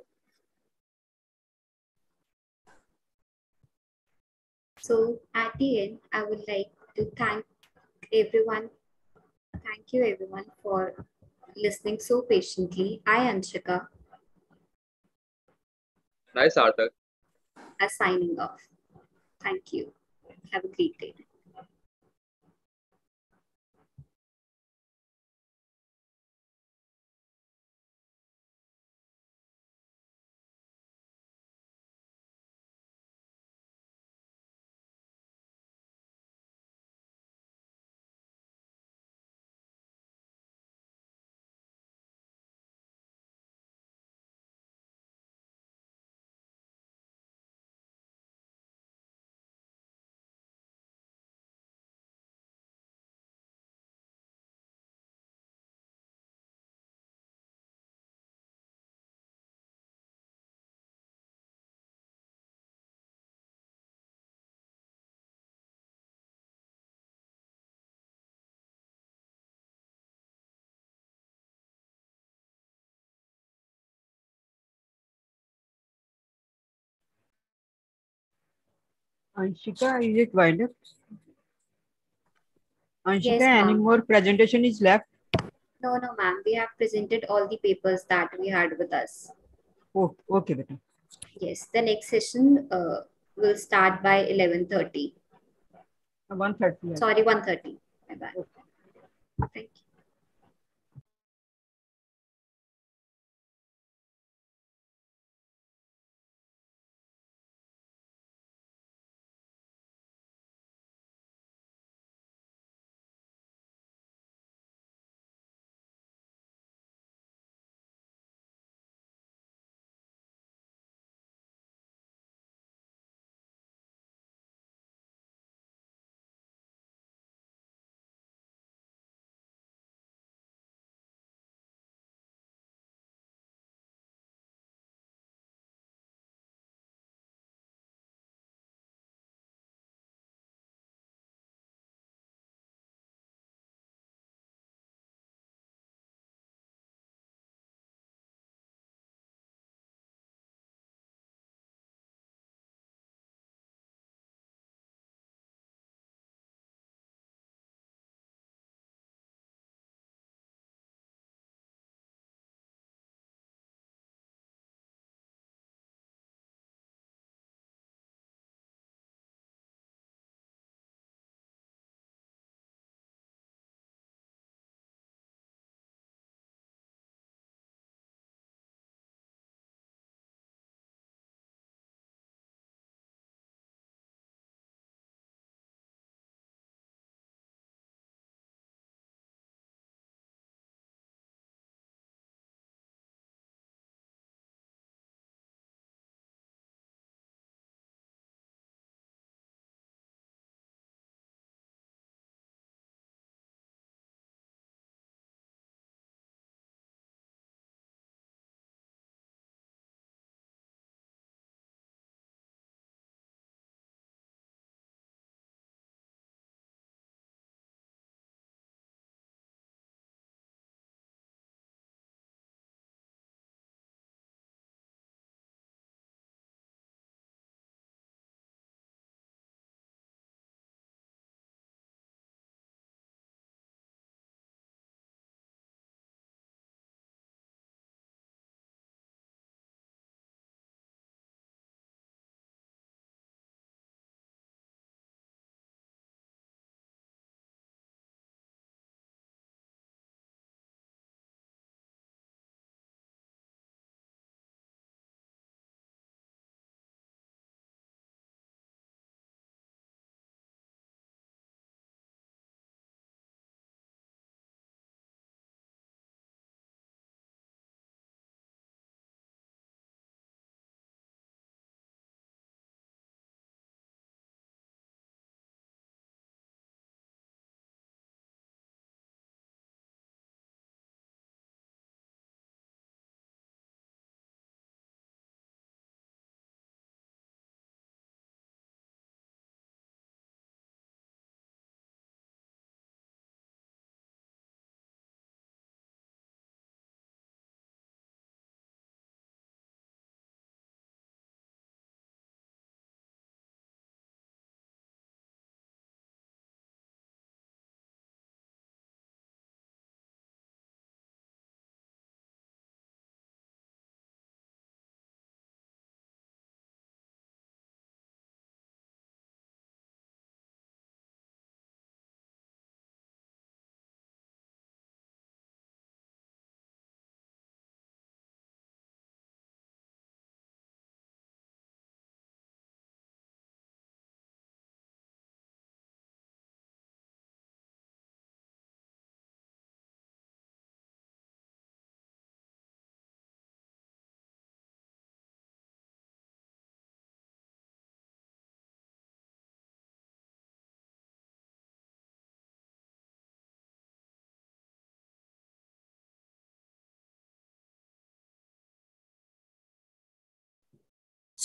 So at the end, I would like to thank everyone. Thank you everyone for listening so patiently. I, Anshika. Nice, Arthur. Signing off. Thank you. Have a great day. Anshika, is it wind up? Anshika, Yes, any ma'am. more presentation is left? No, ma'am. We have presented all the papers that we had with us. Oh, okay, beta. Yes, the next session will start by 11:30. 1:30. Sorry, 1:30. Bye-bye. Thank you.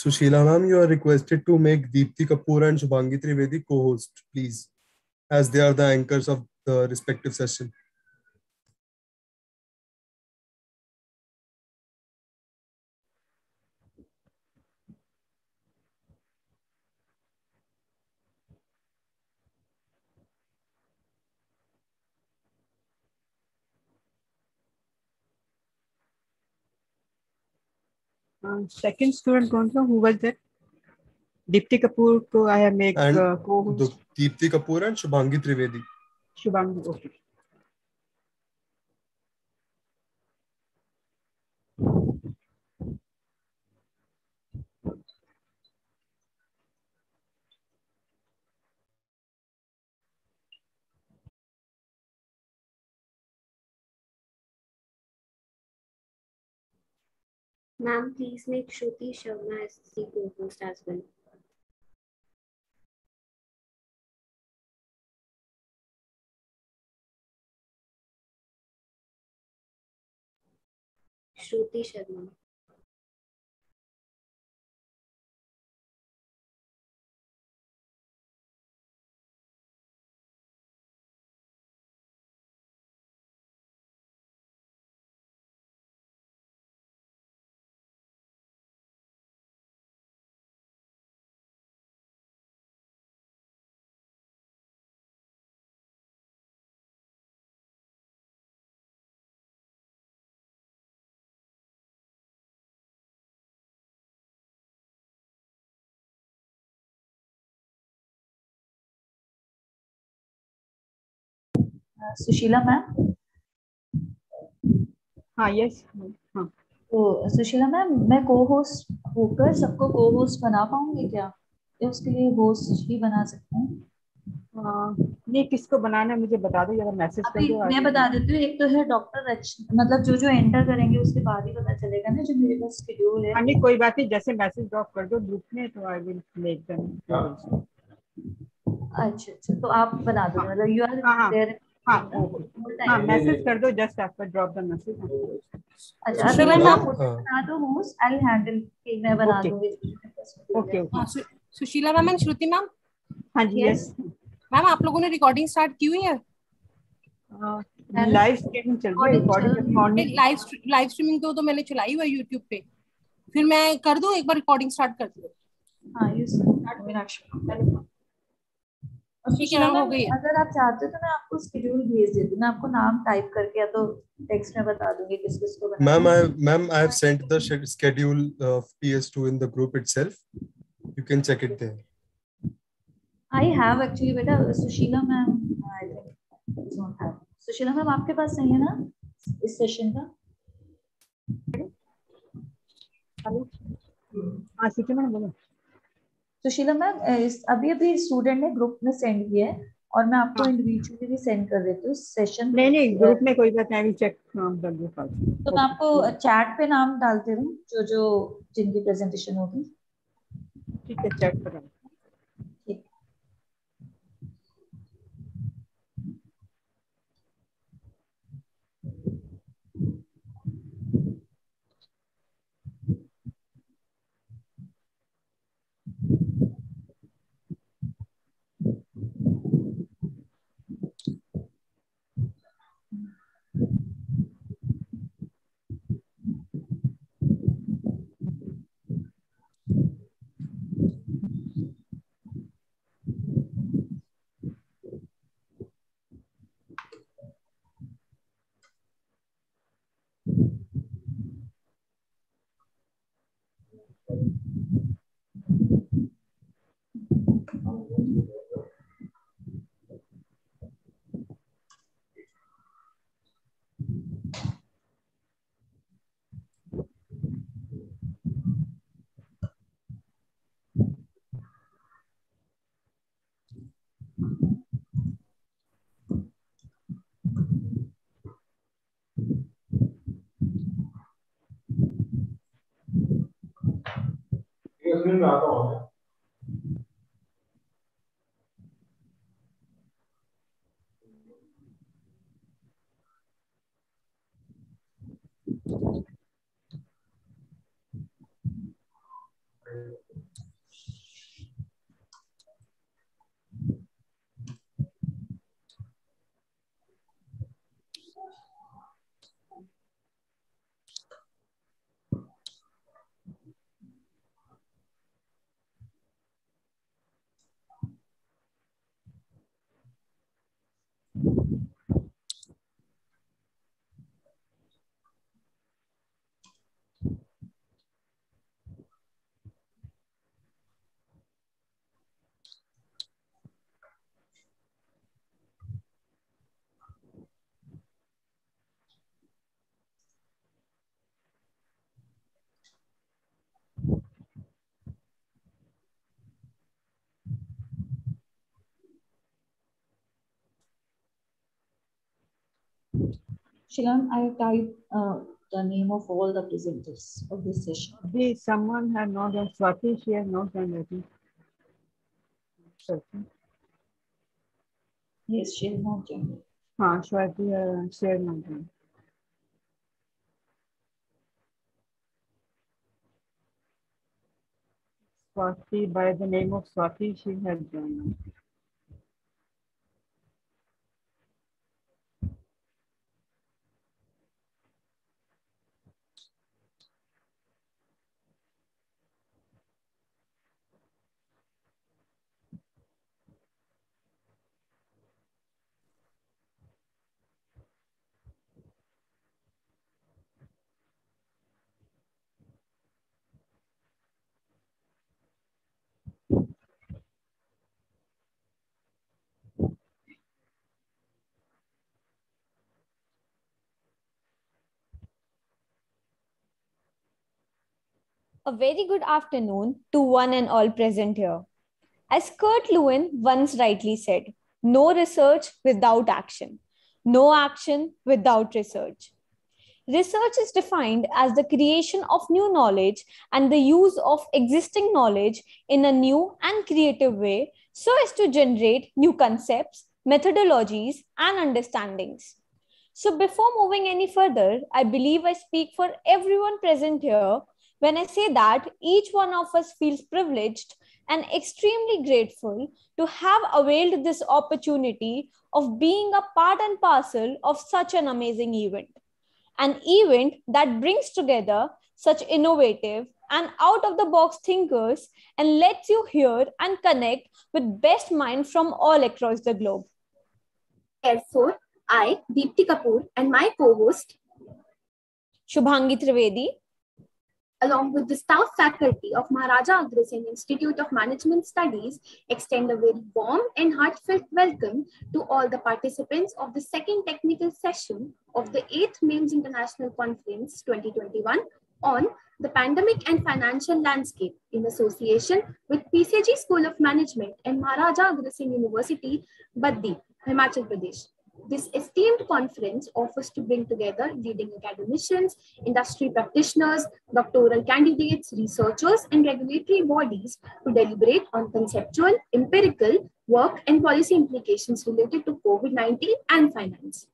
Sushila ma'am, you are requested to make Deepti Kapoor and Shubhangi Trivedi co-host, please, as they are the anchors of the respective session. Second student कौन सा? Who was that? Deepti Kapoor को I have make co-host. Deepti Kapoor and Shubhangi Trivedi. Shubhangi, okay. Ma'am, please make Shruti Sharma as the co-host as well. Shruti Sharma. Sushila ma'am. हाँ yes हाँ। तो Sushila ma'am, मैं को host होकर सबको को host बना पाऊंगी क्या, या उसके लिए होस्ट ही बना सकते हैं? नहीं, किसको बनाना है मुझे बता दो, जरा मैसेज कर दो। मैं बता देती हूँ। एक तो है डॉक्टर मतलब जो एंटर करेंगे उसके बाद ही पता चलेगा ना, जो मेरे पास शेड्यूल है। नहीं कोई बात नहीं, जैसे मैसेज ड्रॉप कर दो ग्रुप में तो आई विल मेक देम। अच्छा, तो आप बना दो, मतलब यू आर देयर। हाँ मैसेज कर दो, just after drop the message. अच्छा, अदरवाइज आप मुझे बना दो होस्ट, आई विल हैंडल कि मैं बना दूंगी। Okay. Sushila ma'am and Shruti ma'am. हाँ जी यस मैम, आप लोगों ने रिकॉर्डिंग स्टार्ट की हुई है? लाइव स्ट्रीमिंग चल रही है, रिकॉर्डिंग लाइव स्ट्रीमिंग तो मैंने चलाई हुई है यूट्यूब पे। फिर मैं कर दूं, एक बार रिकॉर्डिंग स्टार्ट कर दूं? हाँ यू स्टार्ट मीनाक्षी। ठीक है, हो गई है। अगर आप चाहते हो तो मैं आपको शेड्यूल भेज देती हूँ, मैं आपको नाम टाइप करके या तो टेक्स्ट में बता दूंगी किस किस को बनाना है। Ma'am, I have sent the schedule of PS2 in the group itself. You can check it there. I have actually बेटा। Sushila ma'am I think don't have. Sushila ma'am आपके पास नहीं है ना इस सेशन का? हेलो हाँ सुशीला मैम बोलो। सुशीला मैम अभी स्टूडेंट ने ग्रुप में सेंड किया है, और मैं आपको इंडिविजुअली भी सेंड कर देती हूँ सेशन। नहीं ग्रुप में कोई बात नहीं, चेक द ग्रुप। तो मैं आपको चैट पे नाम डालती हूँ जो जिनकी प्रेजेंटेशन होगी। ठीक है, चैट पर। में आता हूँ। Shilan, I typed the name of all the presenters of this session. Someone had not done. Swati, she has not done, I think. Yes, she has not done. Swati, she has not done. Swati, by the name of Swati, she has done. A very good afternoon to one and all present here. As Kurt Lewin once rightly said, no research without action, no action without research. Research is defined as the creation of new knowledge and the use of existing knowledge in a new and creative way so as to generate new concepts, methodologies, and understandings. So before moving any further, I believe I speak for everyone present here when I say that each one of us feels privileged and extremely grateful to have availed this opportunity of being a part and parcel of such an amazing event. An event that brings together such innovative and out-of-the-box thinkers and lets you hear and connect with best minds from all across the globe. Therefore, I, Deepti Kapoor, and my co-host, Shubhangi Trivedi, along with the staff faculty of Maharaja Agrasen Institute of Management Studies, extend a very warm and heartfelt welcome to all the participants of the second technical session of the 8th MAIMS International Conference 2021 on the pandemic and financial landscape in association with PCG School of Management and Maharaja Agrasen University, Baddi, Himachal Pradesh. This esteemed conference offers to bring together leading academicians, industry practitioners, doctoral candidates, researchers, and regulatory bodies to deliberate on conceptual, empirical work and policy implications related to COVID-19 and finance.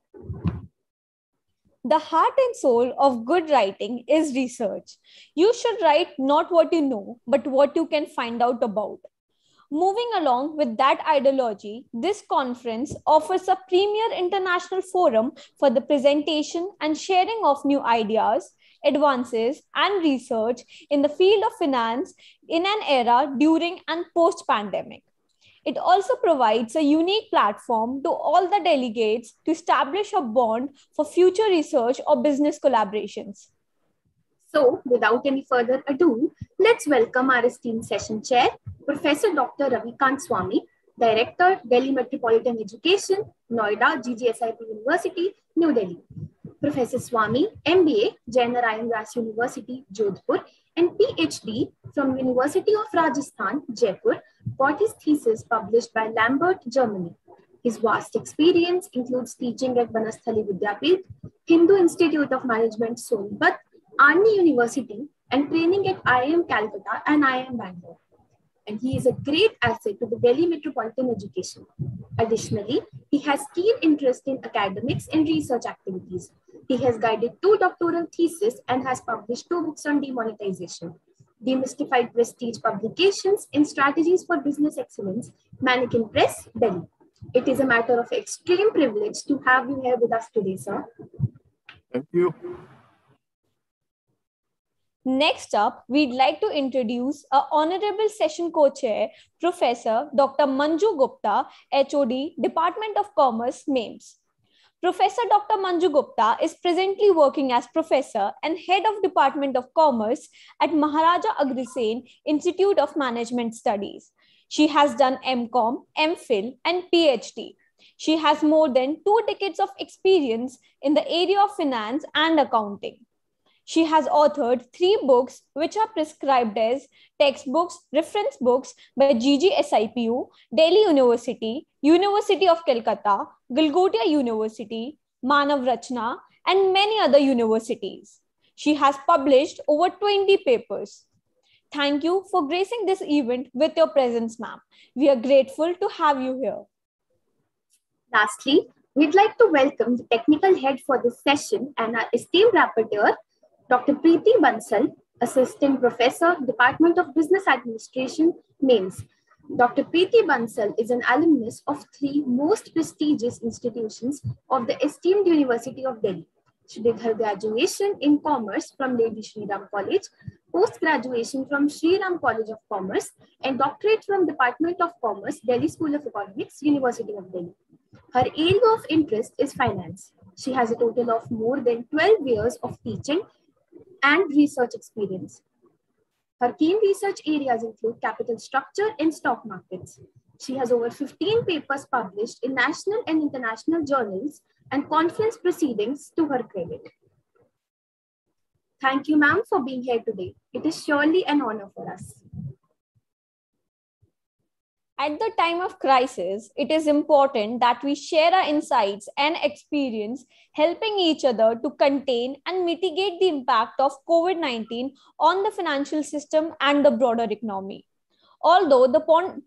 The heart and soul of good writing is research. You should write not what you know, but what you can find out about. Moving along with that ideology, this conference offers a premier international forum for the presentation and sharing of new ideas, advances, and research in the field of finance in an era during and post-pandemic. It also provides a unique platform to all the delegates to establish a bond for future research or business collaborations. So, without any further ado, let's welcome our esteemed session chair, Professor Dr. Ravikant Swami, Director, Delhi Metropolitan Education, Noida, JMCICON University, New Delhi. Professor Swami, MBA, Jain Ras University, Jodhpur, and PhD from University of Rajasthan, Jaipur, got his thesis published by Lambert, Germany. His vast experience includes teaching at Banasthali Vidyapith, Hindu Institute of Management, Sonipat, Army University, and training at IIM Calcutta and IIM Bangalore. And he is a great asset to the Delhi Metropolitan Education. Additionally, he has keen interest in academics and research activities. He has guided 2 doctoral theses and has published 2 books on demonetization. Demystified Prestige Publications and Strategies for Business Excellence, Mannequin Press, Delhi. It is a matter of extreme privilege to have you here with us today, sir. Thank you. Next up, we'd like to introduce our Honorable Session Co-Chair, Professor Dr. Manju Gupta, HOD, Department of Commerce, MAIMS. Professor Dr. Manju Gupta is presently working as Professor and Head of Department of Commerce at Maharaja Agrasen Institute of Management Studies. She has done MCOM, MPhil, and PhD. She has more than 2 decades of experience in the area of finance and accounting. She has authored 3 books which are prescribed as textbooks, reference books by JMCICON, Delhi University, University of Calcutta, Galgotia University, Manav Rachna, and many other universities. She has published over 20 papers. Thank you for gracing this event with your presence, ma'am. We are grateful to have you here. Lastly, we'd like to welcome the technical head for this session and our esteemed rapporteur, Dr. Preeti Bansal, Assistant Professor, Department of Business Administration, MAIMS. Dr. Preeti Bansal is an alumnus of 3 most prestigious institutions of the esteemed University of Delhi. She did her graduation in Commerce from Lady Shri Ram College, post-graduation from Shri Ram College of Commerce, and doctorate from Department of Commerce, Delhi School of Economics, University of Delhi. Her area of interest is finance. She has a total of more than 12 years of teaching and research experience. Her keen research areas include capital structure and stock markets. She has over 15 papers published in national and international journals and conference proceedings to her credit. Thank you, ma'am, for being here today. It is surely an honor for us. At the time of crisis, it is important that we share our insights and experience, helping each other to contain and mitigate the impact of COVID-19 on the financial system and the broader economy. Although the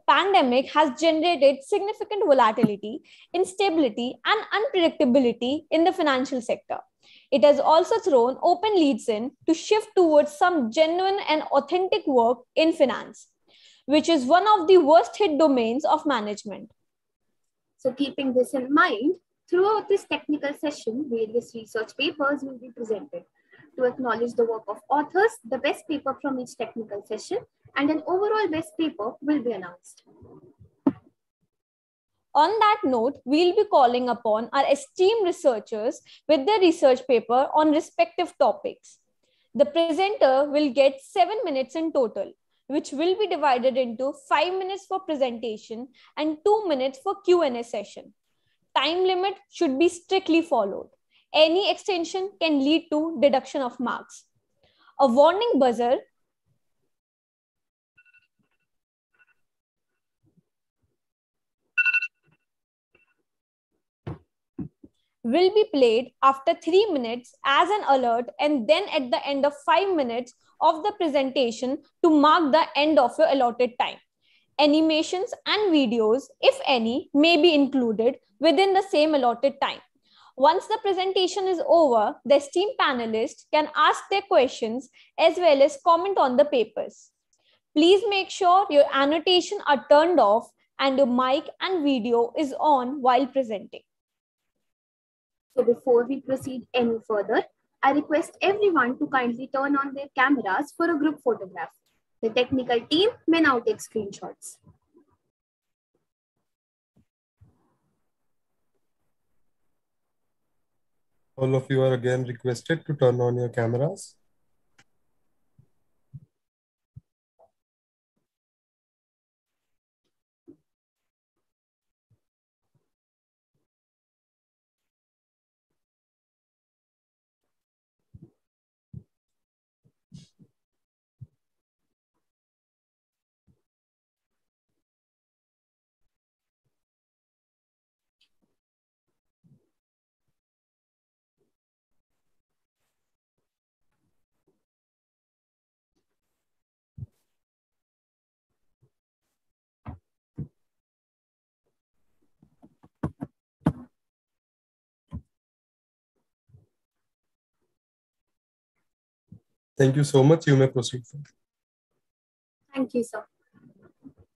pandemic has generated significant volatility, instability, and unpredictability in the financial sector, it has also thrown open leads in to shift towards some genuine and authentic work in finance, which is one of the worst hit domains of management. So keeping this in mind, throughout this technical session, various research papers will be presented. To acknowledge the work of authors, the best paper from each technical session and an overall best paper will be announced. On that note, we'll be calling upon our esteemed researchers with their research paper on respective topics. The presenter will get 7 minutes in total, which will be divided into 5 minutes for presentation and 2 minutes for Q&A session. Time limit should be strictly followed. Any extension can lead to deduction of marks. A warning buzzer will be played after 3 minutes as an alert and then at the end of 5 minutes of the presentation to mark the end of your allotted time. Animations and videos, if any, may be included within the same allotted time. Once the presentation is over, the esteemed panelists can ask their questions as well as comment on the papers. Please make sure your annotations are turned off and your mic and video is on while presenting. So before we proceed any further, I request everyone to kindly turn on their cameras for a group photograph. The technical team may now take screenshots. All of you are again requested to turn on your cameras. Thank you so much. You may proceed. Thank you, sir.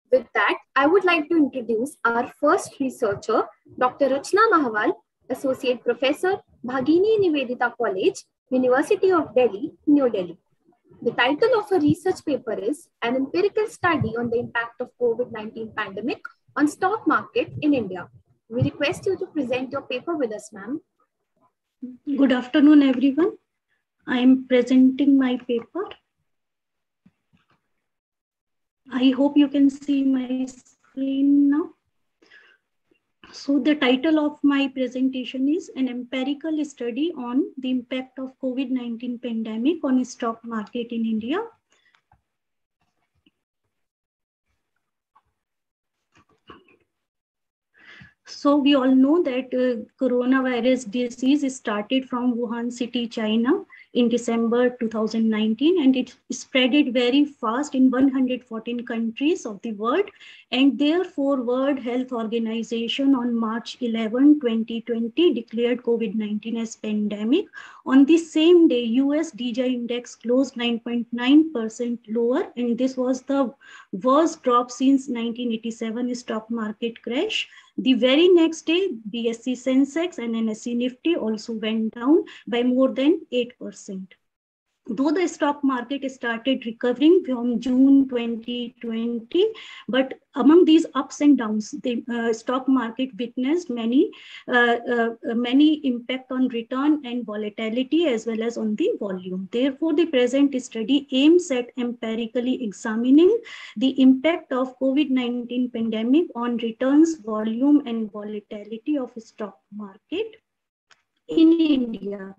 With that, I would like to introduce our first researcher, Dr. Rachna Mahawal, Associate Professor, Bhagini Nivedita College, University of Delhi, New Delhi. The title of her research paper is An Empirical Study on the Impact of COVID-19 Pandemic on Stock Market in India. We request you to present your paper with us, ma'am. Good afternoon, everyone. I am presenting my paper. I hope you can see my screen now. So the title of my presentation is An Empirical Study on the Impact of COVID-19 Pandemic on Stock Market in India. So we all know that coronavirus disease started from Wuhan city, China in December 2019, and it spreaded very fast in 114 countries of the world. And therefore, World Health Organization on March 11, 2020 declared COVID-19 as pandemic. On the same day, US DJI index closed 9.9% lower, and this was the worst drop since 1987 stock market crash. The very next day, BSE Sensex and NSE Nifty also went down by more than 8%. Though the stock market started recovering from June 2020, but among these ups and downs, the stock market witnessed many impact on return and volatility as well as on the volume. Therefore, the present study aims at empirically examining the impact of COVID-19 pandemic on returns, volume, and volatility of stock market in India.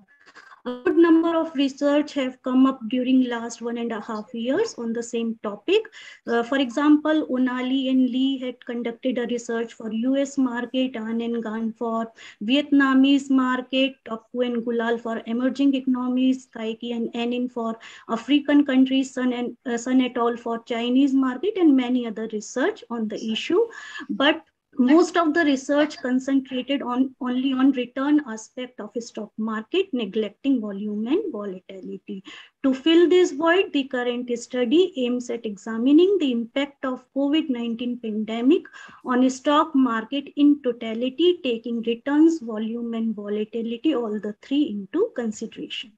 A good number of research have come up during last 1.5 years on the same topic. For example, Onali and Lee had conducted a research for US market, An and Gan for Vietnamese market, Topku and Gulal for emerging economies, Kaiki and Anin for African countries, Sun et al. For Chinese market, and many other research on the issue. But most of the research concentrated only on return aspect of a stock market, neglecting volume and volatility. To fill this void, the current study aims at examining the impact of COVID-19 pandemic on a stock market in totality, taking returns, volume, and volatility, all the three into consideration.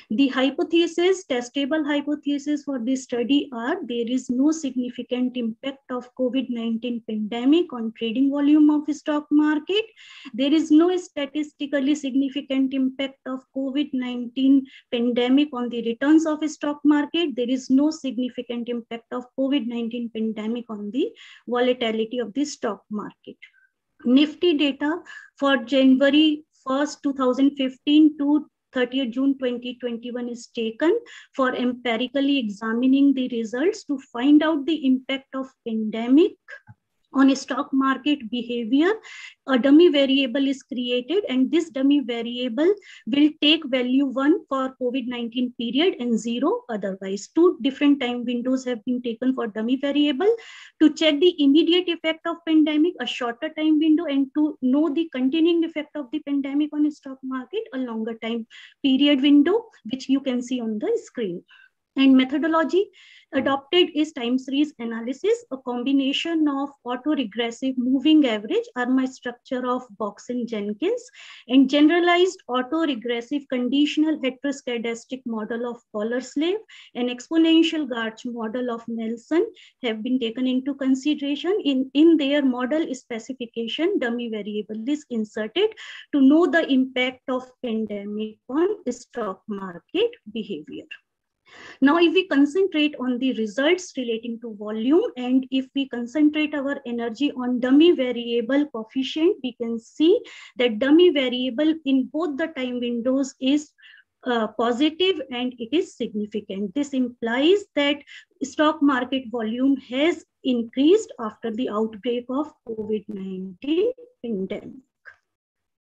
The hypothesis, testable hypothesis for this study are: there is no significant impact of COVID-19 pandemic on trading volume of stock market. There is no statistically significant impact of COVID-19 pandemic on the returns of stock market. There is no significant impact of COVID-19 pandemic on the volatility of the stock market. Nifty data for January 1st, 2015 to 30th June 2021 is taken for empirically examining the results to find out the impact of pandemic on stock market behavior. A dummy variable is created, and this dummy variable will take value 1 for COVID-19 period and 0 otherwise. 2 different time windows have been taken for dummy variable to check the immediate effect of pandemic, a shorter time window, and to know the continuing effect of the pandemic on stock market, a longer time period window, which you can see on the screen. And methodology adopted is time series analysis, a combination of autoregressive moving average, ARMA structure of Box and Jenkins, and generalized autoregressive conditional heteroscedastic model of Collar-Slave and exponential Garch model of Nelson have been taken into consideration. In their model specification, dummy variable is inserted to know the impact of pandemic on stock market behavior. Now, if we concentrate on the results relating to volume, and if we concentrate our energy on dummy variable coefficient, we can see that dummy variable in both the time windows is positive and it is significant. This implies that stock market volume has increased after the outbreak of COVID-19 pandemic.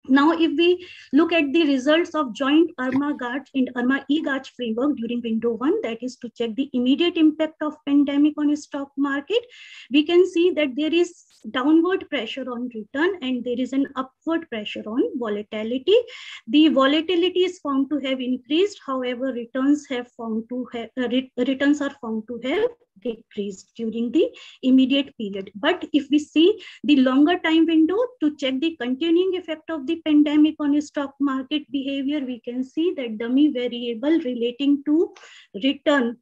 Now, if we look at the results of joint ARMA-GARCH and ARMA-E-GARCH framework during window 1, that is to check the immediate impact of pandemic on a stock market, we can see that there is downward pressure on return and there is an upward pressure on volatility. The volatility is found to have increased, however, returns are found to have decreased during the immediate period. But if we see the longer time window to check the continuing effect of the pandemic on stock market behavior, we can see that dummy variable relating to return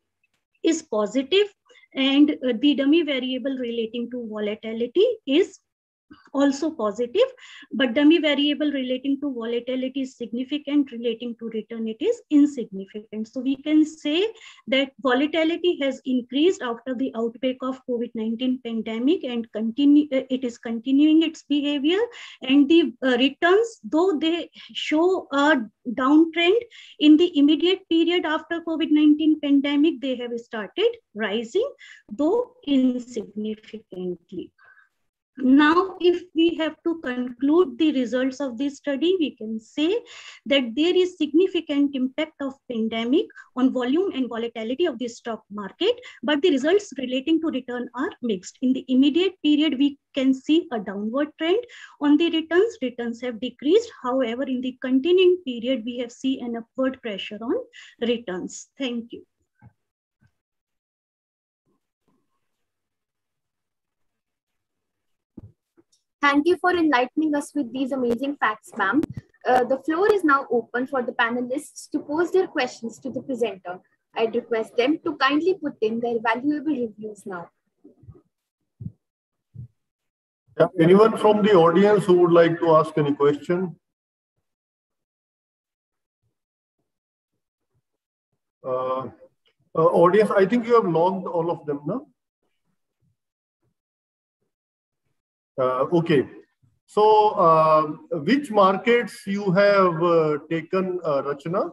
is positive, and the dummy variable relating to volatility is also positive, but dummy variable relating to volatility is significant, relating to return it is insignificant. So we can say that volatility has increased after the outbreak of COVID-19 pandemic and it is continuing its behavior, and the returns, though they show a downtrend in the immediate period after COVID-19 pandemic, they have started rising, though insignificantly. Now, if we have to conclude the results of this study, we can say that there is significant impact of pandemic on volume and volatility of the stock market, but the results relating to return are mixed. In the immediate period, we can see a downward trend on the returns. Returns have decreased. However, in the continuing period, we have seen an upward pressure on returns. Thank you. Thank you for enlightening us with these amazing facts, ma'am. The floor is now open for the panelists to pose their questions to the presenter. I'd request them to kindly put in their valuable reviews now. Yeah, anyone from the audience who would like to ask any question? Audience, I think you have logged all of them, no? Okay. So, which markets you have taken, Rachana?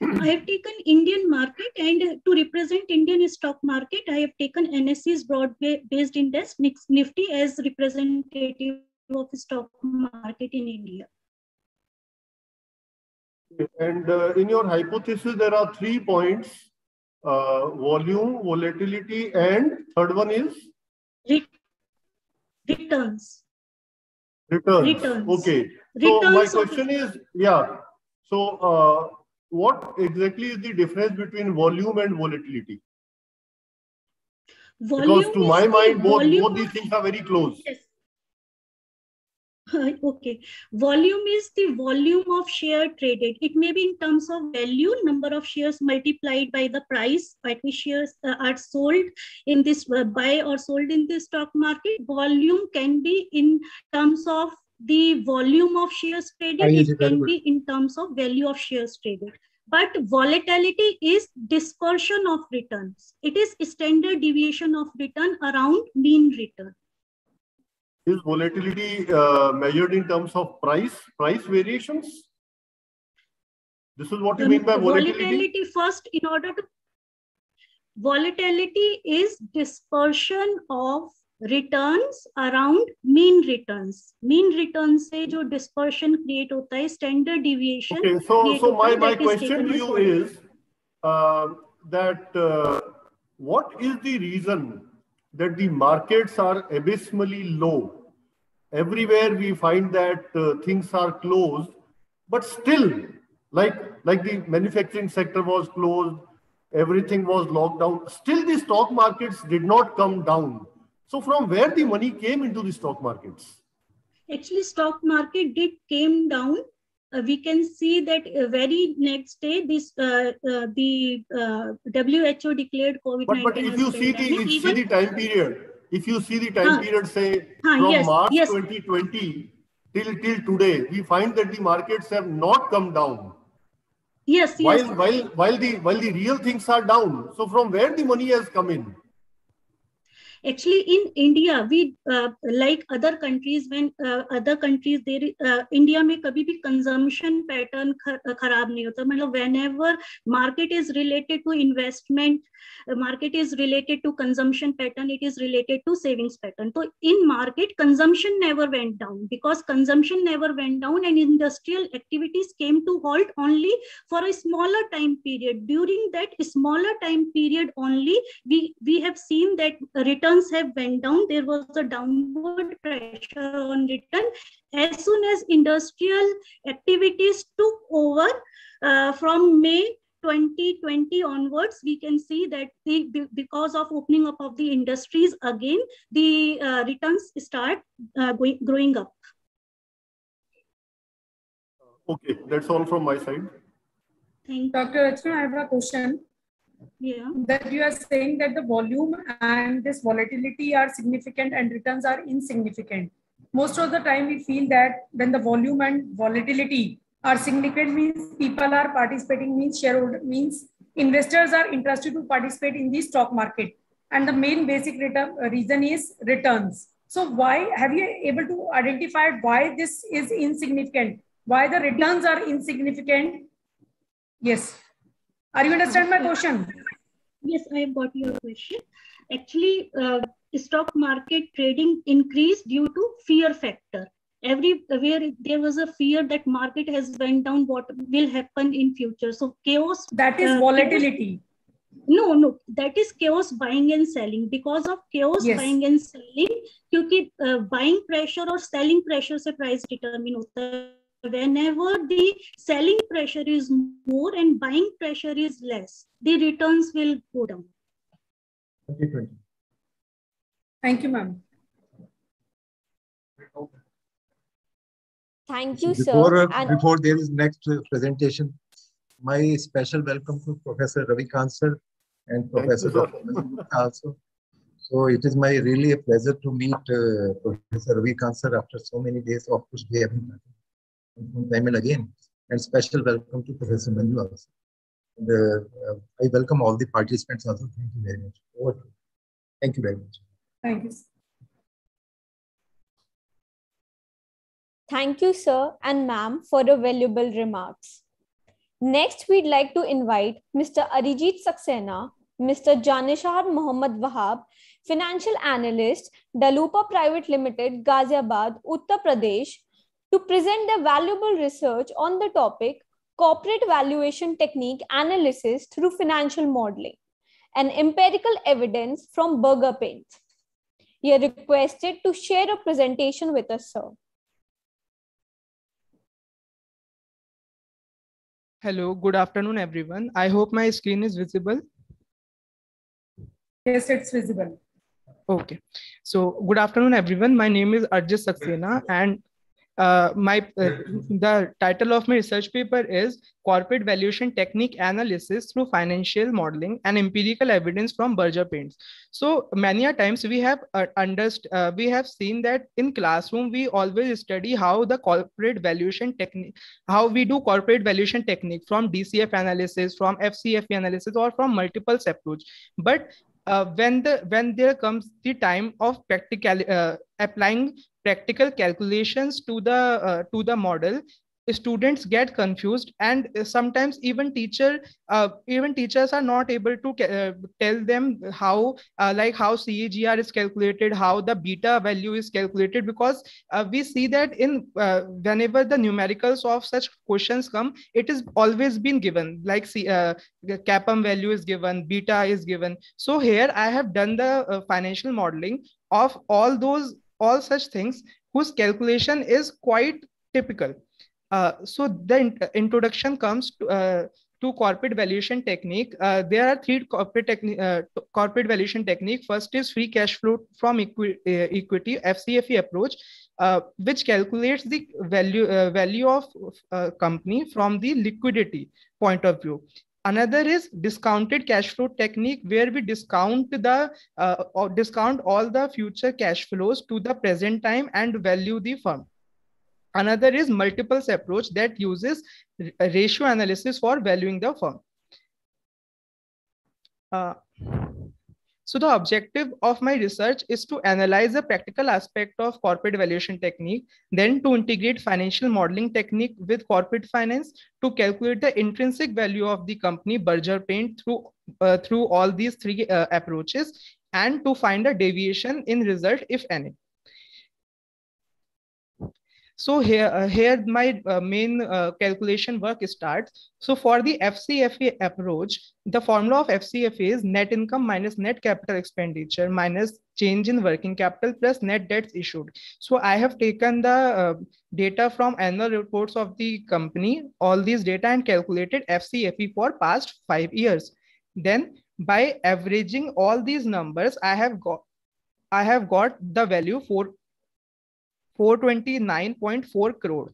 I have taken Indian market, and to represent Indian stock market, I have taken NSE's broad-based index Nifty as representative of stock market in India. And in your hypothesis, there are 3 points: volume, volatility, and third one is returns. Returns. Okay. So my question is, yeah. So what exactly is the difference between volume and volatility? Because to my mind, both these things are very close. Yes. Okay. Volume is the volume of share traded. It may be in terms of value, number of shares multiplied by the price at which shares are sold in this buy or sold in the stock market. Volume can be in terms of the volume of shares traded. It can be in terms of value of shares traded. But volatility is dispersion of returns. It is standard deviation of return around mean return. Is volatility measured in terms of price variations? This is what you mean by volatility? Volatility first, in order to... Volatility is dispersion of returns around mean returns. Mean returns से जो dispersion create होता है, standard deviation. Okay, so my question to you is that what is the reason that the markets are abysmally low? Everywhere we find that things are closed, but still, like the manufacturing sector was closed, everything was locked down. Still, the stock markets did not come down. So, from where the money came into the stock markets? Actually, stock market did came down. We can see that very next day, this the WHO declared COVID-19. But if you see the time period, if you see the time period, say from March 2020 till today, we find that the markets have not come down. Yes. While the real things are down. So from where the money has come in? Actually, in India, we like other countries, when other countries there, India में कभी भी consumption pattern खराब नहीं होता. मतलब whenever market is related to investment, market is related to consumption pattern, it is related to savings pattern. So in market, consumption never went down, because consumption never went down, and industrial activities came to halt only for a smaller time period. During that smaller time period only, we have seen that returns have went down. There was a downward pressure on return. As soon as industrial activities took over from May 2020 onwards, we can see that because of opening up of the industries again, the returns start growing up. Okay, that's all from my side. Thank you. Dr. Rachana, I have a question. Yeah. That you are saying that the volume and this volatility are significant and returns are insignificant. Most of the time we feel that when the volume and volatility are significant, means people are participating, means shareholder, means investors are interested to participate in the stock market. And the main basic reason is returns. So why have you able to identify why this is insignificant? Why the returns are insignificant? Yes. Are you understand my question? Yes, I have got your question. Actually, stock market trading increased due to fear factor. Everywhere there was a fear that market has went down, what will happen in future. So chaos. That is volatility. No, that is chaos buying and selling. Because of chaos buying and selling, क्योंकि buying pressure और selling pressure से price determine होता है. Whenever the selling pressure is more and buying pressure is less, the returns will go down. 2020. Thank you, ma'am. Thank you, Before, sir. before there is next presentation, my special welcome to Professor Ravikant sir and Professor Dr. also. So it is my really a pleasure to meet Professor Ravikant sir after so many days. Of course, we haven't met again. And special welcome to Professor Manju also. And I welcome all the participants also. Thank you very much. Over to you. Thank you very much. Thank you. Thank you, sir and ma'am, for the valuable remarks. Next, we'd like to invite Mr. Arijit Saxena, Mr. Janishar Mohammad Wahab, Financial Analyst, Dalupa Private Limited, Ghaziabad, Uttar Pradesh, to present their valuable research on the topic Corporate Valuation Technique Analysis through Financial Modeling, and Empirical Evidence from Burger Paint. You are requested to share a presentation with us, sir. Hello, good afternoon, everyone. I hope my screen is visible. Yes, it's visible. Okay. So, good afternoon, everyone. My name is Arijit Saxena, and the title of my research paper is Corporate Valuation Technique Analysis through Financial Modeling and Empirical Evidence from Burger Paints. So many a times we have we have seen that in classroom we always study how the corporate valuation technique, how we do corporate valuation technique from DCF analysis, from FCF analysis, or from multiple approach. But when there comes the time of applying practical calculations to the model, students get confused, and sometimes even teachers are not able to tell them how how CAGR is calculated, how the beta value is calculated, because we see that in whenever the numericals of such questions come, it is always been given like CAPM value is given, beta is given. So here I have done the financial modeling of all such things whose calculation is quite typical. So the introduction comes to corporate valuation technique. There are three corporate valuation technique. First is free cash flow from equity, FCFE approach, which calculates the value of company from the liquidity point of view. Another is discounted cash flow technique, where we discount all the future cash flows to the present time and value the firm. Another is multiples approach that uses ratio analysis for valuing the firm. So the objective of my research is to analyze the practical aspect of corporate valuation technique, then to integrate financial modeling technique with corporate finance to calculate the intrinsic value of the company Burger Paint through all these three approaches, and to find a deviation in result, if any. So here my main calculation work starts. So for the FCFA approach, the formula of FCFA is net income minus net capital expenditure minus change in working capital plus net debts issued. So I have taken the data from annual reports of the company, all these data, and calculated FCFE for past 5 years. Then by averaging all these numbers, I have got the value 429.4 crore.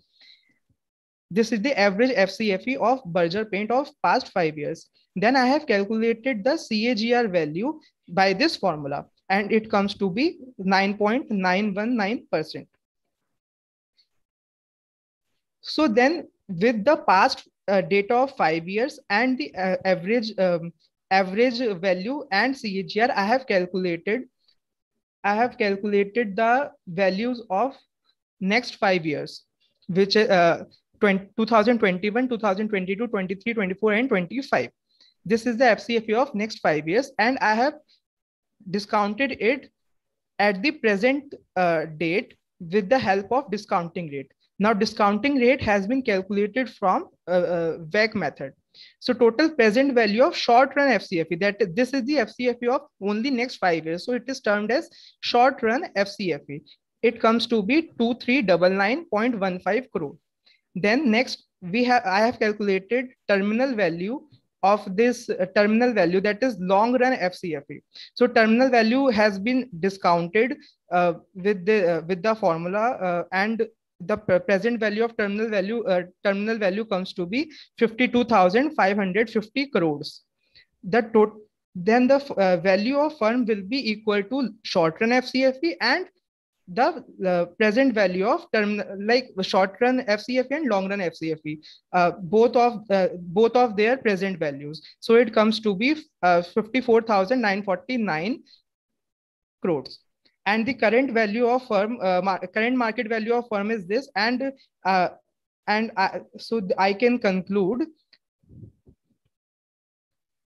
This is the average FCFE of Burger Paint of past 5 years. Then I have calculated the CAGR value by this formula, and it comes to be 9.919%. So then with the past data of 5 years and the average value and CAGR, I have calculated the values of next 5 years, which is 2021, 2022, 23, 24, and 25. This is the FCFE of next 5 years, and I have discounted it at the present date with the help of discounting rate. Now, discounting rate has been calculated from WACC method. So total present value of short run FCFE, that this is the FCFE of only next 5 years. So it is termed as short run FCFE. It comes to be 2399.15 crore. Then next I have calculated terminal value of this terminal value, that is long run FCFE. So terminal value has been discounted with the formula and the present value of terminal value comes to be 52,550 crores. Then the value of firm will be equal to short run FCFE and the present value of like short run FCFE and long run FCFE, both of their present values. So it comes to be 54,949 crores. And the current value of firm, current market value of firm is this, so I can conclude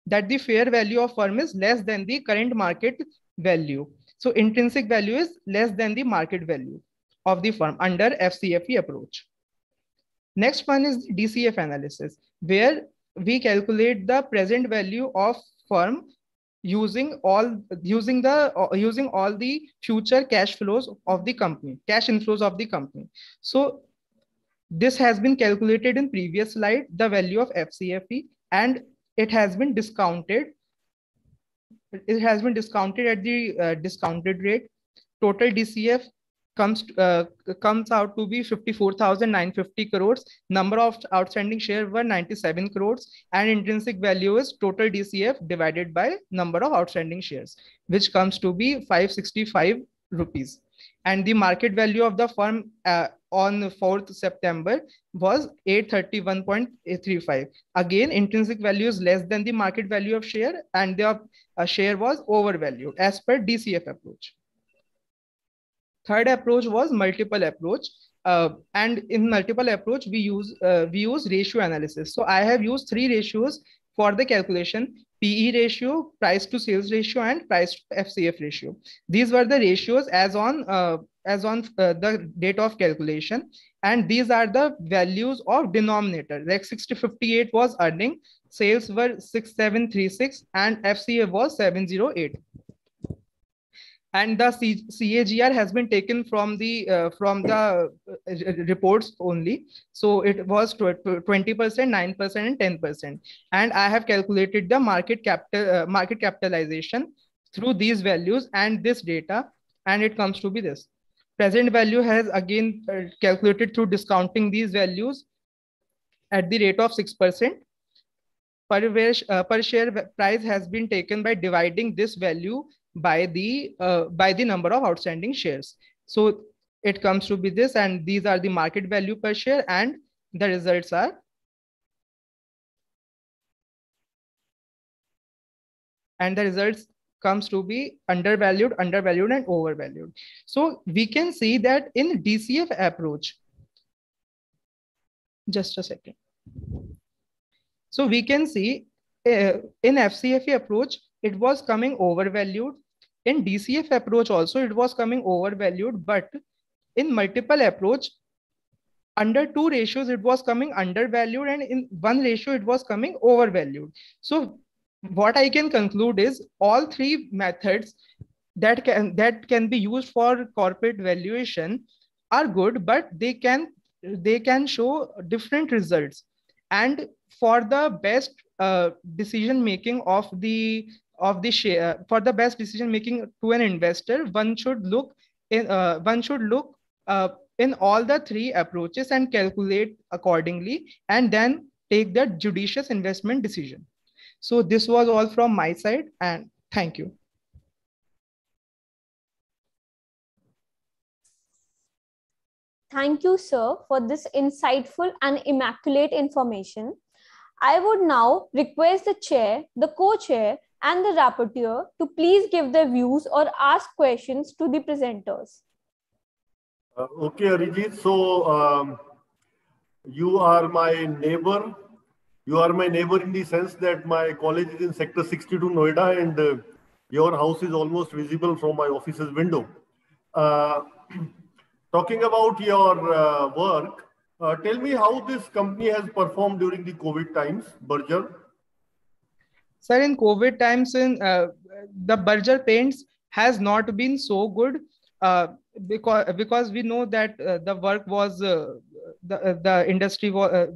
that the fair value of firm is less than the current market value. So intrinsic value is less than the market value of the firm under FCFE approach. Next one is the DCF analysis, where we calculate the present value of firm using all the future cash flows of the company, cash inflows of the company. So this has been calculated in previous slide, the value of FCFE, and it has been discounted. It has been discounted at the discounted rate. Total DCF comes out to be 54,950 crores. Number of outstanding shares were 97 crores, and intrinsic value is total DCF divided by number of outstanding shares, which comes to be 565 rupees. And the market value of the firm on 4th September was 831.35. Again, intrinsic value is less than the market value of share, and the share was overvalued as per DCF approach. Third approach was multiple approach, and in multiple approach we use ratio analysis. So I have used 3 ratios for the calculation: PE ratio, price to sales ratio, and price to FCF ratio. These were the ratios as on the date of calculation, and these are the values of denominator. Like 6058 was earning, sales were 6736, and FCF was 708. And the CAGR has been taken from the reports only. So it was 20%, 9%, and 10%. And I have calculated the market capitalization through these values and this data, and it comes to be this. Present value has again calculated through discounting these values at the rate of 6%. Per share price has been taken by dividing this value by the number of outstanding shares. So it comes to be this, and these are the market value per share, and the results are comes to be undervalued, and overvalued. So we can see that in DCF approach, just a second. So we can see in FCFE approach, it was coming overvalued. In DCF approach also, it was coming overvalued, but in multiple approach, under 2 ratios, it was coming undervalued, and in 1 ratio, it was coming overvalued. So what I can conclude is all 3 methods that can be used for corporate valuation are good, but they can show different results. And for the best decision making of the share, for the best decision making to an investor, one should look in all the 3 approaches and calculate accordingly, and then take the judicious investment decision. So this was all from my side, and thank you. Thank you, sir, for this insightful and immaculate information. I would now request the chair, the co-chair, and the rapporteur to please give their views or ask questions to the presenters. Okay, Arijit. So you are my neighbor. You are my neighbor in the sense that my college is in Sector 62, Noida, and your house is almost visible from my office's window. talking about your work, tell me how this company has performed during the COVID times, Berger. Sir, in COVID times, the Berger Paints has not been so good because we know that the work was the industry was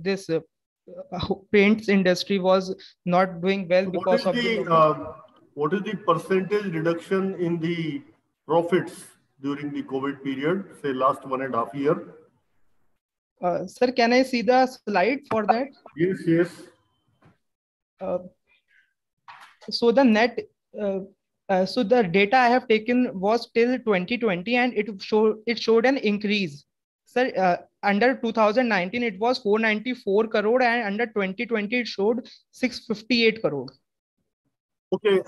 paints industry was not doing well because of the what is the percentage reduction in the profits during the COVID period, say last 1.5 years? Sir, can I see the slide for that? Yes, yes. So the net, so the data I have taken was till 2020, and it showed an increase. Sir, under 2019 it was 494 crore, and under 2020 it showed 658 crore. Okay.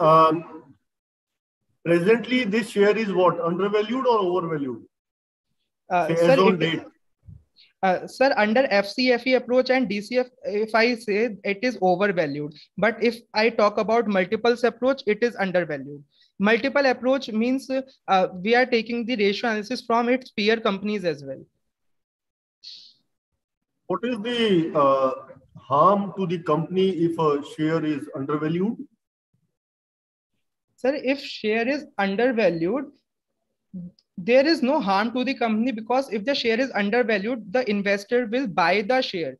Presently, this share is what, undervalued or overvalued? As on date. Sir, under FCFE approach and DCF, if I say it is overvalued, but if I talk about multiples approach, it is undervalued. Multiple approach means we are taking the ratio analysis from its peer companies as well. What is the harm to the company if a share is undervalued? Sir, if share is undervalued, there is no harm to the company, because if the share is undervalued, the investor will buy the share.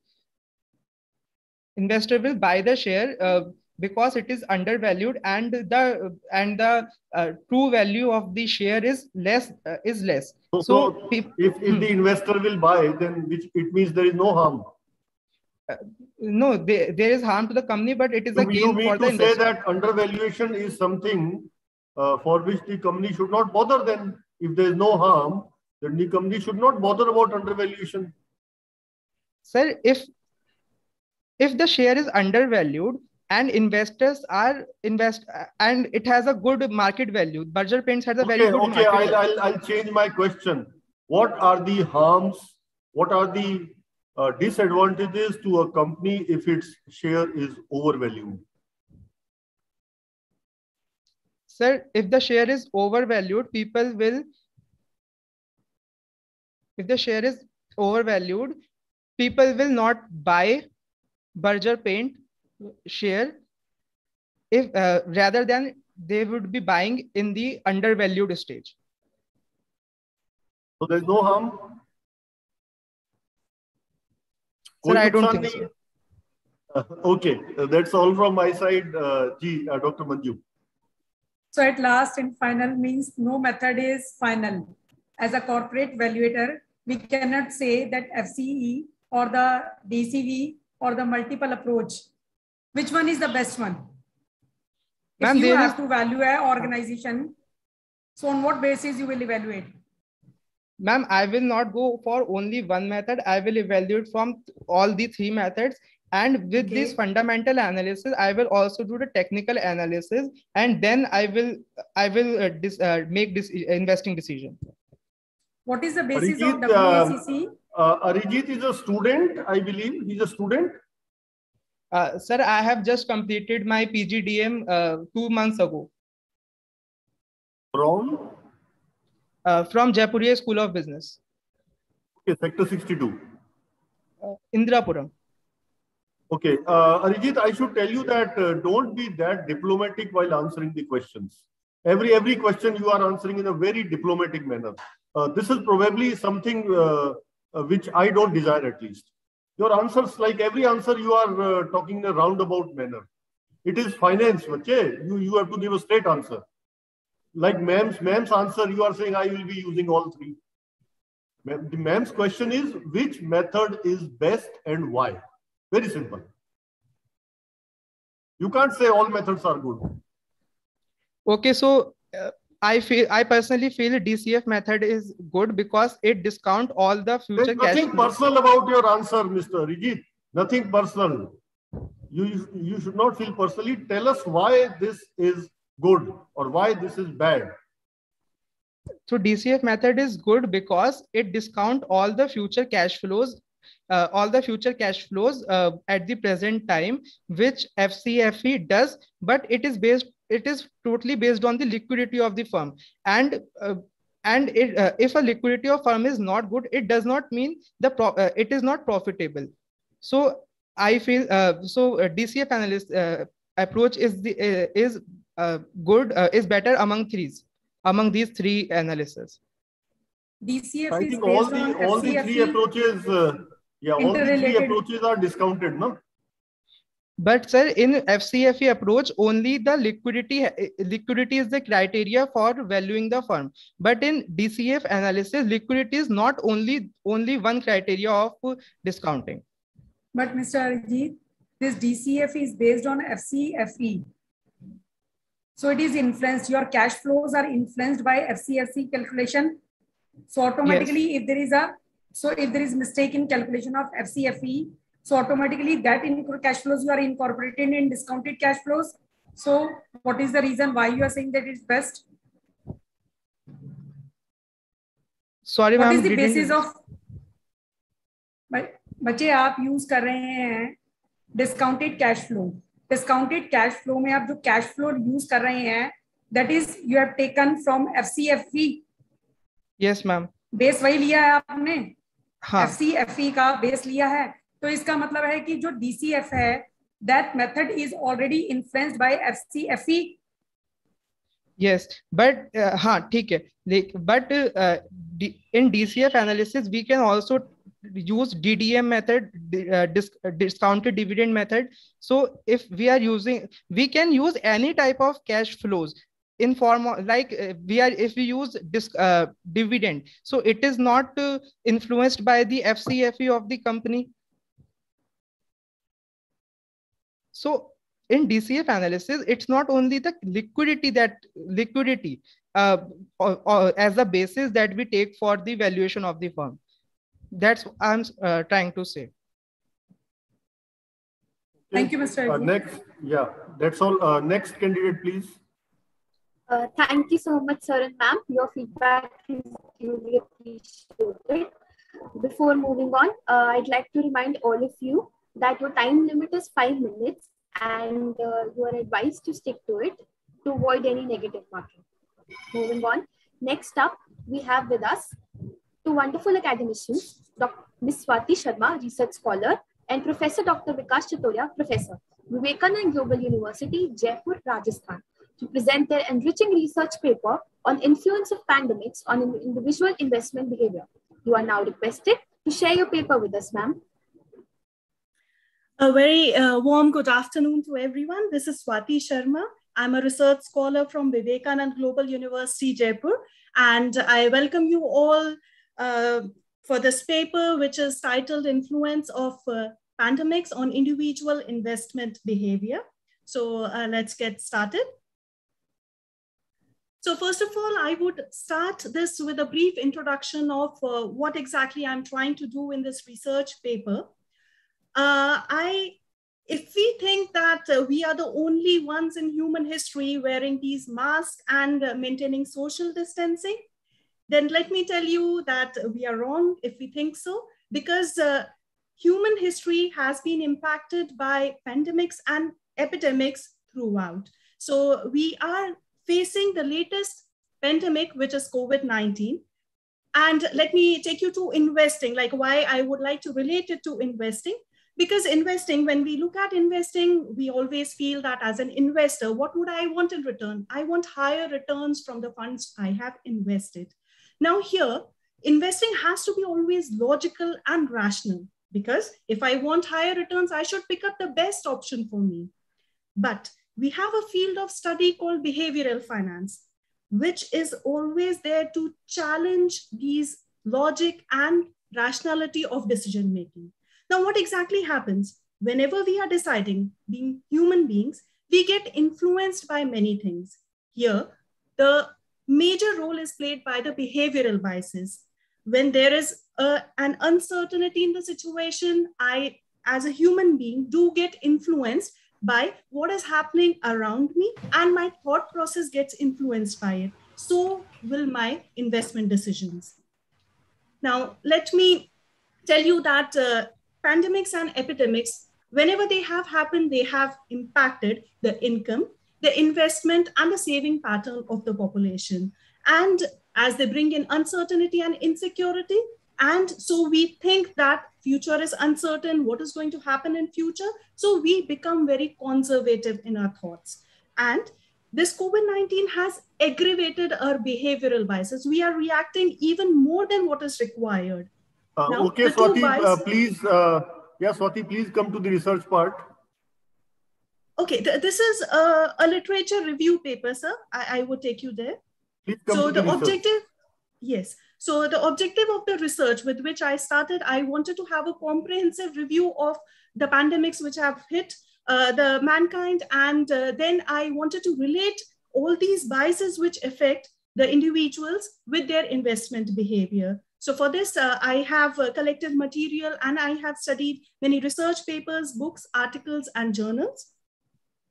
Investor will buy the share because it is undervalued, and the true value of the share is less. So if the investor will buy, then it means there is no harm. No, there is harm to the company, but it is a gain for the investor. You mean to say that undervaluation is something for which the company should not bother then? If there is no harm, then the company should not bother about undervaluation. Sir, if the share is undervalued and investors are and it has a good market value, Berger Paints has a very good market value. I'll change my question. What are the harms? What are the disadvantages to a company if its share is overvalued? Sir, if the share is overvalued, people will not buy Berger Paint share if rather than they would be buying in the undervalued stage. So there's no harm? Sir, I don't think so. Okay, that's all from my side. Dr. Manju. So at last and final means no method is final. As a corporate valuator, we cannot say that FCE or the DCV or the multiple approach, which one is the best one? If you have to value an organization, so on what basis you will evaluate? Ma'am, I will not go for only one method. I will evaluate from all the three methods. And with this fundamental analysis, I will also do the technical analysis, and then I will make this investing decision. What is the basis of WACC? Arijit is a student, I believe. He's a student. Sir, I have just completed my PGDM 2 months ago. From? From Jaipuriya School of Business. Okay, Sector 62. Indrapuram. Okay, Arijit, I should tell you that don't be that diplomatic while answering the questions. Every question you are answering in a very diplomatic manner. This is probably something which I don't desire, at least. Your answers, like every answer, you are talking in a roundabout manner. It is finance, okay? You have to give a straight answer. Like MAIMS answer, you are saying I will be using all three. The MAIMS question is, which method is best and why? Very simple. You can't say all methods are good. Okay, so I personally feel DCF method is good because it discount all the future cash. Nothing personal about your answer, Mr. Rijit. Nothing personal. You should not feel personally. Tell us why this is good or why this is bad. So DCF method is good because it discount all the future cash flows. At the present time, which FCFE does, but it is totally based on the liquidity of the firm. And And if a liquidity of firm is not good, it does not mean it is not profitable. So I feel DCF analyst approach is good, is better among these three analysis. DCF I is think based on all the three approaches, all the three approaches are discounted, no? But sir, in FCFE approach, only the liquidity is the criteria for valuing the firm. But in DCF analysis, liquidity is not only one criteria of discounting. But Mr. Arijit, this DCF is based on FCFE. So it is influenced, your cash flows are influenced by FCFE calculation. So automatically, Yes. if there is mistake in calculation of FCFE, so automatically that cash flows you are incorporating in discounted cash flows. So what is the reason why you are saying that it's best? Sorry, what ma'am. is the basis of बच्चे आप use कर रहे हैं discounted cash flow में आप जो cash flow use कर रहे हैं that is you have taken from FCFE. Yes ma'am. Base वही लिया है आपने. हाँ. एफसीएफई का बेस लिया है तो इसका मतलब है कि जो डीसीएफ है that method is already influenced by FCFE. Yes, but हाँ ठीक है. But in DCF analysis we can also use DDM method, discounted dividend method. So if we are using, we can use any type of cash flows in form of, like if we use dividend, so it is not influenced by the FCFE of the company. So in DCF analysis, it's not only the liquidity or as the basis that we take for the valuation of the firm. That's what I'm trying to say. Thank you, Mr. Next, yeah, that's all. Next candidate, please. Thank you so much, sir and ma'am. Your feedback is really appreciated. Before moving on, I'd like to remind all of you that your time limit is 5 minutes and you are advised to stick to it to avoid any negative marking. Moving on, next up, we have with us two wonderful academicians, Ms. Swati Sharma, research scholar, and Professor Dr. Vikas Chatoria, Professor, Vivekanand Global University, Jaipur, Rajasthan, to present their enriching research paper on influence of pandemics on individual investment behavior. You are now requested to share your paper with us, ma'am. A very warm good afternoon to everyone. This is Swati Sharma. I'm a research scholar from Vivekanand Global University, Jaipur, and I welcome you all for this paper, which is titled Influence of Pandemics on Individual Investment Behavior. So let's get started. So first of all, I would start this with a brief introduction of what exactly I'm trying to do in this research paper. If we think that we are the only ones in human history wearing these masks and maintaining social distancing, then let me tell you that we are wrong if we think so, because human history has been impacted by pandemics and epidemics throughout. So we are facing the latest pandemic, which is COVID-19. And let me take you to investing, like why I would like to relate it to investing. Because investing, when we look at investing, we always feel that as an investor, what would I want in return? I want higher returns from the funds I have invested. Now here, investing has to be always logical and rational, because if I want higher returns, I should pick up the best option for me. But we have a field of study called behavioral finance, which is always there to challenge these logic and rationality of decision making. Now, what exactly happens? Whenever we are deciding, being human beings, we get influenced by many things. Here, the major role is played by the behavioral biases. When there is an uncertainty in the situation, I, as a human being, do get influenced by what is happening around me, and my thought process gets influenced by it. So will my investment decisions. Now, let me tell you that pandemics and epidemics, whenever they have happened, they have impacted the income, the investment, and the saving pattern of the population. And as they bring in uncertainty and insecurity. And so we think that future is uncertain, what is going to happen in future? So we become very conservative in our thoughts. And this COVID-19 has aggravated our behavioral biases. We are reacting even more than what is required. Now, okay, Swati, please, Swati, please come to the research part. Okay, this is a literature review paper, sir. I would take you there. Please come so to the objective, yes. So the objective of the research with which I started, I wanted to have a comprehensive review of the pandemics which have hit the mankind. And then I wanted to relate all these biases which affect the individuals with their investment behavior. So for this, I have collected material and I have studied many research papers, books, articles, and journals.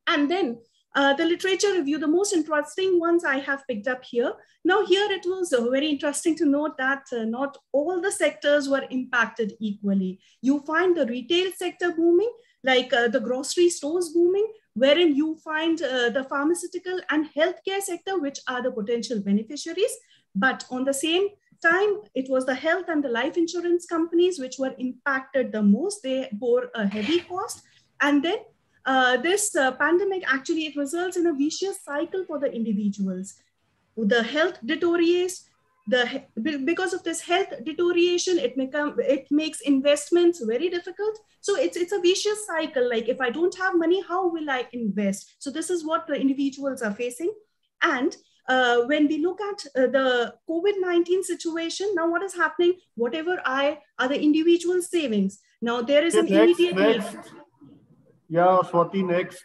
And then the literature review, the most interesting ones I have picked up here. Now here it was very interesting to note that not all the sectors were impacted equally. You find the retail sector booming, like the grocery stores booming, wherein you find the pharmaceutical and healthcare sector, which are the potential beneficiaries. But on the same time, it was the health and the life insurance companies which were impacted the most. They bore a heavy cost. And then this pandemic, actually, it results in a vicious cycle for the individuals. The health deteriorates. Because of this health deterioration, it makes investments very difficult. So it's a vicious cycle. Like, if I don't have money, how will I invest? So this is what the individuals are facing. And when we look at the COVID-19 situation, now what is happening? Whatever are the individual savings. Now there is an immediate need. Yeah, Swati, next.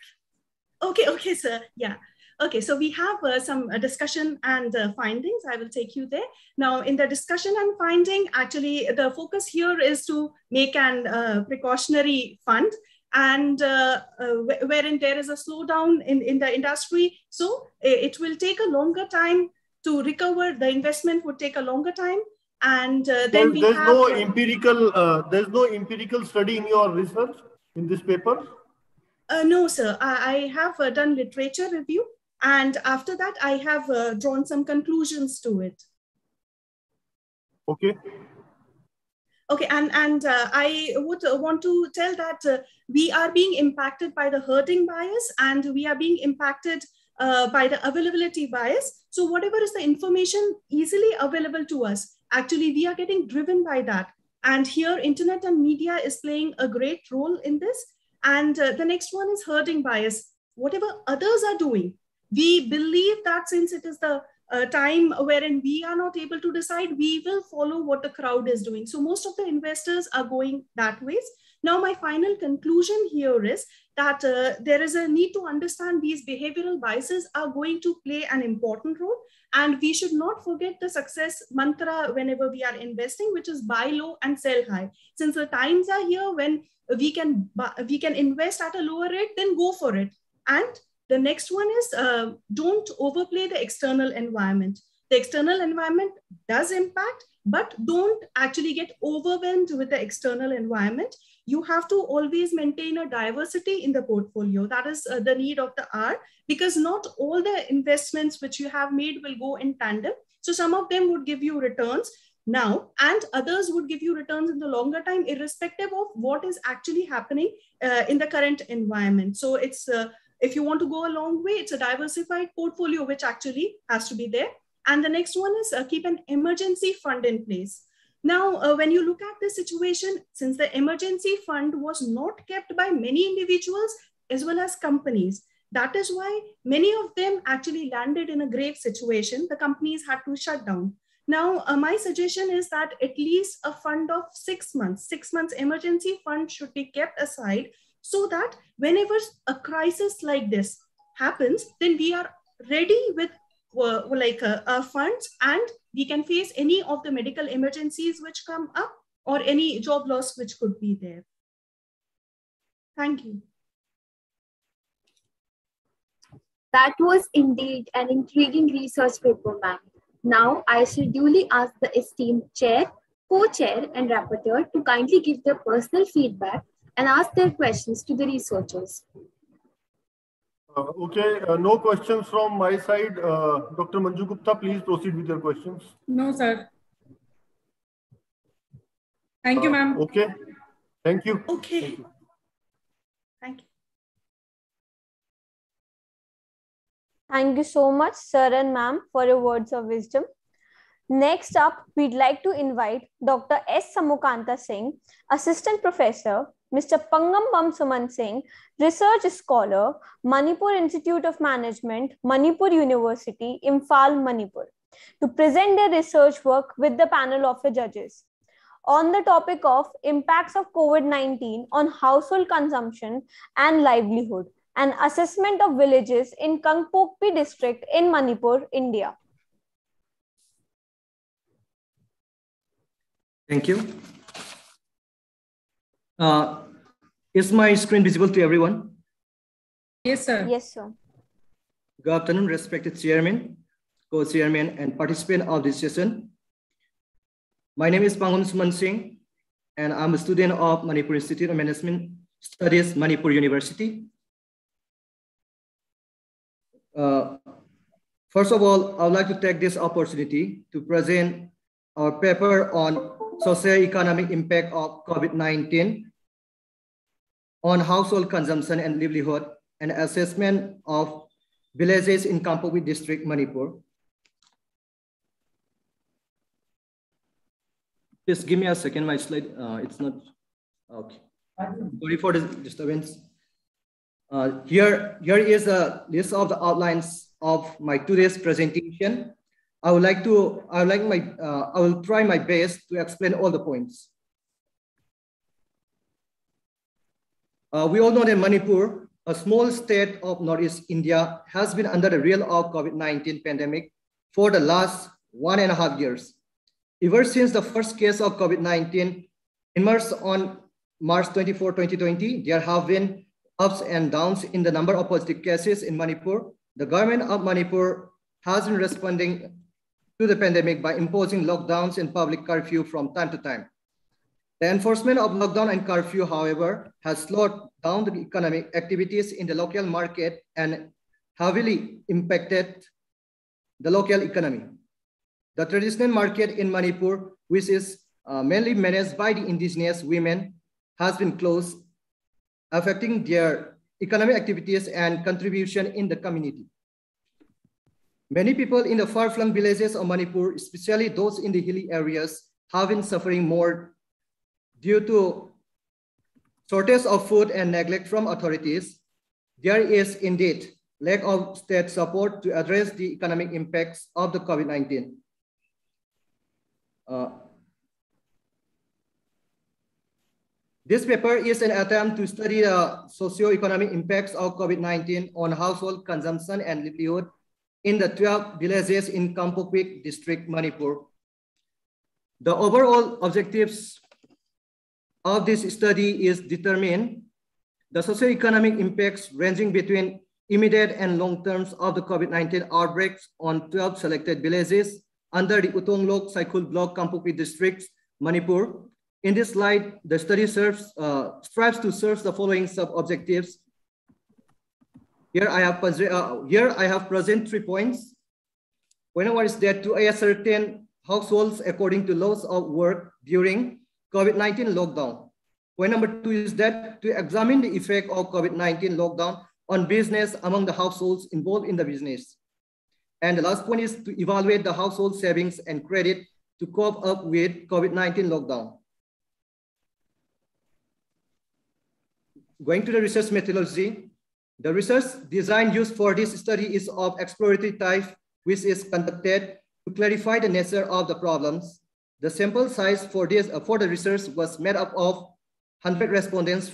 Okay, sir. Yeah. Okay, so we have some discussion and findings. I will take you there. Now, in the discussion and finding, actually, the focus here is to make an precautionary fund, and wherein there is a slowdown in the industry. So it will take a longer time to recover. The investment would take a longer time. And then there's no empirical study in your research in this paper? No, sir. I have done literature review. And after that, I have drawn some conclusions to it. Okay. Okay, and I would want to tell that we are being impacted by the herding bias, and we are being impacted by the availability bias. So whatever is the information easily available to us, actually we are getting driven by that. And here internet and media is playing a great role in this. And the next one is herding bias. Whatever others are doing, we believe that since it is the time wherein we are not able to decide, we will follow what the crowd is doing. So most of the investors are going that way. Now, my final conclusion here is that there is a need to understand these behavioral biases are going to play an important role. And we should not forget the success mantra whenever we are investing, which is buy low and sell high. Since the times are here when we can invest at a lower rate, then go for it. And the next one is don't overplay the external environment. The external environment does impact, but don't actually get overwhelmed with the external environment. You have to always maintain a diversity in the portfolio. That is the need of the hour, because not all the investments which you have made will go in tandem. So some of them would give you returns now, and others would give you returns in the longer time, irrespective of what is actually happening in the current environment. So it's if you want to go a long way, it's a diversified portfolio which actually has to be there. And the next one is keep an emergency fund in place. Now, when you look at this situation, since the emergency fund was not kept by many individuals as well as companies, that is why many of them actually landed in a grave situation. The companies had to shut down. Now, my suggestion is that at least a fund of 6 months emergency fund should be kept aside, so that whenever a crisis like this happens, then we are ready with funds, and we can face any of the medical emergencies which come up or any job loss which could be there. Thank you. That was indeed an intriguing research paper, ma'am. Now I shall duly ask the esteemed chair, co-chair and rapporteur to kindly give their personal feedback and ask their questions to the researchers. Okay, no questions from my side. Dr. Manju Gupta, please proceed with your questions. No, sir. Thank you, ma'am. Okay, thank you. Okay. Thank you. Thank you. Thank you so much, sir and ma'am, for your words of wisdom. Next up, we'd like to invite Dr. S. Samukanta Singh, Assistant Professor, Mr. Pangam Bamsuman Singh, Research Scholar, Manipur Institute of Management, Manipur University, Imphal, Manipur, to present their research work with the panel of the judges on the topic of impacts of COVID-19 on household consumption and livelihood, an assessment of villages in Kangpokpi district in Manipur, India. Thank you. Is my screen visible to everyone? Yes, sir. Yes, sir. Good afternoon, respected chairman, co-chairman, and participant of this session. My name is Pangam Suman Singh, and I'm a student of Manipur Institute of Management Studies, Manipur University. First of all, I would like to take this opportunity to present our paper on socio-economic impact of COVID-19 on household consumption and livelihood, and assessment of villages in Kangpokpi district, Manipur. Please give me a second, my slide, it's not, okay. Sorry for the disturbance. Here is a list of the outlines of my today's presentation. I will try my best to explain all the points. We all know that Manipur, a small state of Northeast India, has been under the real of COVID-19 pandemic for the last 1.5 years. Ever since the first case of COVID-19 emerged on March 24, 2020, there have been ups and downs in the number of positive cases in Manipur. The government of Manipur has been responding to the pandemic by imposing lockdowns and public curfew from time to time. The enforcement of lockdown and curfew, however, has slowed down the economic activities in the local market and heavily impacted the local economy. The traditional market in Manipur, which is mainly managed by the indigenous women, has been closed, affecting their economic activities and contribution in the community. Many people in the far-flung villages of Manipur, especially those in the hilly areas, have been suffering more due to shortage of food and neglect from authorities. There is indeed lack of state support to address the economic impacts of the COVID-19. This paper is an attempt to study the socio-economic impacts of COVID-19 on household consumption and livelihood in the 12 villages in Kangpokpi district, Manipur. The overall objectives of this study is determine the socio-economic impacts ranging between immediate and long terms of the COVID-19 outbreaks on 12 selected villages under the Utonglok Cycle Block, Kangpokpi district, Manipur. In this slide, the study strives to serve the following sub-objectives. Here I have present 3 points. Point number is that to ascertain households according to laws of work during COVID-19 lockdown. Point number 2 is that to examine the effect of COVID-19 lockdown on business among the households involved in the business. And the last point is to evaluate the household savings and credit to cope up with COVID-19 lockdown. Going to the research methodology, the research design used for this study is of exploratory type, which is conducted to clarify the nature of the problems. The sample size for the research was made up of 100 respondents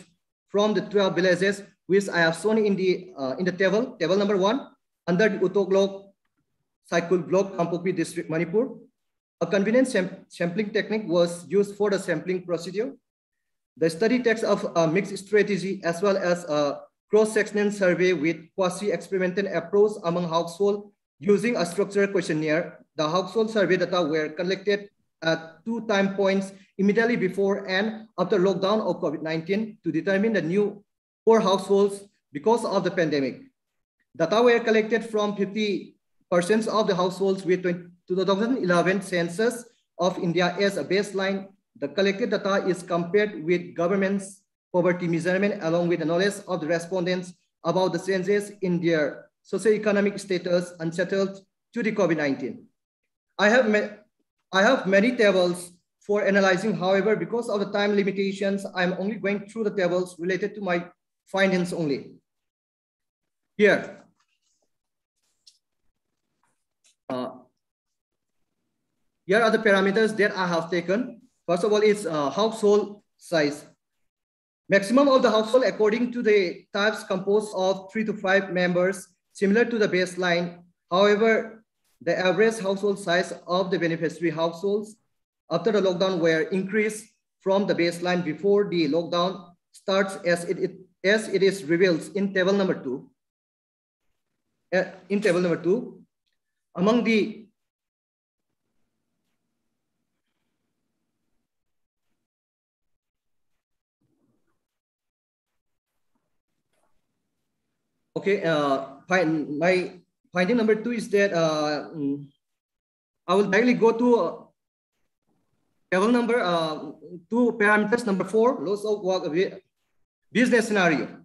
from the 12 villages, which I have shown in the table number 1, under the Utonglok Cycle Block, Kangpokpi district, Manipur. A convenient sampling technique was used for the sampling procedure. The study takes up a mixed strategy as well as a cross-sectional survey with quasi-experimental approach among households using a structured questionnaire. The household survey data were collected at 2 time points immediately before and after lockdown of COVID-19 to determine the new poor households because of the pandemic. Data were collected from 50% of the households with 2011 census of India as a baseline. The collected data is compared with government's poverty measurement along with the knowledge of the respondents about the changes in their socioeconomic status unsettled to the COVID-19. I have many tables for analyzing. However, because of the time limitations, I'm only going through the tables related to my findings only. Here. Here are the parameters that I have taken. First of all, it's household size. Maximum of the household according to the types composed of 3 to 5 members, similar to the baseline. However, the average household size of the beneficiary households after the lockdown were increased from the baseline before the lockdown starts as it is revealed in table number 2. In table number 2, among the my finding number 2 is that I will directly go to table number 2, parameters number 4, loss of work business scenario.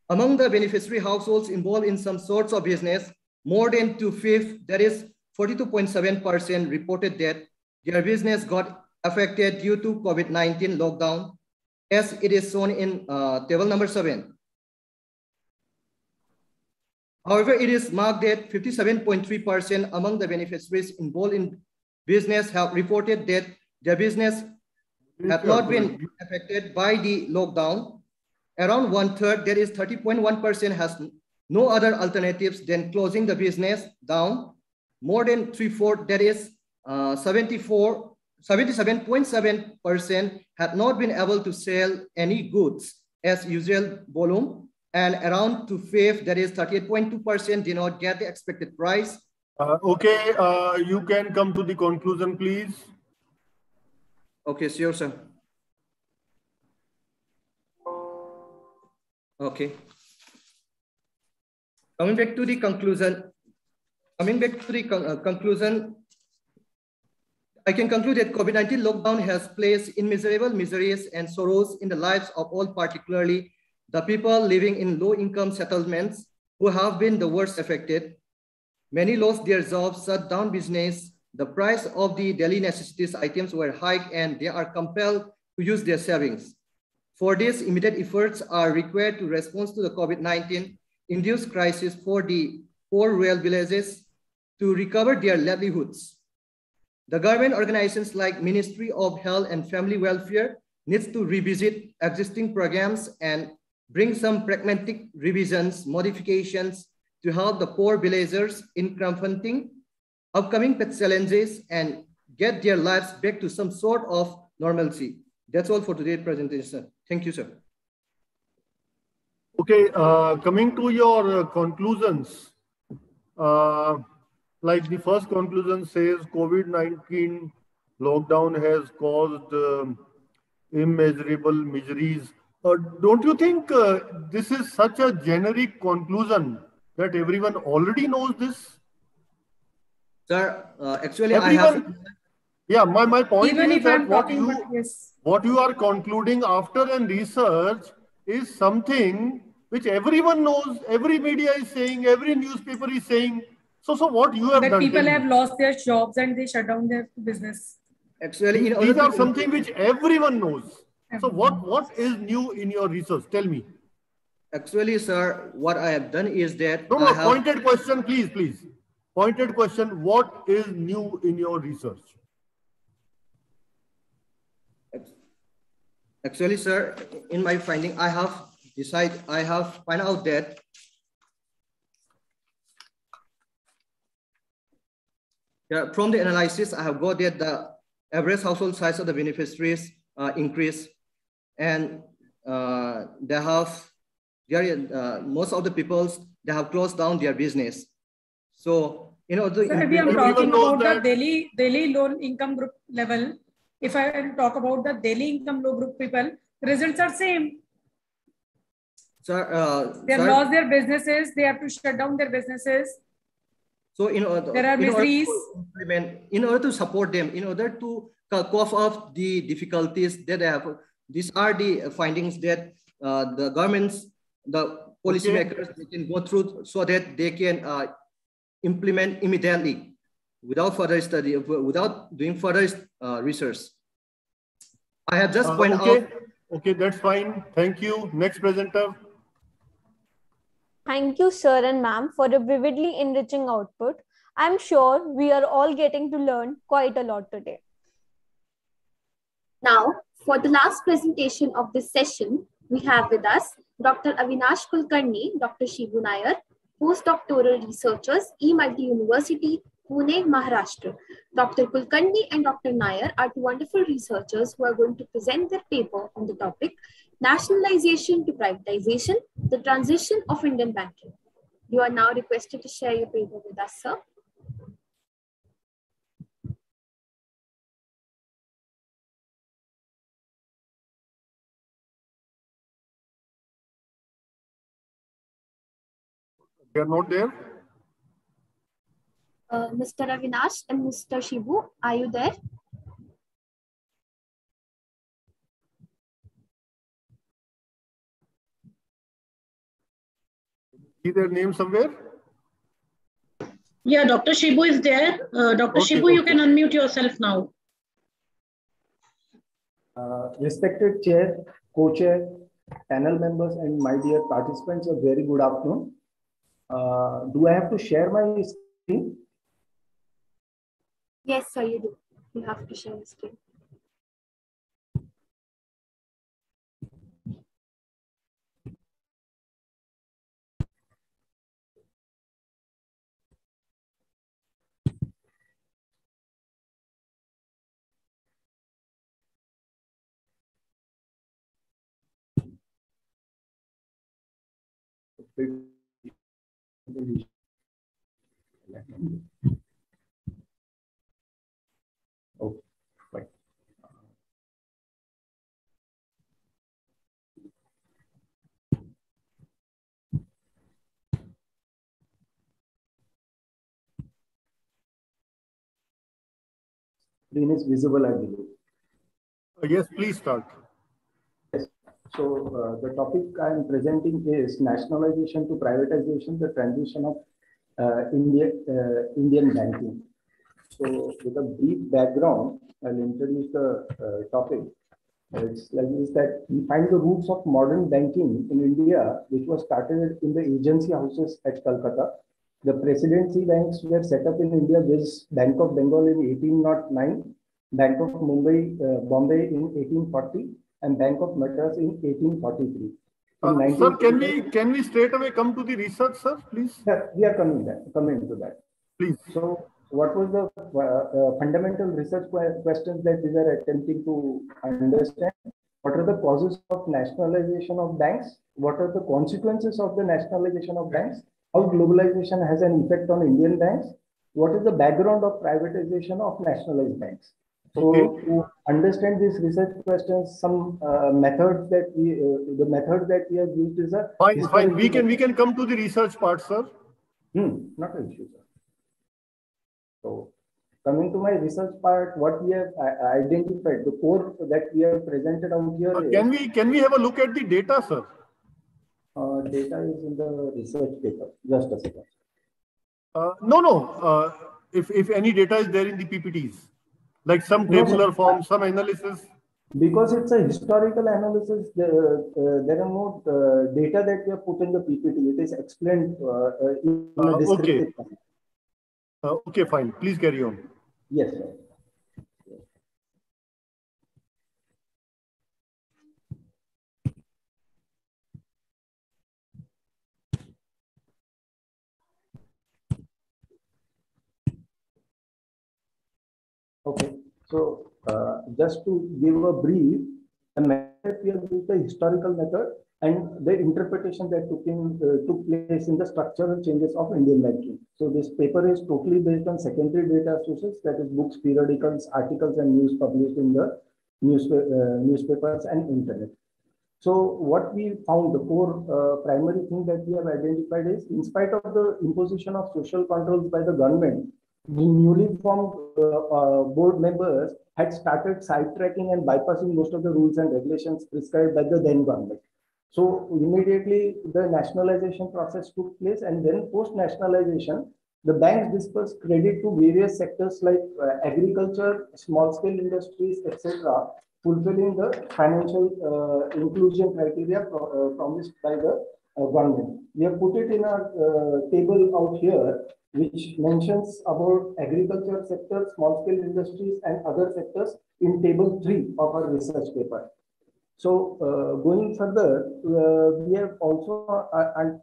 Among the beneficiary households involved in some sorts of business, more than 2/5, that is 42.7%, reported that their business got affected due to COVID-19 lockdown, as it is shown in table number 7. However, it is marked that 57.3% among the beneficiaries involved in business have reported that their business had not been affected by the lockdown. Around 1/3, that is 30.1%, has no other alternatives than closing the business down. More than 3/4, that is 77.7%, had not been able to sell any goods as usual volume. And around 2/5, that is 38.2%, did not get the expected price. Okay, you can come to the conclusion, please. Okay, sure, sir. Okay. Coming back to the conclusion, I can conclude that COVID-19 lockdown has placed immeasurable miseries and sorrows in the lives of all, particularly the people living in low-income settlements who have been the worst affected. Many lost their jobs, shut down business. The price of the daily necessities items were hiked and they are compelled to use their savings. For this, immediate efforts are required to respond to the COVID-19 induced crisis for the poor rural villages to recover their livelihoods. The government organizations like Ministry of Health and Family Welfare needs to revisit existing programs and bring some pragmatic revisions, modifications to help the poor villagers in confronting upcoming challenges and get their lives back to some sort of normalcy. That's all for today's presentation. Thank you, sir. Okay, coming to your conclusions, like the first conclusion says, COVID-19 lockdown has caused immeasurable miseries. Don't you think this is such a generic conclusion that everyone already knows this? Sir, actually, everyone, yeah, my point Even is if that I'm talking, what you are concluding after an research is something which everyone knows, every media is saying, every newspaper is saying. So what you have that done? People have lost their jobs and they shut down their business. Actually, these are something which everyone knows. So what is new in your research? Tell me. Actually, sir, what I have done is that No, pointed question, please. Pointed question, what is new in your research? Actually, sir, in my finding, I have found out that from the analysis, I have got that the average household size of the beneficiaries increased, and most of the people, they have closed down their business. So, you know, Sir, if I'm talking about the daily low income group level, if I talk about the daily income low group people, results are same. They have lost their businesses. They have to shut down their businesses. So in order to support them, in order to cough up the difficulties that they have, these are the findings that the governments, the policymakers, they can go through so that they can implement immediately without further study, without doing further research. I have just pointed out. Okay, that's fine. Thank you. Next presenter. Thank you, sir and ma'am, for a vividly enriching output. I'm sure we are all getting to learn quite a lot today. Now, for the last presentation of this session, we have with us Dr. Avinash Kulkarni, Dr. Shibu Nair, postdoctoral researchers, E-Multi University, Pune, Maharashtra. Dr. Kulkarni and Dr. Nair are two wonderful researchers who are going to present their paper on the topic Nationalization to Privatization, the Transition of Indian Banking. You are now requested to share your paper with us, sir. They are not there. Mr. Avinash and Mr. Shibu, are you there? See their name somewhere? Yeah, Dr. Shibu is there. Dr. Shibu, you can unmute yourself now. Respected chair, co-chair, panel members, and my dear participants, a very good afternoon. Do I have to share my screen? Yes, sir, you do. You have to share the screen. Okay, fine. Screen is visible, I believe. Yes, please start. Yes. So the topic I am presenting is nationalization to privatization, the transition of Indian banking. So with a brief background, I'll introduce the topic. It's like this, that we find the roots of modern banking in India, which was started in the agency houses at Calcutta. The presidency banks were set up in India with Bank of Bengal in 1809, Bank of Bombay in 1840, and Bank of Madras in 1843. Sir, can we straight away come to the research, sir, please? Yeah, we are coming to that. Please. So, what was the fundamental research questions that we were attempting to understand? What are the causes of nationalization of banks? What are the consequences of the nationalization of banks? How globalization has an effect on Indian banks? What is the background of privatization of nationalized banks? So to understand these research questions, some methods that the method that we have used is a fine. We can come to the research part, sir. Not an issue, sir. So coming to my research part, what we have identified, the core that we have presented out here. Can we have a look at the data, sir? Data is in the research paper. Just a second. No. If any data is there in the PPTs, like some tabular form, some analysis. Because it's a historical analysis, there are no data that we have put in the PPT. It is explained in a descriptive form. Okay, fine. Please carry on. Yes, sir. Okay, so just to give a brief, the method we have used the historical method and the interpretation that took place in the structural changes of Indian banking. So this paper is totally based on secondary data sources, that is books, periodicals, articles, and news published in the newspapers and internet. So what we found, the core primary thing that we have identified is, in spite of the imposition of social controls by the government, the newly formed board members had started sidetracking and bypassing most of the rules and regulations prescribed by the then government. So immediately the nationalization process took place, and then post-nationalization, the banks dispersed credit to various sectors like agriculture, small-scale industries, etc., fulfilling the financial inclusion criteria promised by the government. We have put it in a table out here, which mentions about agriculture sector, small-scale industries, and other sectors in table 3 of our research paper. So going further, we have also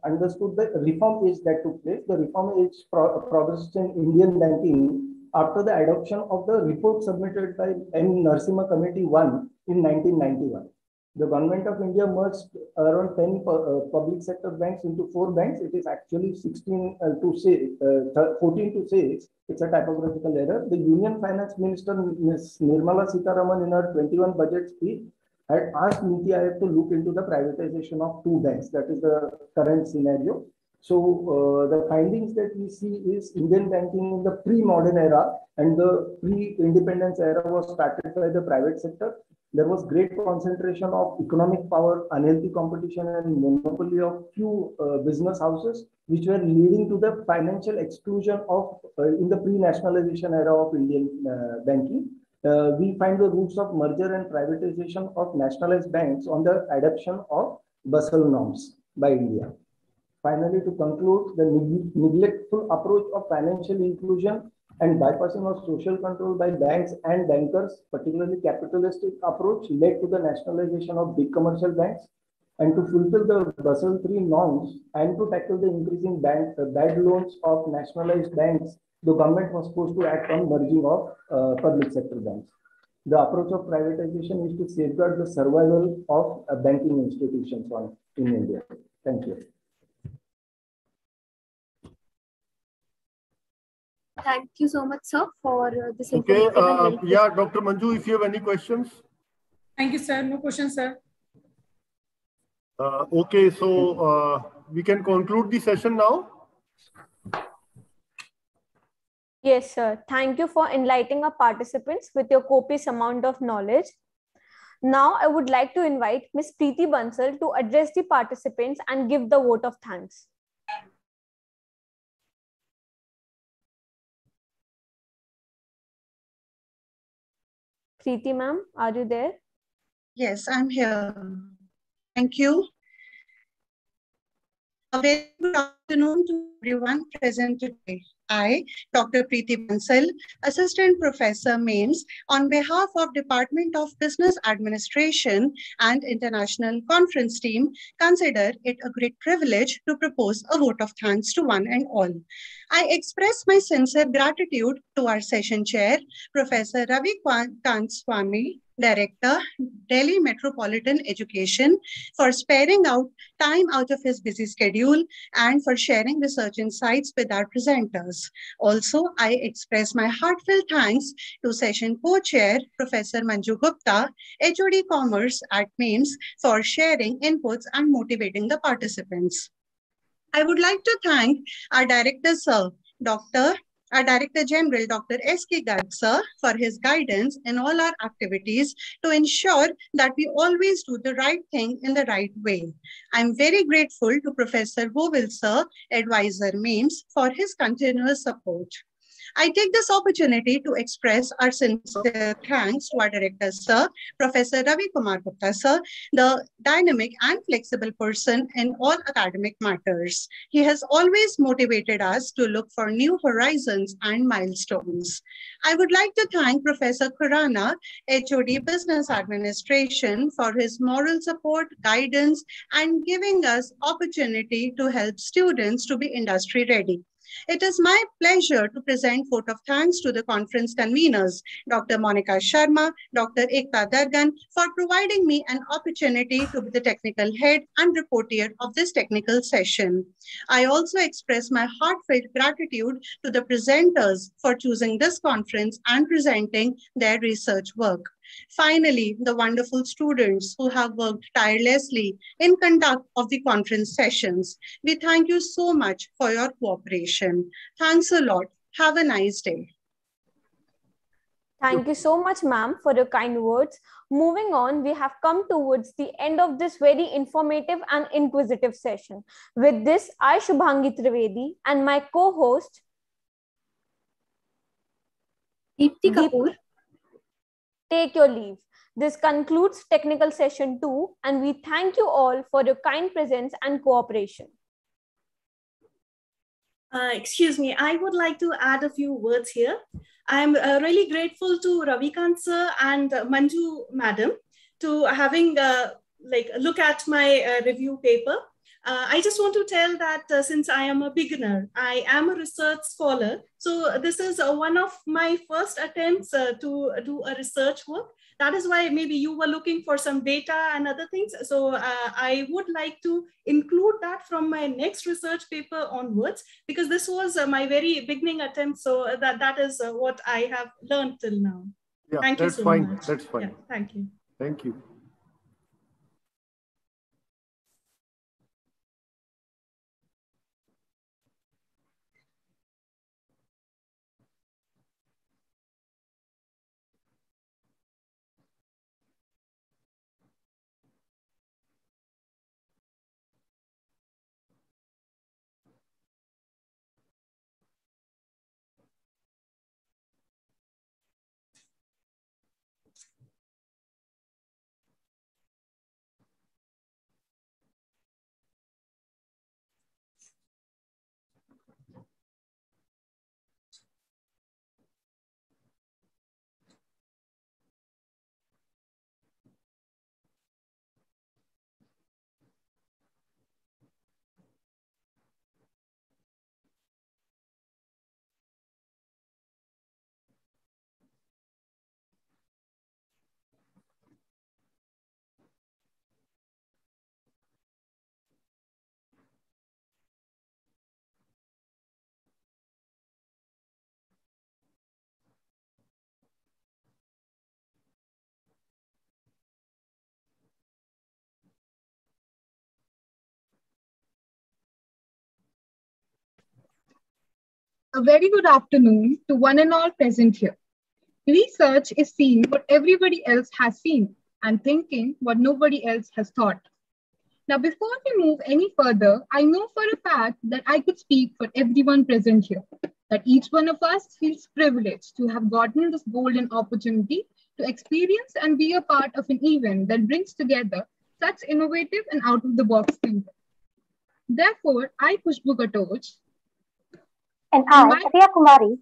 understood the reform age that took place. The reform age progressed in Indian banking after the adoption of the report submitted by M. Narasimha Committee 1 in 1991. The government of India merged around 10 public sector banks into 4 banks. It is actually 16 to 14 to 6. It's a typographical error. The Union Finance Minister, Ms. Nirmala Sitharaman, in her 21 budget speech, had asked NITI Aayog to look into the privatization of 2 banks. That is the current scenario. So the findings that we see is Indian banking in the pre-modern era and the pre-independence era was started by the private sector. There was great concentration of economic power, unhealthy competition, and monopoly of few business houses, which were leading to the financial exclusion of in the pre-nationalization era of Indian banking. We find the roots of merger and privatization of nationalized banks on the adoption of Basel norms by India. Finally, to conclude, the neglectful approach of financial inclusion and bypassing of social control by banks and bankers, particularly capitalistic approach, led to the nationalization of big commercial banks. And to fulfill the Basel III norms and to tackle the increasing bad loans of nationalized banks, the government was supposed to act on merging of public sector banks. The approach of privatization is to safeguard the survival of banking institutions in India. Thank you. Thank you so much, sir, for this Okay, information. yeah, Dr. Manju, if you have any questions. Thank you, sir. No questions, sir. Okay, so we can conclude the session now. Yes, sir. Thank you for enlightening our participants with your copious amount of knowledge. Now, I would like to invite Ms. Preeti Bansal to address the participants and give the vote of thanks. Preeti ma'am, are you there? Yes, I'm here. Thank you. A very good afternoon to everyone present today. I, Dr. Preeti Bansal, Assistant Professor MAIMS, on behalf of Department of Business Administration and International Conference team, consider it a great privilege to propose a vote of thanks to one and all. I express my sincere gratitude to our session chair, Professor Ravi Kant Swami, Director, Delhi Metropolitan Education, for sparing out time out of his busy schedule and for sharing research insights with our presenters. Also, I express my heartfelt thanks to session co-chair, Professor Manju Gupta, HOD Commerce at MAIMS, for sharing inputs and motivating the participants. I would like to thank our Director, Sir, our Director General, Dr. S.K. Garg, sir, for his guidance in all our activities to ensure that we always do the right thing in the right way. I'm very grateful to Professor Govil, sir, Advisor MAIMS, for his continuous support. I take this opportunity to express our sincere thanks to our Director, Sir, Professor Ravi Kumar Gupta, sir, the dynamic and flexible person in all academic matters. He has always motivated us to look for new horizons and milestones. I would like to thank Professor Khurana, HOD Business Administration, for his moral support, guidance, and giving us opportunity to help students to be industry ready. It is my pleasure to present vote of thanks to the conference conveners, Dr. Monica Sharma, Dr. Ekta Dargan, for providing me an opportunity to be the technical head and reporter of this technical session. I also express my heartfelt gratitude to the presenters for choosing this conference and presenting their research work. Finally, the wonderful students who have worked tirelessly in conduct of the conference sessions. We thank you so much for your cooperation. Thanks a lot. Have a nice day. Thank you so much, ma'am, for your kind words. Moving on, we have come towards the end of this very informative and inquisitive session. With this, I, Shubhangi Trivedi, and my co-host, Deepti Kapoor, take your leave. This concludes technical session 2, and we thank you all for your kind presence and cooperation. Excuse me, I would like to add a few words here. I'm really grateful to Ravikant sir and Manju madam to having look at my review paper. I just want to tell that since I am a beginner, I am a research scholar. So this is one of my first attempts to do a research work. That is why maybe you were looking for some data and other things. So I would like to include that from my next research paper onwards, because this was my very beginning attempt. So that is what I have learned till now. Yeah, thank you that's so fine. much. That's fine. Yeah, thank you. Thank you. A very good afternoon to one and all present here. Research is seeing what everybody else has seen and thinking what nobody else has thought. Now, before we move any further, I know for a fact that I could speak for everyone present here, that each one of us feels privileged to have gotten this golden opportunity to experience and be a part of an event that brings together such innovative and out-of-the-box thinking. Therefore, I, Khushbu Katoj, and I, Riya Kumari,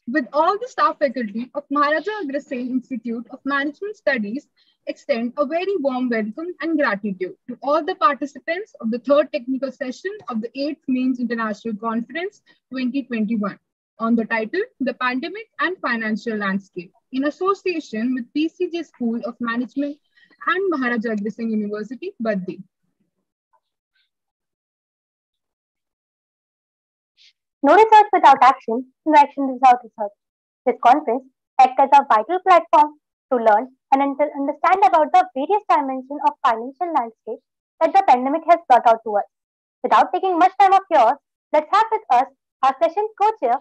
with all the staff faculty of Maharaja Agrawal Institute of Management Studies, extend a very warm welcome and gratitude to all the participants of the third technical session of the 8th MAIMS International Conference 2021 on the title, The Pandemic and Financial Landscape, in association with PCJ School of Management and Maharaja Agrawal University, Baddi. No research without action, no action without research. This conference acts as a vital platform to learn and understand about the various dimensions of financial landscape that the pandemic has brought out to us. Without taking much time of yours, let's have with us our session co-chair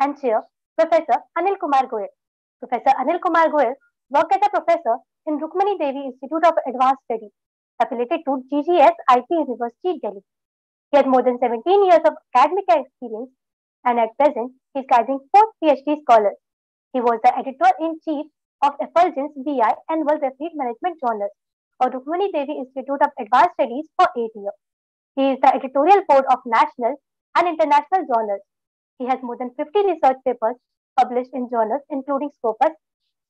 and chair, Professor Anil Kumar Goyal. Professor Anil Kumar Goyal worked as a professor in Rukmani Devi Institute of Advanced Studies, affiliated to GGSIT University, Delhi. He has more than 17 years of academic experience, and at present, he is guiding 4 PhD scholars. He was the editor-in-chief of Effulgence BI and Well-Refereed Management Journals of Rukmani Devi Institute of Advanced Studies for 8 years. He is the editorial board of national and international journals. He has more than 50 research papers published in journals including Scopus,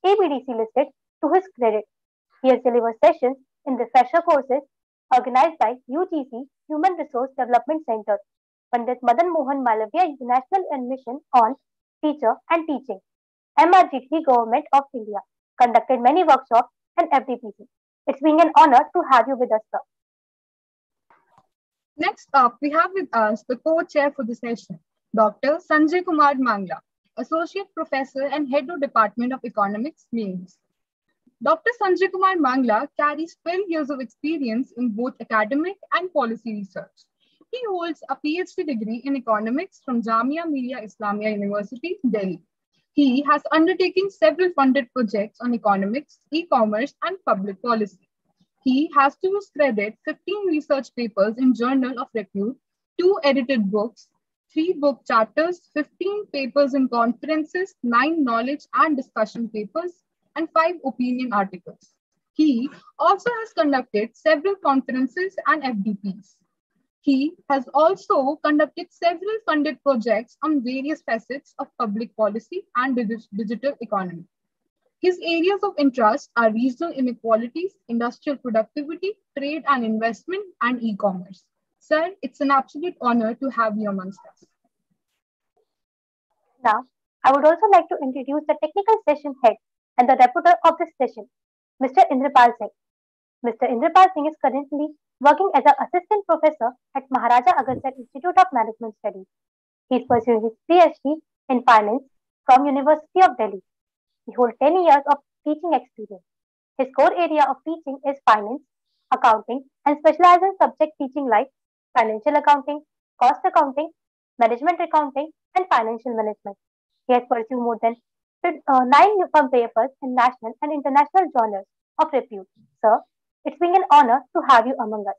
ABDC listed to his credit. He has delivered sessions in refresher courses organized by UGC Human Resource Development Center, Pandit Madan Mohan Malaviya National Admission on Teacher and Teaching, MRGT Government of India, conducted many workshops and FDPC. It's been an honor to have you with us, sir. Next up, we have with us the co-chair for the session, Dr. Sanjay Kumar Mangla, Associate Professor and Head of Department of Economics, MAIMS. Dr. Sanjay Kumar Mangla carries 12 years of experience in both academic and policy research. He holds a PhD degree in economics from Jamia Millia Islamia University, Delhi. He has undertaken several funded projects on economics, e-commerce, and public policy. He has to his credit 15 research papers in Journal of Repute, 2 edited books, 3 book charters, 15 papers in conferences, 9 knowledge and discussion papers, and 5 opinion articles. He also has conducted several conferences and FDPs. He has also conducted several funded projects on various facets of public policy and digital economy. His areas of interest are regional inequalities, industrial productivity, trade and investment, and e-commerce. Sir, it's an absolute honor to have you amongst us. Now, I would also like to introduce the technical session head and the reporter of this session, Mr. Indrapal Singh. Mr. Indrapal Singh is currently working as an assistant professor at Maharaja Agarkar Institute of Management Studies. He is pursuing his PhD in finance from University of Delhi. He holds 10 years of teaching experience. His core area of teaching is finance, accounting, and specializes in subject teaching like financial accounting, cost accounting, management accounting, and financial management. He has pursued more than 9 papers in national and international journals of repute. Sir, it's been an honor to have you among us.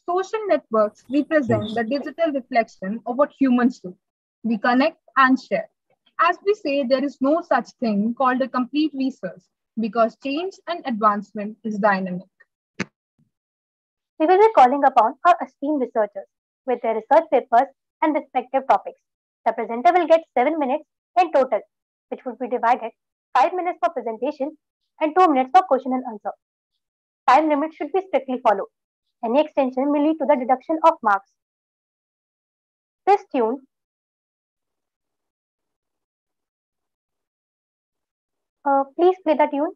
Social networks represent the digital reflection of what humans do. We connect and share. As we say, there is no such thing called a complete research because change and advancement is dynamic. We will be calling upon our esteemed researchers with their research papers and respective topics. The presenter will get 7 minutes in total, which would be divided 5 minutes for presentation and 2 minutes for question and answer. Time limit should be strictly followed. Any extension may lead to the deduction of marks. This tune please play the tune.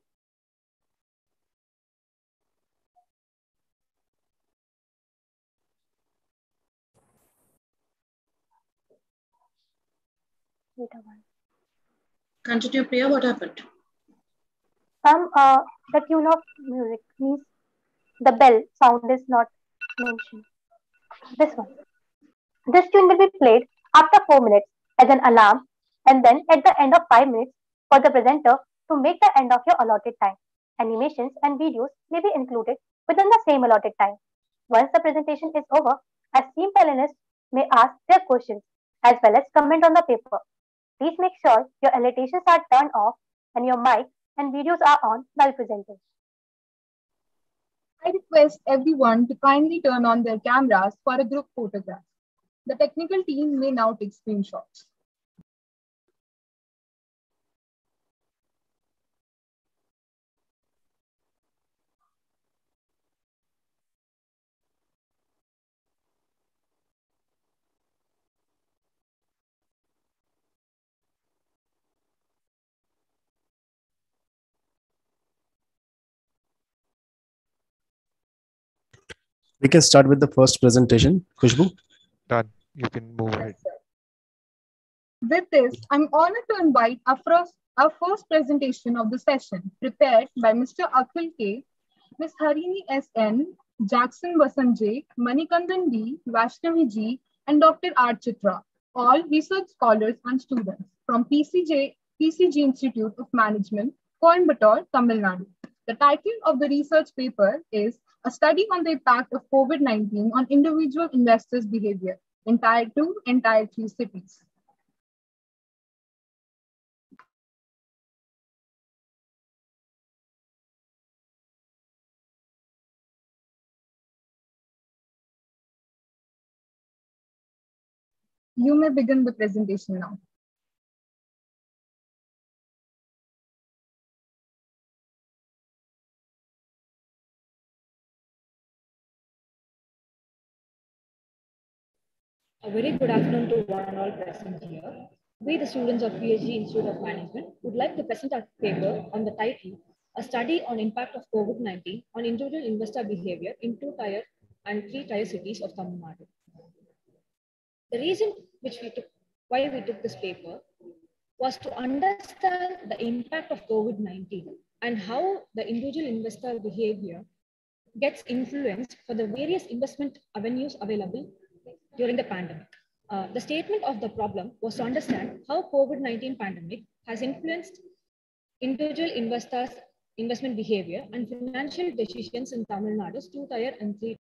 Continue, Priya. What happened? The tune of music means the bell sound is not mentioned. This one. This tune will be played after 4 minutes as an alarm and then at the end of 5 minutes for the presenter to make the end of your allotted time. Animations and videos may be included within the same allotted time. Once the presentation is over, esteemed panelists may ask their questions as well as comment on the paper. Please make sure your annotations are turned off and your mic and videos are on while presenting. I request everyone to kindly turn on their cameras for a group photograph. The technical team may now take screenshots. We can start with the first presentation. Khushbu? Done. You can move ahead. With this, I'm honored to invite our first presentation of the session, prepared by Mr. Akhil K, Ms. Harini S.N., Jackson Vasan J, Manikandan D, Vaishnavi G, and Dr. R. Chitra, all research scholars and students from PCG Institute of Management, Coimbatore, Tamil Nadu. The title of the research paper is A Study on the Impact of COVID-19 on Individual Investors' Behavior in Tier 2 and Tier 3 cities. You may begin the presentation now. A very good afternoon to one and all present here. We, the students of PhD Institute of Management, would like to present our paper on the title, A Study on Impact of COVID-19 on Individual Investor Behavior in 2-tier and 3-tier cities of Tamil Nadu. The reason why we took this paper was to understand the impact of COVID-19 and how the individual investor behavior gets influenced for the various investment avenues available during the pandemic. The statement of the problem was to understand how COVID-19 pandemic has influenced individual investors' investment behavior and financial decisions in Tamil Nadu's 2-tier and 3.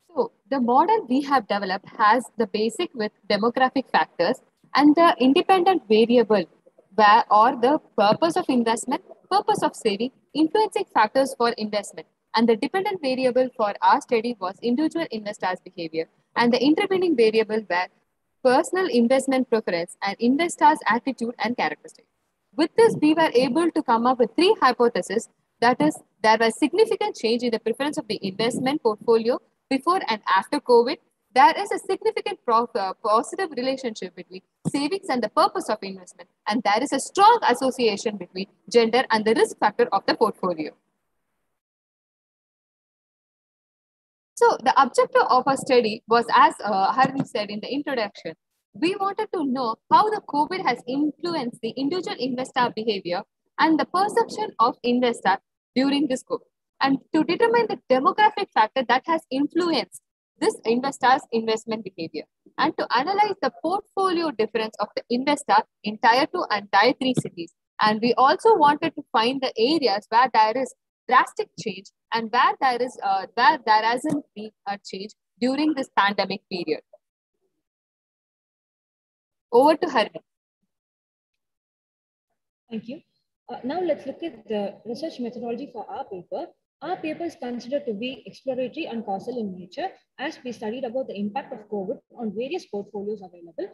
So the model we have developed has the basic with demographic factors and the independent variable where or the purpose of investment, purpose of saving, influencing factors for investment. And the dependent variable for our study was individual investors' behavior, and the intervening variable were personal investment preference and investors' attitude and characteristics. With this, we were able to come up with 3 hypotheses. That is, there was significant change in the preference of the investment portfolio before and after COVID. There is a significant positive relationship between savings and the purpose of investment, and there is a strong association between gender and the risk factor of the portfolio. So the objective of our study was, as Harni said in the introduction, we wanted to know how the COVID has influenced the individual investor behavior and the perception of investor during this COVID, and to determine the demographic factor that has influenced this investor's investment behavior, and to analyze the portfolio difference of the investor in Tier 2 and Tier 3 cities. And we also wanted to find the areas where there is drastic change and where there hasn't been a change during this pandemic period. Over to Harni. Thank you. Now let's look at the research methodology for our paper. Our paper is considered to be exploratory and causal in nature, as we studied about the impact of COVID on various portfolios available.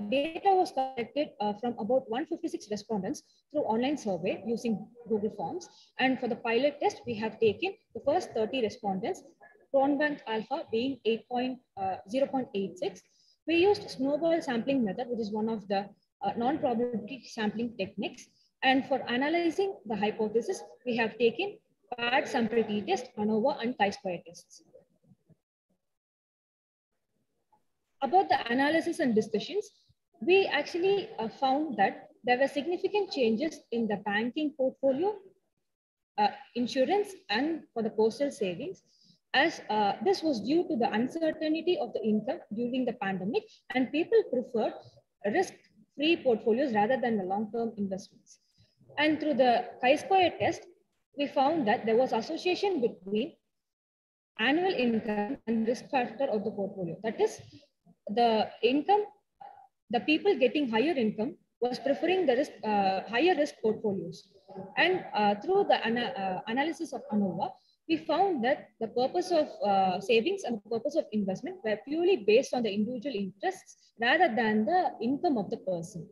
Data was collected from about 156 respondents through online survey using Google Forms. And for the pilot test, we have taken the first 30 respondents, Cronbank alpha being 0.86. We used snowball sampling method, which is one of the non-probability sampling techniques. And for analyzing the hypothesis, we have taken paired sample t-test, ANOVA, and chi-square tests. About the analysis and discussions, we actually found that there were significant changes in the banking portfolio, insurance, and for the postal savings, as this was due to the uncertainty of the income during the pandemic, and people preferred risk-free portfolios rather than the long-term investments. And through the chi-square test, we found that there was association between annual income and risk factor of the portfolio. That is, the income, the people getting higher income was preferring the higher risk portfolios. And through the analysis of ANOVA, we found that the purpose of savings and the purpose of investment were purely based on the individual interests rather than the income of the person.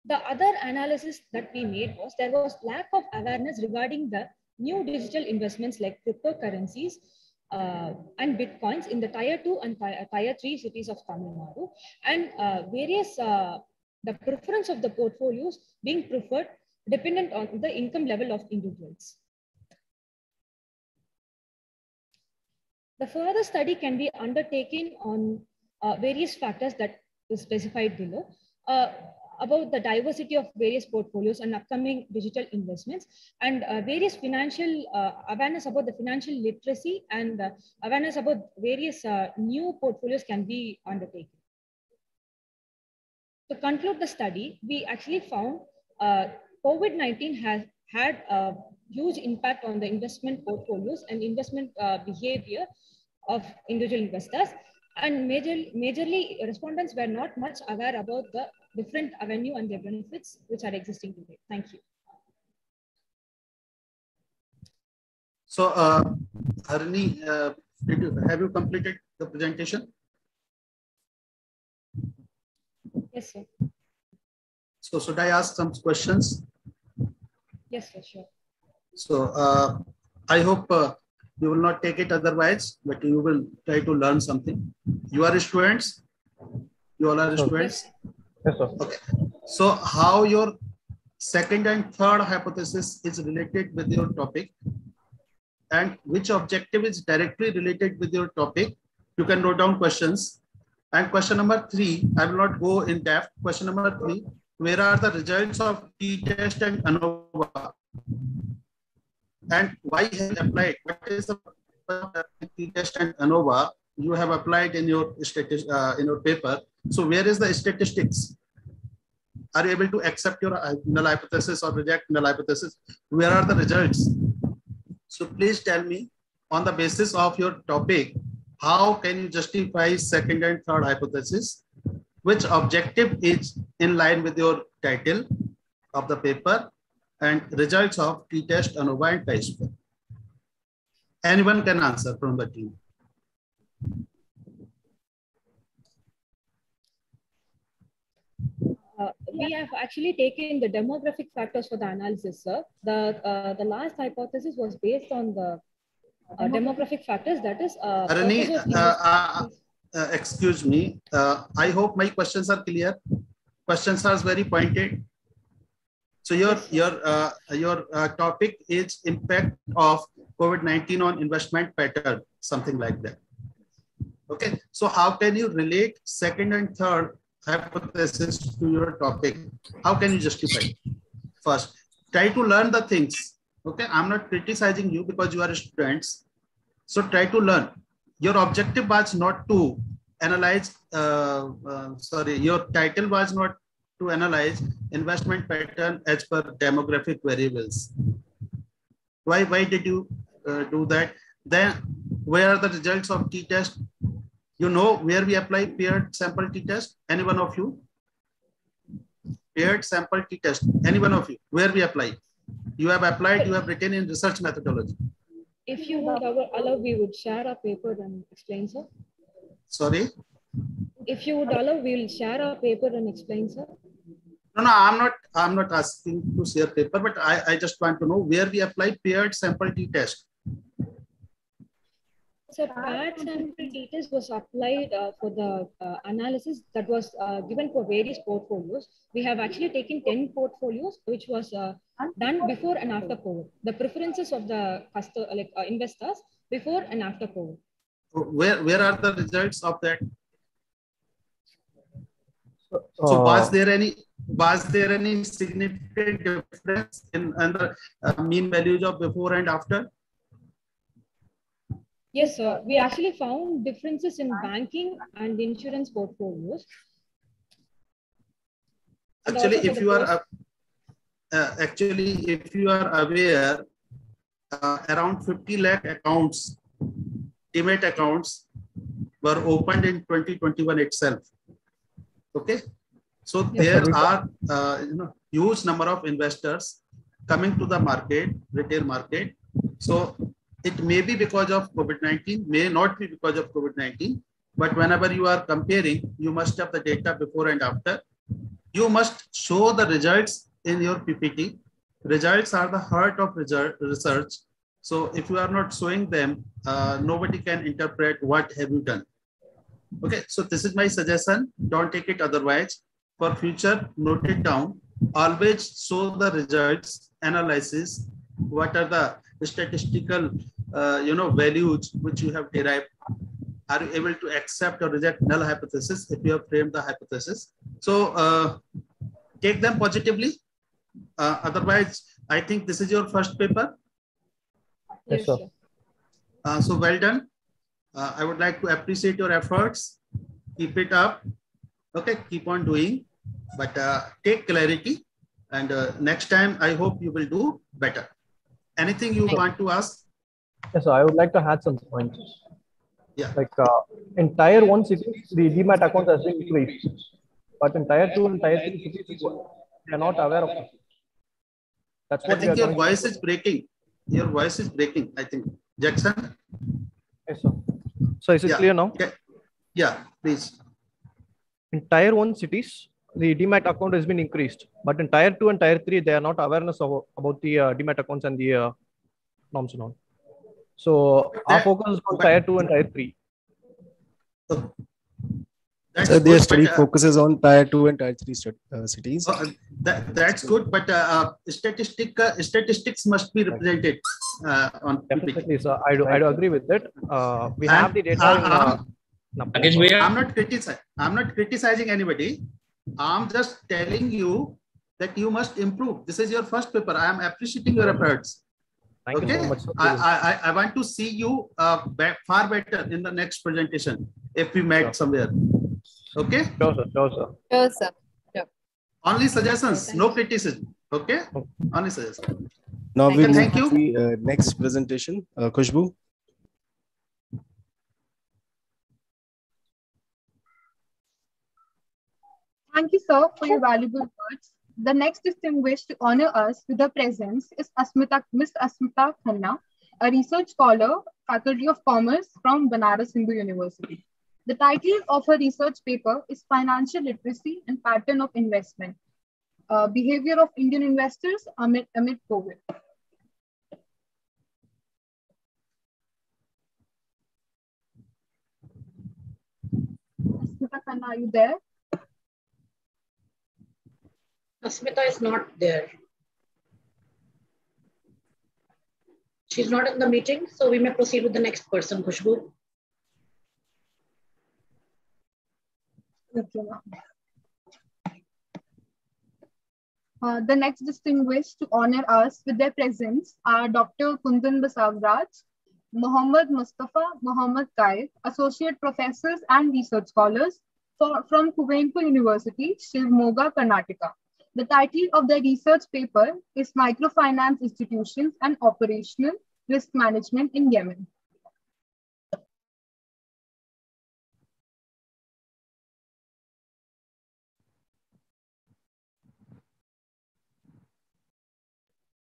The other analysis that we made was there was lack of awareness regarding the new digital investments like cryptocurrencies and bitcoins in the Tier 2 and Tier 3 cities of Tamil Nadu, and the preference of the portfolios being preferred dependent on the income level of individuals. The further study can be undertaken on various factors that is specified below. About the diversity of various portfolios and upcoming digital investments, and various financial awareness about the financial literacy and awareness about various new portfolios can be undertaken. To conclude the study, we actually found COVID-19 has had a huge impact on the investment portfolios and investment behavior of individual investors, and majorly respondents were not much aware about the different avenue and their benefits which are existing today. Thank you. So, Harni, have you completed the presentation? Yes, sir. So, should I ask some questions? Yes, sir, sure. So, I hope you will not take it otherwise, but you will try to learn something. You are students? You all are students? Yes, sir. Okay. So, how your second and third hypothesis is related with your topic? and which objective is directly related with your topic. You can note down questions. And question number 3, I will not go in depth. Question number 3, where are the results of t-test and ANOVA? And why have you applied? What is the t-test and ANOVA you have applied in your paper? So where is the statistics? Are you able to accept your null hypothesis or reject null hypothesis? Where are the results? So please tell me, on the basis of your topic, how can you justify second and third hypothesis? Which objective is in line with your title of the paper and results of t-test, ANOVA and chi-square? Anyone can answer from the team. We have actually taken the demographic factors for the analysis, sir. The last hypothesis was based on the demographic factors, that is Arani, excuse me. I hope my questions are clear. Questions are very pointed. So your topic is impact of COVID-19 on investment pattern, something like that. Okay. So how can you relate second and third hypothesis to your topic? How can you justify? First, try to learn the things. Okay, I'm not criticizing you because you are students. So try to learn. Your objective was not to analyze, your title was not to analyze investment pattern as per demographic variables. Why did you do that? Then where are the results of t-test? You know where we apply paired sample t-test? Any one of you? Paired sample t-test. Any one of you? Where we apply? You have applied, you have written in research methodology. If you would allow, we would share our paper and explain, sir. Sorry? If you would allow, we will share our paper and explain, sir. No, I'm not asking to share paper, but I just want to know where we apply paired sample t-test. So paired sample t-test was applied for the analysis that was given for various portfolios. We have actually taken 10 portfolios, which was done before and after COVID. The preferences of the investors before and after COVID. Where are the results of that? So was there any significant difference in the mean values of before and after? Yes, sir. We actually found differences in banking and insurance portfolios. Actually, if you are aware, around 50 lakh accounts, demat accounts, were opened in 2021 itself. Okay, so Yes, there are huge number of investors coming to the market, retail market. So it may be because of COVID-19, may not be because of COVID-19, but whenever you are comparing, you must have the data before and after. You must show the results in your PPT. Results are the heart of research. So if you are not showing them, nobody can interpret what have you done. Okay, so this is my suggestion. Don't take it otherwise. For future, note it down. Always show the results, analysis, what are the statistical values which you have derived. Are you able to accept or reject null hypothesis if you have framed the hypothesis? So take them positively. Otherwise, I think this is your first paper. Yes, sir. So well done. I would like to appreciate your efforts. Keep it up. Okay, keep on doing, but take clarity. And next time, I hope you will do better. Anything you want to ask? Yes, so I would like to add some points. Yeah. Like in tier 1 cities, the demat account has been increased, but in tier 2 and tier 3 cities, they are not aware of it. That's what I think your voice is breaking. Your voice is breaking, I think. Jackson? Yes, sir. So is it clear now? Yeah, please. In tier 1 cities, the demat account has been increased, but in tier 2 and tier 3, they are not awareness about the demat accounts and the norms and all. So our focus is on tier 2 and tier 3. So their study focuses on tier 2 and tier 3 cities. That's good, but statistics must be represented. on Definitely, sir. I do agree with it. We have the data in. I'm not criticizing anybody. I'm just telling you that you must improve. This is your first paper. I am appreciating your efforts. Thank you so much. I want to see you far better in the next presentation if we met somewhere. Okay? Sure, sir. Sure, sir. Sure, sir. Sure. Only suggestions, no criticism. Okay? Only suggestions. Now we Thank move you. to the next presentation. Khushbu. Thank you, sir, for your valuable words. The next distinguished to honor us with her presence is Miss Asmita Khanna, a research scholar, Faculty of Commerce from Banaras Hindu University. The title of her research paper is Financial Literacy and Pattern of Investment, Behavior of Indian Investors amid COVID. Asmita Khanna, are you there? Asmita is not there. She's not in the meeting, so we may proceed with the next person, Khushbu. Okay, the next distinguished to honor us with their presence are Dr. Kundan Basavraj, Mohammad Mustafa, Mohammad Kaif, Associate Professors and Research Scholars from Kuvenpu University, Shivmoga, Karnataka. The title of their research paper is Microfinance Institutions and Operational Risk Management in Yemen.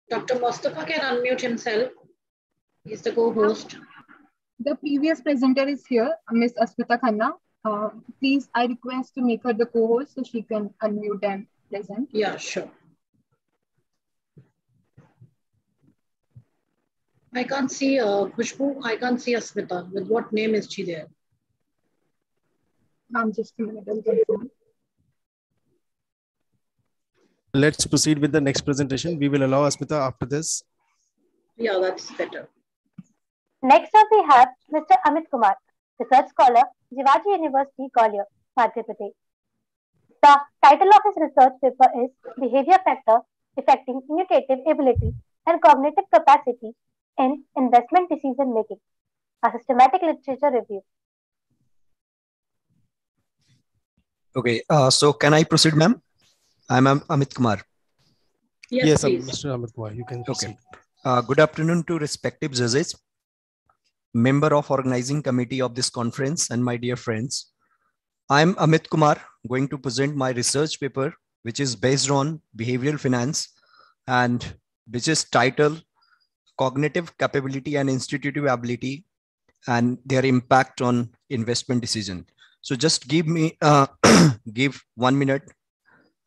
Dr. Mustafa can unmute himself. He's the co-host. The previous presenter is here, Ms. Asmita Khanna. Please, I request to make her the co-host so she can unmute and present. Yeah, sure. I can't see Khushbu. I can't see Asmita. With what name is she there? I'm just a minute. I'll confirm. Let's proceed with the next presentation. We will allow Asmita after this. Yeah, that's better. Next up, we have Mr. Amit Kumar, research scholar, Jivaji University, Gwalior, Madhya Pradesh. The title of his research paper is Behavior Factor Affecting Intuitive Ability and Cognitive Capacity in Investment Decision Making, a systematic literature review. Okay, so can I proceed, ma'am? I'm Amit Kumar. Yes, Mr. Amit Kumar, you can proceed. Okay. Good afternoon to respective judges, member of organizing committee of this conference, and my dear friends. I'm Amit Kumar, going to present my research paper, which is based on behavioral finance and which is titled Cognitive Capability and Institutive Ability and their impact on investment decision. So just give me, give 1 minute.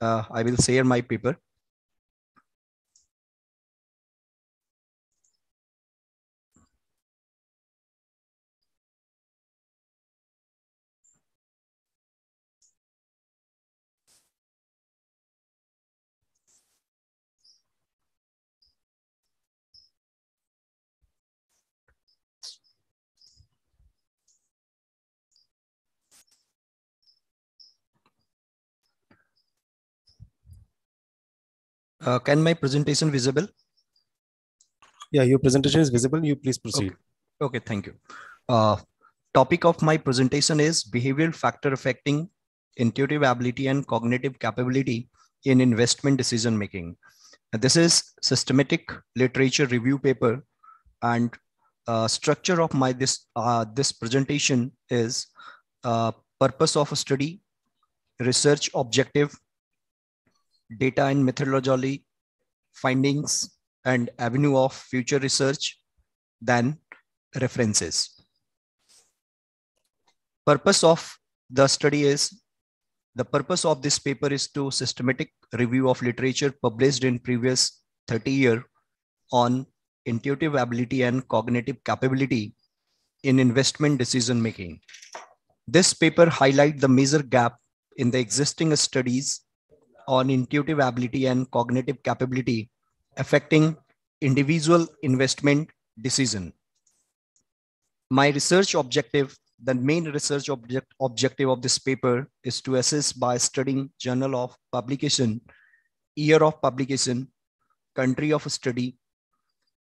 I will share my paper. Can my presentation visible? Yeah, your presentation is visible. You please proceed. Okay, thank you. Topic of my presentation is behavioral factor affecting intuitive ability and cognitive capability in investment decision making. This is systematic literature review paper, and structure of my this presentation is purpose of a study, research objective, data and methodology, findings and avenue of future research, then references. Purpose of the study is, the purpose of this paper is to systematic review of literature published in previous 30 years on intuitive ability and cognitive capability in investment decision making. This paper highlights the major gap in the existing studies on intuitive ability and cognitive capability affecting individual investment decision. My research objective, the main research objective of this paper is to assess by studying journal of publication, year of publication, country of study,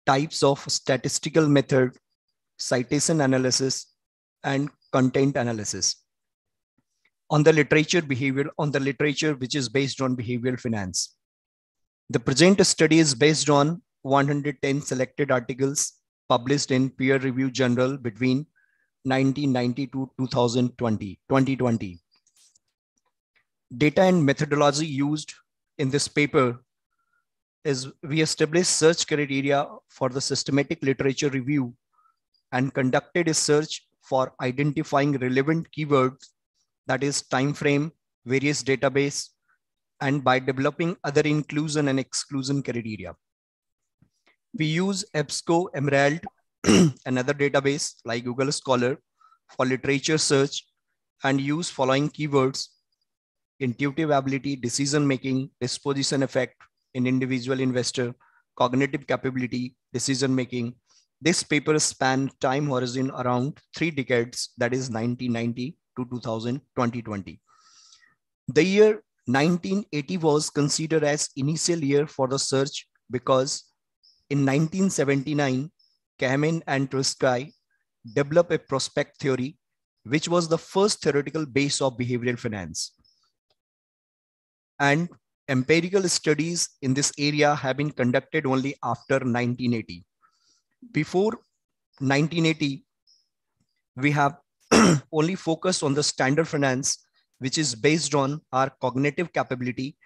types of statistical method, citation analysis, and content analysis on the literature which is based on behavioral finance. The present study is based on 110 selected articles published in peer-reviewed journal between 1990 to 2020. Data and methodology used in this paper is we established search criteria for the systematic literature review and conducted a search for identifying relevant keywords, that is time frame, various database, and by developing other inclusion and exclusion criteria. We use EBSCO, Emerald, another database like Google Scholar for literature search and use following keywords: intuitive ability, decision making, disposition effect in individual investor, cognitive capability, decision making. This paper spanned time horizon around 3 decades, that is 1990 to 2020. The year 1980 was considered as initial year for the search because in 1979, Kamen and Tversky developed a prospect theory, which was the first theoretical base of behavioral finance. And empirical studies in this area have been conducted only after 1980. Before 1980, we have only focused on the standard finance, which is based on our cognitive capability.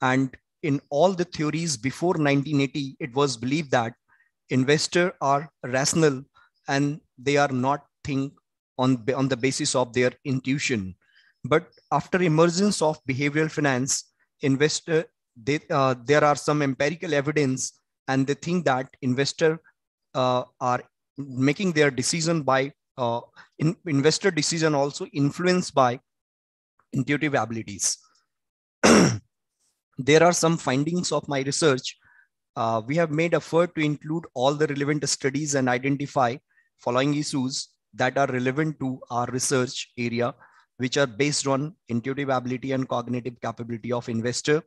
And in all the theories before 1980, it was believed that investors are rational and they are not think on the basis of their intuition. But after emergence of behavioral finance, there are some empirical evidence, and they think that investors are making their decision by investor decision also influenced by intuitive abilities. There are some findings of my research. We have made effort to include all the relevant studies and identify following issues that are relevant to our research area, which are based on intuitive ability and cognitive capability of investor.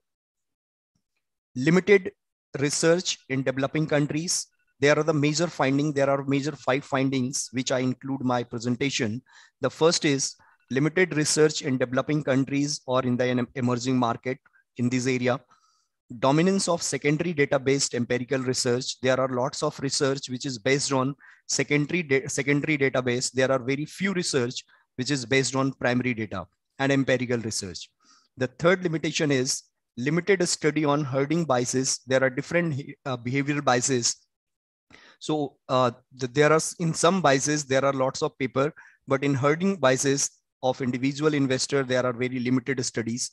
Limited research in developing countries. There are the major findings. There are major 5 findings, which I include my presentation. The first is limited research in developing countries or in the emerging market in this area. Dominance of secondary data-based empirical research. There are lots of research which is based on secondary database. There are very few research which is based on primary data and empirical research. The third limitation is limited study on herding biases. There are different behavioral biases. So there are in some biases, there are lots of paper, but in herding biases of individual investor, there are very limited studies.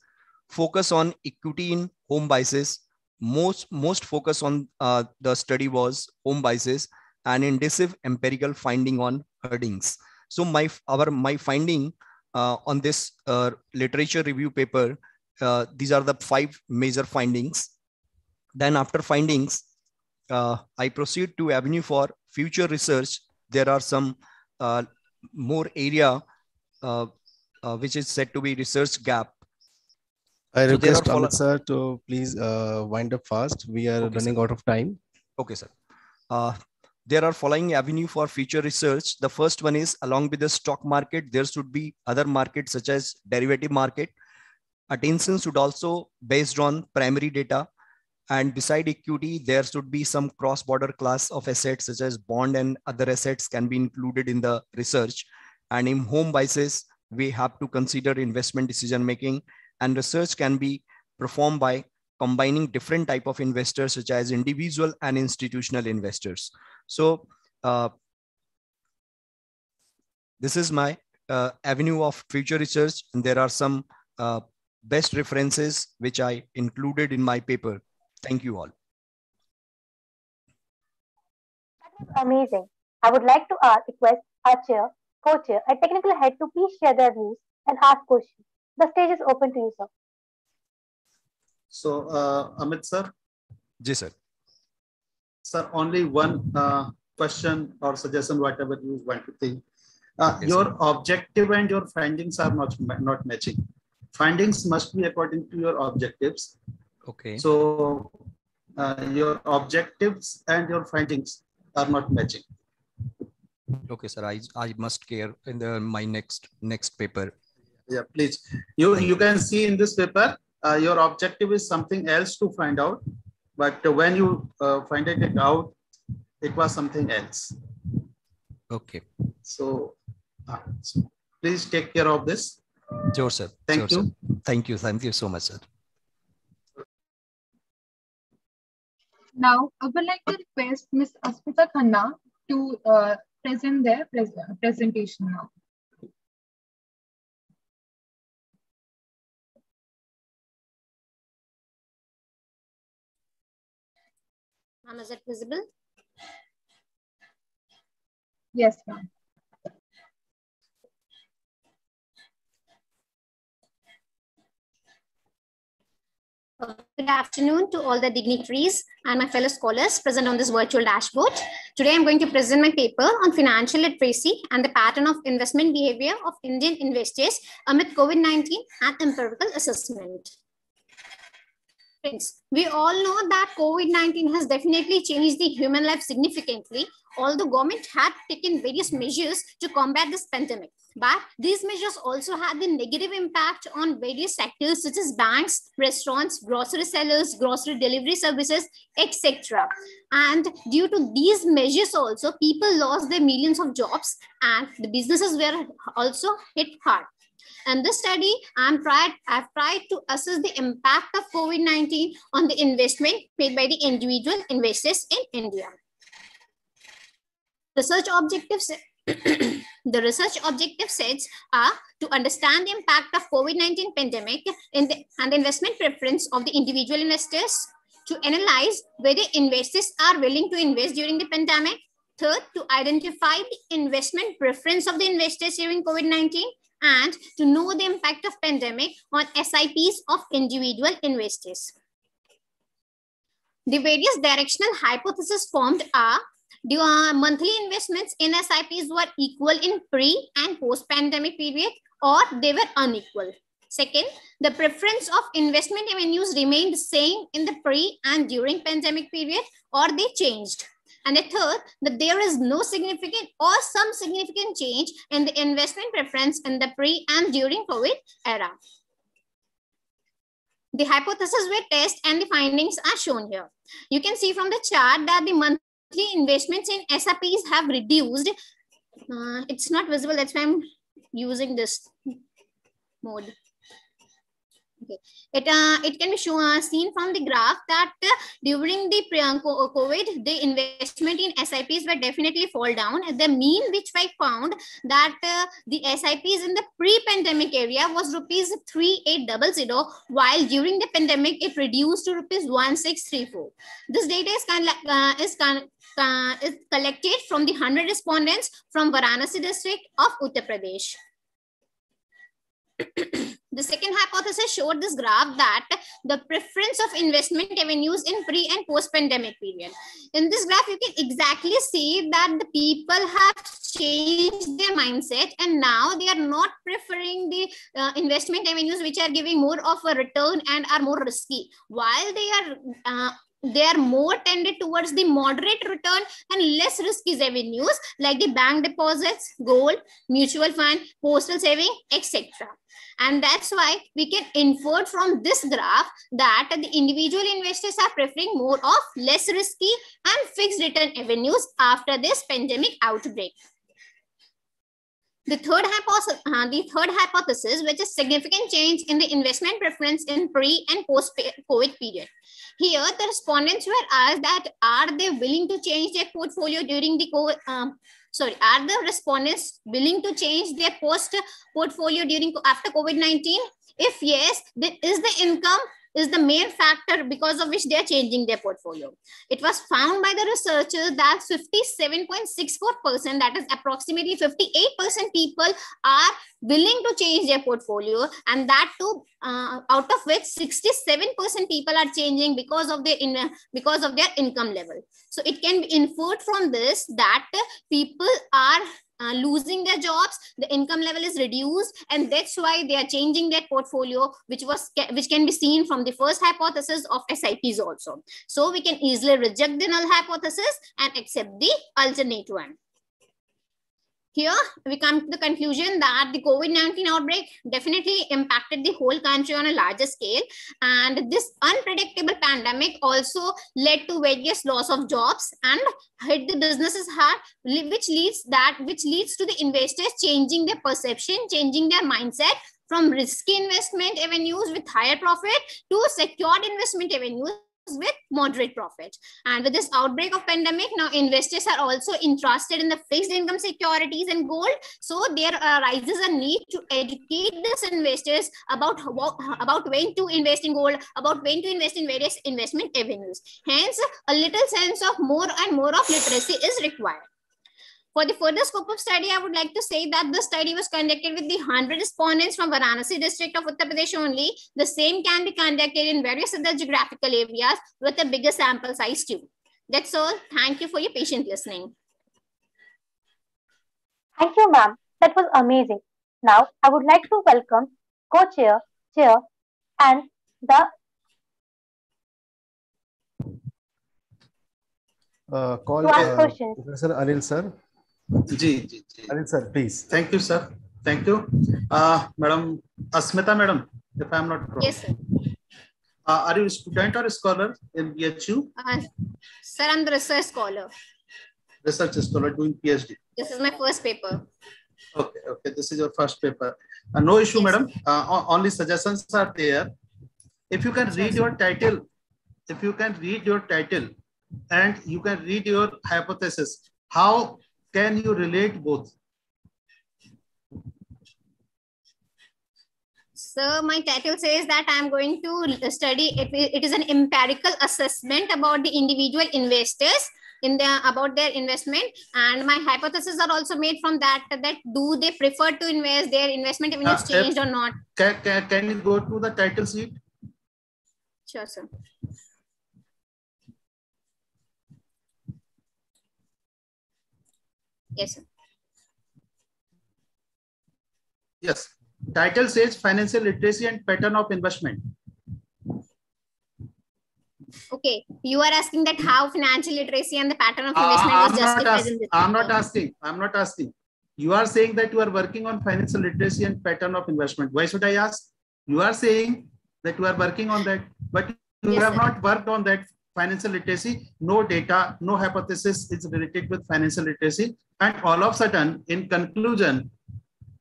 Focus on equity in home biases. Most focus on the study was home biases and indecisive empirical finding on herdings. So my finding on this literature review paper, these are the 5 major findings. Then after findings, I proceed to avenue for future research. There are some more area which is said to be research gap. I request Amit sir to please wind up fast. We are running out of time. Okay, sir. There are following avenue for future research. The first one is along with the stock market, there should be other markets such as derivative market. Attention should also based on primary data. And beside equity, there should be some cross-border class of assets such as bond and other assets can be included in the research. And in home biases, we have to consider investment decision-making, and research can be performed by combining different type of investors such as individual and institutional investors. So this is my avenue of future research. And there are some best references which I included in my paper. Thank you all. That was amazing. I would like to request our chair, co-chair, and technical head to please share their views and ask questions. The stage is open to you, sir. So, Amit sir. Yes, sir. Sir, only one question or suggestion, whatever you want to think. Your objective and your findings are not matching. Findings must be according to your objectives. Okay. So your objectives and your findings are not matching. Okay, sir. I must care in my next paper. Yeah, please. You can see in this paper, your objective is something else to find out, but when you find it out, it was something else. Okay. So please take care of this. Sure, sir. Thank you. Sir. Thank you. Thank you so much, sir. Now, I would like to request Ms. Aspita Khanna to present their presentation now. Ma'am, is it visible? Yes, ma'am. Good afternoon to all the dignitaries and my fellow scholars present on this virtual dashboard. Today, I'm going to present my paper on financial literacy and the pattern of investment behavior of Indian investors amid COVID-19 and empirical assessment. Friends, we all know that COVID-19 has definitely changed the human life significantly, although government had taken various measures to combat this pandemic. But these measures also had the negative impact on various sectors such as banks, restaurants, grocery sellers, grocery delivery services, etc. And due to these measures also, people lost their millions of jobs and the businesses were also hit hard. In this study, I've tried to assess the impact of COVID-19 on the investment made by the individual investors in India. Research objectives. The research objective sets are to understand the impact of COVID-19 pandemic and the investment preference of the individual investors, to analyze whether investors are willing to invest during the pandemic. Third, to identify the investment preference of the investors during COVID-19, and to know the impact of pandemic on SIPs of individual investors. The various directional hypotheses formed are: the monthly investments in SIPs were equal in pre and post-pandemic period, or they were unequal. Second, the preference of investment avenues remained the same in the pre and during pandemic period, or they changed. And the third, that there is no significant or some significant change in the investment preference in the pre and during COVID era. The hypotheses were tested and the findings are shown here. You can see from the chart that the monthly investments in SIPs have reduced. It's not visible, that's why I'm using this mode. Okay. It can be seen from the graph that during the COVID, the investment in SIPs were definitely fall down. The mean which I found that the SIPs in the pre-pandemic area was rupees 3800, while during the pandemic it reduced to rupees 1634. This data is collected from the 100 respondents from Varanasi district of Uttar Pradesh. The second hypothesis showed this graph that the preference of investment avenues in pre and post-pandemic period. In this graph, you can exactly see that the people have changed their mindset and now they are not preferring the investment avenues which are giving more of a return and are more risky, while they are more tended towards the moderate return and less risky avenues like the bank deposits, gold, mutual fund, postal saving, etc. And that's why we can infer from this graph that the individual investors are preferring more of less risky and fixed return avenues after this pandemic outbreak. The third hypothesis, which is significant change in the investment preference in pre and post-COVID period. Here, the respondents were asked that are they willing to change their portfolio during the COVID? Are the respondents willing to change their post portfolio after COVID-19? If yes, then is the income is the main factor because of which they are changing their portfolio. It was found by the researchers that 57.64%, that is approximately 58% people are willing to change their portfolio, and that too out of which 67% people are changing because of their income level. So it can be inferred from this that people are losing their jobs, the income level is reduced, and that's why they are changing their portfolio, which can be seen from the first hypothesis of SIPs also. So we can easily reject the null hypothesis and accept the alternate one. Here we come to the conclusion that the COVID-19 outbreak definitely impacted the whole country on a larger scale, and this unpredictable pandemic also led to various loss of jobs and hit the businesses hard, which leads to the investors changing their perception, changing their mindset from risky investment avenues with higher profit to secured investment avenues with moderate profit. And with this outbreak of pandemic, now investors are also interested in the fixed income securities and gold. So there arises a need to educate these investors about when to invest in gold, about when to invest in various investment avenues. Hence, a little sense of more and more of literacy is required. For the further scope of study, I would like to say that the study was conducted with the 100 respondents from Varanasi district of Uttar Pradesh only. The same can be conducted in various other geographical areas with a bigger sample size too. That's all. Thank you for your patient listening. Thank you, ma'am. That was amazing. Now, I would like to welcome co-chair, chair, and the Professor Anil sir. Ji. Anil sir, please. Thank you, sir. Thank you. Madam Asmita, madam, if I am not wrong. Yes, sir. Are you a student or a scholar in BHU? Sir, I'm the research scholar. Research scholar doing PhD. This is my first paper. Okay. This is your first paper. No issue, yes, madam. Only suggestions are there. If you can read your title, and you can read your hypothesis, how can you relate both? So my title says that I'm going to study, it is an empirical assessment about the individual investors about their investment, and my hypotheses are also made from that do they prefer to invest, their investment avenues changed or not. Can you go to the title sheet? Sure, sir. Yes, sir. Yes. Title says financial literacy and pattern of investment. Okay. You are asking that how financial literacy and the pattern of investment was justified in this. I'm not asking. You are saying that you are working on financial literacy and pattern of investment. Why should I ask? You are saying that you are working on that, but you have not worked on that financial literacy. No data, no hypothesis is related with financial literacy. And all of a sudden, in conclusion,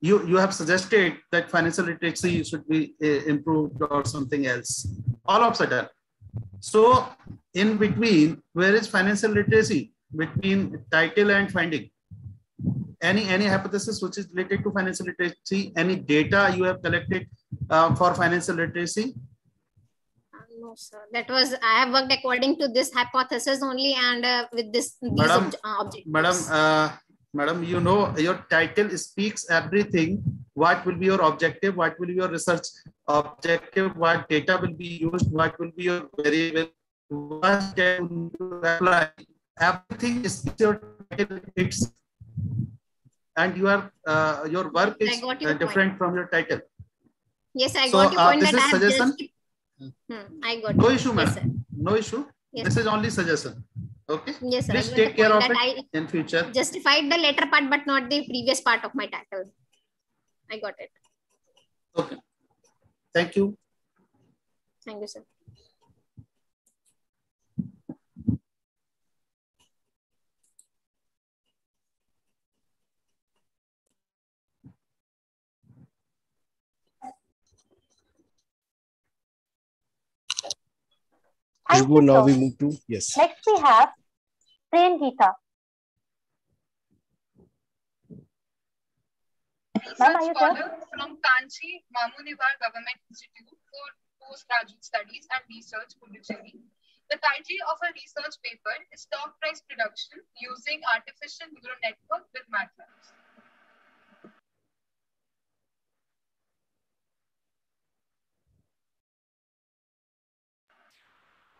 you have suggested that financial literacy should be improved or something else. All of a sudden. So in between, where is financial literacy between title and finding? Any hypothesis which is related to financial literacy? Any data you have collected for financial literacy? No, sir. That was, I have worked according to this hypothesis only, and with these objectives. Madam, you know your title speaks everything. What will be your objective? What will be your research objective? What data will be used? What will be your variable? What will you apply? Everything is your title. And your work is different from your title. Yes, I got your point. This that is suggestion. I got no it. issue, madam. Yes, no issue. Yes. This is only suggestion. Okay. Yes, sir. Please take care of it in future. Justified the later part, but not the previous part of my title. I got it. Okay. Thank you. Thank you, sir. Now we move to, yes. Next we have Train Geeta. Research scholar from Kanchi Mamunivar Government Institute for Postgraduate Studies and Research, Puducherry. The title of a research paper is Stock Price Prediction Using Artificial Neural Network with MATLAB.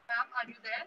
Ma'am, are you there?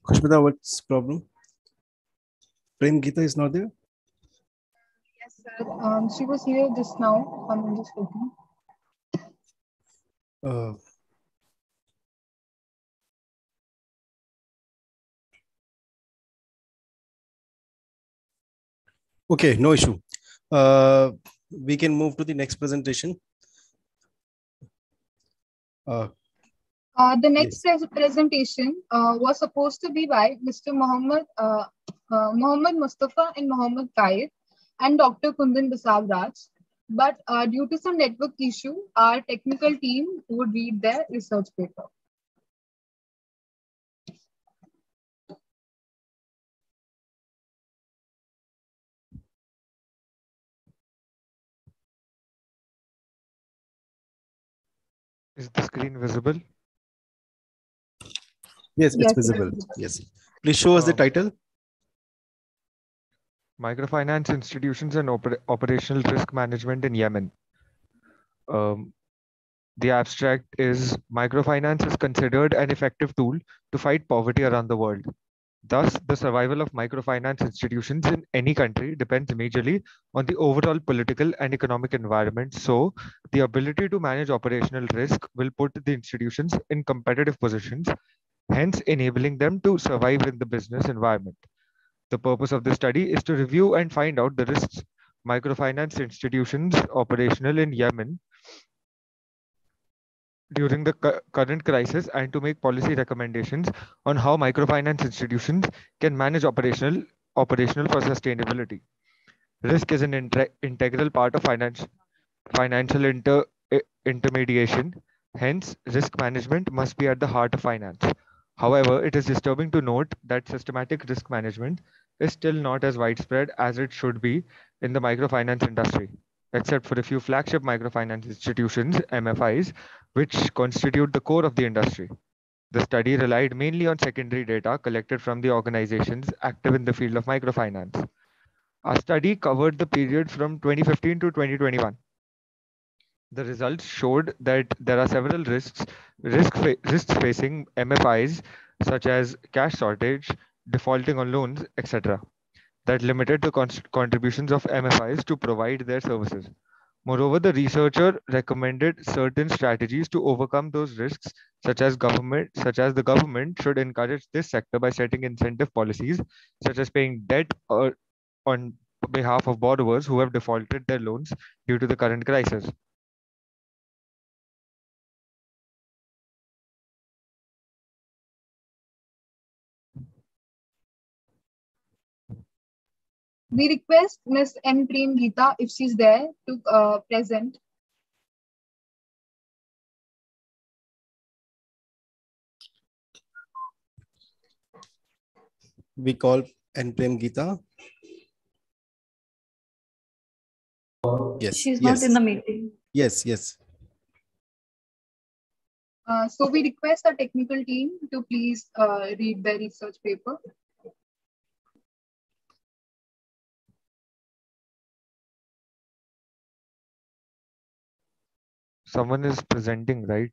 Kushmita, what's the problem? Prem Geeta is not there? Yes, sir. She was here just now. I'm just looking. Okay, no issue. We can move to the next presentation. The next presentation was supposed to be by Mr. Mohammed Mustafa and Mohammed Kaif and Dr. Kundan Basavraj. But due to some network issue, our technical team would read their research paper. Is the screen visible? Yes, it's visible. Yes. Please show us the title. Microfinance institutions and operational risk management in Yemen. The abstract is microfinance is considered an effective tool to fight poverty around the world. Thus, the survival of microfinance institutions in any country depends majorly on the overall political and economic environment. So, the ability to manage operational risk will put the institutions in competitive positions, hence enabling them to survive in the business environment. The purpose of this study is to review and find out the risks microfinance institutions operational in Yemen during the current crisis and to make policy recommendations on how microfinance institutions can manage operational for sustainability. Risk is an integral part of financial intermediation. Hence, risk management must be at the heart of finance. However, it is disturbing to note that systematic risk management is still not as widespread as it should be in the microfinance industry, except for a few flagship microfinance institutions, MFIs, which constitute the core of the industry. The study relied mainly on secondary data collected from the organizations active in the field of microfinance. Our study covered the period from 2015 to 2021. The results showed that there are several risks facing MFIs, such as cash shortage, defaulting on loans, etc., that limited the contributions of MFIs to provide their services. Moreover, the researcher recommended certain strategies to overcome those risks, such as the government should encourage this sector by setting incentive policies, such as paying debt on behalf of borrowers who have defaulted their loans due to the current crisis. We request Ms. M. Prem Geeta, if she's there, to present. We call N. Prem Geeta. Yes. She's not in the meeting. Yes, yes. So we request our technical team to please read the research paper. Someone is presenting, right?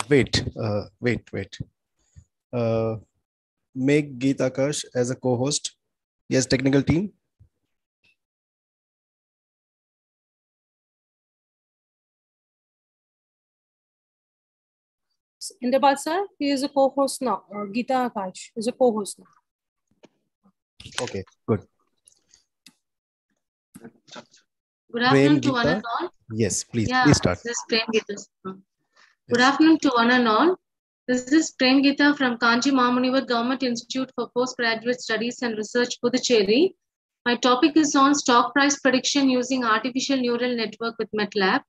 Wait. Make Geet Akash as a co-host. Yes, technical team. Indrapal sir, he is a co-host now. Geeta Akash is a co-host now. Okay, good. Good afternoon to Geeta. one and all. Yes, please, Yeah, please start. this is Prem Geeta. Good afternoon to one and all. This is Prem Geeta from Kanchi Mamunivar Government Institute for Postgraduate Studies and Research, Puducherry. My topic is on stock price prediction using artificial neural network with MATLAB.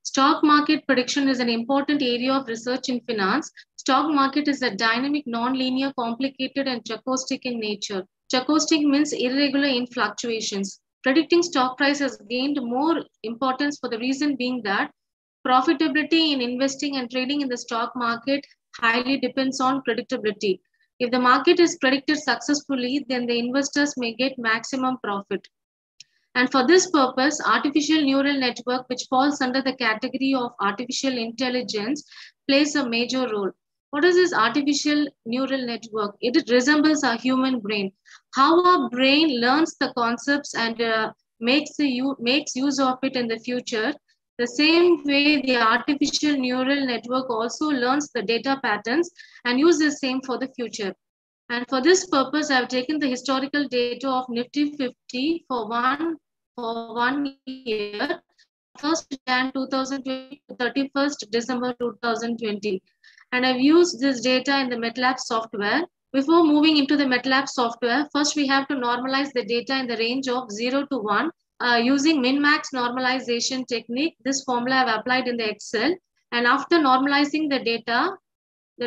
Stock market prediction is an important area of research in finance. Stock market is a dynamic, non-linear, complicated, and stochastic in nature. Stochastic means irregular in fluctuations. Predicting stock price has gained more importance for the reason being that profitability in investing and trading in the stock market highly depends on predictability. If the market is predicted successfully, then the investors may get maximum profit. And for this purpose, artificial neural network, which falls under the category of artificial intelligence, plays a major role. What is this artificial neural network? It resembles a human brain. How our brain learns the concepts and makes use of it in the future. The same way, the artificial neural network also learns the data patterns and uses the same for the future. And for this purpose, I've taken the historical data of Nifty 50 for one year, 1st Jan 2020 to 31st December 2020. And I've used this data in the MATLAB software. Before moving into the MATLAB software, first we have to normalize the data in the range of 0 to 1 using min-max normalization technique. This formula I've applied in the Excel. And after normalizing the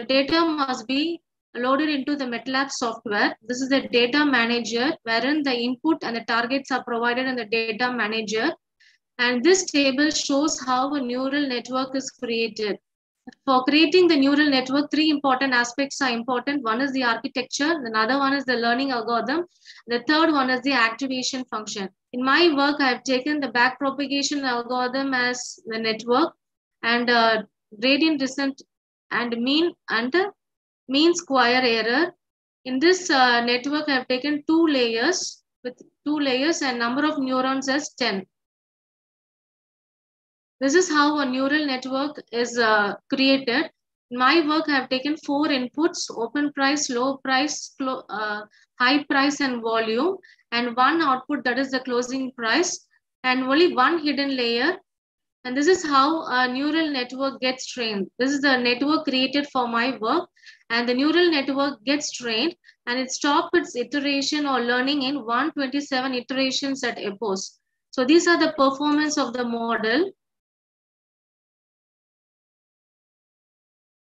data must be loaded into the MATLAB software. This is the data manager, wherein the input and the targets are provided in the data manager. And this table shows how a neural network is created. For creating the neural network, three important aspects are important. One is the architecture, another one is the learning algorithm, the third one is the activation function. In my work, I have taken the backpropagation algorithm as the network, and gradient descent and mean square error. In this network, I have taken two layers and number of neurons as 10. This is how a neural network is created. In my work, I have taken 4 inputs: open price, low price, high price, and volume, and one output, that is the closing price, and only one hidden layer. And this is how a neural network gets trained. This is the network created for my work, and the neural network gets trained and it stops its iteration or learning in 127 iterations at epoch. So these are the performance of the model.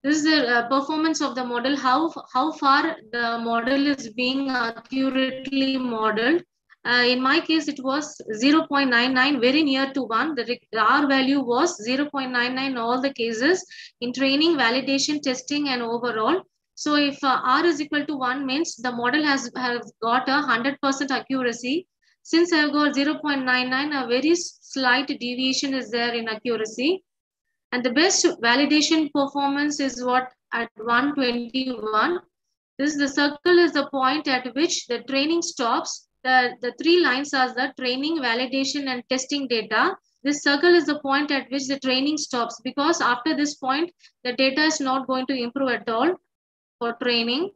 This is the performance of the model, how far the model is being accurately modeled. In my case, it was 0.99, very near to 1. The R value was 0.99 in all the cases, in training, validation, testing, and overall. So if R is equal to 1 means the model has got a 100% accuracy. Since I've got 0.99, a very slight deviation is there in accuracy. And the best validation performance is what at 121. The circle is the point at which the training stops. The three lines are the training, validation, and testing data. This circle is the point at which the training stops, because after this point, the data is not going to improve at all for training.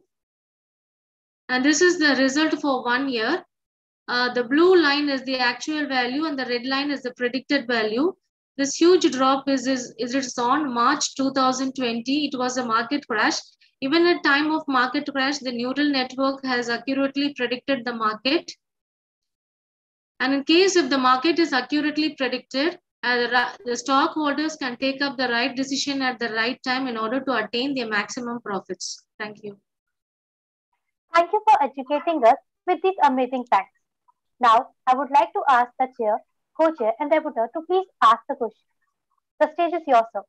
And this is the result for 1 year. The blue line is the actual value and the red line is the predicted value. This huge drop is on March 2020. It was a market crash. Even at time of market crash, the neural network has accurately predicted the market. And in case if the market is accurately predicted, the stockholders can take up the right decision at the right time in order to attain their maximum profits. Thank you. Thank you for educating us with these amazing facts. Now, I would like to ask the chair, co-chair, and debuter to please ask the question. The stage is yours, sir.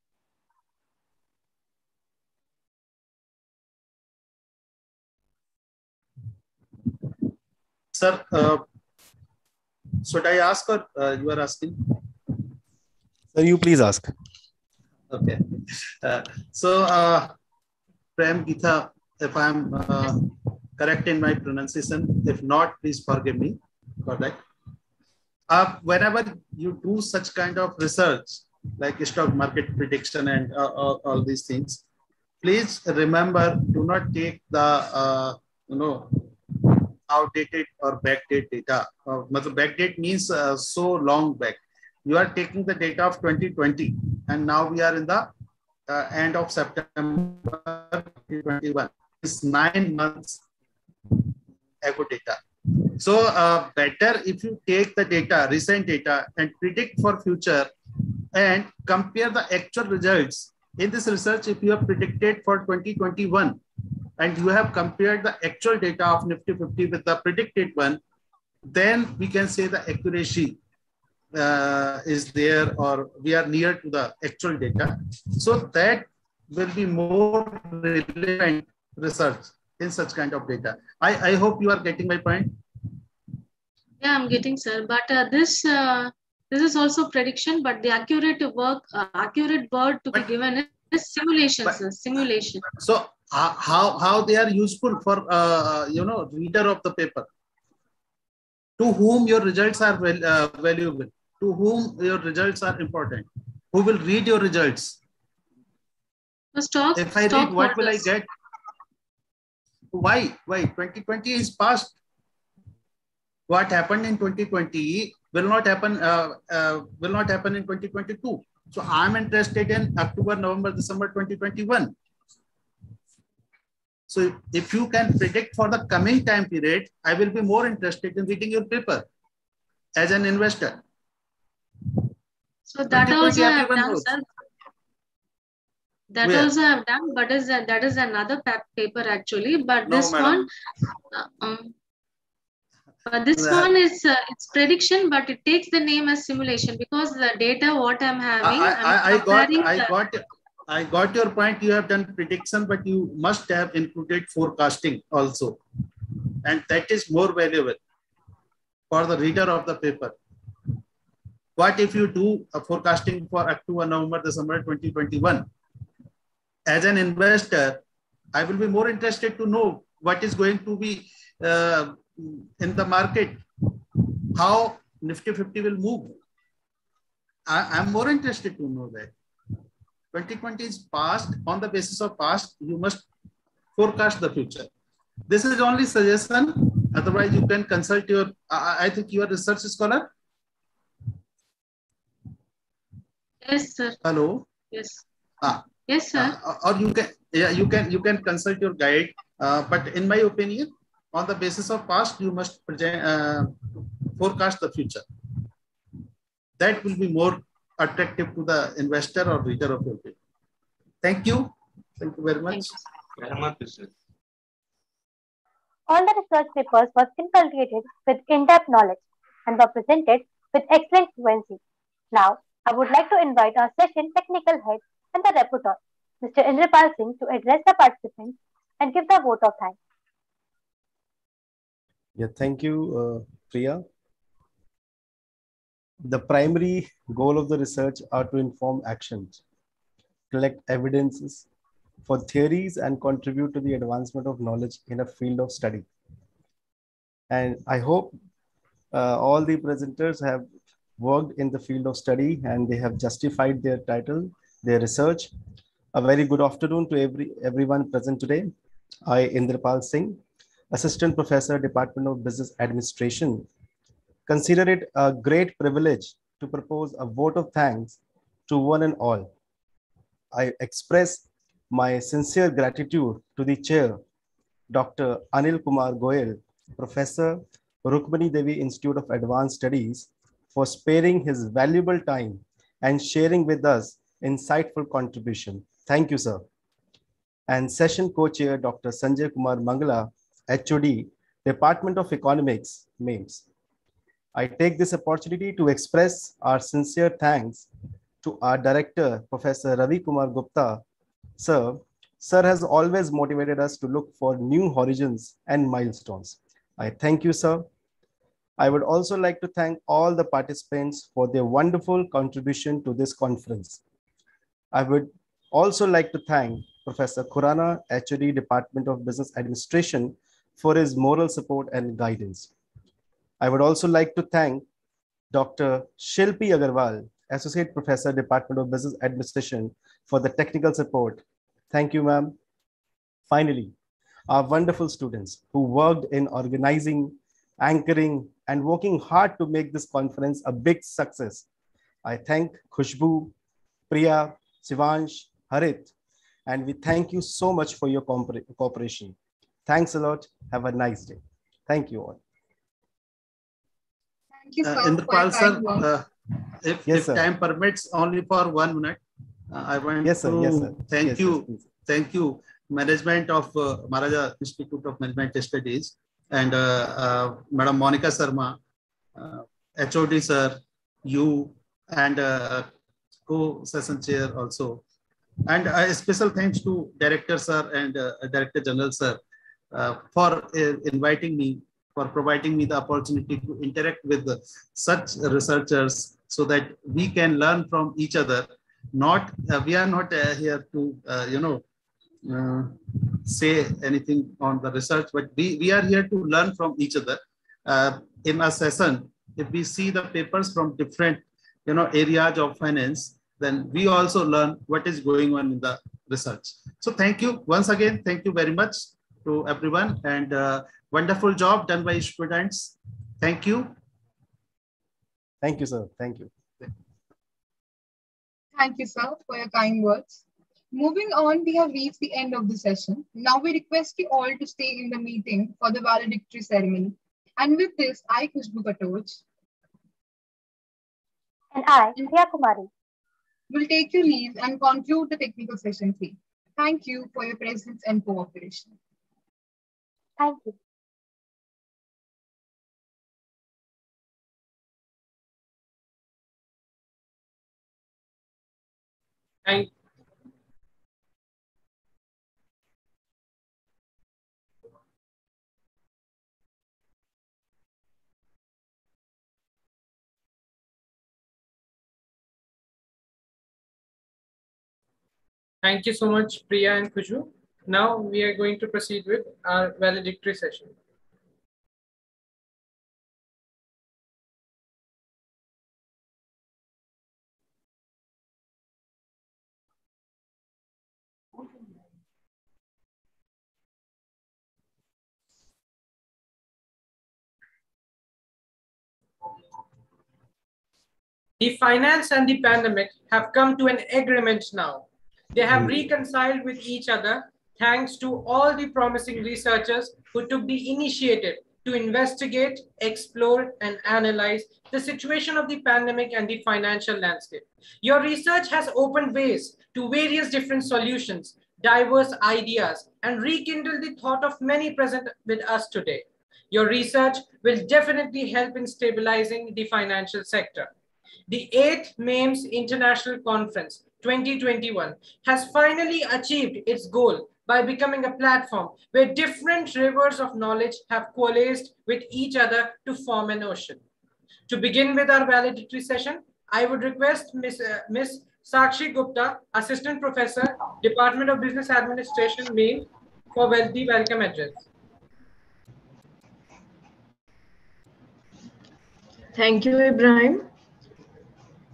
Sir, should I ask or you are asking? Sir, you please ask. Okay. Prem, Geeta, if I'm correct in my pronunciation. If not, please forgive me for that. Whenever you do such kind of research, like stock market prediction and all these things, please remember, do not take the outdated or backdate data. Backdate means so long back. You are taking the data of 2020, and now we are in the end of September 2021. It's 9 months ago data. So better if you take the data, recent data, and predict for future and compare the actual results. In this research, if you have predicted for 2021 and you have compared the actual data of Nifty 50 with the predicted one, then we can say the accuracy is there, or we are near to the actual data. So that will be more relevant research in such kind of data. I hope you are getting my point. Yeah, I'm getting, sir. But this is also prediction, but the accurate word to be given is simulation, sir. Simulation. So how they are useful for reader of the paper, to whom your results are valuable, to whom your results are important, who will read your results. If I read, what will I get? Why 2020 is past. What happened in 2020 will not happen in 2022. So I'm interested in October, November, December 2021. So if you can predict for the coming time period, I will be more interested in reading your paper as an investor. So that also I have done, sir. That also I have done, but that is another paper actually. But this one, one is it's prediction, but it takes the name as simulation because the data what I'm having. I got your point. You have done prediction, but you must have included forecasting also, and that is more valuable for the reader of the paper. What if you do a forecasting for October, November, December 2021? As an investor, I will be more interested to know what is going to be in the market, how Nifty 50 will move. I'm more interested to know that. 2020 is past. On the basis of past, you must forecast the future. This is only suggestion. Otherwise, you can consult your, I think you are research scholar. Yes, sir. Hello. Yes. Yes, sir. Or you can, yeah, you can consult your guide. But in my opinion, on the basis of past, you must forecast the future. That will be more attractive to the investor or reader of your paper. Thank you. Thank you very much. All the research papers were inculcated with in-depth knowledge and were presented with excellent fluency. Now, I would like to invite our session technical head and the rapporteur, Mr. Indrapal Singh, to address the participants and give the vote of thanks. Yeah, thank you, Priya. The primary goal of the research are to inform actions, collect evidences for theories, and contribute to the advancement of knowledge in a field of study. And I hope all the presenters have worked in the field of study and they have justified their title, their research. A very good afternoon to everyone present today. I, Indrapal Singh, Assistant Professor, Department of Business Administration, consider it a great privilege to propose a vote of thanks to one and all. I express my sincere gratitude to the chair, Dr. Anil Kumar Goyal, Professor, Rukmani Devi Institute of Advanced Studies, for sparing his valuable time and sharing with us insightful contribution. Thank you, sir. And session co-chair, Dr. Sanjay Kumar Mangala, HOD, Department of Economics, MAIMS. I take this opportunity to express our sincere thanks to our director, Professor Ravi Kumar Gupta. Sir has always motivated us to look for new horizons and milestones. I thank you, sir. I would also like to thank all the participants for their wonderful contribution to this conference. I would also like to thank Professor Khurana, HOD, Department of Business Administration, for his moral support and guidance. I would also like to thank Dr. Shilpi Agarwal, Associate Professor, Department of Business Administration, for the technical support. Thank you, ma'am. Finally, our wonderful students who worked in organizing, anchoring, and working hard to make this conference a big success. I thank Khushbu, Priya, Shivansh, Harit, and we thank you so much for your cooperation. Thanks a lot. Have a nice day. Thank you all. Thank you, sir. Indrapal sir, if time permits, only for 1 minute, I want to thank you, management of Maharaja Institute of Management Studies, and Madam Monica Sharma, HOD sir, you, and co-session chair also. And a special thanks to Director sir and Director General sir for inviting me, for providing me the opportunity to interact with such researchers so that we can learn from each other. Not we are not here to say anything on the research, but we are here to learn from each other. In a session, if we see the papers from different areas of finance, then we also learn what is going on in the research. So thank you once again. Thank you very much to everyone, and wonderful job done by students. Thank you. Thank you, sir. Thank you. Thank you, sir, for your kind words. Moving on, we have reached the end of the session. Now we request you all to stay in the meeting for the valedictory ceremony. And with this, I, Khushbu Katoj, and I, Priya Kumari, will take your leave and conclude the technical session 3. Thank you for your presence and cooperation. Thank you. Thank you so much, Priya and Khushbu. Now we are going to proceed with our valedictory session. The finance and the pandemic have come to an agreement now. They have reconciled with each other thanks to all the promising researchers who took the initiative to investigate, explore, and analyze the situation of the pandemic and the financial landscape. Your research has opened ways to various different solutions, diverse ideas, and rekindled the thought of many present with us today. Your research will definitely help in stabilizing the financial sector. The 8th MAIMS International Conference 2021 has finally achieved its goal by becoming a platform where different rivers of knowledge have coalesced with each other to form an ocean. To begin with our valedictory session, I would request Ms. Sakshi Gupta, Assistant Professor, Department of Business Administration, MAIMS, for the welcome address. Thank you, Ibrahim.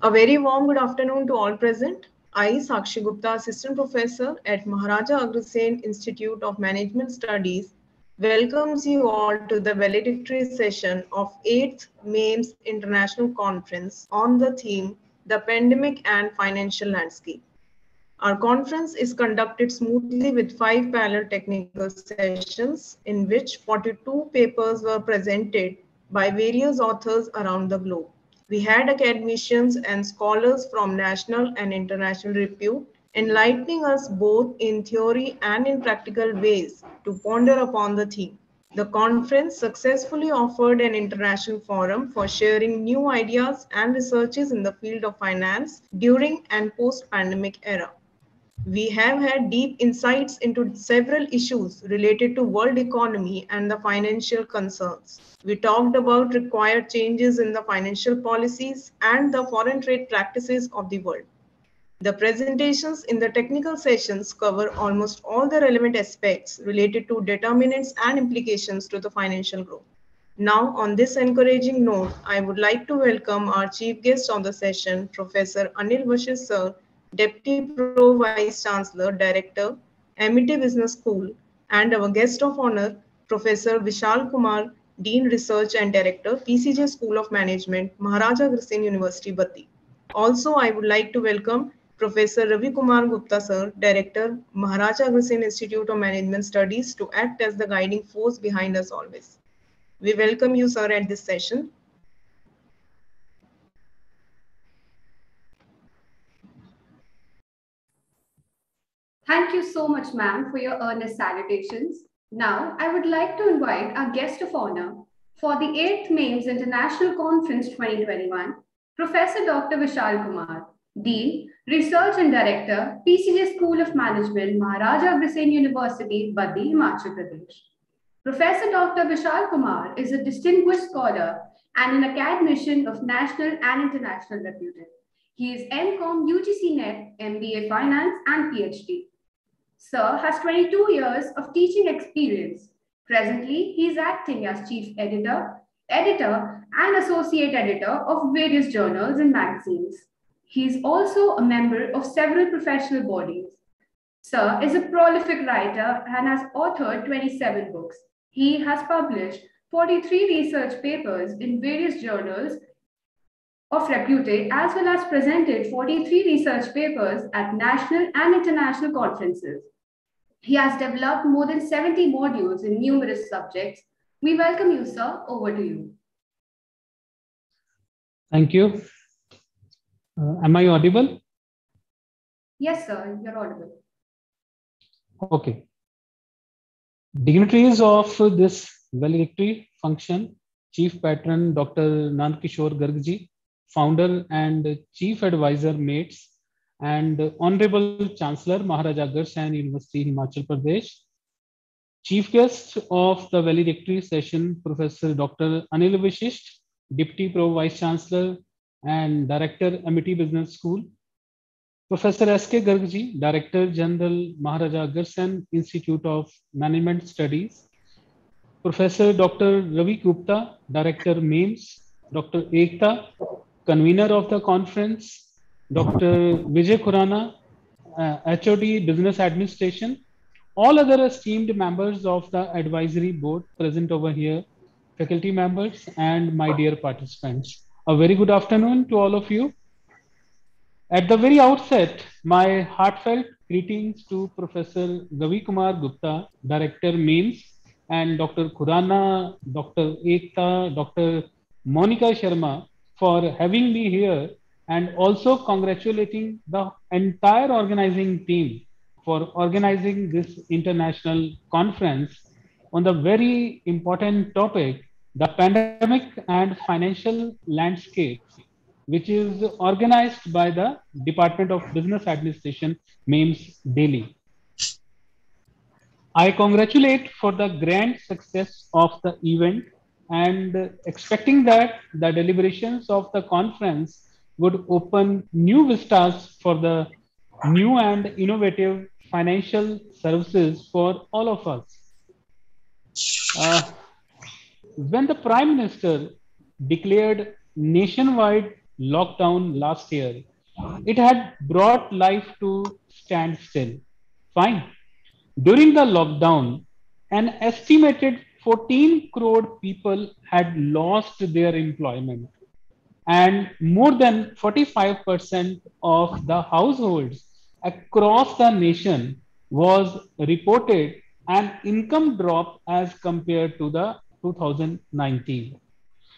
A very warm good afternoon to all present. I, Sakshi Gupta, Assistant Professor at Maharaja Agrasen Institute of Management Studies, welcomes you all to the valedictory session of 8th MAIMS International Conference on the theme, The Pandemic and Financial Landscape. Our conference is conducted smoothly with 5 parallel technical sessions in which 42 papers were presented by various authors around the globe. We had academicians and scholars from national and international repute, enlightening us both in theory and in practical ways to ponder upon the theme. The conference successfully offered an international forum for sharing new ideas and researches in the field of finance during and post-pandemic era. We have had deep insights into several issues related to world economy and the financial concerns. We talked about required changes in the financial policies and the foreign trade practices of the world. The presentations in the technical sessions cover almost all the relevant aspects related to determinants and implications to the financial growth. Now, on this encouraging note, I would like to welcome our chief guest on the session, Professor Anil Vashish Sir, Deputy Pro Vice Chancellor, Director, MIT Business School, and our guest of honor, Professor Vishal Kumar, Dean Research and Director, PCJ School of Management, Maharaja Agrawal University, Batti. Also, I would like to welcome Professor Ravi Kumar Gupta Sir, Director, Maharaja Agrawal Institute of Management Studies, to act as the guiding force behind us always. We welcome you, sir, at this session. Thank you so much, ma'am, for your earnest salutations. Now, I would like to invite our guest of honor for the 8th MAIMS International Conference 2021, Professor Dr. Vishal Kumar, Dean, Research and Director, PCJ School of Management, Maharaja Agrawal University, Badi, Himachal Pradesh. Professor Dr. Vishal Kumar is a distinguished scholar and an academician of national and international repute. He is MCOM UGC NET, MBA Finance and PhD. Sir has 22 years of teaching experience. Presently, he is acting as chief editor and associate editor of various journals and magazines. He is also a member of several professional bodies. Sir is a prolific writer and has authored 27 books. He has published 43 research papers in various journals of repute, as well as presented 43 research papers at national and international conferences. He has developed more than 70 modules in numerous subjects. We welcome you, sir. Over to you. Thank you. Am I audible? Yes, sir, you're audible. Okay. Dignitaries of this valedictory function, Chief Patron Dr. Nandkishore Gargji, Founder and Chief Advisor MAIMS, and Honorable Chancellor Maharaja Agrawal University, Himachal Pradesh. Chief guest of the valedictory session, Professor Dr. Anil Vashish, Deputy Pro Vice Chancellor and Director, MIT Business School. Professor S.K. Gargji, Director General, Maharaja Agrawal Institute of Management Studies. Professor Dr. Ravi Gupta, Director MAIMS. Dr. Ekta, Convener of the conference. Dr. Vijay Khurana, HOD Business Administration. All other esteemed members of the advisory board present over here, faculty members, and my dear participants. A very good afternoon to all of you. At the very outset, my heartfelt greetings to Professor Ravi Kumar Gupta, Director MAIMS, and Dr. Khurana, Dr. Ekta, Dr. Monica Sharma for having me here, and also congratulating the entire organizing team for organizing this international conference on the very important topic, the pandemic and financial landscape, which is organized by the Department of Business Administration, MAIMS, Delhi. I congratulate for the grand success of the event and expecting that the deliberations of the conference would open new vistas for the new and innovative financial services for all of us. When the Prime Minister declared nationwide lockdown last year, it had brought life to standstill. Fine. During the lockdown, an estimated 14 crore people had lost their employment, and more than 45% of the households across the nation was reported an income drop as compared to the 2019.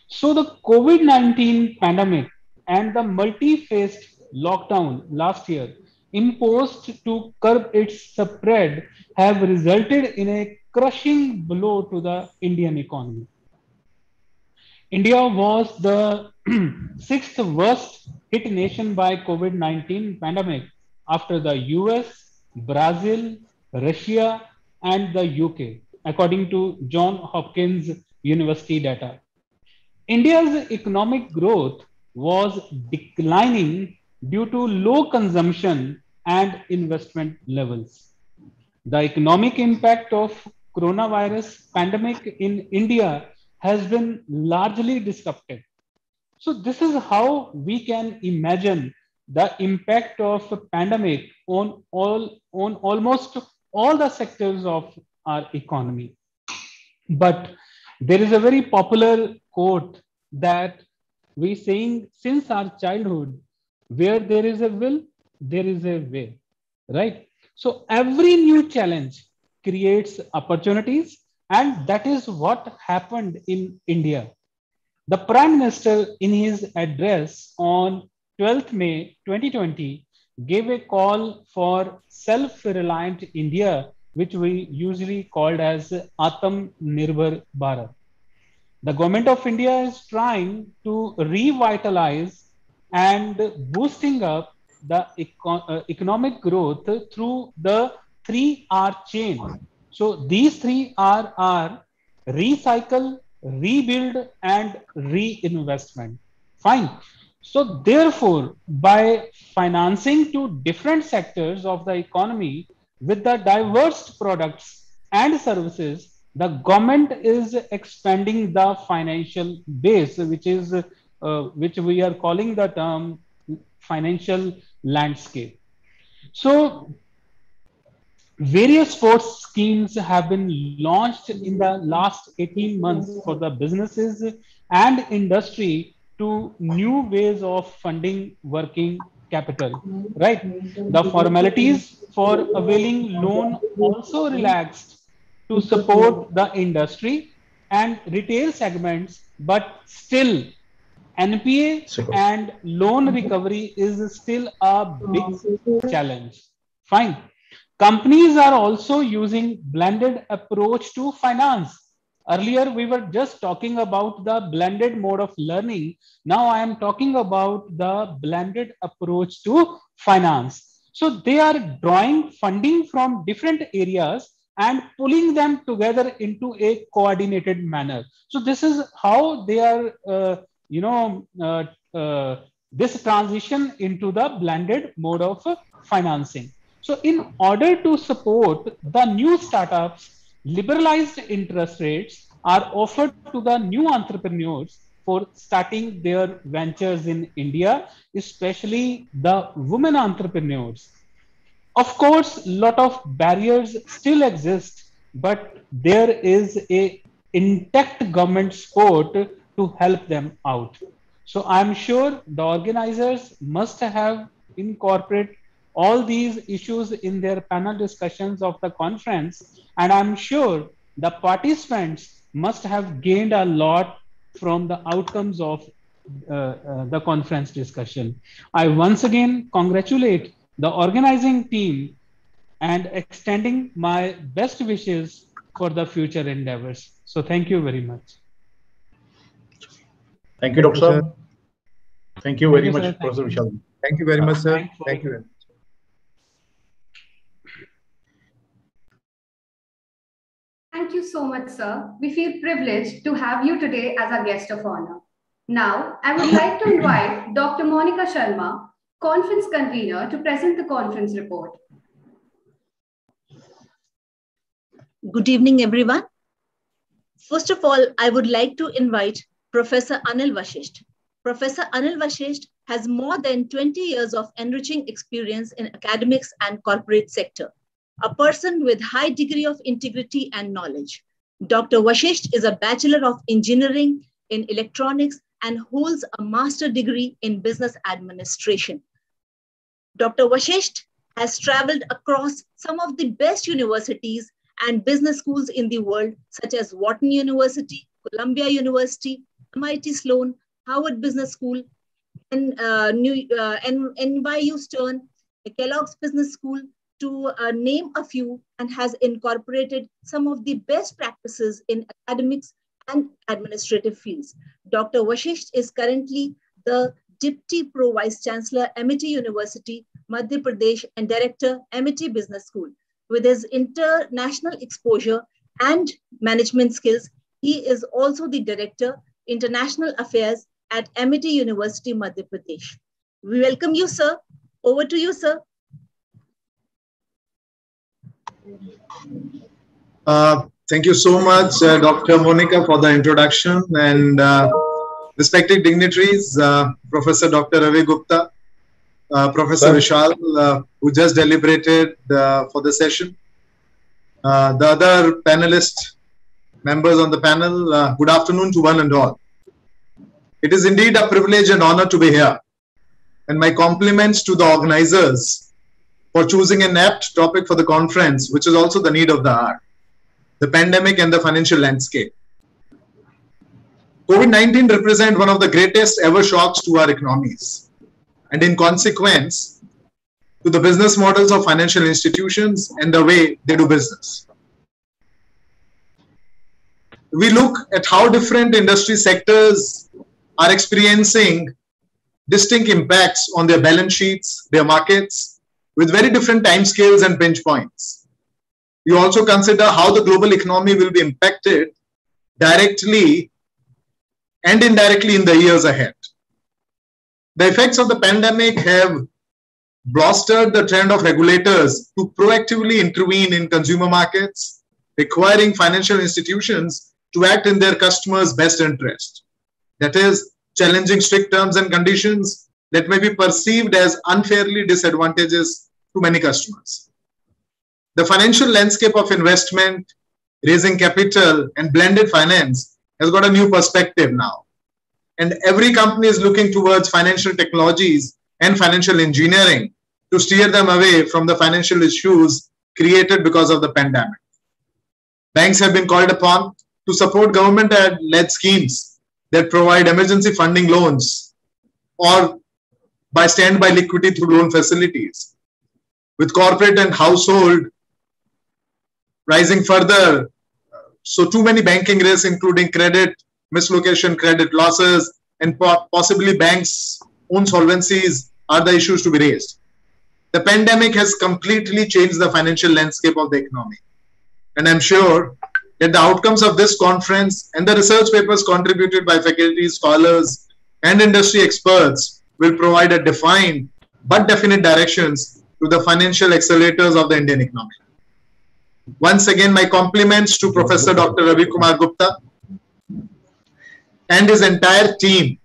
So the COVID-19 pandemic and the multi-phased lockdown last year imposed to curb its spread have resulted in a crushing blow to the Indian economy. India was the sixth worst hit nation by COVID-19 pandemic after the US, Brazil, Russia, and the UK, according to Johns Hopkins University data. India's economic growth was declining due to low consumption and investment levels. The economic impact of coronavirus pandemic in India has been largely disrupted. So this is how we can imagine the impact of a pandemic on almost all the sectors of our economy. But there is a very popular quote that we saying since our childhood, where there is a will, there is a way, right? So every new challenge creates opportunities, and that is what happened in India. The Prime Minister, in his address on 12th May 2020, gave a call for self-reliant India, which we usually called as Atam Nirbhar Bharat. The government of India is trying to revitalize and boosting up the economic growth through the 3R chain. So these 3R are recycle, rebuild, and reinvestment. Fine. So therefore, by financing to different sectors of the economy with the diverse products and services, the government is expanding the financial base, which we are calling the term financial landscape. So various sports schemes have been launched in the last 18 months for the businesses and industry to new ways of funding working capital, right? The formalities for availing loan also relaxed to support the industry and retail segments, but still NPA and loan recovery is still a big challenge. Fine. Companies are also using blended approach to finance. Earlier, we were just talking about the blended mode of learning. Now I am talking about the blended approach to finance. So they are drawing funding from different areas and pulling them together into a coordinated manner. So this is how they are, this transition into the blended mode of financing. So in order to support the new startups, liberalized interest rates are offered to the new entrepreneurs for starting their ventures in India, especially the women entrepreneurs. Of course, a lot of barriers still exist, but there is a intact government support to help them out. So I'm sure the organizers must have incorporated all these issues in their panel discussions of the conference, and I'm sure the participants must have gained a lot from the outcomes of the conference discussion. I once again congratulate the organizing team and extending my best wishes for the future endeavors. So thank you very much. Thank you, Dr. sir. Sir. Thank you very much, Professor Vishal. Thank you very much, sir. Thank you very much. Thank you so much, sir. We feel privileged to have you today as our guest of honor. Now, I would like to invite Dr. Monica Sharma, conference convener, to present the conference report. Good evening, everyone. First of all, I would like to invite Professor Anil Vashisht. Professor Anil Vashisht has more than 20 years of enriching experience in academics and corporate sector, a person with high degree of integrity and knowledge. Dr. Vashisht is a Bachelor of Engineering in Electronics and holds a master degree in Business Administration. Dr. Vashisht has traveled across some of the best universities and business schools in the world, such as Wharton University, Columbia University, MIT Sloan, Harvard Business School, and NYU Stern, Kellogg's Business School, to name a few, and has incorporated some of the best practices in academics and administrative fields. Dr. Vashisht is currently the Deputy Pro Vice Chancellor, Amity University, Madhya Pradesh, and Director, Amity Business School. With his international exposure and management skills, he is also the Director, International Affairs at Amity University, Madhya Pradesh. We welcome you, sir. Over to you, sir. Thank you so much, Dr. Monica, for the introduction, and respected dignitaries, Professor Dr. Ravi Gupta, Professor Vishal, who just deliberated for the session, the other panelists, members on the panel, good afternoon to one and all. It is indeed a privilege and honor to be here, and my compliments to the organizers for choosing an apt topic for the conference, which is also the need of the hour: the pandemic and the financial landscape. COVID-19 represents one of the greatest ever shocks to our economies, and in consequence, to the business models of financial institutions and the way they do business. We look at how different industry sectors are experiencing distinct impacts on their balance sheets, their markets, with very different timescales and pinch points. You also consider how the global economy will be impacted directly and indirectly in the years ahead. The effects of the pandemic have bolstered the trend of regulators to proactively intervene in consumer markets, requiring financial institutions to act in their customers' best interest. That is, challenging strict terms and conditions that may be perceived as unfairly disadvantageous to many customers. The financial landscape of investment, raising capital, and blended finance has got a new perspective now. And every company is looking towards financial technologies and financial engineering to steer them away from the financial issues created because of the pandemic. Banks have been called upon to support government-led schemes that provide emergency funding loans or by standby liquidity through loan facilities. With corporate and household rising further, so too many banking risks, including credit mislocation, credit losses, and possibly banks' own solvencies are the issues to be raised. The pandemic has completely changed the financial landscape of the economy. And I'm sure that the outcomes of this conference and the research papers contributed by faculty, scholars, and industry experts will provide a defined but definite directions to the financial accelerators of the Indian economy. Once again, my compliments to Professor Dr. Ravi Kumar Gupta and his entire team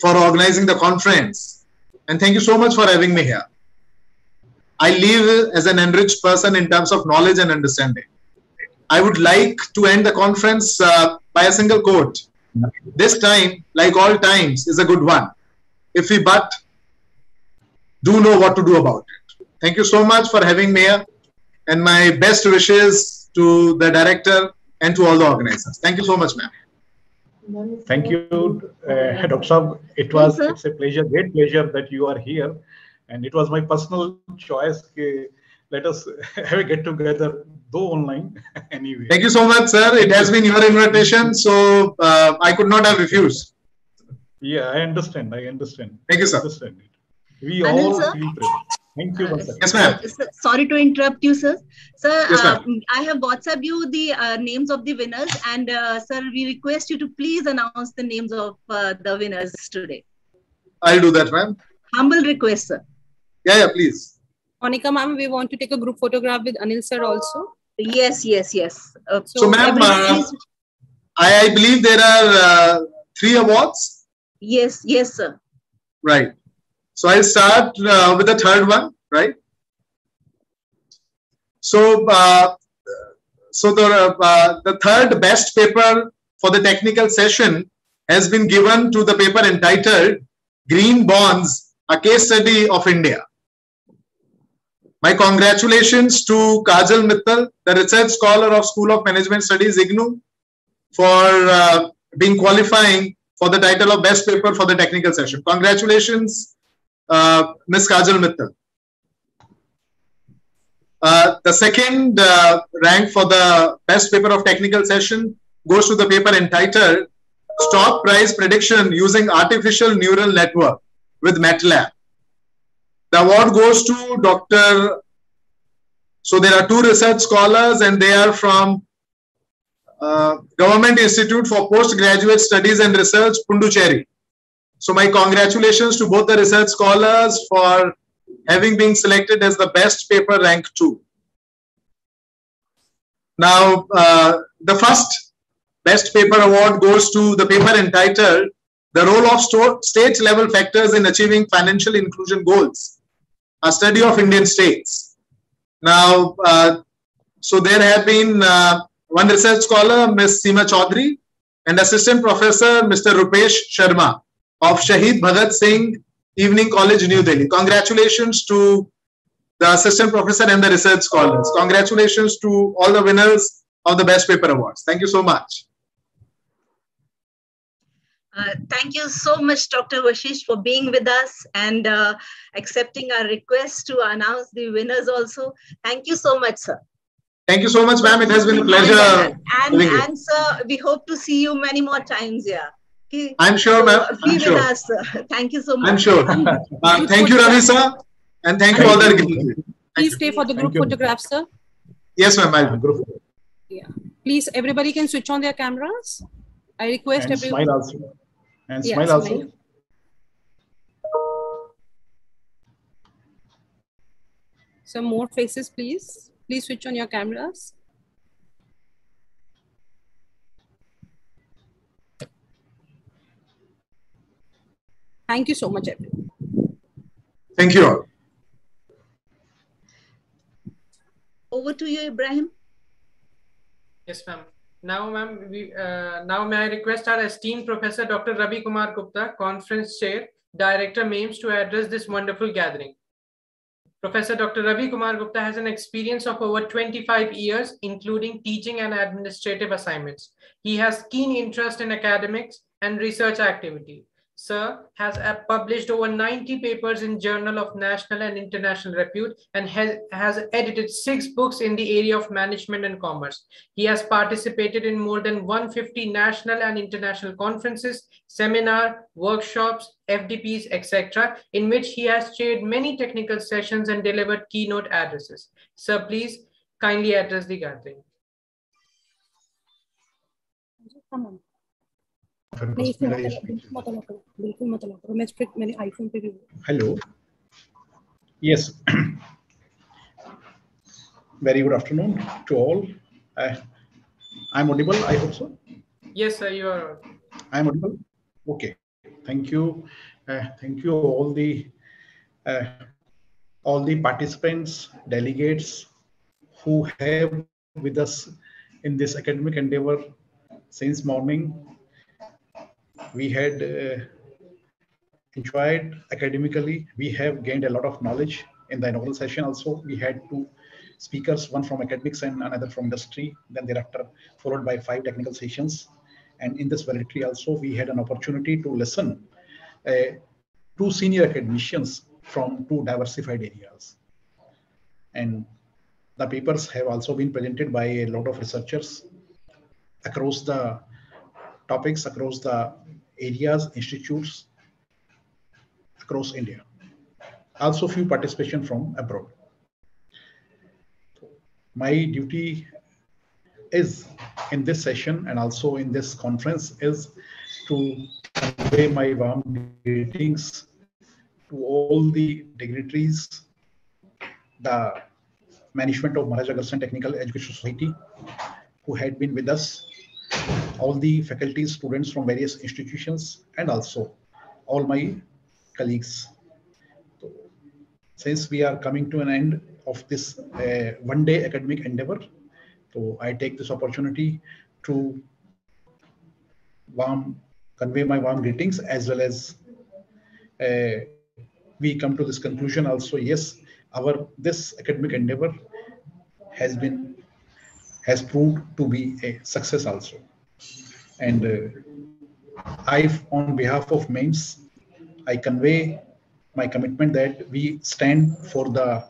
for organizing the conference. And thank you so much for having me here. I leave as an enriched person in terms of knowledge and understanding. I would like to end the conference by a single quote. This time, like all times, is a good one, if we but do know what to do about it. Thank you so much for having me here, and my best wishes to the director and to all the organizers. Thank you so much, ma'am. Thank you, Dr. Saab. It's a pleasure, great pleasure that you are here. And it was my personal choice. Let us have a get together, though online. Anyway. Thank you so much, sir. It has been your invitation, so I could not have refused. Yeah, I understand. Thank you, sir. We Anil, all sir? feel privileged. Thank you once again. Yes, ma'am. Sorry to interrupt you, sir. Sir, Yes, ma'am. I have WhatsApp you the names of the winners, and sir, we request you to please announce the names of the winners today. I'll do that, ma'am. Humble request, sir. Yeah, please. Monica ma'am, we want to take a group photograph with Anil sir also. Yes. So ma'am, I believe there are 3 awards. Yes, sir. Right. So I'll start with the third one, right? So, the third best paper for the technical session has been given to the paper entitled Green Bonds, a Case Study of India. My congratulations to Kajal Mittal, the research scholar of School of Management Studies, IGNOU, for being qualifying for the title of best paper for the technical session. Congratulations, Ms. Kajal Mittal. The second rank for the best paper of technical session goes to the paper entitled Stock Price Prediction Using Artificial Neural Network with MATLAB. The award goes to Dr. So there are 2 research scholars, and they are from Government Institute for Postgraduate Studies and Research, Pondicherry. So my congratulations to both the research scholars for having been selected as the best paper rank 2. Now, the first best paper award goes to the paper entitled The Role of State Level Factors in Achieving Financial Inclusion Goals, a study of Indian states. Now, so there have been one research scholar, Ms. Seema Chaudhary, and assistant professor, Mr. Rupesh Sharma of Shahid Bhagat Singh Evening College, New Delhi. Congratulations to the assistant professor and the research scholars. Congratulations to all the winners of the best paper awards. Thank you so much. Thank you so much, Dr. Vashisht, for being with us and accepting our request to announce the winners also. Thank you so much, sir. Thank you so much, ma'am. It has been a pleasure. And sir, we hope to see you many more times here. Okay? I'm sure, ma'am. Be with us, sir. Thank you so much. I'm sure. Thank you, Ravi, sir. And thank you all the Please stay for the group photographs, sir. Yes, ma'am. I'll group. Yeah. Please, everybody can switch on their cameras. I request and everyone. Smile also. And Yeah, smile also. smile. Some more faces, please. Please switch on your cameras. Thank you so much, everyone. Thank you all. Over to you, Ibrahim. Yes, ma'am. Now, ma'am, now may I request our esteemed Professor Dr. Ravi Kumar Gupta, Conference Chair, Director MAIMS, to address this wonderful gathering. Professor Dr. Ravi Kumar Gupta has an experience of over 25 years, including teaching and administrative assignments. He has keen interest in academics and research activity. Sir has published over 90 papers in Journal of National and International Repute and has edited 6 books in the area of management and commerce. He has participated in more than 150 national and international conferences, seminar, workshops, FDPs, etc., in which he has chaired many technical sessions and delivered keynote addresses. Sir, please kindly address the gathering. Come on. Hello. Yes. Very good afternoon to all. I'm audible, I hope so. Yes, sir, you are. I'm audible. Okay. Thank you. Thank you all the participants, delegates who have with us in this academic endeavor since morning. We had enjoyed academically. We have gained a lot of knowledge in the inaugural session. Also, we had 2 speakers, one from academics and another from industry. Then thereafter, followed by 5 technical sessions. And in this valedictory also, we had an opportunity to listen 2 senior academicians from 2 diversified areas. And the papers have also been presented by a lot of researchers across the topics, across the areas, institutes, across India. Also few participation from abroad. My duty is in this session and also in this conference is to convey my warm greetings to all the dignitaries, the management of Maharaja Agrawal Technical Education Society who had been with us, all the faculty, students from various institutions, and also all my colleagues. So, since we are coming to an end of this one-day academic endeavor, so I take this opportunity to convey my warm greetings, as well as we come to this conclusion also. Yes, this academic endeavor has proved to be a success also. And on behalf of MAIMS, I convey my commitment that we stand for the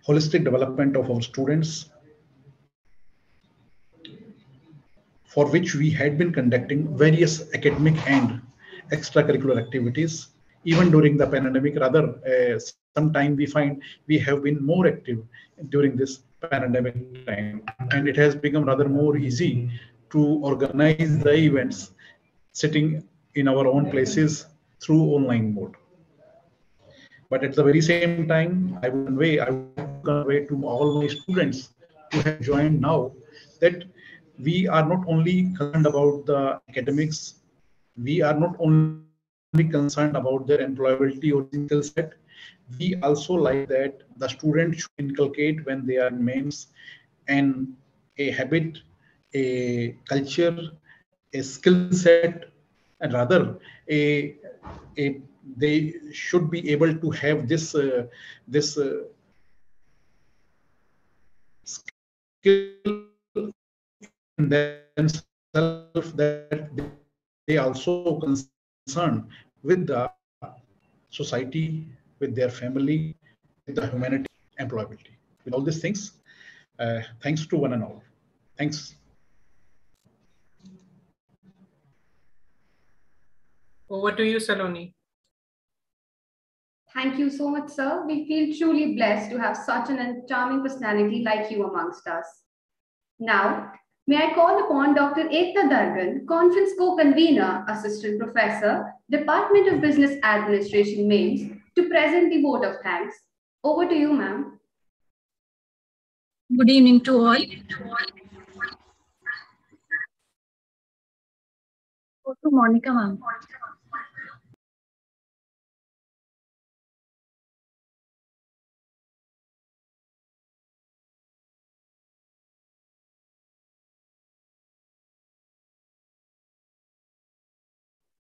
holistic development of our students, for which we had been conducting various academic and extracurricular activities. Even during the pandemic, rather, sometime we find we have been more active during this pandemic time, and it has become rather more easy to organize the events sitting in our own places through online mode. But at the very same time, I would convey to all my students who have joined now that we are not only concerned about the academics, we are not only concerned about their employability or skill set, we also like that the student should inculcate when they are in MAIMS and a habit, a culture, a skill set, and rather a they should be able to have this skill in themselves that they also concerned with the society, with their family, with the humanity, employability. With all these things, thanks to one and all. Thanks. Over to you, Saloni. Thank you so much, sir. We feel truly blessed to have such an charming personality like you amongst us. Now, may I call upon Dr. Ekta Dargan, Conference Co-Convener, Assistant Professor, Department of Business Administration, MAIMS, to present the vote of thanks. Over to you, ma'am. Good evening to all. Go to Monica, ma'am.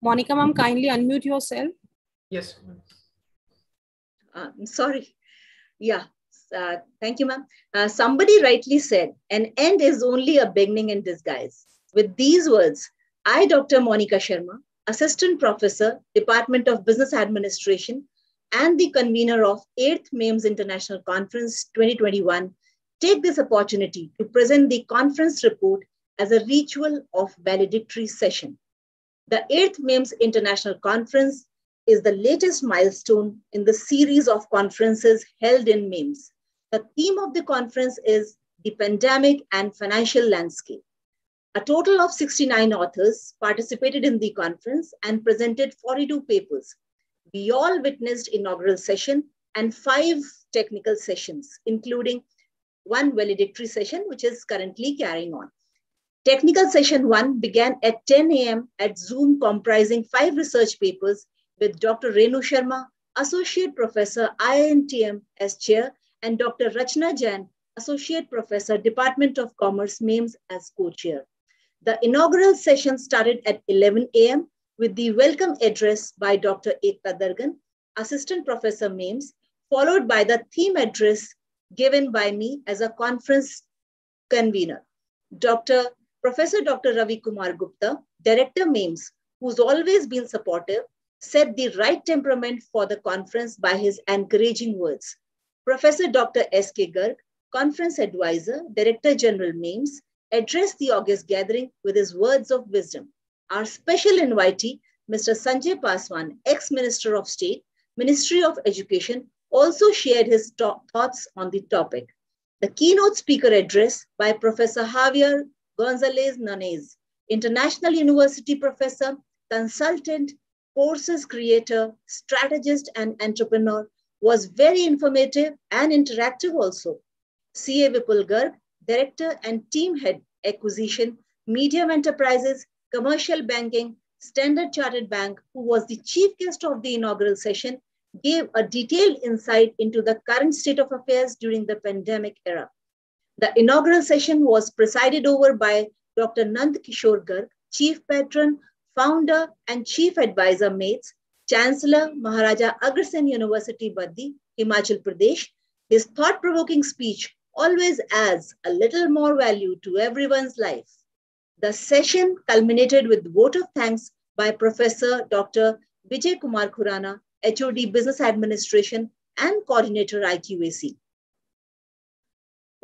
Monica, ma'am, kindly unmute yourself. Yes. Sorry. Yeah. Thank you, ma'am. Somebody rightly said, an end is only a beginning in disguise. With these words, I, Dr. Monica Sharma, Assistant Professor, Department of Business Administration, and the convener of 8th MAIMS International Conference 2021, take this opportunity to present the conference report as a ritual of valedictory session. The 8th MAIMS International Conference is the latest milestone in the series of conferences held in MAIMS. The theme of the conference is the pandemic and financial landscape. A total of 69 authors participated in the conference and presented 42 papers. We all witnessed inaugural session and 5 technical sessions, including 1 valedictory session, which is currently carrying on. Technical session 1 began at 10 a.m. at Zoom, comprising 5 research papers with Dr. Renu Sharma, Associate Professor, IINTM as Chair, and Dr. Rachna Jain, Associate Professor, Department of Commerce, MAIMS as Co-Chair. The inaugural session started at 11 a.m. with the welcome address by Dr. Ekta Dargan, Assistant Professor, MAIMS, followed by the theme address given by me as a conference convener. Professor Dr. Ravi Kumar Gupta, Director, MAIMS, who's always been supportive, set the right temperament for the conference by his encouraging words. Professor Dr. S.K. Garg, Conference Advisor, Director General, MAIMS, addressed the August gathering with his words of wisdom. Our special invitee, Mr. Sanjay Paswan, ex-Minister of State, Ministry of Education, also shared his thoughts on the topic. The keynote speaker address by Professor Javier Gonzalez Nanez, International University Professor, Consultant, Courses Creator, Strategist, and Entrepreneur, was very informative and interactive also. C.A. Vipul Garg, Director and Team Head, Acquisition, Medium Enterprises, Commercial Banking, Standard Chartered Bank, who was the chief guest of the inaugural session, gave a detailed insight into the current state of affairs during the pandemic era. The inaugural session was presided over by Dr. Nand Kishore Garg, Chief Patron, Founder and Chief Advisor, MAIMS, Chancellor, Maharaja Agrasen University, Baddi, Himachal Pradesh. His thought-provoking speech always adds a little more value to everyone's life. The session culminated with vote of thanks by Professor Dr. Vijay Kumar Khurana, HOD Business Administration and Coordinator, IQAC.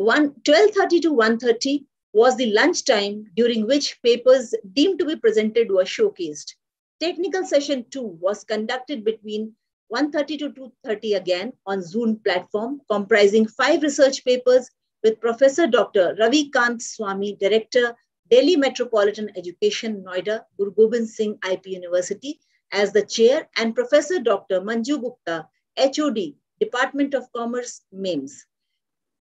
12:30 to 1:30 was the lunch time, during which papers deemed to be presented were showcased. Technical session 2 was conducted between 1:30 to 2:30 again on Zoom platform, comprising 5 research papers with Professor Dr. Ravi Kant Swami, Director, Delhi Metropolitan Education, Noida, Guru Gobind Singh IP University, as the chair, and Professor Dr. Manju Gupta, HOD, Department of Commerce, MAIMS.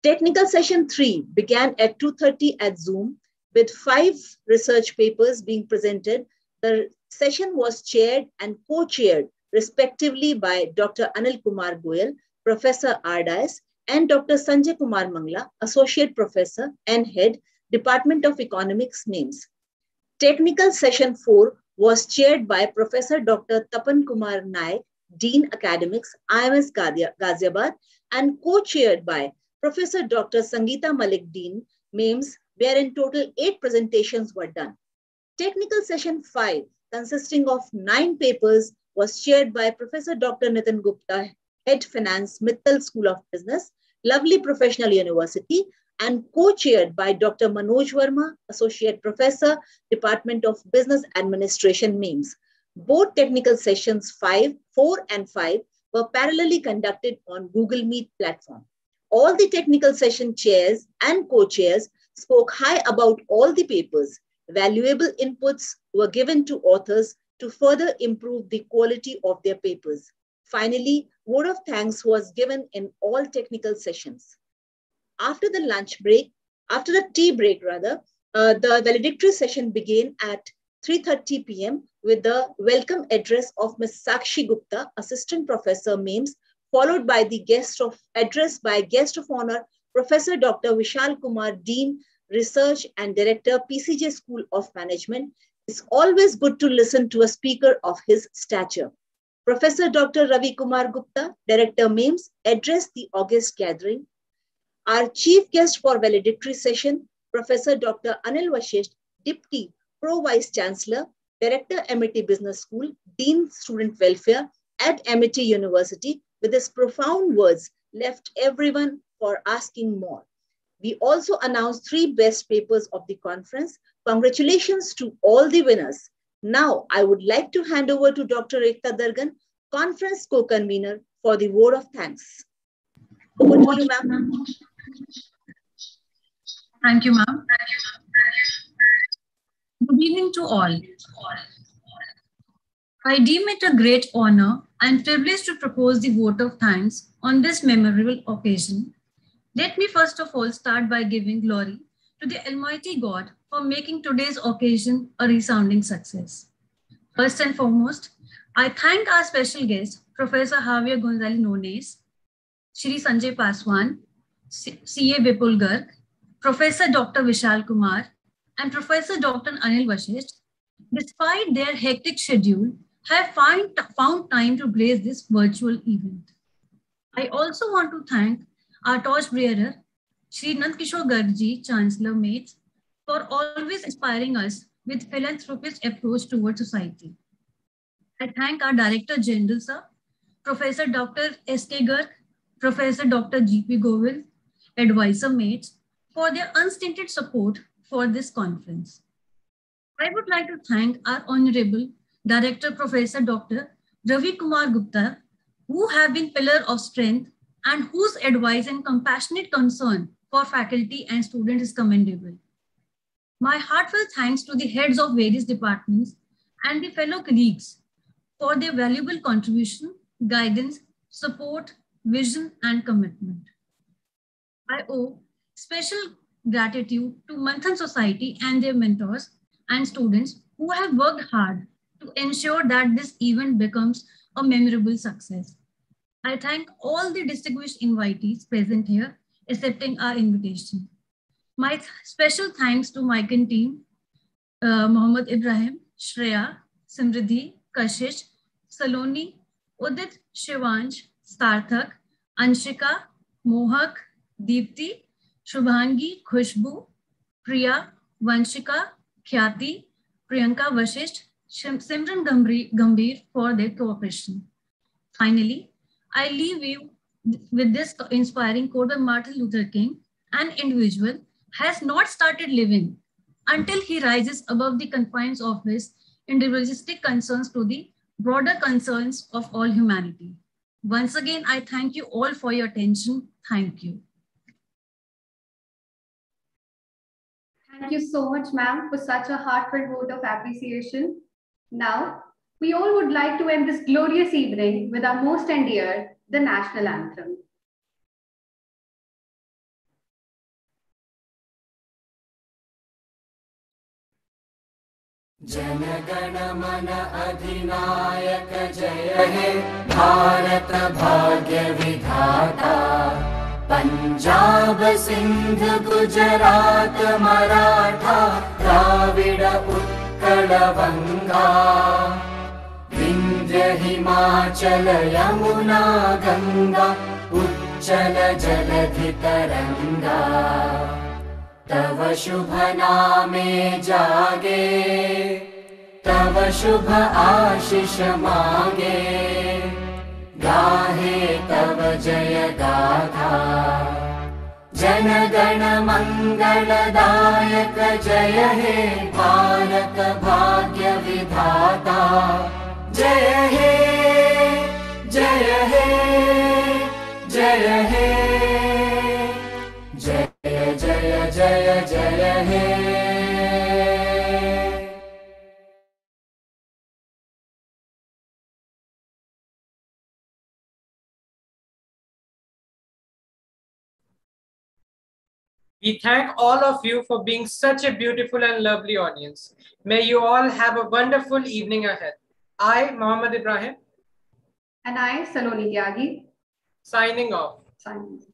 Technical session 3 began at 2:30 at Zoom with 5 research papers being presented. The session was chaired and co-chaired respectively by Dr. Anil Kumar Goyal, Professor RDIS, and Dr. Sanjay Kumar Mangla, Associate Professor and Head, Department of Economics, MAIMS. Technical session 4 was chaired by Professor Dr. Tapan Kumar Naik, Dean Academics, IMS Ghaziabad, and co-chaired by Professor Dr. Sangeeta Malik, Dean, MAIMS, where in total 8 presentations were done. Technical session 5, consisting of 9 papers, was chaired by Professor Dr. Nitin Gupta, Head Finance, Mittal School of Business, Lovely Professional University, and co-chaired by Dr. Manoj Verma, Associate Professor, Department of Business Administration, MAIMS. Both technical sessions 4 and 5 were parallelly conducted on Google Meet platform. All the technical session chairs and co-chairs spoke high about all the papers. Valuable inputs were given to authors to further improve the quality of their papers. Finally, word of thanks was given in all technical sessions. After the tea break, the valedictory session began at 3:30 p.m. with the welcome address of Ms. Sakshi Gupta, Assistant Professor, MAIMS, followed by the address by guest of honor, Professor Dr. Vishal Kumar, Dean, Research and Director, PCJ School of Management. It's always good to listen to a speaker of his stature. Professor Dr. Ravi Kumar Gupta, Director, MAIMS, addressed the August gathering. Our chief guest for valedictory session, Professor Dr. Anil Vashisht, Deputy Pro Vice Chancellor, Director, MIT Business School, Dean Student Welfare at MIT University, with his profound words, left everyone for asking more. We also announced 3 best papers of the conference. Congratulations to all the winners. Now, I would like to hand over to Dr. Ekta Dargan, conference co-convener, for the word of thanks. Over to you, ma'am. Thank you, ma'am. Good evening to all. I deem it a great honor and privilege to propose the vote of thanks on this memorable occasion. Let me first of all start by giving glory to the Almighty God for making today's occasion a resounding success. First and foremost, I thank our special guest, Professor Javier Gonzalez Nones, Shri Sanjay Paswan, CA Vipul Garg, Professor Dr. Vishal Kumar, and Professor Dr. Anil Vashisht, despite their hectic schedule, have found time to grace this virtual event. I also want to thank our torchbearer, Shri Nandkishore Garg, Chancellor MAIMS, for always inspiring us with philanthropist approach towards society. I thank our Director General, Sir, Professor Dr. S.K. Garg, Professor Dr. G.P. Govind, Advisor MAIMS, for their unstinted support for this conference. I would like to thank our Honorable Director, Professor Dr. Ravi Kumar Gupta, who have been pillar of strength and whose advice and compassionate concern for faculty and students is commendable. My heartfelt thanks to the heads of various departments and the fellow colleagues for their valuable contribution, guidance, support, vision, and commitment. I owe special gratitude to Manthan Society and their mentors and students who have worked hard to ensure that this event becomes a memorable success. I thank all the distinguished invitees present here, accepting our invitation. My special thanks to MICON team, Mohammad Ibrahim, Shreya, Simriddhi, Kashish, Saloni, Udit, Shivansh, Sarthak, Anshika, Mohak, Deepti, Shubhangi, Khushbu, Priya, Vanshika, Khyati, Priyanka Vashisht, Simran Gambhir for their cooperation. Finally, I leave you with this inspiring quote by Martin Luther King: an individual has not started living until he rises above the confines of his individualistic concerns to the broader concerns of all humanity. Once again, I thank you all for your attention. Thank you. Thank you so much, ma'am, for such a heartfelt vote of appreciation. Now, We all would like to end this glorious evening with our most endeared, the national anthem. जनगण मन अधिनायक जय हे भारत भाग्य विधाता पंजाब सिंध गुजरात मराठा द्राविड उत्कल बंगा विंध्य हिमाचल यमुना गंगा उच्चल जलधि तरंगा तव शुभ नामे जागे तव शुभ आशीष मागे गाहे तव जय गाथा जन गण मंगलदायक जय हे भारत भाग्य विधाता जय हे जय हे जय हे जय जय जय जय हे We thank all of you for being such a beautiful and lovely audience. May you all have a wonderful evening ahead. I, Mohammed Ibrahim. And I, Saloni Tyagi. Signing off. Signing off.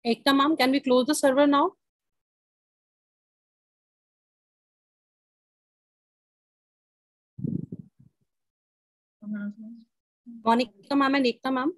Ekta ma'am, can we close the server now? Monica ma'am and Ekta ma'am.